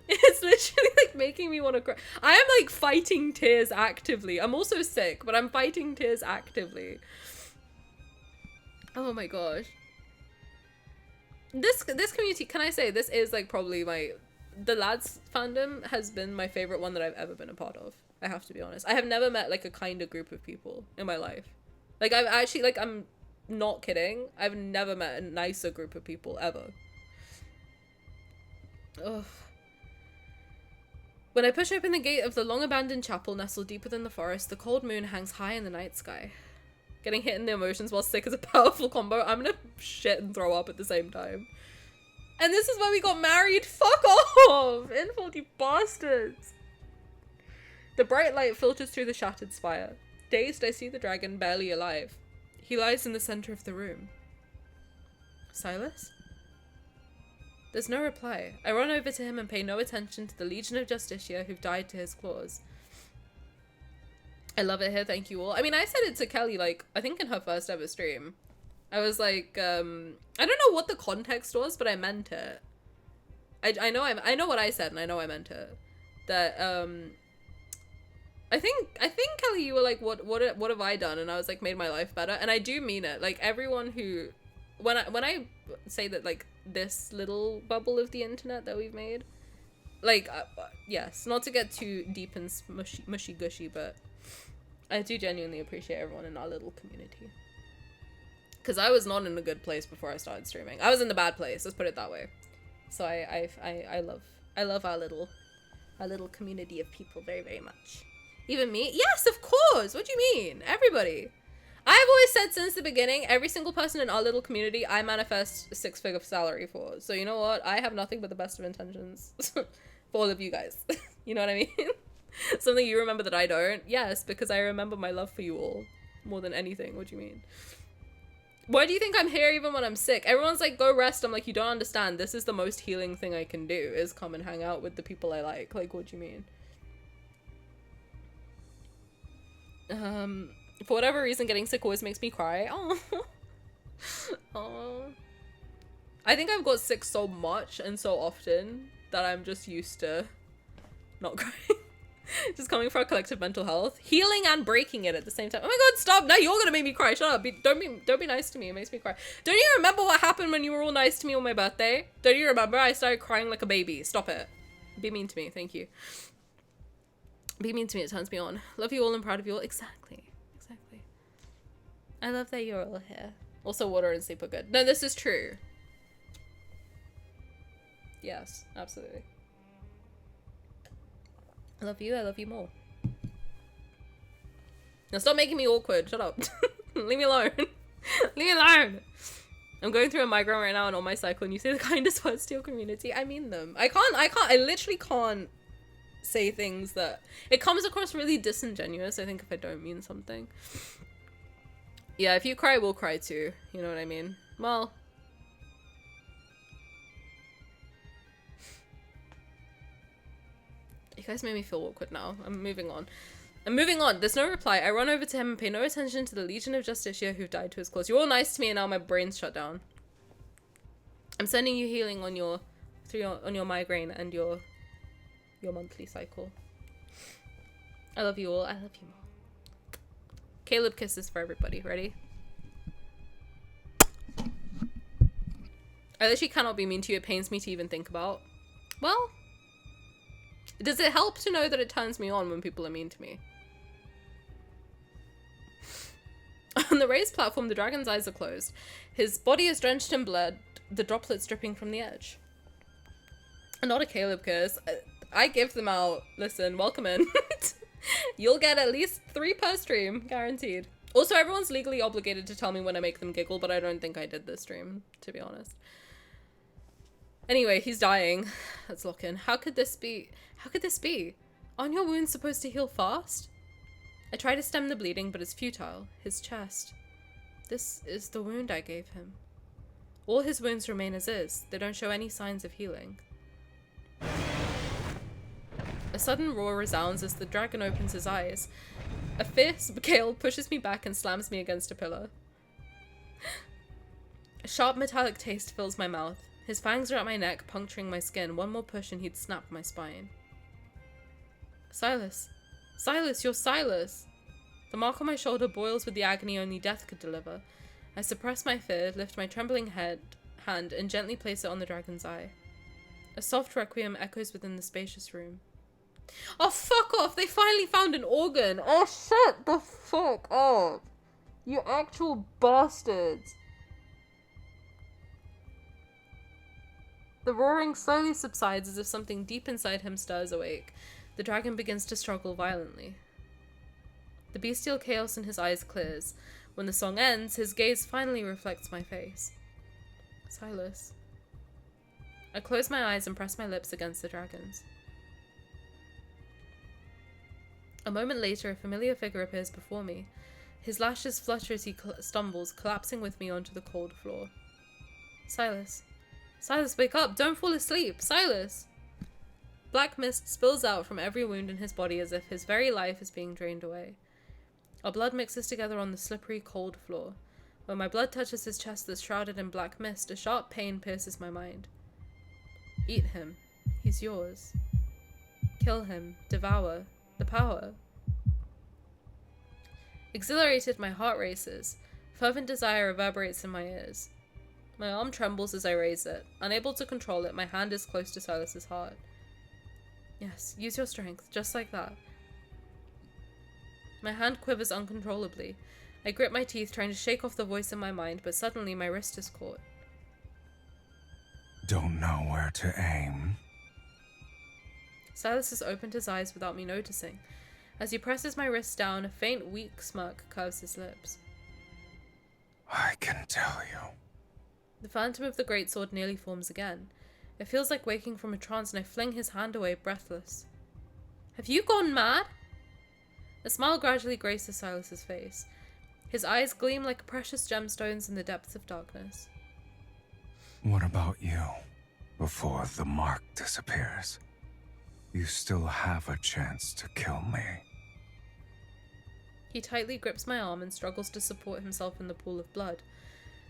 It's literally like making me want to cry. I am like fighting tears actively. I'm also sick, but I'm fighting tears actively. Oh my gosh. This community, can I say, this is like probably the lads fandom has been my favorite one that I've ever been a part of. I have to be honest. I have never met like a kinder group of people in my life. Like I've actually, like, I'm not kidding. I've never met a nicer group of people ever. Ugh. When I push open the gate of the long-abandoned chapel nestled deep within the forest, the cold moon hangs high in the night sky. Getting hit in the emotions while sick is a powerful combo. I'm gonna shit and throw up at the same time. And this is why we got married. Fuck off! Infalt, you bastards! The bright light filters through the shattered spire. Dazed, I see the dragon barely alive. He lies in the center of the room. Sylus? There's no reply. I run over to him and pay no attention to the Legion of Justicia who've died to his claws. I love it here, thank you all. I mean, I said it to Kelly, like, I think in her first ever stream. I was like, I don't know what the context was, but I meant it. I know what I said, and I know I meant it. That, I think Kelly, you were like, what have I done? And I was like, made my life better. And I do mean it. Like, everyone who, when I say that, like, this little bubble of the internet that we've made, like, yes, not to get too deep and mushy gushy, but I do genuinely appreciate everyone in our little community. Because I was not in a good place before I started streaming. I was in the bad place, let's put it that way. So I love our little community of people very, very much. Even me? Yes, of course! What do you mean? Everybody. I've always said since the beginning, every single person in our little community, I manifest a 6-figure salary for. So you know what? I have nothing but the best of intentions for all of you guys. You know what I mean? Something you remember that I don't? Yes, because I remember my love for you all more than anything. What do you mean? Why do you think I'm here even when I'm sick? Everyone's like, go rest. I'm like, you don't understand. This is the most healing thing I can do, is come and hang out with the people I like. Like, what do you mean? For whatever reason, getting sick always makes me cry. Oh, oh. I think I've got sick so much and so often that I'm just used to not crying. Just coming for our collective mental health. Healing and breaking it at the same time. Oh my god, stop! Now you're gonna make me cry. Shut up. Don't be nice to me. It makes me cry. Don't you remember what happened when you were all nice to me on my birthday? Don't you remember? I started crying like a baby. Stop it. Be mean to me. Thank you. Be mean to me. It turns me on. Love you all and proud of you all. Exactly. Exactly. I love that you're all here. Also, water and sleep are good. No, this is true. Yes, absolutely. I love you. I love you more. Now stop making me awkward. Shut up. Leave me alone. Leave me alone. I'm going through a migraine right now and on my cycle, and you say the kindest words to your community. I mean them. I literally can't say things that... It comes across really disingenuous, I think, if I don't mean something. Yeah, if you cry, we'll cry too. You know what I mean? Well... You guys made me feel awkward now. I'm moving on. There's no reply. I run over to him and pay no attention to the Legion of Justicia who've died to his cause. You're all nice to me and now my brain's shut down. I'm sending you healing on your migraine and your monthly cycle. I love you all. I love you more. Caleb kisses for everybody. Ready? I literally cannot be mean to you. It pains me to even think about. Well... Does it help to know that it turns me on when people are mean to me? On the raised platform, the dragon's eyes are closed. His body is drenched in blood, the droplets dripping from the edge. Not a Caleb kiss. I give them out. Listen, welcome in. You'll get at least 3 per stream, guaranteed. Also, everyone's legally obligated to tell me when I make them giggle, but I don't think I did this stream, to be honest. Anyway, he's dying. Let's lock in. How could this be? How could this be? Aren't your wounds supposed to heal fast? I try to stem the bleeding, but it's futile. His chest. This is the wound I gave him. All his wounds remain as is. They don't show any signs of healing. A sudden roar resounds as the dragon opens his eyes. A fierce gale pushes me back and slams me against a pillar. A sharp metallic taste fills my mouth. His fangs are at my neck, puncturing my skin. One more push and he'd snap my spine. Sylus. Sylus, you're Sylus! The mark on my shoulder boils with the agony only death could deliver. I suppress my fear, lift my trembling hand, and gently place it on the dragon's eye. A soft requiem echoes within the spacious room. Oh, fuck off! They finally found an organ! Oh, shut the fuck up! You actual bastards! The roaring slowly subsides as if something deep inside him stirs awake. The dragon begins to struggle violently. The bestial chaos in his eyes clears. When the song ends, his gaze finally reflects my face. Sylus. I close my eyes and press my lips against the dragon's. A moment later, a familiar figure appears before me. His lashes flutter as he stumbles, collapsing with me onto the cold floor. Sylus. Sylus, wake up! Don't fall asleep! Sylus! Black mist spills out from every wound in his body as if his very life is being drained away. Our blood mixes together on the slippery, cold floor. When my blood touches his chest that's shrouded in black mist, a sharp pain pierces my mind. Eat him. He's yours. Kill him. Devour. The power. Exhilarated, my heart races. Fervent desire reverberates in my ears. My arm trembles as I raise it. Unable to control it, my hand is close to Sylus's heart. Yes, use your strength, just like that. My hand quivers uncontrollably. I grip my teeth, trying to shake off the voice in my mind, but suddenly my wrist is caught. Don't know where to aim. Sylus has opened his eyes without me noticing. As he presses my wrist down, a faint, weak smirk curves his lips. I can tell you. The phantom of the greatsword nearly forms again. It feels like waking from a trance, and I fling his hand away, breathless. Have you gone mad? A smile gradually graces Sylus's face. His eyes gleam like precious gemstones in the depths of darkness. What about you? Before the mark disappears, you still have a chance to kill me. He tightly grips my arm and struggles to support himself in the pool of blood.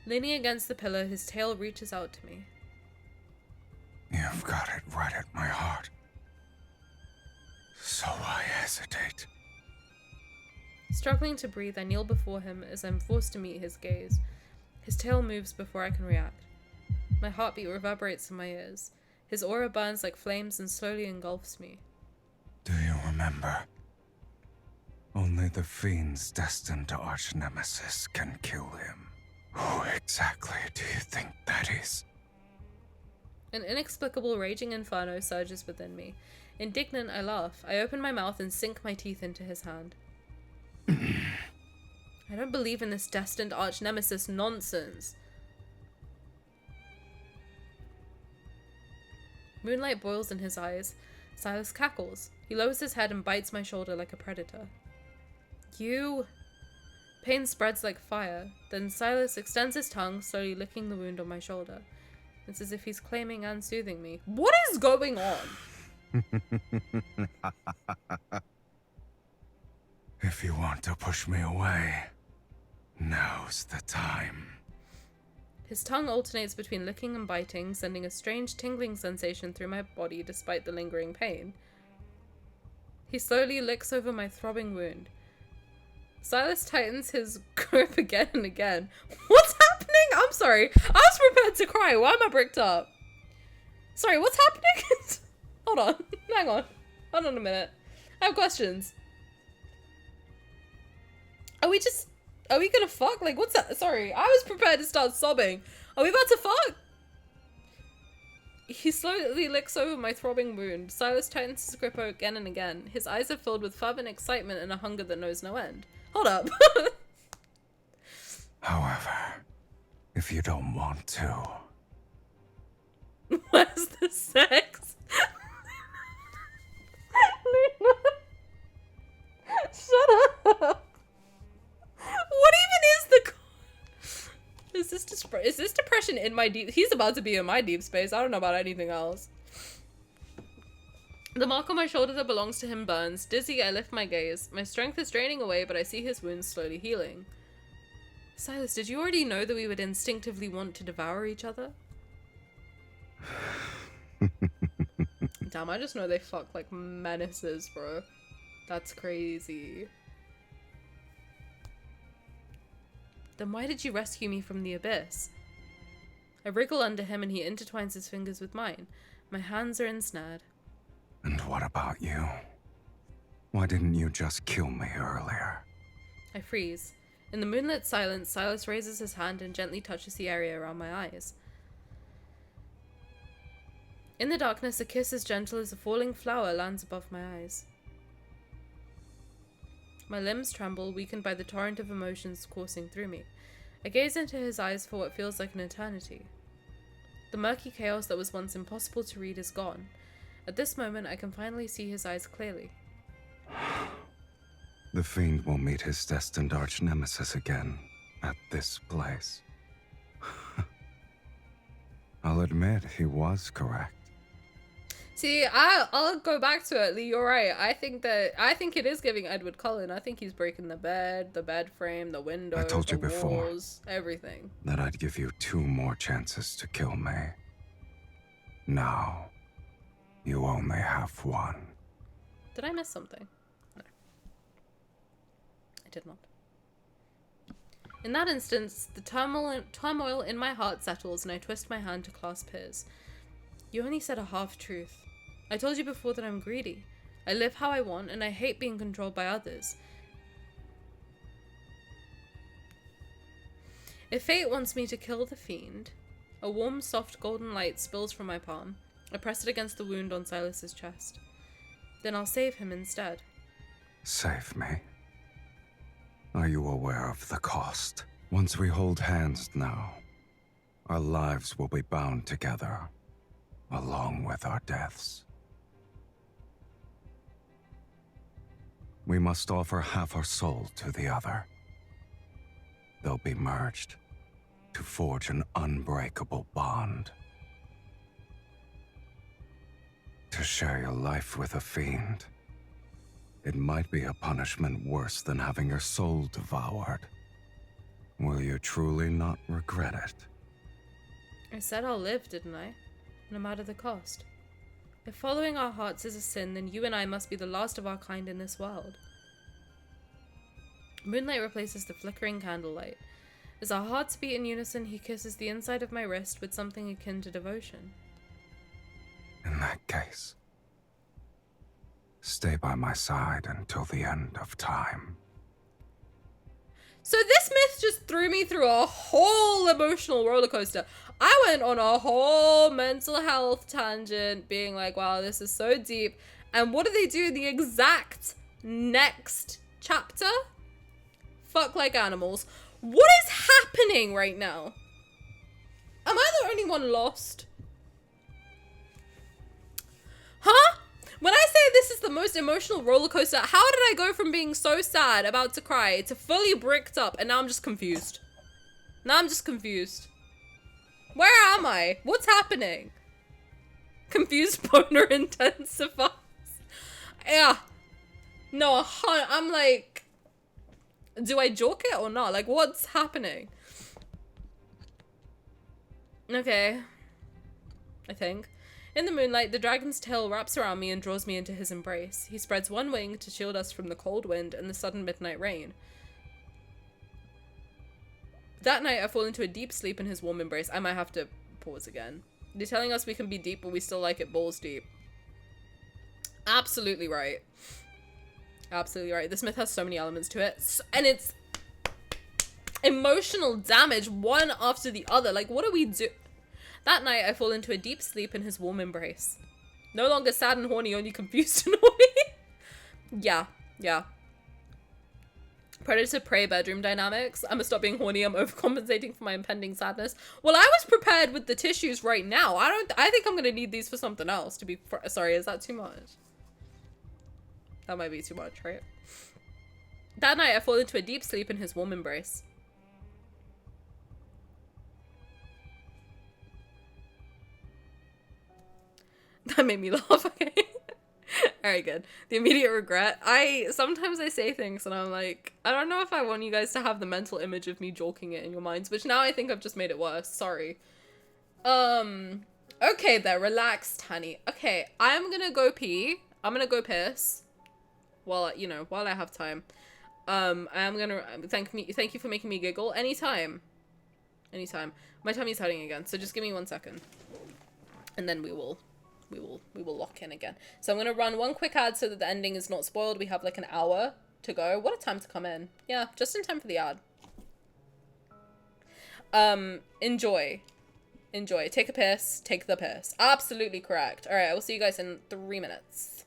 Leaning against the pillar, his tail reaches out to me. You've got it right at my heart. So I Struggling to breathe, I kneel before him as I'm forced to meet his gaze. His tail moves before I can react. My heartbeat reverberates in my ears. His aura burns like flames and slowly engulfs me. Do you remember? Only the fiend's destined arch-nemesis can kill him. Who exactly do you think that is? An inexplicable raging inferno surges within me. Indignant, I laugh. I open my mouth and sink my teeth into his hand. I don't believe in this destined arch-nemesis nonsense. Moonlight boils in his eyes. Sylus cackles. He lowers his head and bites my shoulder like a predator. You... Pain spreads like fire. Then Sylus extends his tongue, slowly licking the wound on my shoulder. It's as if he's claiming and soothing me. What is going on? If you want to push me away, now's the time. His tongue alternates between licking and biting, sending a strange tingling sensation through my body despite the lingering pain. He slowly licks over my throbbing wound. Sylus tightens his grip again and again. What's happening? I'm sorry. I was prepared to cry. Why am I bricked up? Sorry, what's happening? Hold on. Hang on. Hold on a minute. I have questions. Are we gonna fuck? Like, what's that? Sorry, I was prepared to start sobbing. Are we about to fuck? He slowly licks over my throbbing wound. Sylus tightens his grip again and again. His eyes are filled with fervent excitement and a hunger that knows no end. Hold up. However, if you don't want to... Where's the sex? Luna. Shut up. What even is the... Is this depression in my deep... He's about to be in my deep space. I don't know about anything else. The mark on my shoulder that belongs to him burns. Dizzy, I lift my gaze. My strength is draining away, but I see his wounds slowly healing. Sylus, did you already know that we would instinctively want to devour each other? Damn, I just know they fuck like menaces, bro. That's crazy. Then why did you rescue me from the abyss? I wriggle under him and he intertwines his fingers with mine. My hands are ensnared. And what about you? Why didn't you just kill me earlier? I freeze. In the moonlit silence, Sylus raises his hand and gently touches the area around my eyes. In the darkness, a kiss as gentle as a falling flower lands above my eyes. My limbs tremble, weakened by the torrent of emotions coursing through me. I gaze into his eyes for what feels like an eternity. The murky chaos that was once impossible to read is gone. At this moment, I can finally see his eyes clearly. The fiend will meet his destined arch-nemesis again, at this place. I'll admit he was correct. See, I'll go back to it, Lee. You're right. I think it is giving Edward Cullen. I think he's breaking the bed frame, the windows, I told you the before walls, everything. that I'd give you 2 more chances to kill me. Now, you only have 1. Did I miss something? No. I did not. In that instance, the turmoil in my heart settles and I twist my hand to clasp his. You only said a half-truth. I told you before that I'm greedy. I live how I want and I hate being controlled by others. If fate wants me to kill the fiend, a warm, soft golden light spills from my palm. I press it against the wound on Sylus's chest. Then I'll save him instead. Save me? Are you aware of the cost? Once we hold hands now, our lives will be bound together, along with our deaths. We must offer half our soul to the other. They'll be merged to forge an unbreakable bond. To share your life with a fiend, it might be a punishment worse than having your soul devoured. Will you truly not regret it? I said I'll live, didn't I? No matter the cost. If following our hearts is a sin, then you and I must be the last of our kind in this world. Moonlight replaces the flickering candlelight. As our hearts beat in unison, he kisses the inside of my wrist with something akin to devotion. In that case, stay by my side until the end of time. So this myth just threw me through a whole emotional roller coaster. I went on a whole mental health tangent, being like, wow, this is so deep. And what do they do in the exact next chapter? Fuck like animals. What is happening right now? Am I the only one lost? Huh? When I say this is the most emotional roller coaster, how did I go from being so sad, about to cry, to fully bricked up, and now I'm just confused? Now I'm just confused. Where am I? What's happening? Confused boner intensifies. Yeah. No, I'm like, do I joke it or not? Like, what's happening? Okay. I think. In the moonlight, the dragon's tail wraps around me and draws me into his embrace. He spreads one wing to shield us from the cold wind and the sudden midnight rain. That night, I fall into a deep sleep in his warm embrace. I might have to pause again. They're telling us we can be deep, but we still like it balls deep. Absolutely right. Absolutely right. This myth has so many elements to it. And it's emotional damage, one after the other. Like, what do we do? That night, I fall into a deep sleep in his warm embrace. No longer sad and horny, only confused and horny. Yeah. Predator-prey bedroom dynamics. I'm gonna stop being horny. I'm overcompensating for my impending sadness. Well, I was prepared with the tissues right now. I think I'm gonna need these for something else, to be... Sorry, is that too much? That might be too much, right? That night, I fall into a deep sleep in his warm embrace. That made me laugh, okay? Alright, good. The immediate regret. Sometimes I say things and I'm like, I don't know if I want you guys to have the mental image of me joking it in your minds, which now I think I've just made it worse. Sorry. Okay there, relax, Tani. Okay, I'm gonna go pee. I'm gonna go piss. While I have time. I'm gonna thank you for making me giggle. Anytime. My tummy's hurting again, so just give me 1 second. And then we will lock in again. So I'm gonna run one quick ad so that the ending is not spoiled. We have like an hour to go. What a time to come in. Yeah, just in time for the ad. Enjoy. Take a piss. Take the piss. Absolutely correct. All right, I will see you guys in 3 minutes.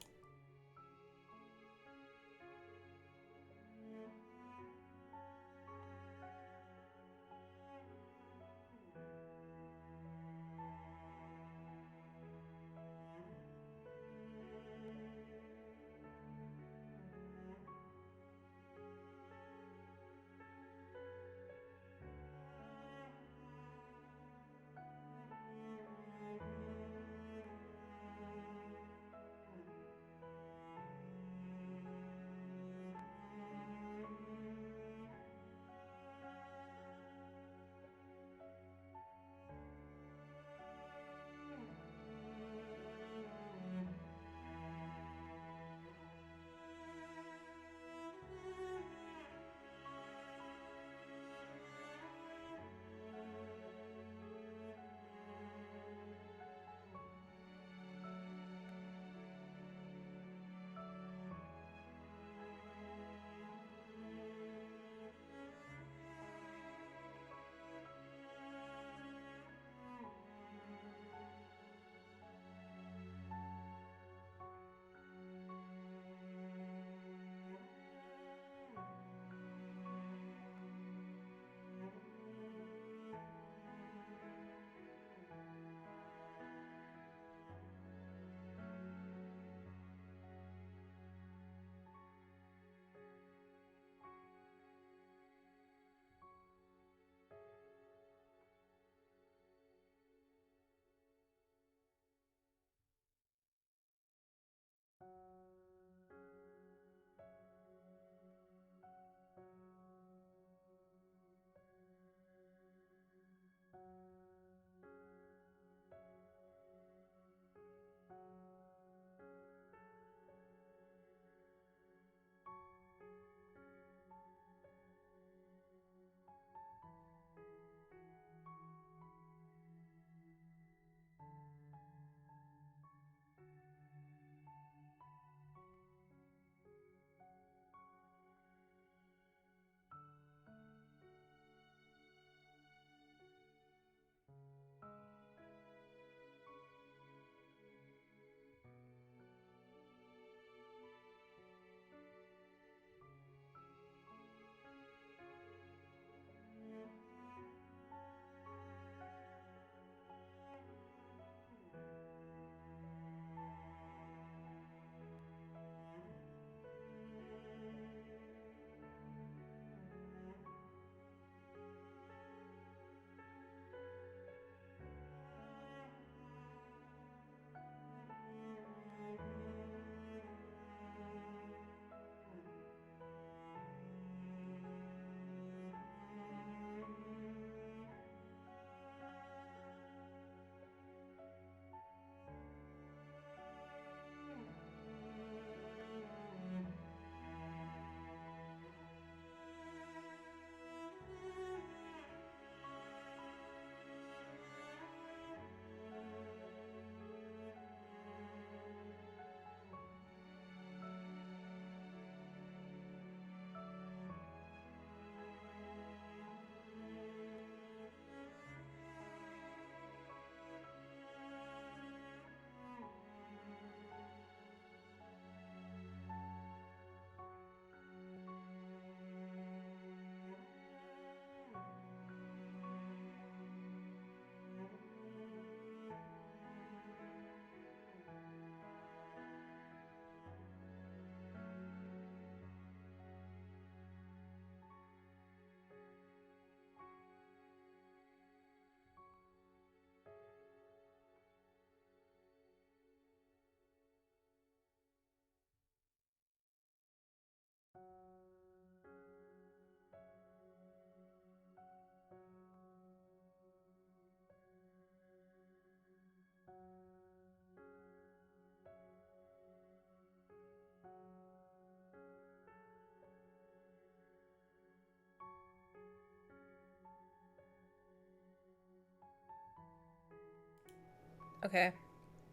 Okay.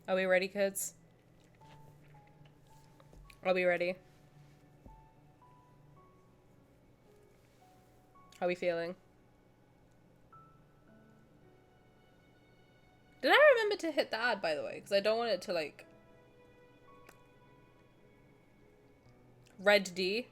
Are we ready, kids? Are we ready? How are we feeling? Did I remember to hit the ad, by the way? Because I don't want it to, like... Red D.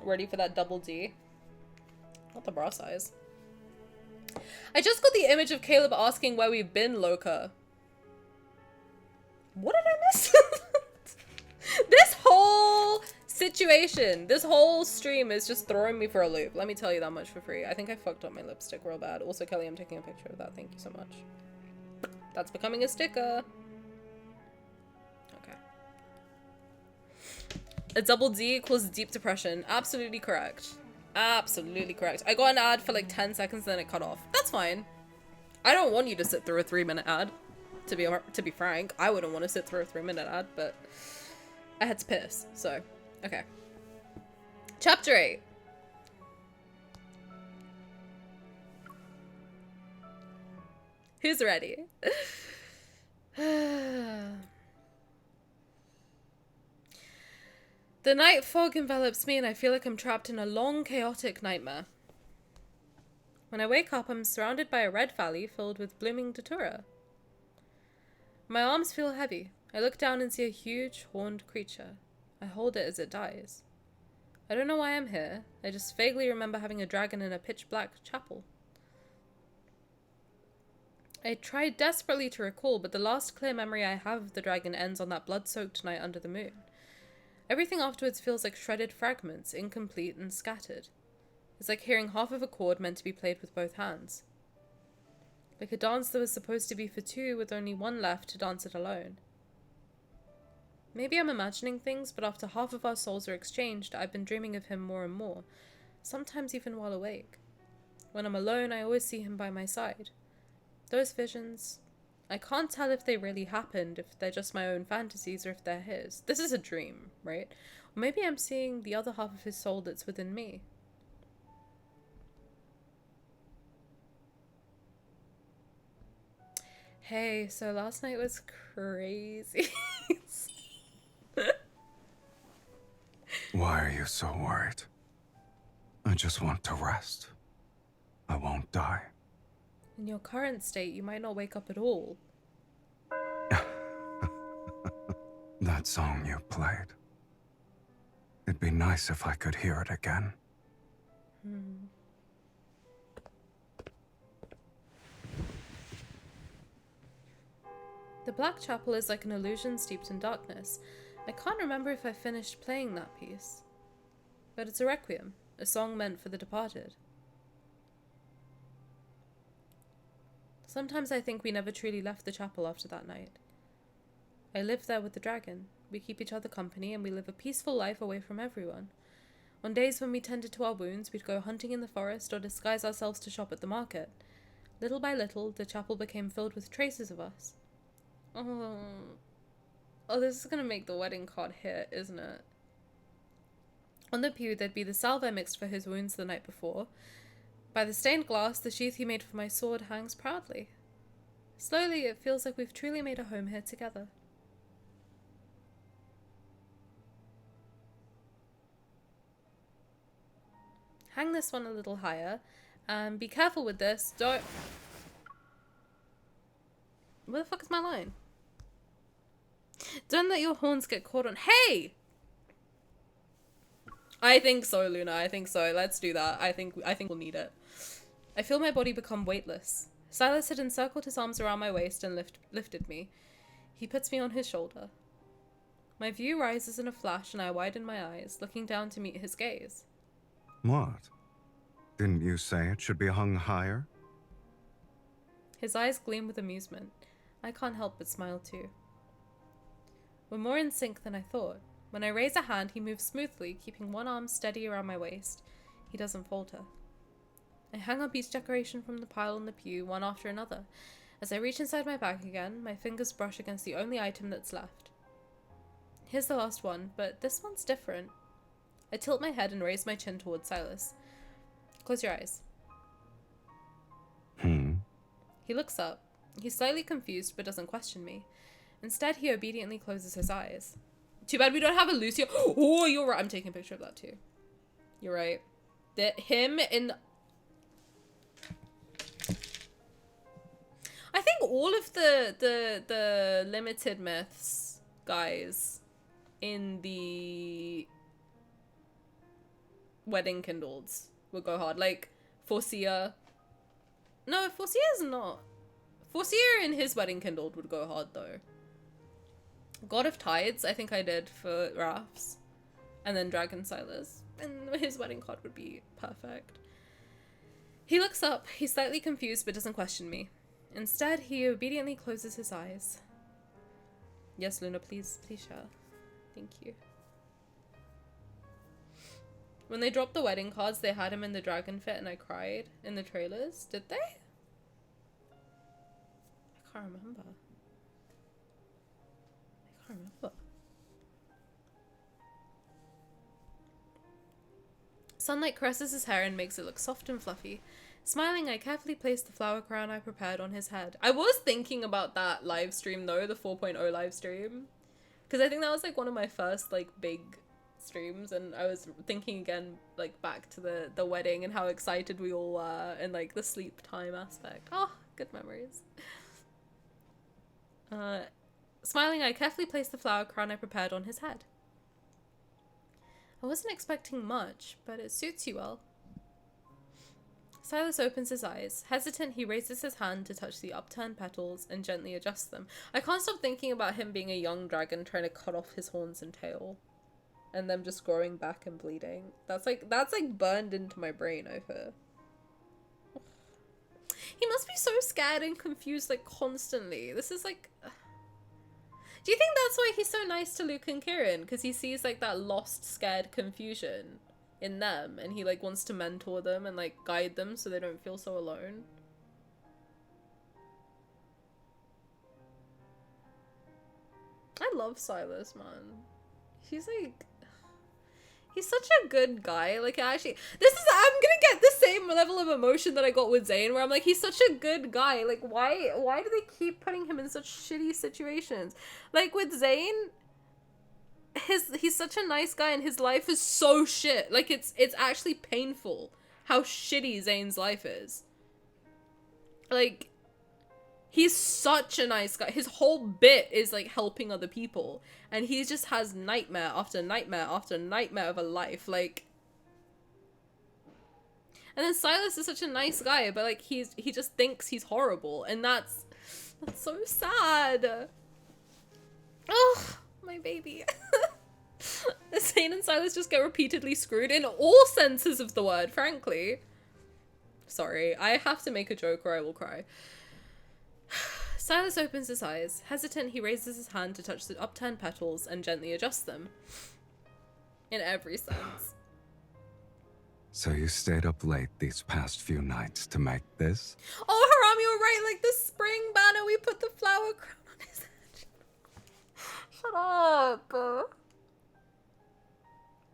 Ready for that double D. Not the bra size. I just got the image of Caleb asking where we've been, Loca. What did I miss? This whole situation, this whole stream is just throwing me for a loop. Let me tell you that much for free. I think I fucked up my lipstick real bad. Also, Kelly, I'm taking a picture of that. Thank you so much. That's becoming a sticker. Okay. A double D equals deep depression. Absolutely correct. Absolutely correct. I got an ad for like 10 seconds, then it cut off. That's fine. I don't want you to sit through a 3-minute ad. To be frank, I wouldn't want to sit through a 3-minute ad, but I had to piss, so okay. Chapter 8. Who's ready? The night fog envelops me and I feel like I'm trapped in a long, chaotic nightmare. When I wake up, I'm surrounded by a red valley filled with blooming datura. My arms feel heavy. I look down and see a huge, horned creature. I hold it as it dies. I don't know why I'm here. I just vaguely remember having a dragon in a pitch-black chapel. I tried desperately to recall, but the last clear memory I have of the dragon ends on that blood-soaked night under the moon. Everything afterwards feels like shredded fragments, incomplete and scattered. It's like hearing half of a chord meant to be played with both hands. Like a dance that was supposed to be for two with only one left to dance it alone. Maybe I'm imagining things, but after half of our souls are exchanged, I've been dreaming of him more and more, sometimes even while awake. When I'm alone, I always see him by my side. Those visions, I can't tell if they really happened, if they're just my own fantasies, or if they're his. This is a dream, right? Or maybe I'm seeing the other half of his soul that's within me. Hey, so last night was crazy. Why are you so worried? I just want to rest. I won't die. In your current state, you might not wake up at all. That song you played. It'd be nice if I could hear it again. The Black Chapel is like an illusion steeped in darkness. I can't remember if I finished playing that piece. But it's a requiem, a song meant for the departed. Sometimes I think we never truly left the chapel after that night. I live there with the dragon. We keep each other company and we live a peaceful life away from everyone. On days when we tended to our wounds, we'd go hunting in the forest or disguise ourselves to shop at the market. Little by little, the chapel became filled with traces of us. Oh, this is gonna make the wedding card hit, isn't it? On the pew, there'd be the salve I mixed for his wounds the night before. By the stained glass, the sheath he made for my sword hangs proudly. Slowly, it feels like we've truly made a home here together. Hang this one a little higher, and be careful with this. Don't... Where the fuck is my line? Don't let your horns get caught on... Hey! I think so, Luna. I think so. Let's do that. I think we'll need it. I feel my body become weightless. Sylus had encircled his arms around my waist and lifted me. He puts me on his shoulder. My view rises in a flash and I widen my eyes, looking down to meet his gaze. What? Didn't you say it should be hung higher? His eyes gleam with amusement. I can't help but smile too. We're more in sync than I thought. When I raise a hand, he moves smoothly, keeping one arm steady around my waist. He doesn't falter. I hang up each decoration from the pile on the pew, one after another. As I reach inside my bag again, my fingers brush against the only item that's left. Here's the last one, but this one's different. I tilt my head and raise my chin towards Sylus. Close your eyes. He looks up. He's slightly confused, but doesn't question me. Instead, he obediently closes his eyes. Too bad we don't have a Lucio. Oh, you're right. I'm taking a picture of that too. You're right. Him in... I think all of the limited myths, guys, in the wedding kindleds would go hard. Like, Forcia. No, Forcia's not. Forcia in his wedding kindled would go hard, though. God of Tides, I think I did for Raf's. And then Dragon Sylus. And his wedding card would be perfect. He looks up. He's slightly confused, but doesn't question me. Instead, he obediently closes his eyes. Yes, Luna, please share. Thank you. When they dropped the wedding cards, they had him in the dragon fit and I cried in the trailers. Did they? I can't remember. Sunlight caresses his hair and makes it look soft and fluffy. Smiling, I carefully place the flower crown I prepared on his head. I was thinking about that live stream though, the 4.0 live stream. Because I think that was like one of my first like big streams, and I was thinking again like back to the wedding and how excited we all were and like the sleep time aspect. Oh, good memories. Smiling, I carefully placed the flower crown I prepared on his head. I wasn't expecting much, but it suits you well. Sylus opens his eyes. Hesitant, he raises his hand to touch the upturned petals and gently adjusts them. I can't stop thinking about him being a young dragon trying to cut off his horns and tail. And them just growing back and bleeding. That's like burned into my brain, I fear. He must be so scared and confused like constantly. This is like... Do you think that's why he's so nice to Luke and Kieran? Because he sees like that lost, scared confusion in them, and he like wants to mentor them and like guide them so they don't feel so alone. I love Sylus, man. He's like... He's such a good guy. Like, actually, I'm gonna get the same level of emotion that I got with Zayne, where I'm like, he's such a good guy. Like, why do they keep putting him in such shitty situations? Like, with Zayne, he's such a nice guy and his life is so shit. Like, it's actually painful how shitty Zayne's life is. Like, he's such a nice guy. His whole bit is like helping other people, and he just has nightmare after nightmare after nightmare of a life. Like, and then Sylus is such a nice guy, but like he just thinks he's horrible, and that's so sad. Oh, my baby. Zayne and Sylus just get repeatedly screwed in all senses of the word, frankly. Sorry, I have to make a joke or I will cry. Sylus opens his eyes. Hesitant, he raises his hand to touch the upturned petals and gently adjusts them. In every sense. So you stayed up late these past few nights to make this? Oh, Haram, you're right. Like the spring banner, we put the flower crown on his head. Shut up.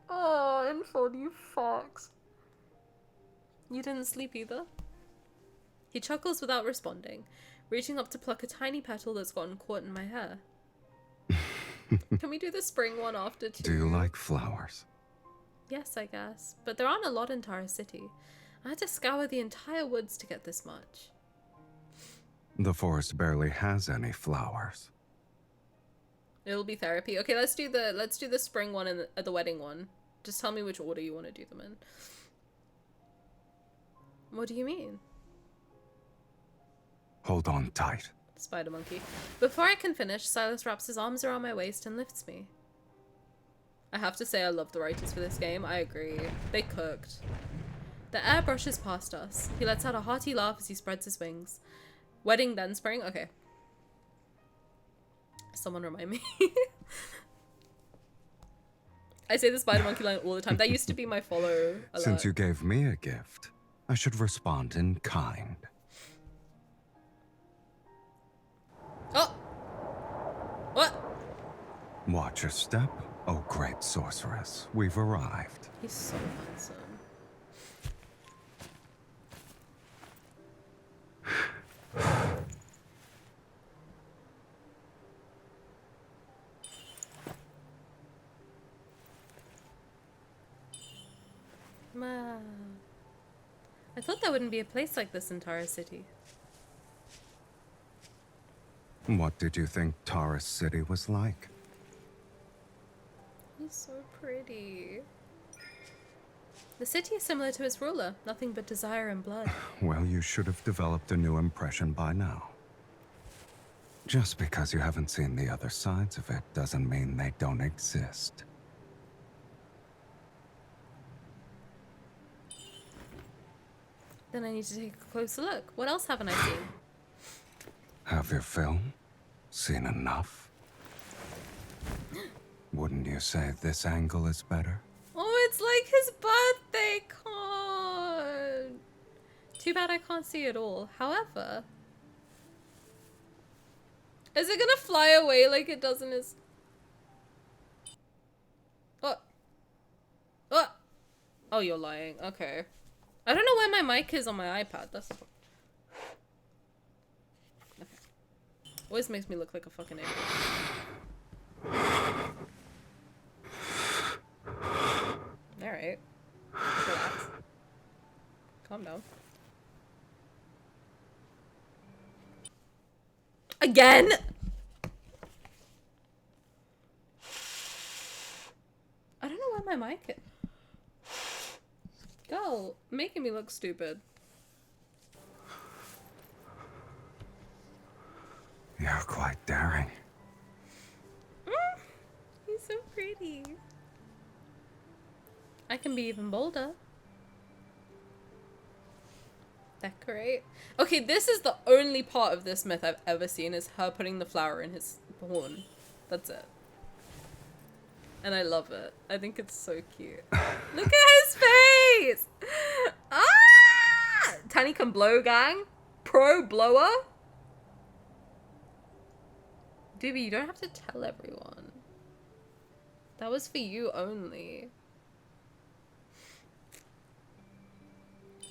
Oh, Infold, you fox. You didn't sleep either? He chuckles without responding, reaching up to pluck a tiny petal that's gotten caught in my hair. Can we do the spring one after too? Do you like flowers? Yes, I guess. But there aren't a lot in Tara City. I had to scour the entire woods to get this much. The forest barely has any flowers. It'll be therapy. Okay, let's do the spring one and the wedding one. Just tell me which order you want to do them in. What do you mean? Hold on tight. Spider monkey. Before I can finish, Sylus wraps his arms around my waist and lifts me. I have to say I love the writers for this game. I agree. They cooked. The air brushes past us. He lets out a hearty laugh as he spreads his wings. Wedding then spring? Okay. Someone remind me. I say the spider monkey line all the time. That used to be my follow alert. Since you gave me a gift, I should respond in kind. Oh! What? Watch your step, oh great sorceress. We've arrived. He's so handsome. Wow. I thought there wouldn't be a place like this in Tara City. What did you think Taurus City was like? He's so pretty. The city is similar to its ruler, nothing but desire and blood. Well, you should have developed a new impression by now. Just because you haven't seen the other sides of it doesn't mean they don't exist. Then I need to take a closer look. What else haven't I seen? Have your film? Seen enough? Wouldn't you say this angle is better? Oh, it's like his birthday card. Too bad I can't see it all. However, is it gonna fly away like it does in his... Oh. Oh. Oh, you're lying. Okay. I don't know where my mic is on my iPad. That's... Okay. Always makes me look like a fucking idiot. Alright. Relax. Calm down. Again? I don't know where my mic is. Girl, making me look stupid. You're quite daring. He's so pretty. I can be even bolder. Decorate. Okay, this is the only part of this myth I've ever seen is her putting the flower in his horn. That's it. And I love it. I think it's so cute. Look at his face! Ah! Tani can blow, gang. Pro blower. Doobie, you don't have to tell everyone. That was for you only.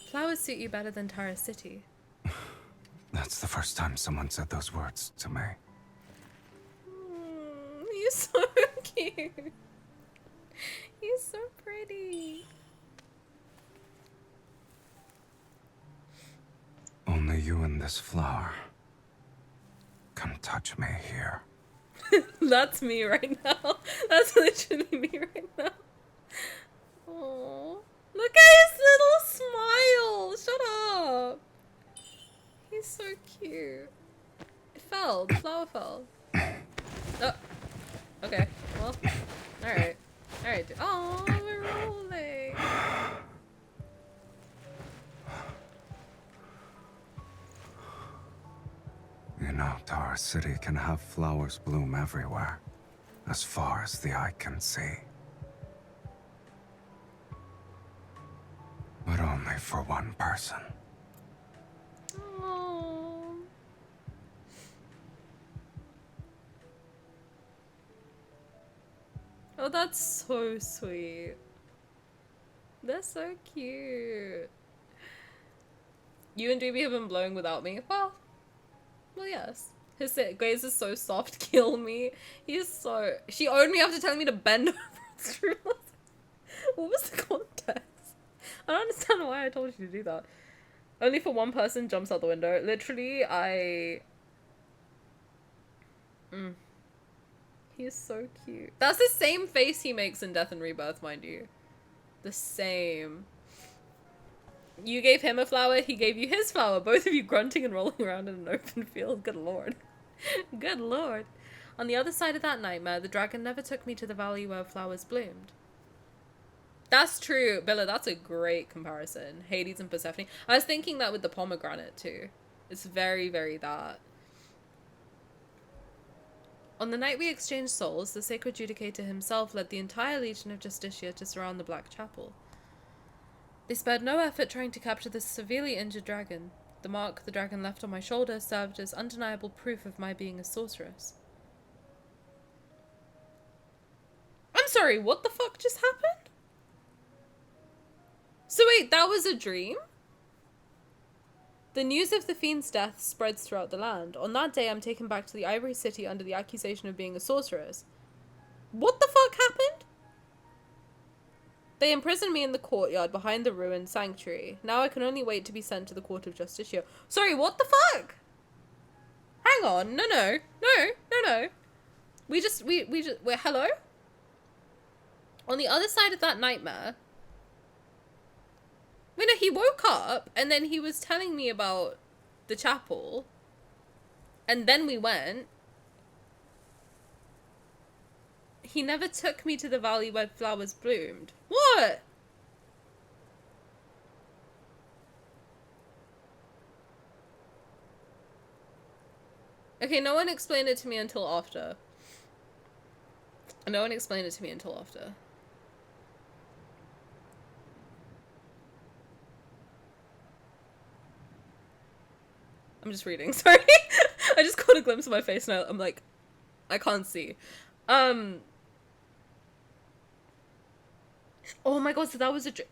Flowers suit you better than Tara City. That's the first time someone said those words to me. He's so cute. He's so pretty. Only you and this flower can touch me here. That's me right now. That's literally me right now. Oh, look at his little smile. Shut up. He's so cute. It fell. The flower fell. Oh. Okay. Well. Alright. Alright. Oh, we're rolling. You know, Tara City can have flowers bloom everywhere, as far as the eye can see. But only for one person. Oh. Oh, that's so sweet. They're so cute. You and Doobie have been blowing without me. Well, yes. His gaze is so soft, kill me. He's so... She only after telling me to bend over through. What was the context? I don't understand why I told you to do that. Only for one person jumps out the window. Literally, He's so cute. That's the same face he makes in Death and Rebirth, mind you. The same. You gave him a flower, he gave you his flower. Both of you grunting and rolling around in an open field. Good lord. Good lord. On the other side of that nightmare, the dragon never took me to the valley where flowers bloomed. That's true. Bella, that's a great comparison. Hades and Persephone. I was thinking that with the pomegranate too. It's very, very that. On the night we exchanged souls, the sacred judicator himself led the entire legion of Justicia to surround the Black Chapel. They spared no effort trying to capture this severely injured dragon. The mark the dragon left on my shoulder served as undeniable proof of my being a sorceress. sorry, what the fuck just happened? So wait, that was a dream? The news of the fiend's death spreads throughout the land. On that day, I'm taken back to the Ivory City under the accusation of being a sorceress. What the fuck happened? They imprisoned me in the courtyard behind the ruined sanctuary. Now I can only wait to be sent to the court of Justicia. Sorry, what the fuck? Hang on, no. Wait, hello? On the other side of that nightmare... Wait, no, he woke up, and then he was telling me about the chapel. And then we went. He never took me to the valley where flowers bloomed. What? Okay, no one explained it to me until after. I'm just reading, sorry. I just caught a glimpse of my face and I'm like, I can't see. Oh my god, so that was a dream.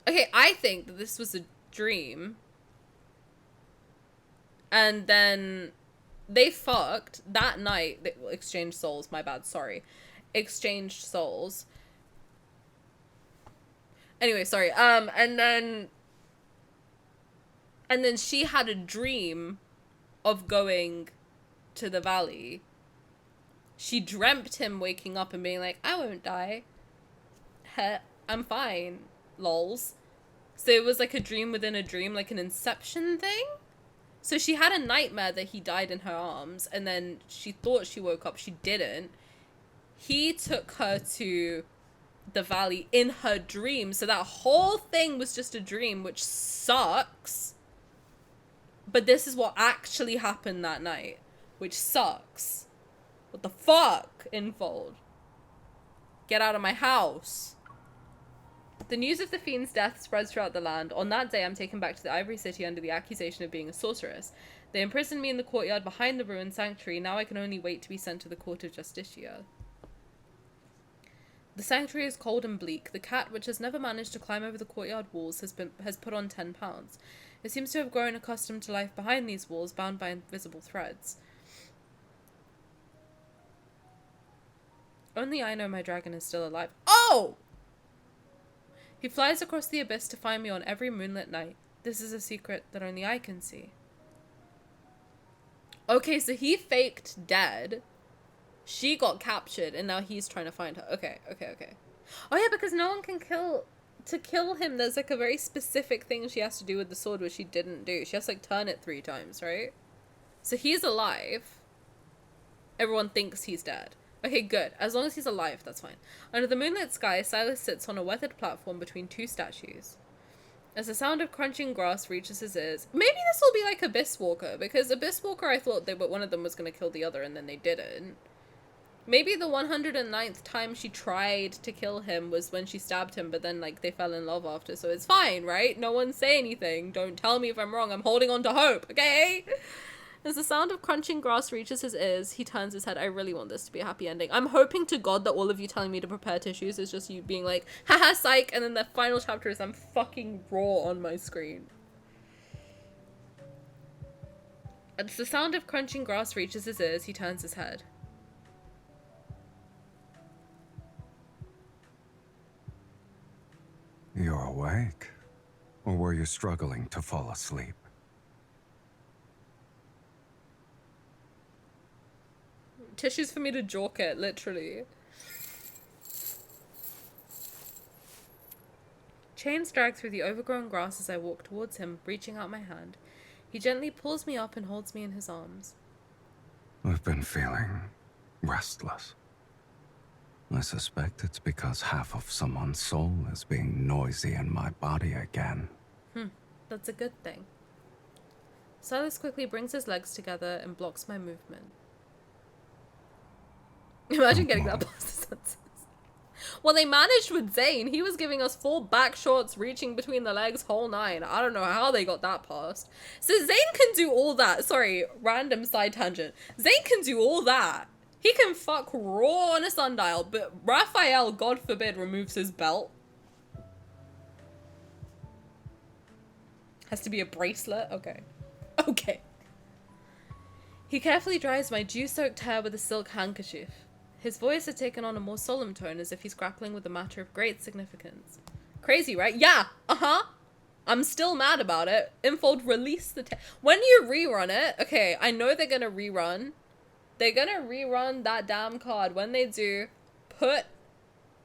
Okay, I think that this was a dream. And then they fucked that night. They exchanged souls, my bad, sorry. Exchanged souls. Anyway, sorry. And then she had a dream of going to the valley. She dreamt him waking up and being like, I won't die. Heh, I'm fine. Lols. So it was like a dream within a dream, like an Inception thing. So she had a nightmare that he died in her arms, and then she thought she woke up. She didn't. He took her to the valley in her dream. So that whole thing was just a dream, which sucks. But this is what actually happened that night, which sucks. What the fuck, Infold? Get out of my house. The news of the fiend's death spreads throughout the land. On that day, I'm taken back to the Ivory City under the accusation of being a sorceress. They imprisoned me in the courtyard behind the ruined sanctuary. Now I can only wait to be sent to the court of Justicia. The sanctuary is cold and bleak. The cat, which has never managed to climb over the courtyard walls, has put on 10 pounds. It seems to have grown accustomed to life behind these walls, bound by invisible threads. Only I know my dragon is still alive. Oh! He flies across the abyss to find me on every moonlit night. This is a secret that only I can see. Okay, so he faked dead. She got captured, and now he's trying to find her. Okay. Oh yeah, because no one can kill... To kill him, there's like a very specific thing she has to do with the sword, which she didn't do. She has to like turn it 3 times, right? So he's alive. Everyone thinks he's dead. Okay, good. As long as he's alive, that's fine. Under the moonlit sky, Sylus sits on a weathered platform between 2 statues. As the sound of crunching grass reaches his ears... Maybe this will be like Abyss Walker, because Abyss Walker, I thought one of them was going to kill the other, and then they didn't. Maybe the 109th time she tried to kill him was when she stabbed him, but then, like, they fell in love after, so it's fine, right? No one say anything. Don't tell me if I'm wrong. I'm holding on to hope, okay? As the sound of crunching grass reaches his ears, he turns his head. I really want this to be a happy ending. I'm hoping to God that all of you telling me to prepare tissues is just you being like, haha, psych, and then the final chapter is I'm fucking raw on my screen. As the sound of crunching grass reaches his ears, he turns his head. You're awake? Or were you struggling to fall asleep? Tissues for me to jork it, literally. Chains drag through the overgrown grass as I walk towards him, reaching out my hand. He gently pulls me up and holds me in his arms. I've been feeling restless. I suspect it's because half of someone's soul is being noisy in my body again. That's a good thing. Sylus quickly brings his legs together and blocks my movement. Imagine getting that past the senses. Well, they managed with Zayne. He was giving us full back shots, reaching between the legs, whole 9. I don't know how they got that past. So Zayne can do all that. Sorry, random side tangent. Zayne can do all that. He can fuck raw on a sundial, but Raphael, God forbid, removes his belt. Has to be a bracelet? Okay. Okay. He carefully dries my dew-soaked hair with a silk handkerchief. His voice had taken on a more solemn tone, as if he's grappling with a matter of great significance. Crazy, right? Yeah! Uh-huh! I'm still mad about it. Infold, release the when you rerun it, okay, I know they're gonna rerun. They're gonna rerun that damn card. When they do, put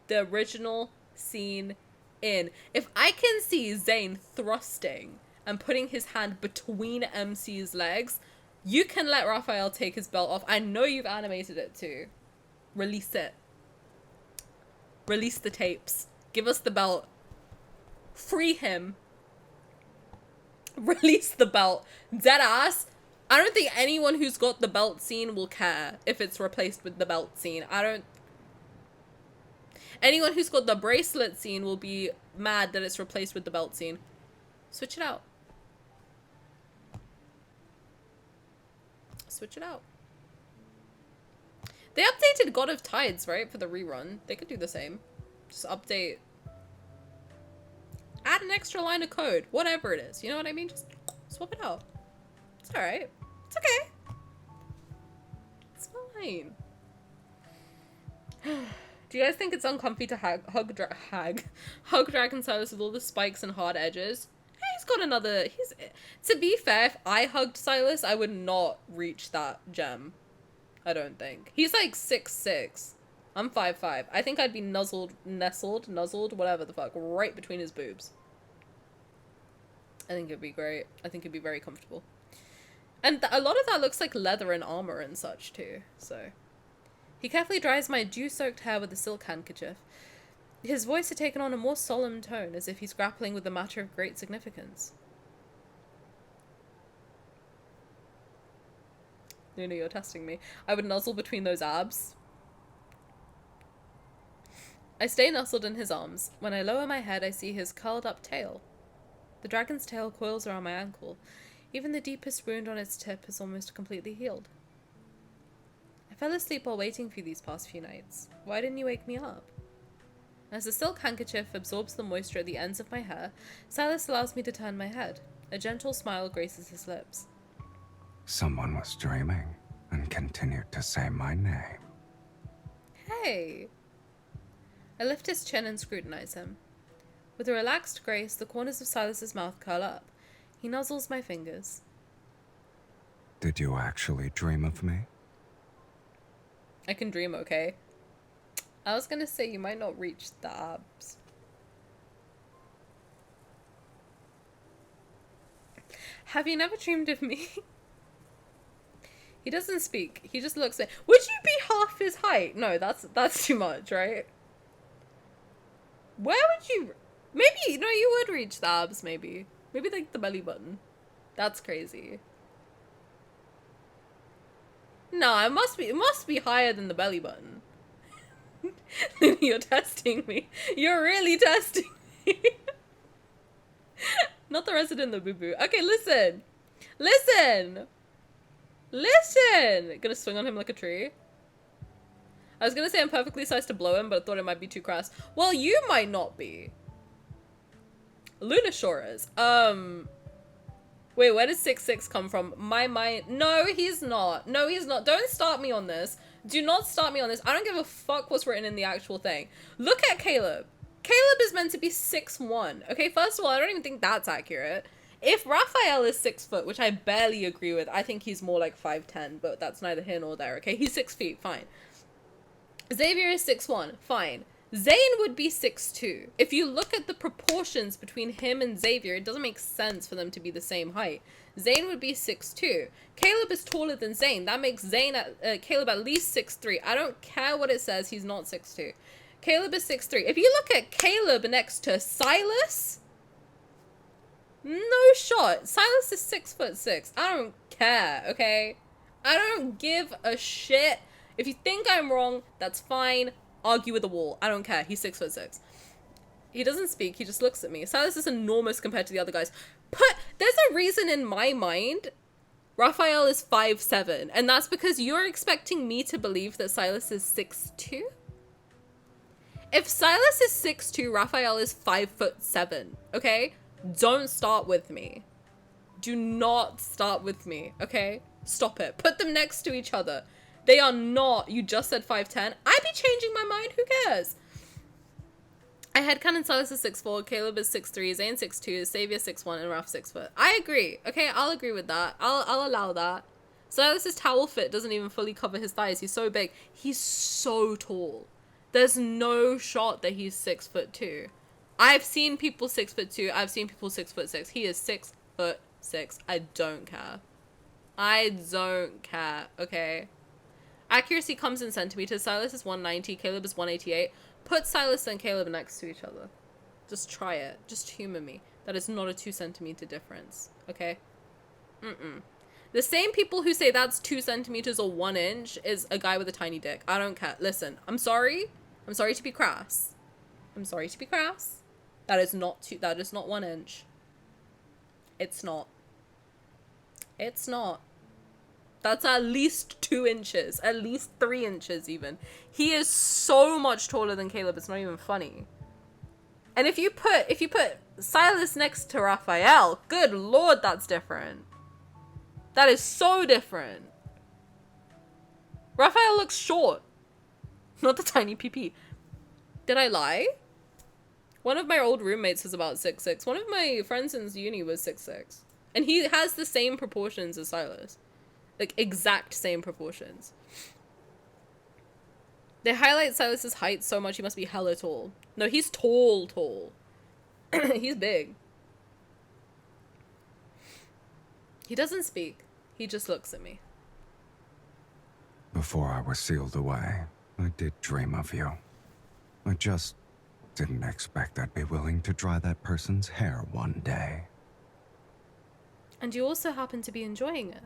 the original scene in. If I can see Zayne thrusting and putting his hand between MC's legs, you can let Raphael take his belt off. I know you've animated it too. Release it. Release the tapes. Give us the belt. Free him. Release the belt. Deadass. I don't think anyone who's got the belt scene will care if it's replaced with the belt scene. Anyone who's got the bracelet scene will be mad that it's replaced with the belt scene. Switch it out. Switch it out. They updated God of Tides, right? For the rerun. They could do the same. Just update. Add an extra line of code. Whatever it is. You know what I mean? Just swap it out. It's alright. It's okay. It's fine. Do you guys think it's uncomfy to hug Dragon Sylus with all the spikes and hard edges? Hey, he's got another... To be fair, if I hugged Sylus, I would not reach that gem. I don't think. He's like 6'6". I'm 5'5". I think I'd be nuzzled, whatever the fuck, right between his boobs. I think it'd be great. I think it'd be very comfortable. And a lot of that looks like leather and armor and such too, so... He carefully dries my dew-soaked hair with a silk handkerchief. His voice had taken on a more solemn tone, as if he's grappling with a matter of great significance. Luna, you're testing me. I would nuzzle between those abs. I stay nuzzled in his arms. When I lower my head, I see his curled-up tail. The dragon's tail coils around my ankle. Even the deepest wound on its tip is almost completely healed. I fell asleep while waiting for you these past few nights. Why didn't you wake me up? As the silk handkerchief absorbs the moisture at the ends of my hair, Sylus allows me to turn my head. A gentle smile graces his lips. Someone was dreaming and continued to say my name. Hey! I lift his chin and scrutinize him. With a relaxed grace, the corners of Sylus's mouth curl up. He nuzzles my fingers. Did you actually dream of me? I can dream, okay? I was gonna say you might not reach the abs. Have you never dreamed of me? He doesn't speak. He just looks at... Would you be half his height? No, that's too much, right? Where would you... Maybe, no, you would reach the abs, maybe. Maybe like the belly button. That's crazy. No, it must be higher than the belly button. You're testing me. You're really testing me. Not the resident of boo-boo. Okay, listen. Listen. Listen. Gonna swing on him like a tree. I was gonna say I'm perfectly sized to blow him, but I thought it might be too crass. Well, you might not be. Luna sure is. Wait, where does 6'6" come from? My mind. No, he's not. No, he's not. Don't start me on this. Do not start me on this. I don't give a fuck what's written in the actual thing. Look at Caleb. Caleb is meant to be 6'1". Okay, first of all, I don't even think that's accurate. If Raphael is 6 foot, which I barely agree with, I think he's more like 5'10", but that's neither here nor there, okay? He's 6 feet, fine. Xavier is 6'1", fine. Zayne would be 6'2". If you look at the proportions between him and Xavier, it doesn't make sense for them to be the same height. Zayne would be 6'2". Caleb is taller than Zayne. That makes Caleb at least 6'3". I don't care what it says, he's not 6'2". Caleb is 6'3". If you look at Caleb next to Sylus, no shot. Sylus is 6'6". I don't care, okay? I don't give a shit. If you think I'm wrong, that's fine. Argue with the wall. I don't care. He's 6'6". He doesn't speak. He just looks at me. Sylus is enormous compared to the other guys. There's a reason in my mind Raphael is 5'7", and that's because you're expecting me to believe that Sylus is 6'2"? If Sylus is 6'2", Raphael is 5'7", okay? Don't start with me. Do not start with me, okay? Stop it. Put them next to each other. They are not. You just said 5'10". I'd be changing my mind. Who cares? I had canon Sylus is 6'4", Caleb is 6'3", Zayne 6'2", Xavier 6'1", and Raph 6 foot. I agree. Okay, I'll agree with that. I'll allow that. Silus's towel fit doesn't even fully cover his thighs. He's so big. He's so tall. There's no shot that he's 6'2". I've seen people 6'2". I've seen people 6'6". He is 6'6". I don't care. I don't care. Okay. Accuracy comes in centimeters. Sylus is 190. Caleb is 188. Put Sylus and Caleb next to each other. Just try it. Just humor me. That is not a 2 centimeter difference. Okay? The same people who say that's 2 centimeters or 1 inch is a guy with a tiny dick. I don't care. Listen, I'm sorry. I'm sorry to be crass. I'm sorry to be crass. That is not 1 inch. It's not. It's not. That's at least 2 inches. At least 3 inches even. He is so much taller than Caleb, it's not even funny. And if you put Sylus next to Raphael, good lord, that's different. That is so different. Raphael looks short. Not the tiny PP. Did I lie? One of my old roommates was about 6'6". One of my friends in uni was 6'6". And he has the same proportions as Sylus. Like, exact same proportions. They highlight Sylus's height so much he must be hella tall. No, he's tall. He's big. He doesn't speak. He just looks at me. Before I was sealed away, I did dream of you. I just didn't expect I'd be willing to dry that person's hair one day. And you also happen to be enjoying it.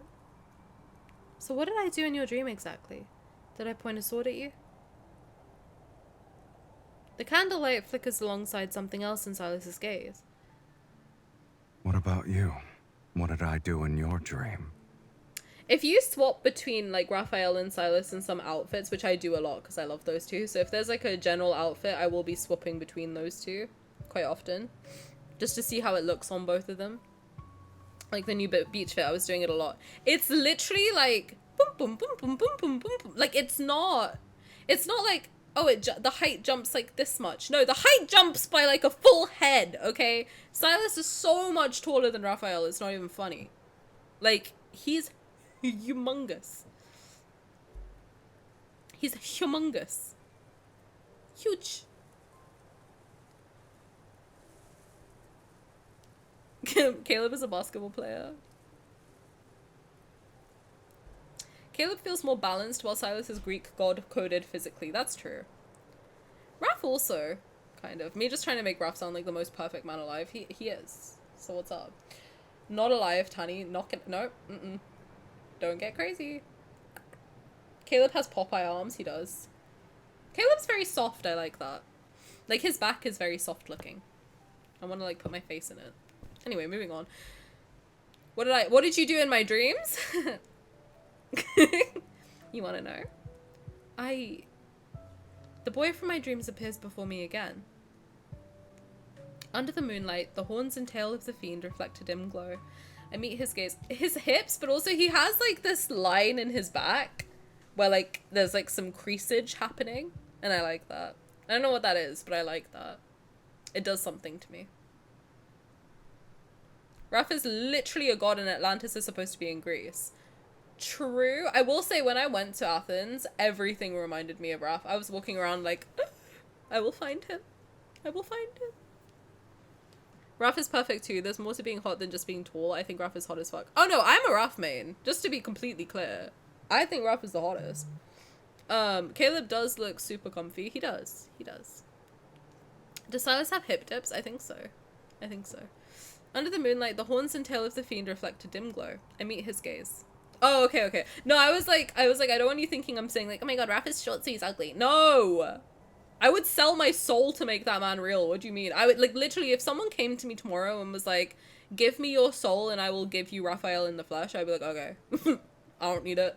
So what did I do in your dream exactly? Did I point a sword at you? The candlelight flickers alongside something else in Sylus's gaze. What about you? What did I do in your dream? If you swap between like Raphael and Sylus in some outfits, which I do a lot because I love those two, so if there's like a general outfit, I will be swapping between those two quite often, just to see how it looks on both of them. Like the new beach fit, I was doing it a lot. It's literally like boom, boom, boom, boom, boom, boom, boom, boom. Like it's not like, oh, the height jumps like this much. No, the height jumps by like a full head, okay? Sylus is so much taller than Raphael, it's not even funny. Like, he's humongous. He's humongous. Huge. Caleb is a basketball player. Caleb feels more balanced while Sylus is Greek god-coded physically. That's true. Raph also, kind of. Me just trying to make Raph sound like the most perfect man alive. He is. So what's up? Not alive, Tani. Not gonna... No. Don't get crazy. Caleb has Popeye arms. He does. Caleb's very soft. I like that. Like, his back is very soft looking. I want to, like, put my face in it. Anyway, moving on. What did you do in my dreams? You want to know? The boy from my dreams appears before me again. Under the moonlight, the horns and tail of the fiend reflect a dim glow. I meet his gaze. His hips, but also he has like this line in his back where like there's like some creasage happening, and I like that. I don't know what that is, but I like that. It does something to me. Raph is literally a god and Atlantis is supposed to be in Greece. True. I will say when I went to Athens, everything reminded me of Raph. I was walking around like, I will find him. I will find him. Raph is perfect too. There's more to being hot than just being tall. I think Raph is hot as fuck. Oh no, I'm a Raph main. Just to be completely clear. I think Raph is the hottest. Caleb does look super comfy. He does. He does. Does Sylus have hip dips? I think so. I think so. Under the moonlight, the horns and tail of the fiend reflect a dim glow. I meet his gaze. Oh, okay. No, I was like, I don't want you thinking I'm saying like, oh my god, Raph is short, so he's ugly. No! I would sell my soul to make that man real. What do you mean? I would, like, literally, if someone came to me tomorrow and was like, give me your soul and I will give you Raphael in the flesh, I'd be like, okay. I don't need it.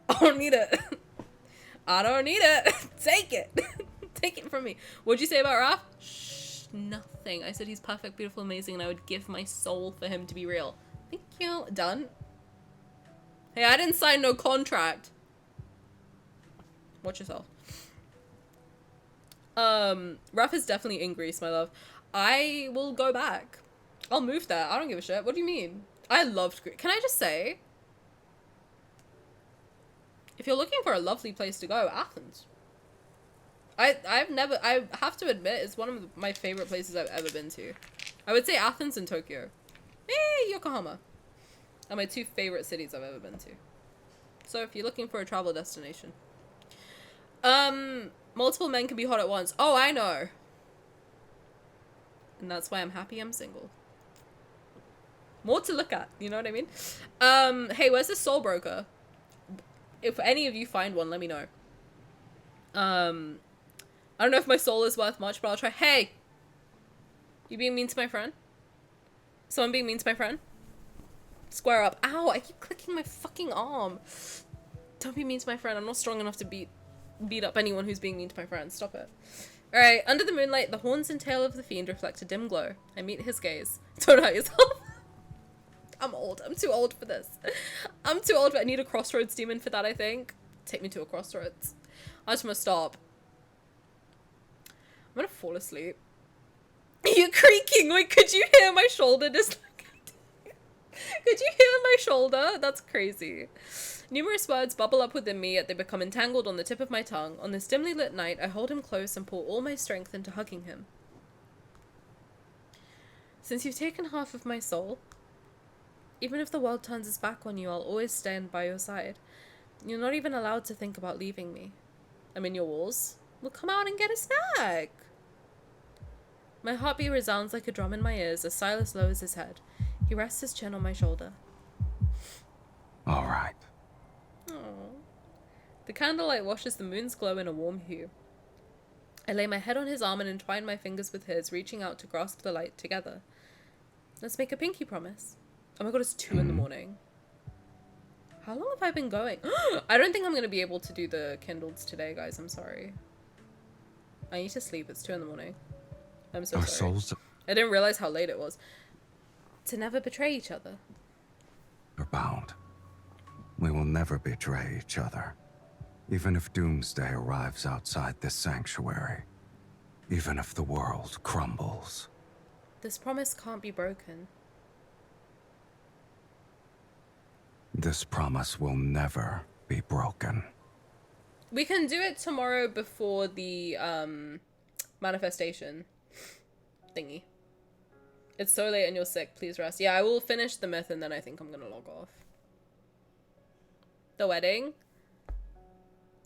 I don't need it. I don't need it. Take it. Take it from me. What'd you say about Raph? Shh, nothing. I said he's perfect, beautiful, amazing, and I would give my soul for him to be real. Thank you. Done. Hey, I didn't sign no contract. Watch yourself. Raph is definitely in Greece, my love. I will go back. I'll move there. I don't give a shit. What do you mean? I loved Greece. Can I just say, if you're looking for a lovely place to go, Athens. I have to admit, it's one of my favorite places I've ever been to. I would say Athens and Tokyo. Yokohama are my 2 favorite cities I've ever been to. So if you're looking for a travel destination. Multiple men can be hot at once. Oh, I know. And that's why I'm happy I'm single. More to look at, you know what I mean? Hey, where's the soul broker? If any of you find one, let me know. I don't know if my soul is worth much, but I'll try. Hey! You being mean to my friend? Someone being mean to my friend? Square up. Ow, I keep clicking my fucking arm. Don't be mean to my friend. I'm not strong enough to beat up anyone who's being mean to my friend. Stop it. Alright, under the moonlight, the horns and tail of the fiend reflect a dim glow. I meet his gaze. Don't hurt yourself. I'm old. I'm too old for this. I'm too old, but I need a crossroads demon for that, I think. Take me to a crossroads. I just must stop. I'm gonna fall asleep. You're creaking. Wait, could you hear my shoulder just like... Could you hear my shoulder? That's crazy. Numerous words bubble up within me, yet they become entangled on the tip of my tongue. On this dimly lit night, I hold him close and pour all my strength into hugging him. Since you've taken half of my soul, even if the world turns its back on you, I'll always stand by your side. You're not even allowed to think about leaving me. I'm in your walls. We'll come out and get a snack. My heartbeat resounds like a drum in my ears as Sylus lowers his head. He rests his chin on my shoulder. All right. Aww. The candlelight washes the moon's glow in a warm hue. I lay my head on his arm and entwine my fingers with his, reaching out to grasp the light together. Let's make a pinky promise. Oh my god, it's 2 in the morning. How long have I been going? I don't think I'm going to be able to do the kindles today, guys. I'm sorry. I need to sleep. It's 2 in the morning. I'm so Our sorry. souls I didn't realize how late it was. To never betray each other. are bound. We will never betray each other. Even if doomsday arrives outside this sanctuary. Even if the world crumbles. This promise can't be broken. This promise will never be broken. We can do it tomorrow before the manifestation thingy. It's so late and you're sick. Please rest. Yeah, I will finish the myth and then I think I'm gonna log off. The wedding?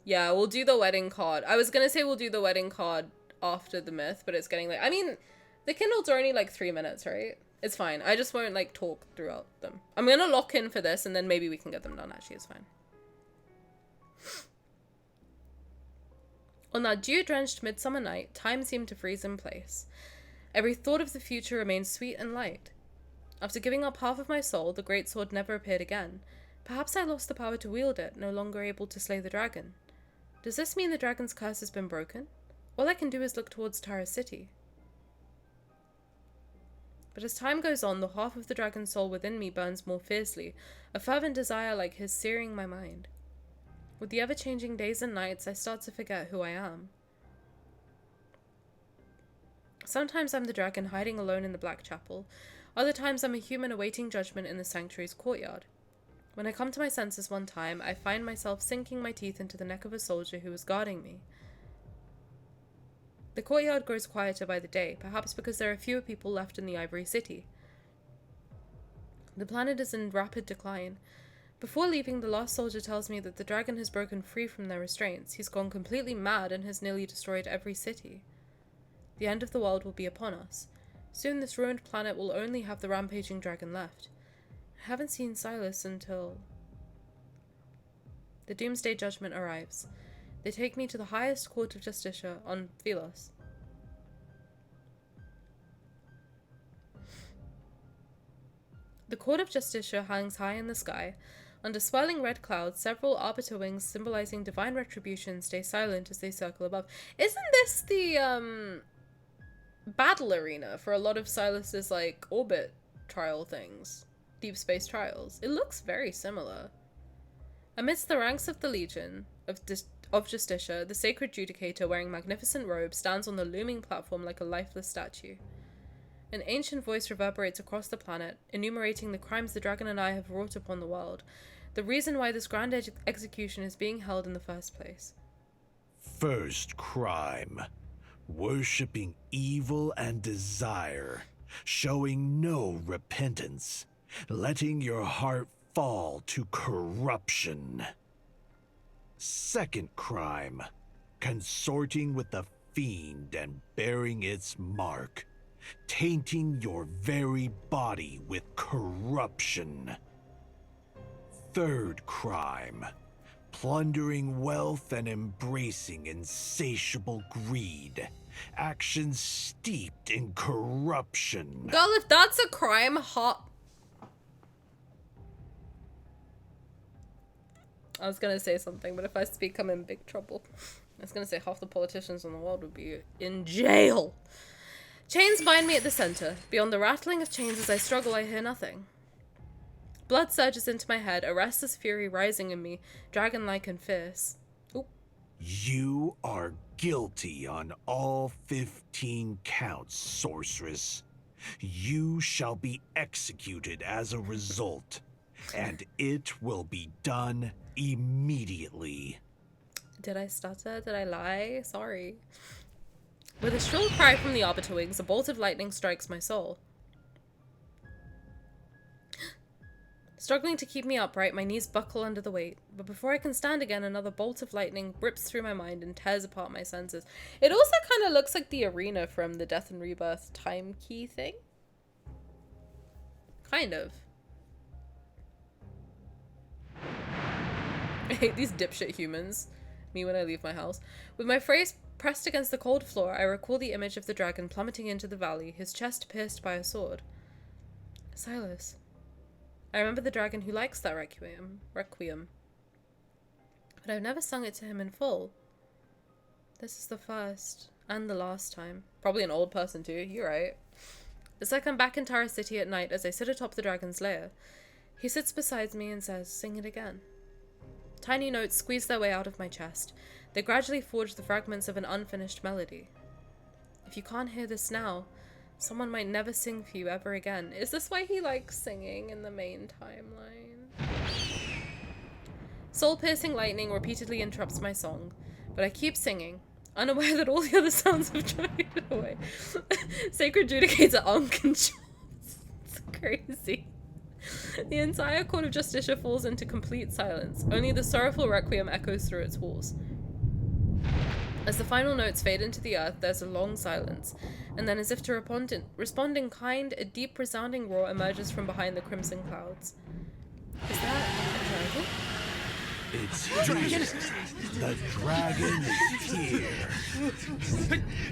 Yeah, we'll do the wedding card. I was gonna say we'll do the wedding card after the myth, but it's getting late. I mean, the Kindles are only like 3 minutes, right? It's fine. I just won't like talk throughout them. I'm gonna lock in for this and then maybe we can get them done. Actually, it's fine. On that dew-drenched midsummer night, time seemed to freeze in place. Every thought of the future remained sweet and light. After giving up half of my soul, the great sword never appeared again. Perhaps I lost the power to wield it, no longer able to slay the dragon. Does this mean the dragon's curse has been broken? All I can do is look towards Tara City. But as time goes on, the half of the dragon's soul within me burns more fiercely, a fervent desire like his searing my mind. With the ever-changing days and nights, I start to forget who I am. Sometimes I'm the dragon hiding alone in the Black Chapel. Other times I'm a human awaiting judgment in the sanctuary's courtyard. When I come to my senses one time, I find myself sinking my teeth into the neck of a soldier who was guarding me. The courtyard grows quieter by the day, perhaps because there are fewer people left in the Ivory City. The planet is in rapid decline. Before leaving, the last soldier tells me that the dragon has broken free from their restraints. He's gone completely mad and has nearly destroyed every city. The end of the world will be upon us. Soon this ruined planet will only have the rampaging dragon left. I haven't seen Sylus until... The doomsday judgment arrives. They take me to the highest court of Justicia on Philos. The Court of Justicia hangs high in the sky. Under swirling red clouds, several arbiter wings symbolizing divine retribution stay silent as they circle above. Isn't this the battle arena for a lot of Sylus's like orbit trial things? Deep space trials. It looks very similar. Amidst the ranks of the Legion of Justicia, the sacred judicator wearing magnificent robes stands on the looming platform like a lifeless statue. An ancient voice reverberates across the planet, enumerating the crimes the dragon and I have wrought upon the world, the reason why this grand execution is being held in the first place. First crime. Worshipping evil and desire, showing no repentance, letting your heart fall to corruption. Second crime. Consorting with the fiend and bearing its mark, tainting your very body with corruption. Third crime. Plundering wealth and embracing insatiable greed. Actions steeped in corruption. Girl, if that's a crime, I was gonna say something, but if I speak, I'm in big trouble. I was gonna say half the politicians in the world would be in jail. Chains bind me at the center. Beyond the rattling of chains as I struggle, I hear nothing. Blood surges into my head, a restless fury rising in me, dragon-like and fierce. Ooh. You are guilty on all 15 counts, sorceress. You shall be executed as a result, and it will be done immediately. Did I stutter? Did I lie? Sorry. With a shrill cry from the arbiter wings, a bolt of lightning strikes my soul. Struggling to keep me upright, my knees buckle under the weight. But before I can stand again, another bolt of lightning rips through my mind and tears apart my senses. It also kind of looks like the arena from the Death and Rebirth time key thing. Kind of. I hate these dipshit humans. Me when I leave my house. With my face pressed against the cold floor, I recall the image of the dragon plummeting into the valley, his chest pierced by a sword. Sylus. I remember the dragon who likes that requiem. But I've never sung it to him in full. This is the first and the last time. Probably an old person too, you're right. It's like I'm back in Tara City at night as I sit atop the dragon's lair. He sits beside me and says, "Sing it again." Tiny notes squeeze their way out of my chest. They gradually forge the fragments of an unfinished melody. If you can't hear this now, someone might never sing for you ever again. Is this why he likes singing in the main timeline? Soul-piercing lightning repeatedly interrupts my song, but I keep singing, unaware that all the other sounds have drifted away. Sacred Judicator uncontrolled. It's crazy. The entire Court of Justicia falls into complete silence. Only the sorrowful requiem echoes through its walls. As the final notes fade into the earth, there's a long silence, and then as if to respond in kind, a deep resounding roar emerges from behind the crimson clouds. Is that a dragon? It's here. The dragon is here.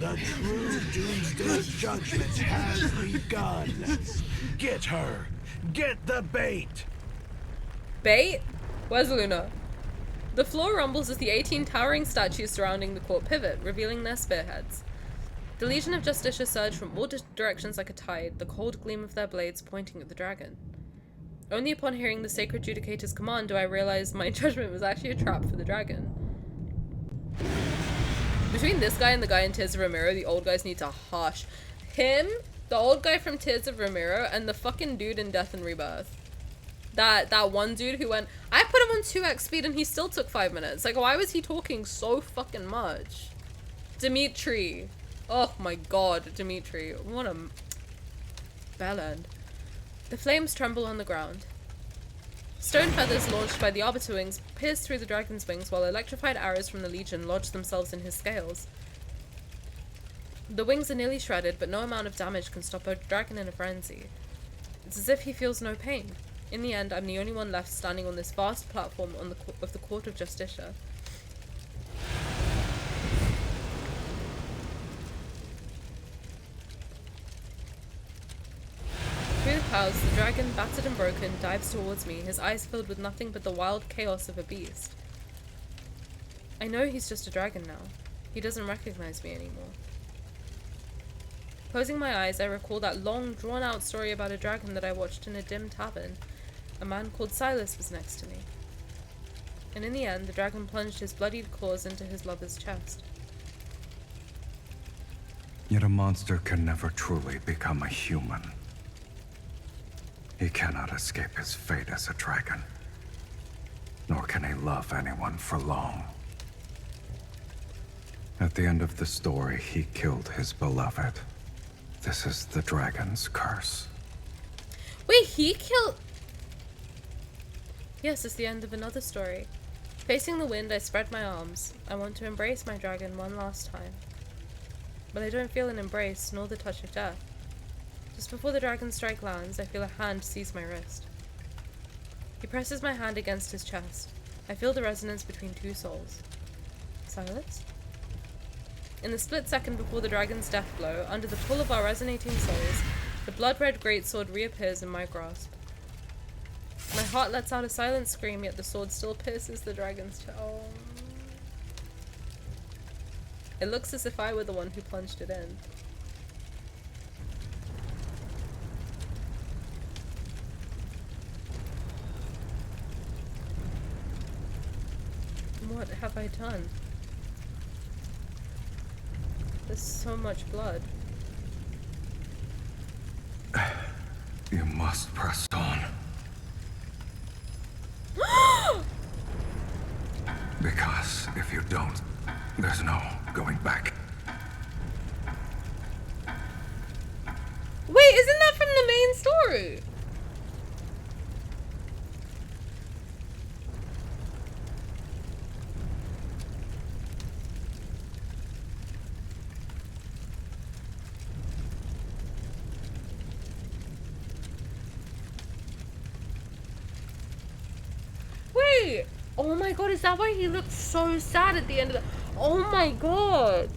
The true doomsday judgment has begun. Get her. Get the bait. Bait? Where's Luna? The floor rumbles as the 18 towering statues surrounding the court pivot, revealing their spearheads. The Legion of Justicia surge from all directions like a tide, the cold gleam of their blades pointing at the dragon. Only upon hearing the Sacred Judicator's command do I realize my judgment was actually a trap for the dragon. Between this guy and the guy in Tears of Ramiro, the old guys need to hush. Him, the old guy from Tears of Ramiro, and the fucking dude in Death and Rebirth. That one dude who went, I put him on 2x speed and he still took 5 minutes. Like, why was he talking so fucking much? Dimitri. Oh my god, Dimitri. What a bellend. The flames tremble on the ground. Stone feathers launched by the arbiter wings pierce through the dragon's wings while electrified arrows from the Legion lodge themselves in his scales. The wings are nearly shredded, but no amount of damage can stop a dragon in a frenzy. It's as if he feels no pain. In the end, I'm the only one left standing on this vast platform of the Court of Justicia. Through the aroused, the dragon, battered and broken, dives towards me, his eyes filled with nothing but the wild chaos of a beast. I know he's just a dragon now. He doesn't recognize me anymore. Closing my eyes, I recall that long, drawn-out story about a dragon that I watched in a dim tavern. A man called Sylus was next to me. And in the end, the dragon plunged his bloodied claws into his lover's chest. Yet a monster can never truly become a human. He cannot escape his fate as a dragon. Nor can he love anyone for long. At the end of the story, he killed his beloved. This is the dragon's curse. Wait, he killed... Yes, it's the end of another story. Facing the wind, I spread my arms. I want to embrace my dragon one last time. But I don't feel an embrace, nor the touch of death. Just before the dragon's strike lands, I feel a hand seize my wrist. He presses my hand against his chest. I feel the resonance between two souls. Silence? In the split second before the dragon's death blow, under the pull of our resonating souls, the blood-red greatsword reappears in my grasp. My heart lets out a silent scream, yet the sword still pierces the dragon's chest. Oh. It looks as if I were the one who plunged it in. What have I done? There's so much blood. You must press on. Because if you don't, there's no going back. Wait, isn't that from the main story? Wait! Oh my god, is that why he looked so sad at the end of the... Oh my god!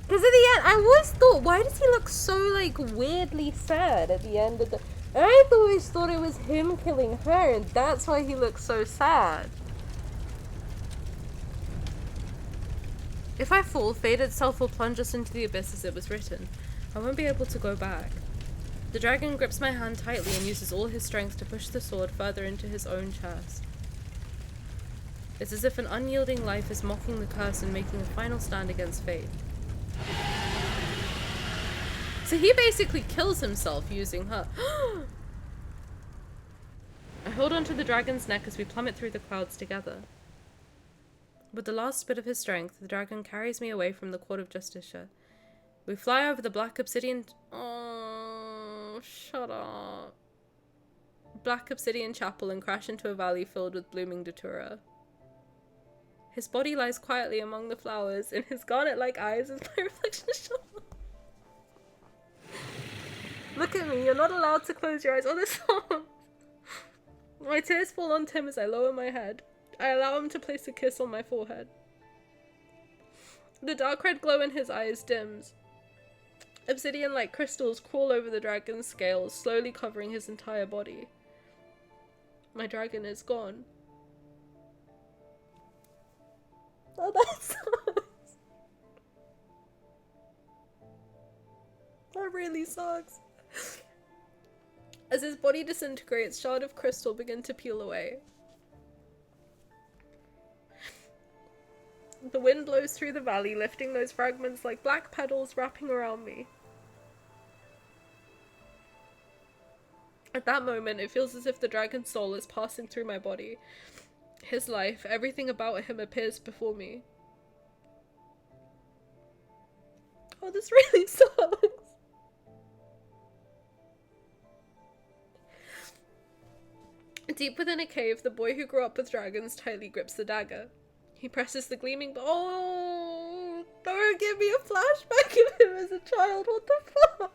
Because at the end, I always thought, why does he look so, like, weirdly sad at the end of the... I always thought it was him killing her, and that's why he looks so sad. If I fall, fate itself will plunge us into the abyss as it was written. I won't be able to go back. The dragon grips my hand tightly and uses all his strength to push the sword further into his own chest. It's as if an unyielding life is mocking the curse and making a final stand against fate. So he basically kills himself using her. I hold onto the dragon's neck as we plummet through the clouds together. With the last bit of his strength, the dragon carries me away from the court of justicia. We fly over the black obsidian... Oh, shut up. Black obsidian chapel and crash into a valley filled with blooming datura. His body lies quietly among the flowers, and his garnet-like eyes as my reflection shows. Look at me, you're not allowed to close your eyes. Oh, this song! My tears fall onto him as I lower my head. I allow him to place a kiss on my forehead. The dark red glow in his eyes dims. Obsidian-like crystals crawl over the dragon's scales, slowly covering his entire body. My dragon is gone. Oh, that sucks. That really sucks. As his body disintegrates, shards of crystal begin to peel away. The wind blows through the valley, lifting those fragments like black petals wrapping around me. At that moment, it feels as if the dragon's soul is passing through my body. His life, everything about him appears before me. Oh, this really sucks. Deep within a cave, the boy who grew up with dragons tightly grips the dagger. He presses the gleaming... Oh! Don't give me a flashback of him as a child. What the fuck?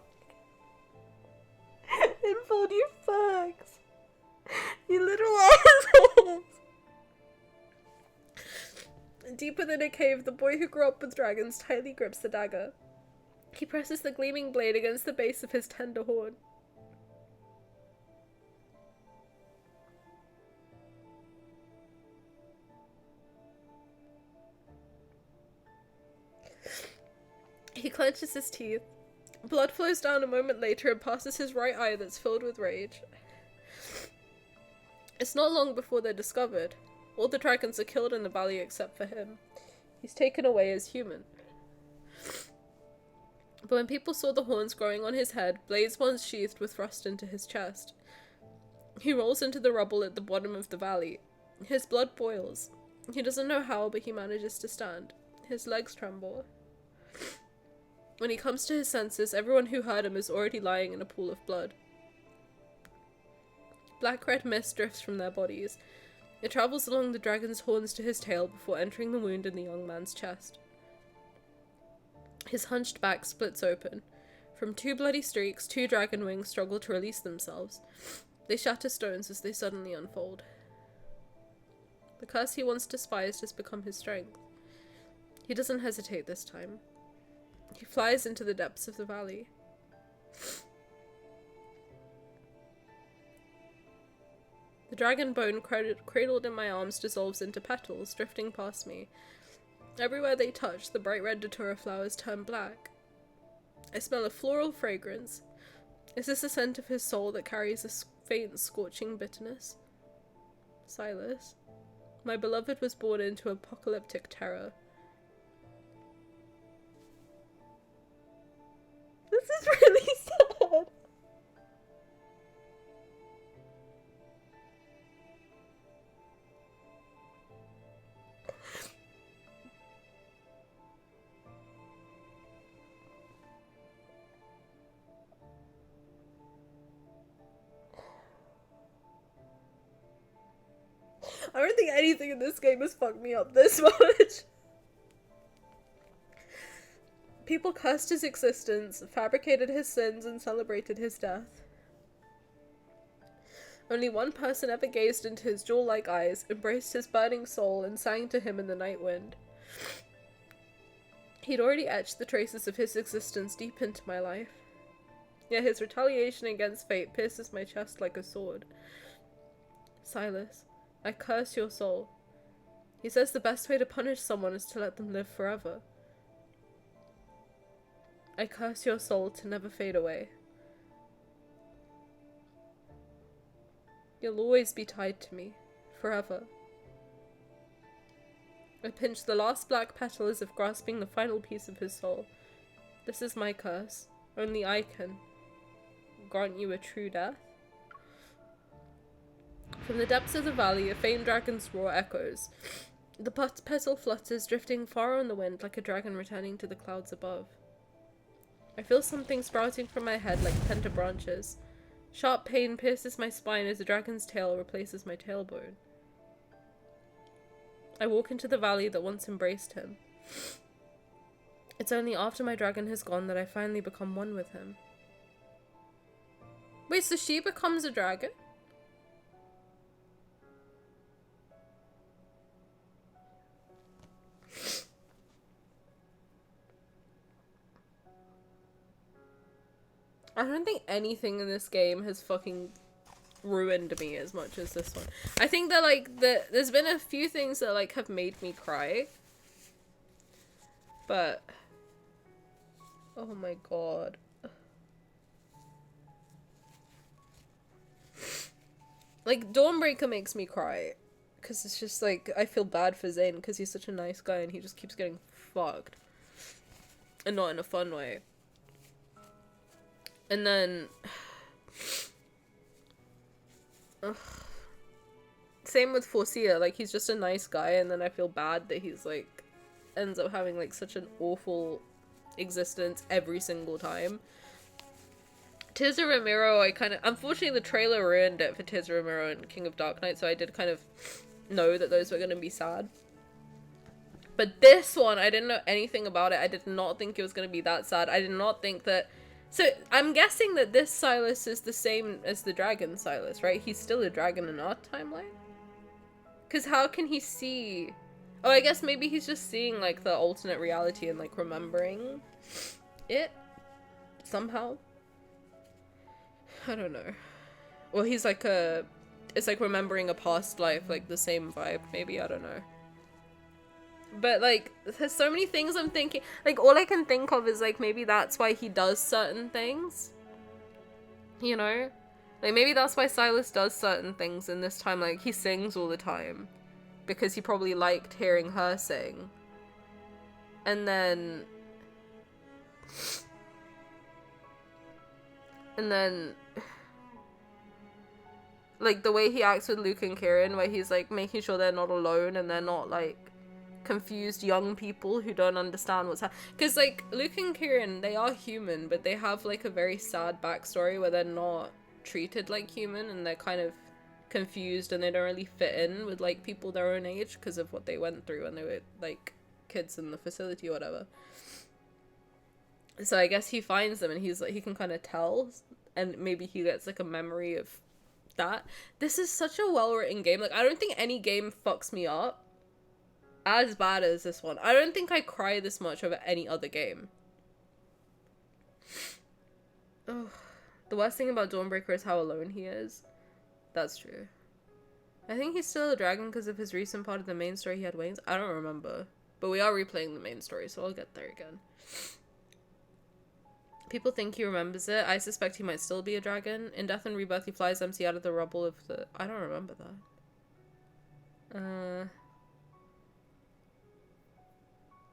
Infold, you fucks. You little assholes. Deep within a cave, the boy who grew up with dragons tightly grips the dagger. He presses the gleaming blade against the base of his tender horn. He clenches his teeth. Blood flows down a moment later and passes his right eye that's filled with rage. It's not long before they're discovered. All the dragons are killed in the valley except for him. He's taken away as human. But when people saw the horns growing on his head, blades once sheathed were thrust into his chest. He rolls into the rubble at the bottom of the valley. His blood boils. He doesn't know how, but he manages to stand. His legs tremble. When he comes to his senses, everyone who heard him is already lying in a pool of blood. Black-red mist drifts from their bodies. It travels along the dragon's horns to his tail before entering the wound in the young man's chest. His hunched back splits open. From 2 bloody streaks, 2 dragon wings struggle to release themselves. They shatter stones as they suddenly unfold. The curse he once despised has become his strength. He doesn't hesitate this time. He flies into the depths of the valley. The dragon bone cradled in my arms dissolves into petals, drifting past me. Everywhere they touch, the bright red datura flowers turn black. I smell a floral fragrance. Is this the scent of his soul that carries a faint, scorching bitterness? Sylus. My beloved was born into apocalyptic terror. This is really sad. I don't think anything in this game has fucked me up this much. People cursed his existence, fabricated his sins, and celebrated his death. Only one person ever gazed into his jewel-like eyes, embraced his burning soul, and sang to him in the night wind. He'd already etched the traces of his existence deep into my life. Yet his retaliation against fate pierces my chest like a sword. Sylus, I curse your soul. He says the best way to punish someone is to let them live forever. I curse your soul to never fade away. You'll always be tied to me, forever. I pinch the last black petal as if grasping the final piece of his soul. This is my curse. Only I can grant you a true death. From the depths of the valley, a faint dragon's roar echoes. The petal flutters, drifting far on the wind like a dragon returning to the clouds above. I feel something sprouting from my head like tender branches. Sharp pain pierces my spine as the dragon's tail replaces my tailbone. I walk into the valley that once embraced him. It's only after my dragon has gone that I finally become one with him. Wait, so she becomes a dragon? I don't think anything in this game has fucking ruined me as much as this one. I think that, like, there's been a few things that, like, have made me cry. But... oh my god. Like, Dawnbreaker makes me cry. Because it's just, like, I feel bad for Zayne because he's such a nice guy and he just keeps getting fucked. And not in a fun way. And then... same with Forcia, like, he's just a nice guy and then I feel bad that he's, like, ends up having, like, such an awful existence every single time. Tears of Ramiro, I kind of... unfortunately, the trailer ruined it for Tears of Ramiro and King of Dark Knight, so I did kind of know that those were going to be sad. But this one, I didn't know anything about it. I did not think it was going to be that sad. I did not think that... so, I'm guessing that this Sylus is the same as the Dragon Sylus, right? He's still a dragon in our timeline? Because how can he see... oh, I guess maybe he's just seeing, like, the alternate reality and, like, remembering it. somehow. I don't know. Well, he's like it's like remembering a past life, like the same vibe, maybe, I don't know. But like, there's so many things I'm thinking, like all I can think of is like maybe that's why he does certain things. You know? Like maybe that's why Sylus does certain things in this time, like he sings all the time. Because he probably liked hearing her sing. And then like the way he acts with Luke and Kieran, where he's like making sure they're not alone and they're not like confused young people who don't understand what's happening. Because like Luke and Kieran, they are human, but they have like a very sad backstory where they're not treated like human and they're kind of confused and they don't really fit in with like people their own age because of what they went through when they were like kids in the facility or whatever. So I guess he finds them and he's like, he can kind of tell, and maybe he gets like a memory of that. This is such a well-written game. Like I don't think any game fucks me up as bad as this one. I don't think I cry this much over any other game. Oh, the worst thing about Dawnbreaker is how alone he is. That's true. I think he's still a dragon because of his recent part of the main story. He had wings. I don't remember. But we are replaying the main story, so I'll get there again. People think he remembers it. I suspect he might still be a dragon. In Death and Rebirth, he flies MC out of the rubble of the... I don't remember that.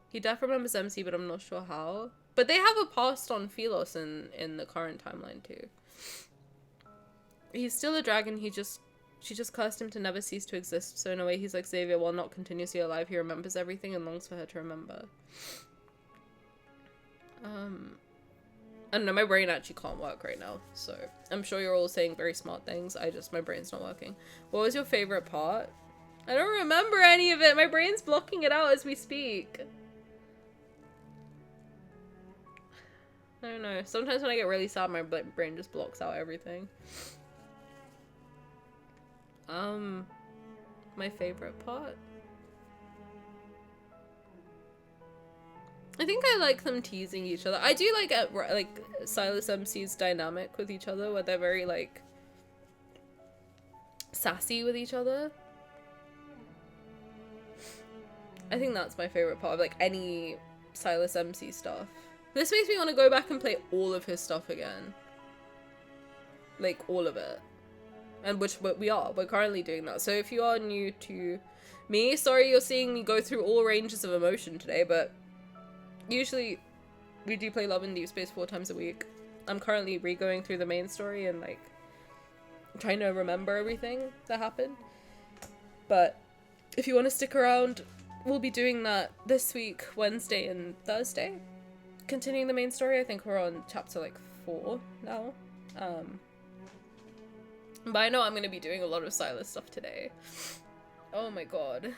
He definitely remembers MC, but I'm not sure how. But they have a past on Philos in the current timeline, too. He's still a dragon, she just cursed him to never cease to exist, so in a way he's like Xavier, while not continuously alive, he remembers everything and longs for her to remember. I don't know, my brain actually can't work right now, so I'm sure you're all saying very smart things, my brain's not working. What was your favorite part? I don't remember any of it, my brain's blocking it out as we speak. I don't know, sometimes when I get really sad, my brain just blocks out everything. My favorite part? I think I like them teasing each other. I do like Sylus MC's dynamic with each other, where they're very like sassy with each other. I think that's my favorite part of like any Sylus MC stuff. This makes me want to go back and play all of his stuff again. Like all of it. And we're currently doing that. So if you are new to me, sorry you're seeing me go through all ranges of emotion today, but usually we do play Love and Deepspace 4 times a week. I'm currently re-going through the main story and like trying to remember everything that happened. But if you want to stick around, we'll be doing that this week, Wednesday and Thursday. Continuing the main story, I think we're on chapter like 4 now. But I know I'm going to be doing a lot of Sylus stuff today. Oh my god.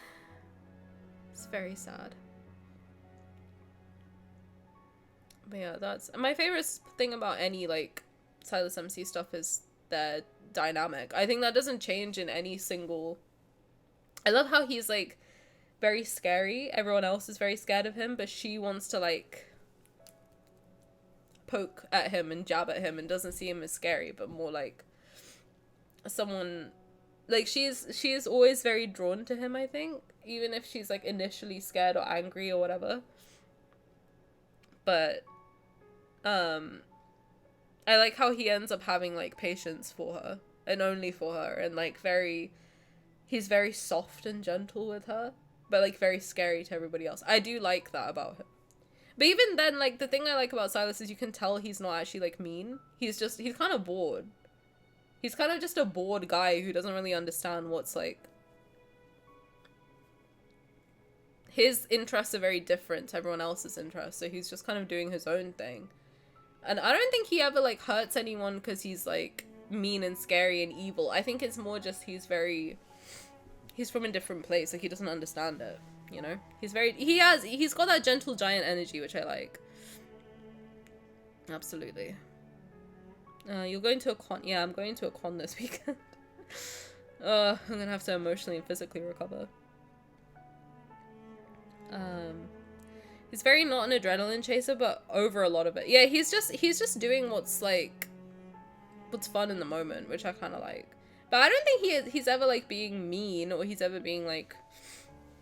It's very sad. But yeah, that's... My favorite thing about any, like, Sylus MC stuff is their dynamic. I think that doesn't change in any single... I love how he's, like, very scary. Everyone else is very scared of him, but she wants to, like, poke at him and jab at him and doesn't see him as scary, but more like... someone like she is always very drawn to him, I think, even if she's like initially scared or angry or whatever. But I like how he ends up having like patience for her and only for her, and like he's very soft and gentle with her, but like very scary to everybody else. I do like that about him. But even then, like the thing I like about Sylus is you can tell he's not actually like mean. He's kind of bored. He's kind of just a bored guy who doesn't really understand what's, like... His interests are very different to everyone else's interests, so he's just kind of doing his own thing. And I don't think he ever, like, hurts anyone because he's, like, mean and scary and evil. I think it's more just he's from a different place, like, he doesn't understand it, you know? He's got that gentle giant energy, which I like. Absolutely. You're going to a con? Yeah, I'm going to a con this weekend. I'm gonna have to emotionally and physically recover. He's very not an adrenaline chaser, but over a lot of it. Yeah, he's just doing what's like, what's fun in the moment, which I kind of like. But I don't think he's ever like being mean or he's ever being like,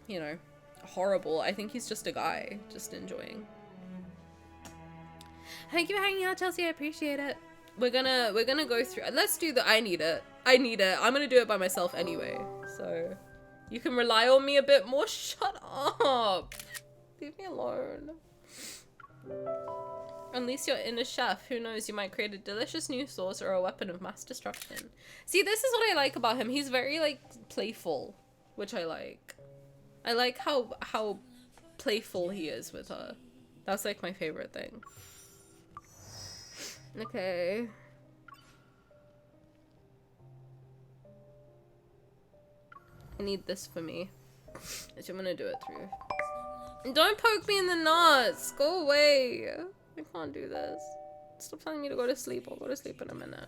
you know, horrible. I think he's just a guy, just enjoying. Thank you for hanging out, Chelsea. I appreciate it. We're gonna go through. Let's do the I need it. I'm gonna do it by myself anyway, so you can rely on me a bit more. Shut up. Leave me alone. Unleash your inner chef. Who knows, you might create a delicious new sauce or a weapon of mass destruction. See, this is what I like about him. He's very, like, playful, which I like. I like how playful he is with her. That's, like, my favorite thing. Okay. I need this for me, which I'm gonna do it through. Don't poke me in the nuts! Go away! I can't do this. Stop telling me to go to sleep. I'll go to sleep in a minute.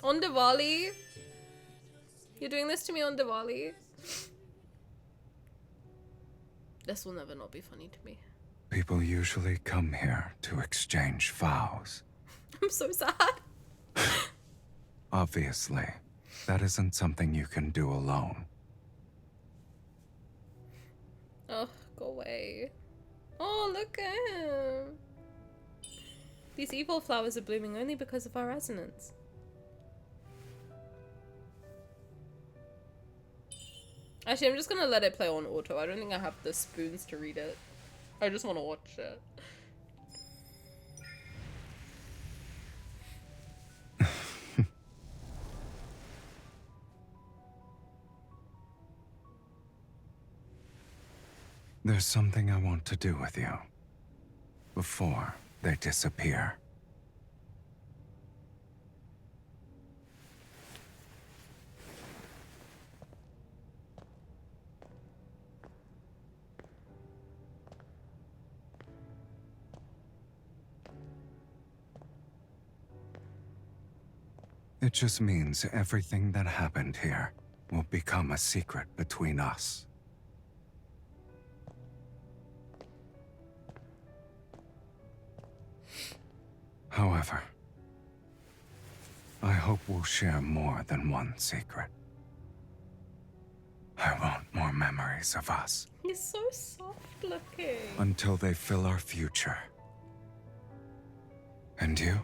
On Diwali? You're doing this to me on Diwali? This will never not be funny to me. People usually come here to exchange vows. I'm so sad. Obviously, that isn't something you can do alone. Oh, go away. Oh, look at him. These evil flowers are blooming only because of our resonance. Actually, I'm just gonna let it play on auto. I don't think I have the spoons to read it. I just want to watch it. There's something I want to do with you before they disappear. It just means everything that happened here will become a secret between us. However, I hope we'll share more than one secret. I want more memories of us. He's so soft looking. Until they fill our future. And you?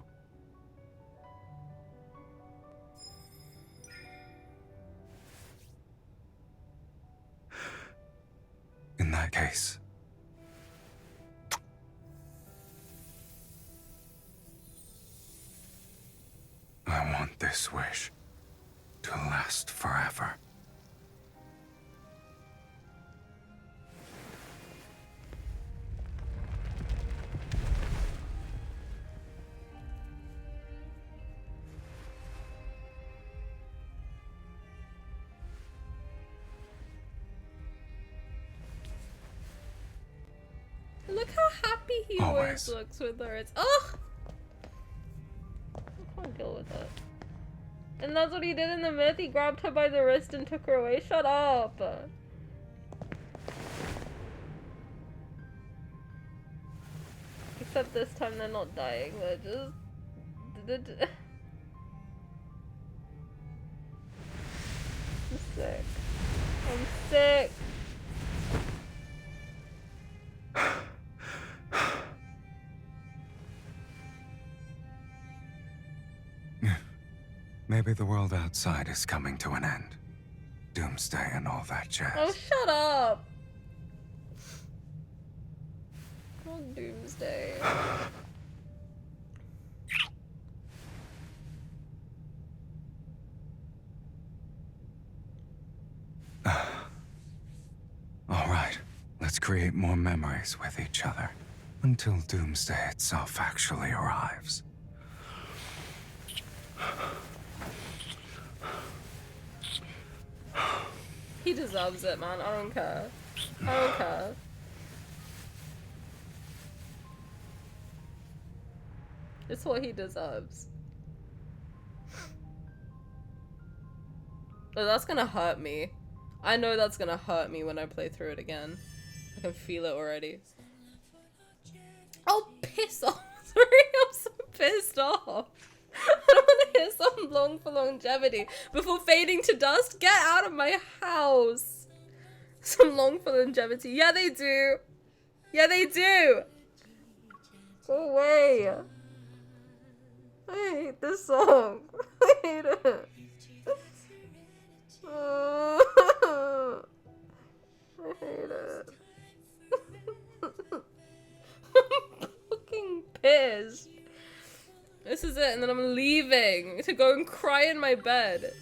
In that case, I want this wish to last forever. Look how happy he always looks with her. It's ugh. I can't deal with it. And that's what he did in the myth. He grabbed her by the wrist and took her away. Shut up. Except this time they're not dying. They're just. I'm sick. I'm sick. Maybe the world outside is coming to an end. Doomsday and all that jazz. Oh, shut up! Not Doomsday. All right, let's create more memories with each other until Doomsday itself actually arrives. He deserves it, man. I don't care. I don't care. It's what he deserves. But that's gonna hurt me. I know that's gonna hurt me when I play through it again. I can feel it already. Oh, piss off. Sorry, I'm so pissed off. I don't want to hear some long for longevity before fading to dust. Get out of my house. Some long for longevity. Yeah, they do. Yeah, they do. Go away. I hate this song. I hate it. I hate it. I'm fucking pissed. This is it, and then I'm leaving to go and cry in my bed.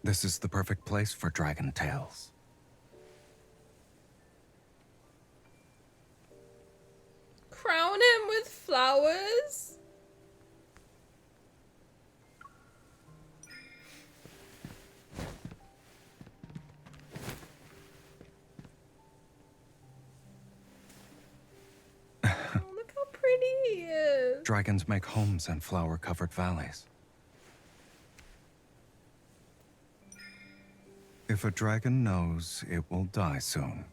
This is the perfect place for dragon tales. Crown him with flowers? Oh, look how pretty he is. Dragons make homes in flower-covered valleys. If a dragon knows it will die soon,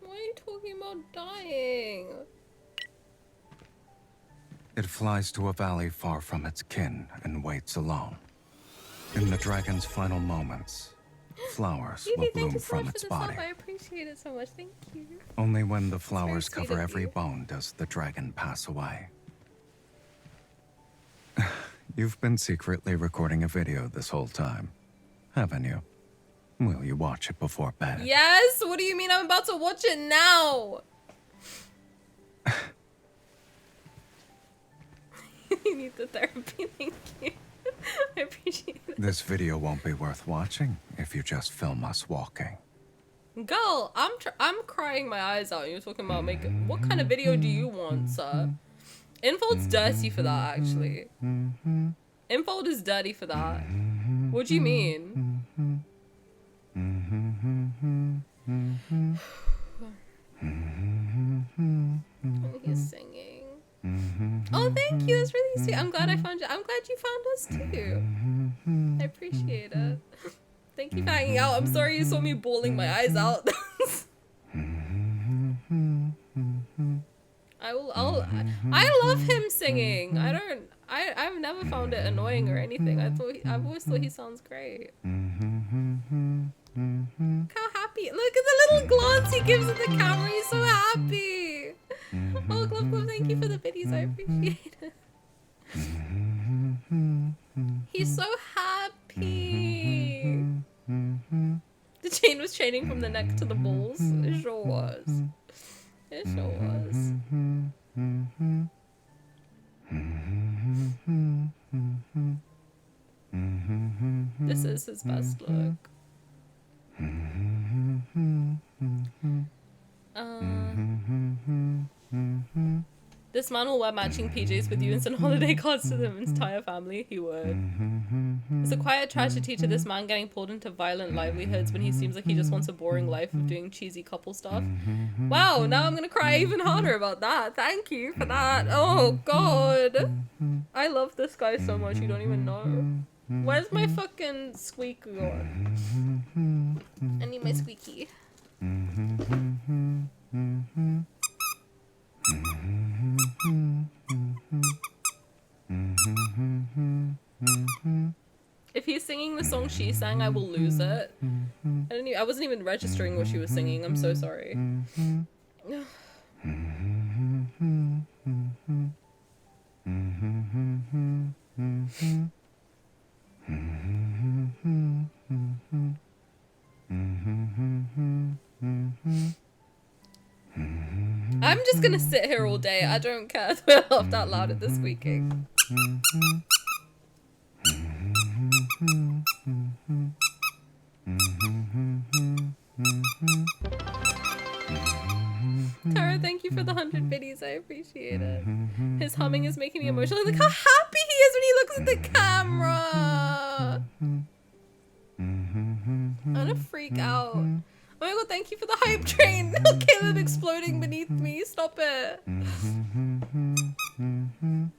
Why are you talking about dying? it flies to a valley far from its kin and waits alone. In the dragon's final moments, flowers will Evie, thank bloom you so from much its for the body. sub. I appreciate it so much. Thank you. Only when the flowers sweet cover of every you. bone does the dragon pass away. You've been secretly recording a video this whole time, haven't you? Will you watch it before bed? Yes? What do you mean I'm about to watch it now? You need the therapy, thank you. I appreciate it. This video won't be worth watching if you just film us walking. Girl, I'm crying my eyes out. You're talking about making. What kind of video do you want, sir? Infold's dirty for that, actually. Infold is dirty for that. What do you mean? Oh, he's singing. Oh, thank you. That's really sweet. I'm glad I found you. I'm glad you found us too. I appreciate it. Thank you for hanging out. I'm sorry you saw me bawling my eyes out. I love him singing. I've never found it annoying or anything. I've always thought he sounds great. Look how happy. Look at the little glance he gives at the camera. He's so happy. Oh, Glove, thank you for the biddies. I appreciate it. He's so happy. The chain was chaining from the neck to the balls. It sure was. It sure was. This is his best look. This man will wear matching PJs with you and send holiday cards to them entire family. He would. It's a quiet tragedy to this man getting pulled into violent livelihoods when he seems like he just wants a boring life of doing cheesy couple stuff. Wow, now I'm gonna cry even harder about that. Thank you for that. Oh god. I love this guy so much, you don't even know. Where's my fucking squeak gone? I need my squeaky. If he's singing the song she sang, I will lose it. I wasn't even registering what she was singing. I'm so sorry. I'm just gonna sit here all day. I don't care. I laughed out loud at the squeaking. Tara, thank you for the 100 biddies. I appreciate it. His humming is making me emotional. Look how happy he is when he looks at the camera. I'm gonna freak out. Oh my god, thank you for the hype train. Caleb exploding beneath me. Stop it.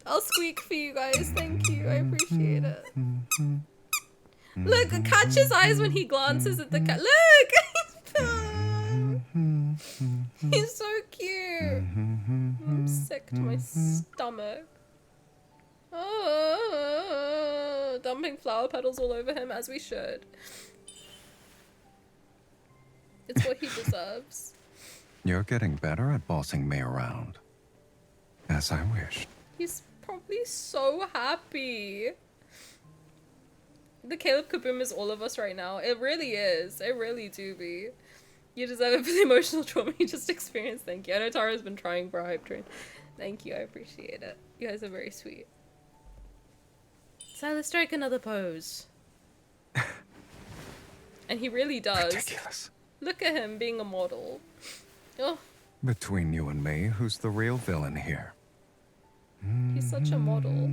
I'll squeak for you guys. Thank you. I appreciate it. Look, catch his eyes when he glances at the cat. Look! He's so cute. I'm sick to my stomach. Oh, dumping flower petals all over him, as we should. It's what he deserves. You're getting better at bossing me around. As I wished. He's probably so happy. The Caleb Kaboom is all of us right now. It really is. It really do be. You deserve it for the emotional trauma you just experienced. Thank you. I know Tara's been trying for a hype train. Thank you. I appreciate it. You guys are very sweet. So let's strike another pose. And he really does. Ridiculous. Look at him being a model. Oh, Between you and me, who's the real villain here? he's such a model.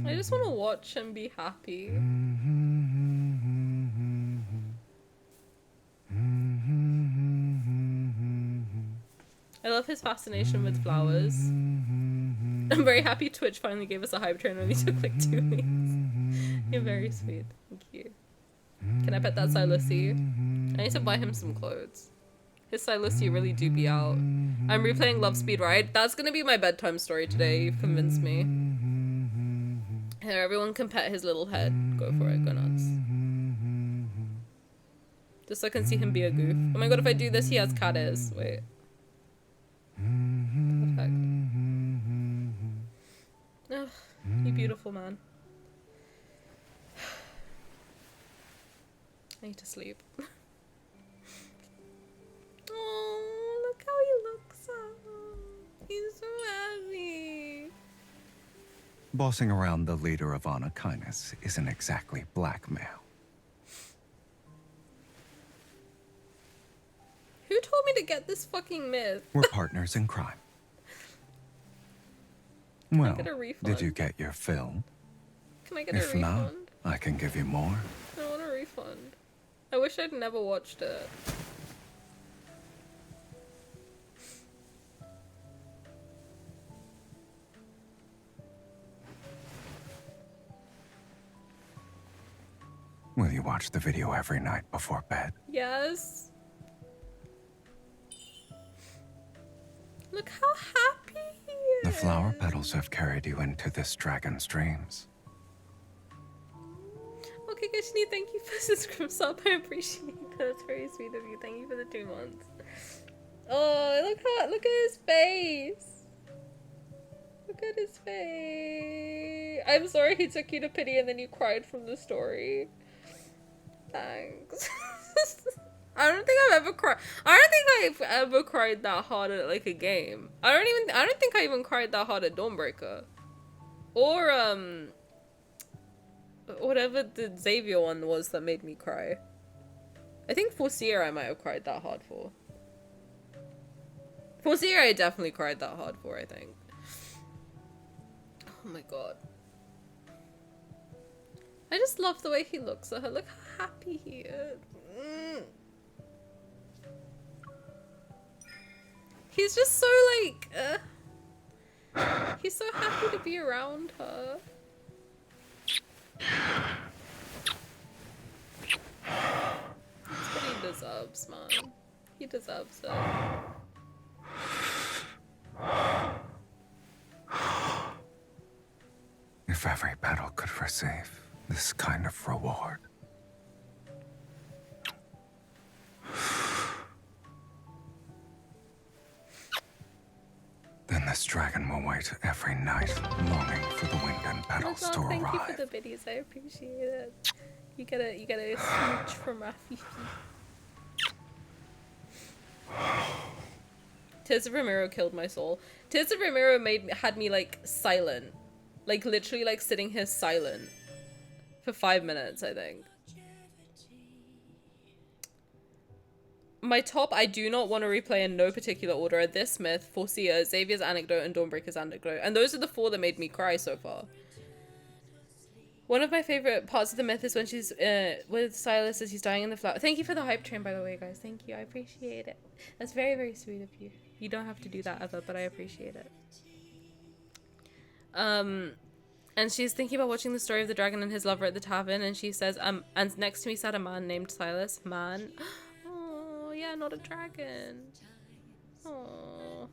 I just want to watch him be happy. I love his fascination with flowers. I'm very happy Twitch finally gave us a hype train. Only took like 2 weeks. You're very sweet. Thank you. Can I pet that Sylusy? I need to buy him some clothes. His Sylusy really do be out. I'm replaying Love Speed Ride. That's gonna be my bedtime story today. You've convinced me. Here, everyone can pet his little head. Go for it. Go nuts. Just so I can see him be a goof. Oh my god, if I do this, he has cat ears. Wait. Perfect. Ugh, you beautiful man. I need to sleep. Oh, look how he looks. He's so happy. Bossing around the leader of Honor Kindness isn't exactly blackmail. Who told me to get this fucking myth? We're partners in crime. Can I Well, get a refund? did you get your fill? Can I get a If refund? not, I can give you more. I want a refund. I wish I'd never watched it. Will you watch the video every night before bed? Yes. Look how happy he is. The flower petals have carried you into this dragon's dreams. Okay, Kashni, thank you for the script sub. I appreciate that. That's very sweet of you. Thank you for the 2 months. Oh, look at his face. Look at his face. I'm sorry he took you to pity and then you cried from the story. Thanks. I don't think I've ever cried. I don't think I've ever cried that hard at like a game. I don't think I even cried that hard at Dawnbreaker. Or whatever the Xavier one was that made me cry. I think Foreseer I might have cried that hard for. Foreseer I definitely cried that hard for, I think. Oh my god. I just love the way he looks at her. Look how happy he is. He's just so like, he's so happy to be around her. That's what he deserves, man. He deserves it. If every petal could receive this kind of reward. Then this dragon will wait every night, longing for the wind and petals to Thank you arrive. for the biddies, I appreciate it. You get a smooch from Rafi. Tears of Ramiro killed my soul. Tears of Ramiro had me like silent. Like literally like sitting here silent. For 5 minutes, I think. My top, I do not want to replay in no particular order, are This Myth, Foreseer, Xavier's Anecdote, and Dawnbreaker's Anecdote. And those are the 4 that made me cry so far. One of my favorite parts of the myth is when she's with Sylus as he's dying in the flower. Thank you for the hype train, by the way, guys. Thank you. I appreciate it. That's very, very sweet of you. You don't have to do that ever, but I appreciate it. And she's thinking about watching the story of the dragon and his lover at the tavern, and she says, and next to me sat a man named Sylus. Man. Oh, yeah, not a dragon. Oh.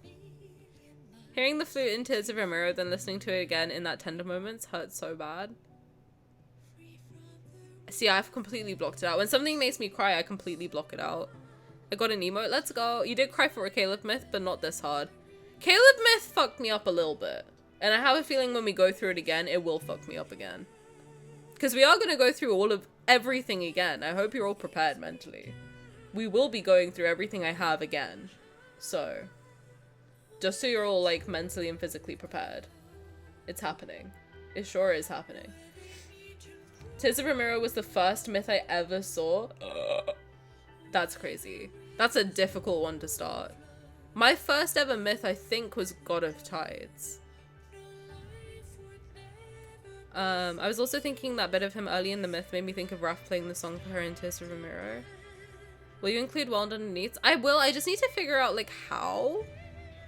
Hearing the flute in Tears of a Mirror, then listening to it again in that tender moments hurts so bad. See, I've completely blocked it out. When something makes me cry, I completely block it out. I got an emote. Let's go. You did cry for a Caleb myth, but not this hard. Caleb myth fucked me up a little bit. And I have a feeling when we go through it again, it will fuck me up again. Because we are going to go through everything again. I hope you're all prepared mentally. We will be going through everything I have again. So, just so you're all like mentally and physically prepared. It's happening. It sure is happening. Tears of a Mirror was the first myth I ever saw. That's crazy. That's a difficult one to start. My first ever myth, I think, was God of Tides. I was also thinking that bit of him early in the myth made me think of Raph playing the song for her in Tears of a Mirror. Will you include Well Underneath? I will. I just need to figure out like how.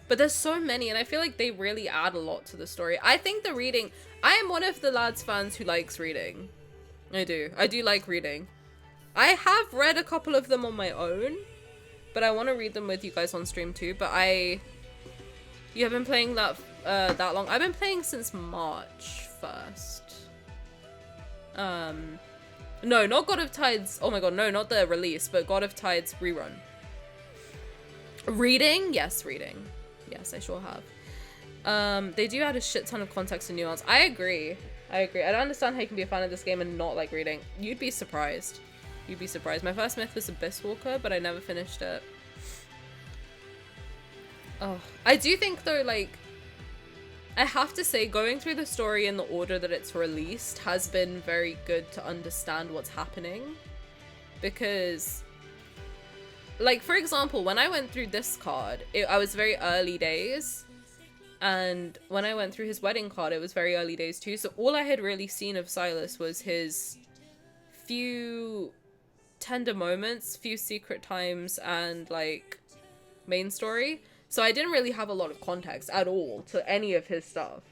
But there's so many, and I feel like they really add a lot to the story. I think the reading... I am one of the lads fans who likes reading. I do. I do like reading. I have read a couple of them on my own, but I want to read them with you guys on stream too. But you have been playing that that long? I've been playing since March 1st. No, not God of Tides. Oh my god, no, not the release, but God of Tides rerun. Reading? Yes, reading. Yes, I sure have. They do add a shit ton of context and nuance. I agree. I don't understand how you can be a fan of this game and not like reading. You'd be surprised. You'd be surprised. My first myth was Abyss Walker, but I never finished it. Oh, I do think though, like, I have to say, going through the story in the order that it's released has been very good to understand what's happening. Because, like, for example, when I went through this card, I was very early days. And when I went through his wedding card, it was very early days too. So all I had really seen of Sylus was his few tender moments, few secret times, and, like, main story. So I didn't really have a lot of context at all to any of his stuff.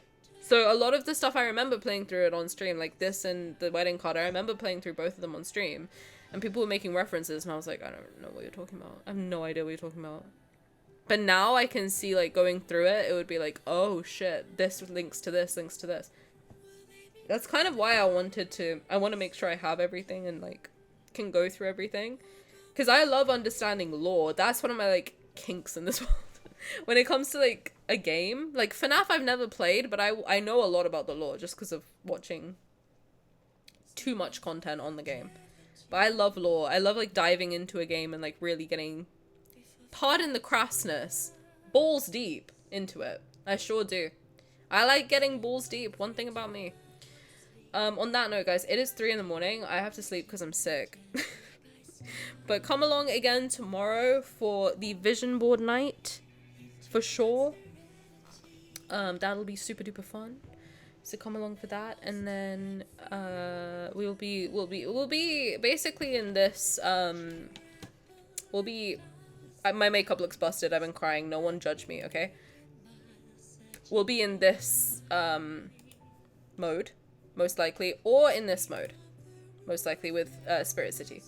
So a lot of the stuff I remember playing through it on stream, like this and the wedding card, I remember playing through both of them on stream. And people were making references and I was like, I don't know what you're talking about. I have no idea what you're talking about. But now I can see, like, going through it, it would be like, oh shit, this links to this, links to this. That's kind of why I want to make sure I have everything and, like, can go through everything. Because I love understanding lore. That's one of my, like, kinks in this world. When it comes to, like, a game. Like, FNAF I've never played, but I know a lot about the lore just because of watching too much content on the game. But I love lore. I love, like, diving into a game and, like, really getting... pardon the crassness, balls deep into it. I sure do. I like getting balls deep. One thing about me. On that note, guys, it is 3 in the morning. I have to sleep because I'm sick. But come along again tomorrow for the vision board night, for sure. That'll be super duper fun. So come along for that, and then we'll be basically in this. We'll be. My makeup looks busted. I've been crying. No one judge me, okay? We'll be in this mode, most likely, or in this mode, most likely with Spirit City.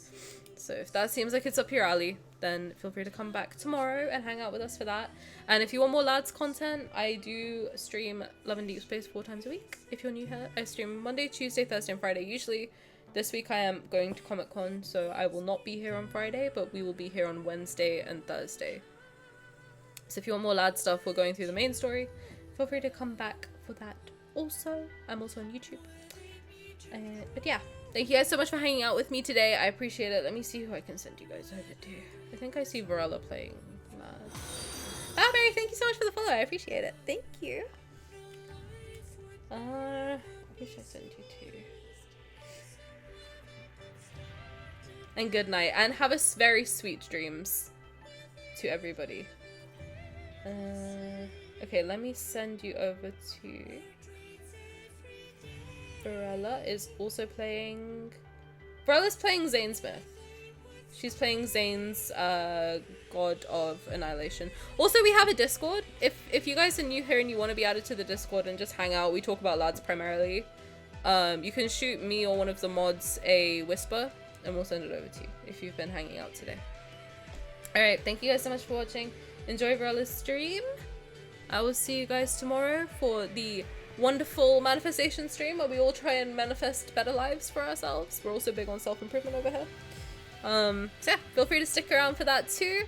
So if that seems like it's up your alley, then feel free to come back tomorrow and hang out with us for that. And if you want more lads content, I do stream Love and Deepspace 4 times a week. If you're new here, I stream Monday, Tuesday, Thursday, and Friday. Usually this week I am going to Comic-Con, so I will not be here on Friday, but we will be here on Wednesday and Thursday. So if you want more lad stuff, we're going through the main story. Feel free to come back for that also. I'm also on YouTube. But yeah, thank you guys so much for hanging out with me today. I appreciate it. Let me see who I can send you guys over to. I think I see Varela playing Mad. Barry, thank you so much for the follow. I appreciate it. Thank you. Who should I send you to? And good night. And have a very sweet dreams to everybody. Okay, let me send you over to... Varela is also playing... Varela's playing Zayne Smith. She's playing Zayne's God of Annihilation. Also, we have a Discord. If you guys are new here and you want to be added to the Discord and just hang out, we talk about lads primarily. You can shoot me or one of the mods a whisper and we'll send it over to you if you've been hanging out today. Alright, thank you guys so much for watching. Enjoy Varela's stream. I will see you guys tomorrow for the wonderful manifestation stream where we all try and manifest better lives for ourselves. We're also big on self-improvement over here. So yeah, feel free to stick around for that too.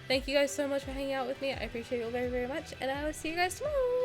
Thank you guys so much for hanging out with me. I appreciate you all very, very much. And I will see you guys tomorrow.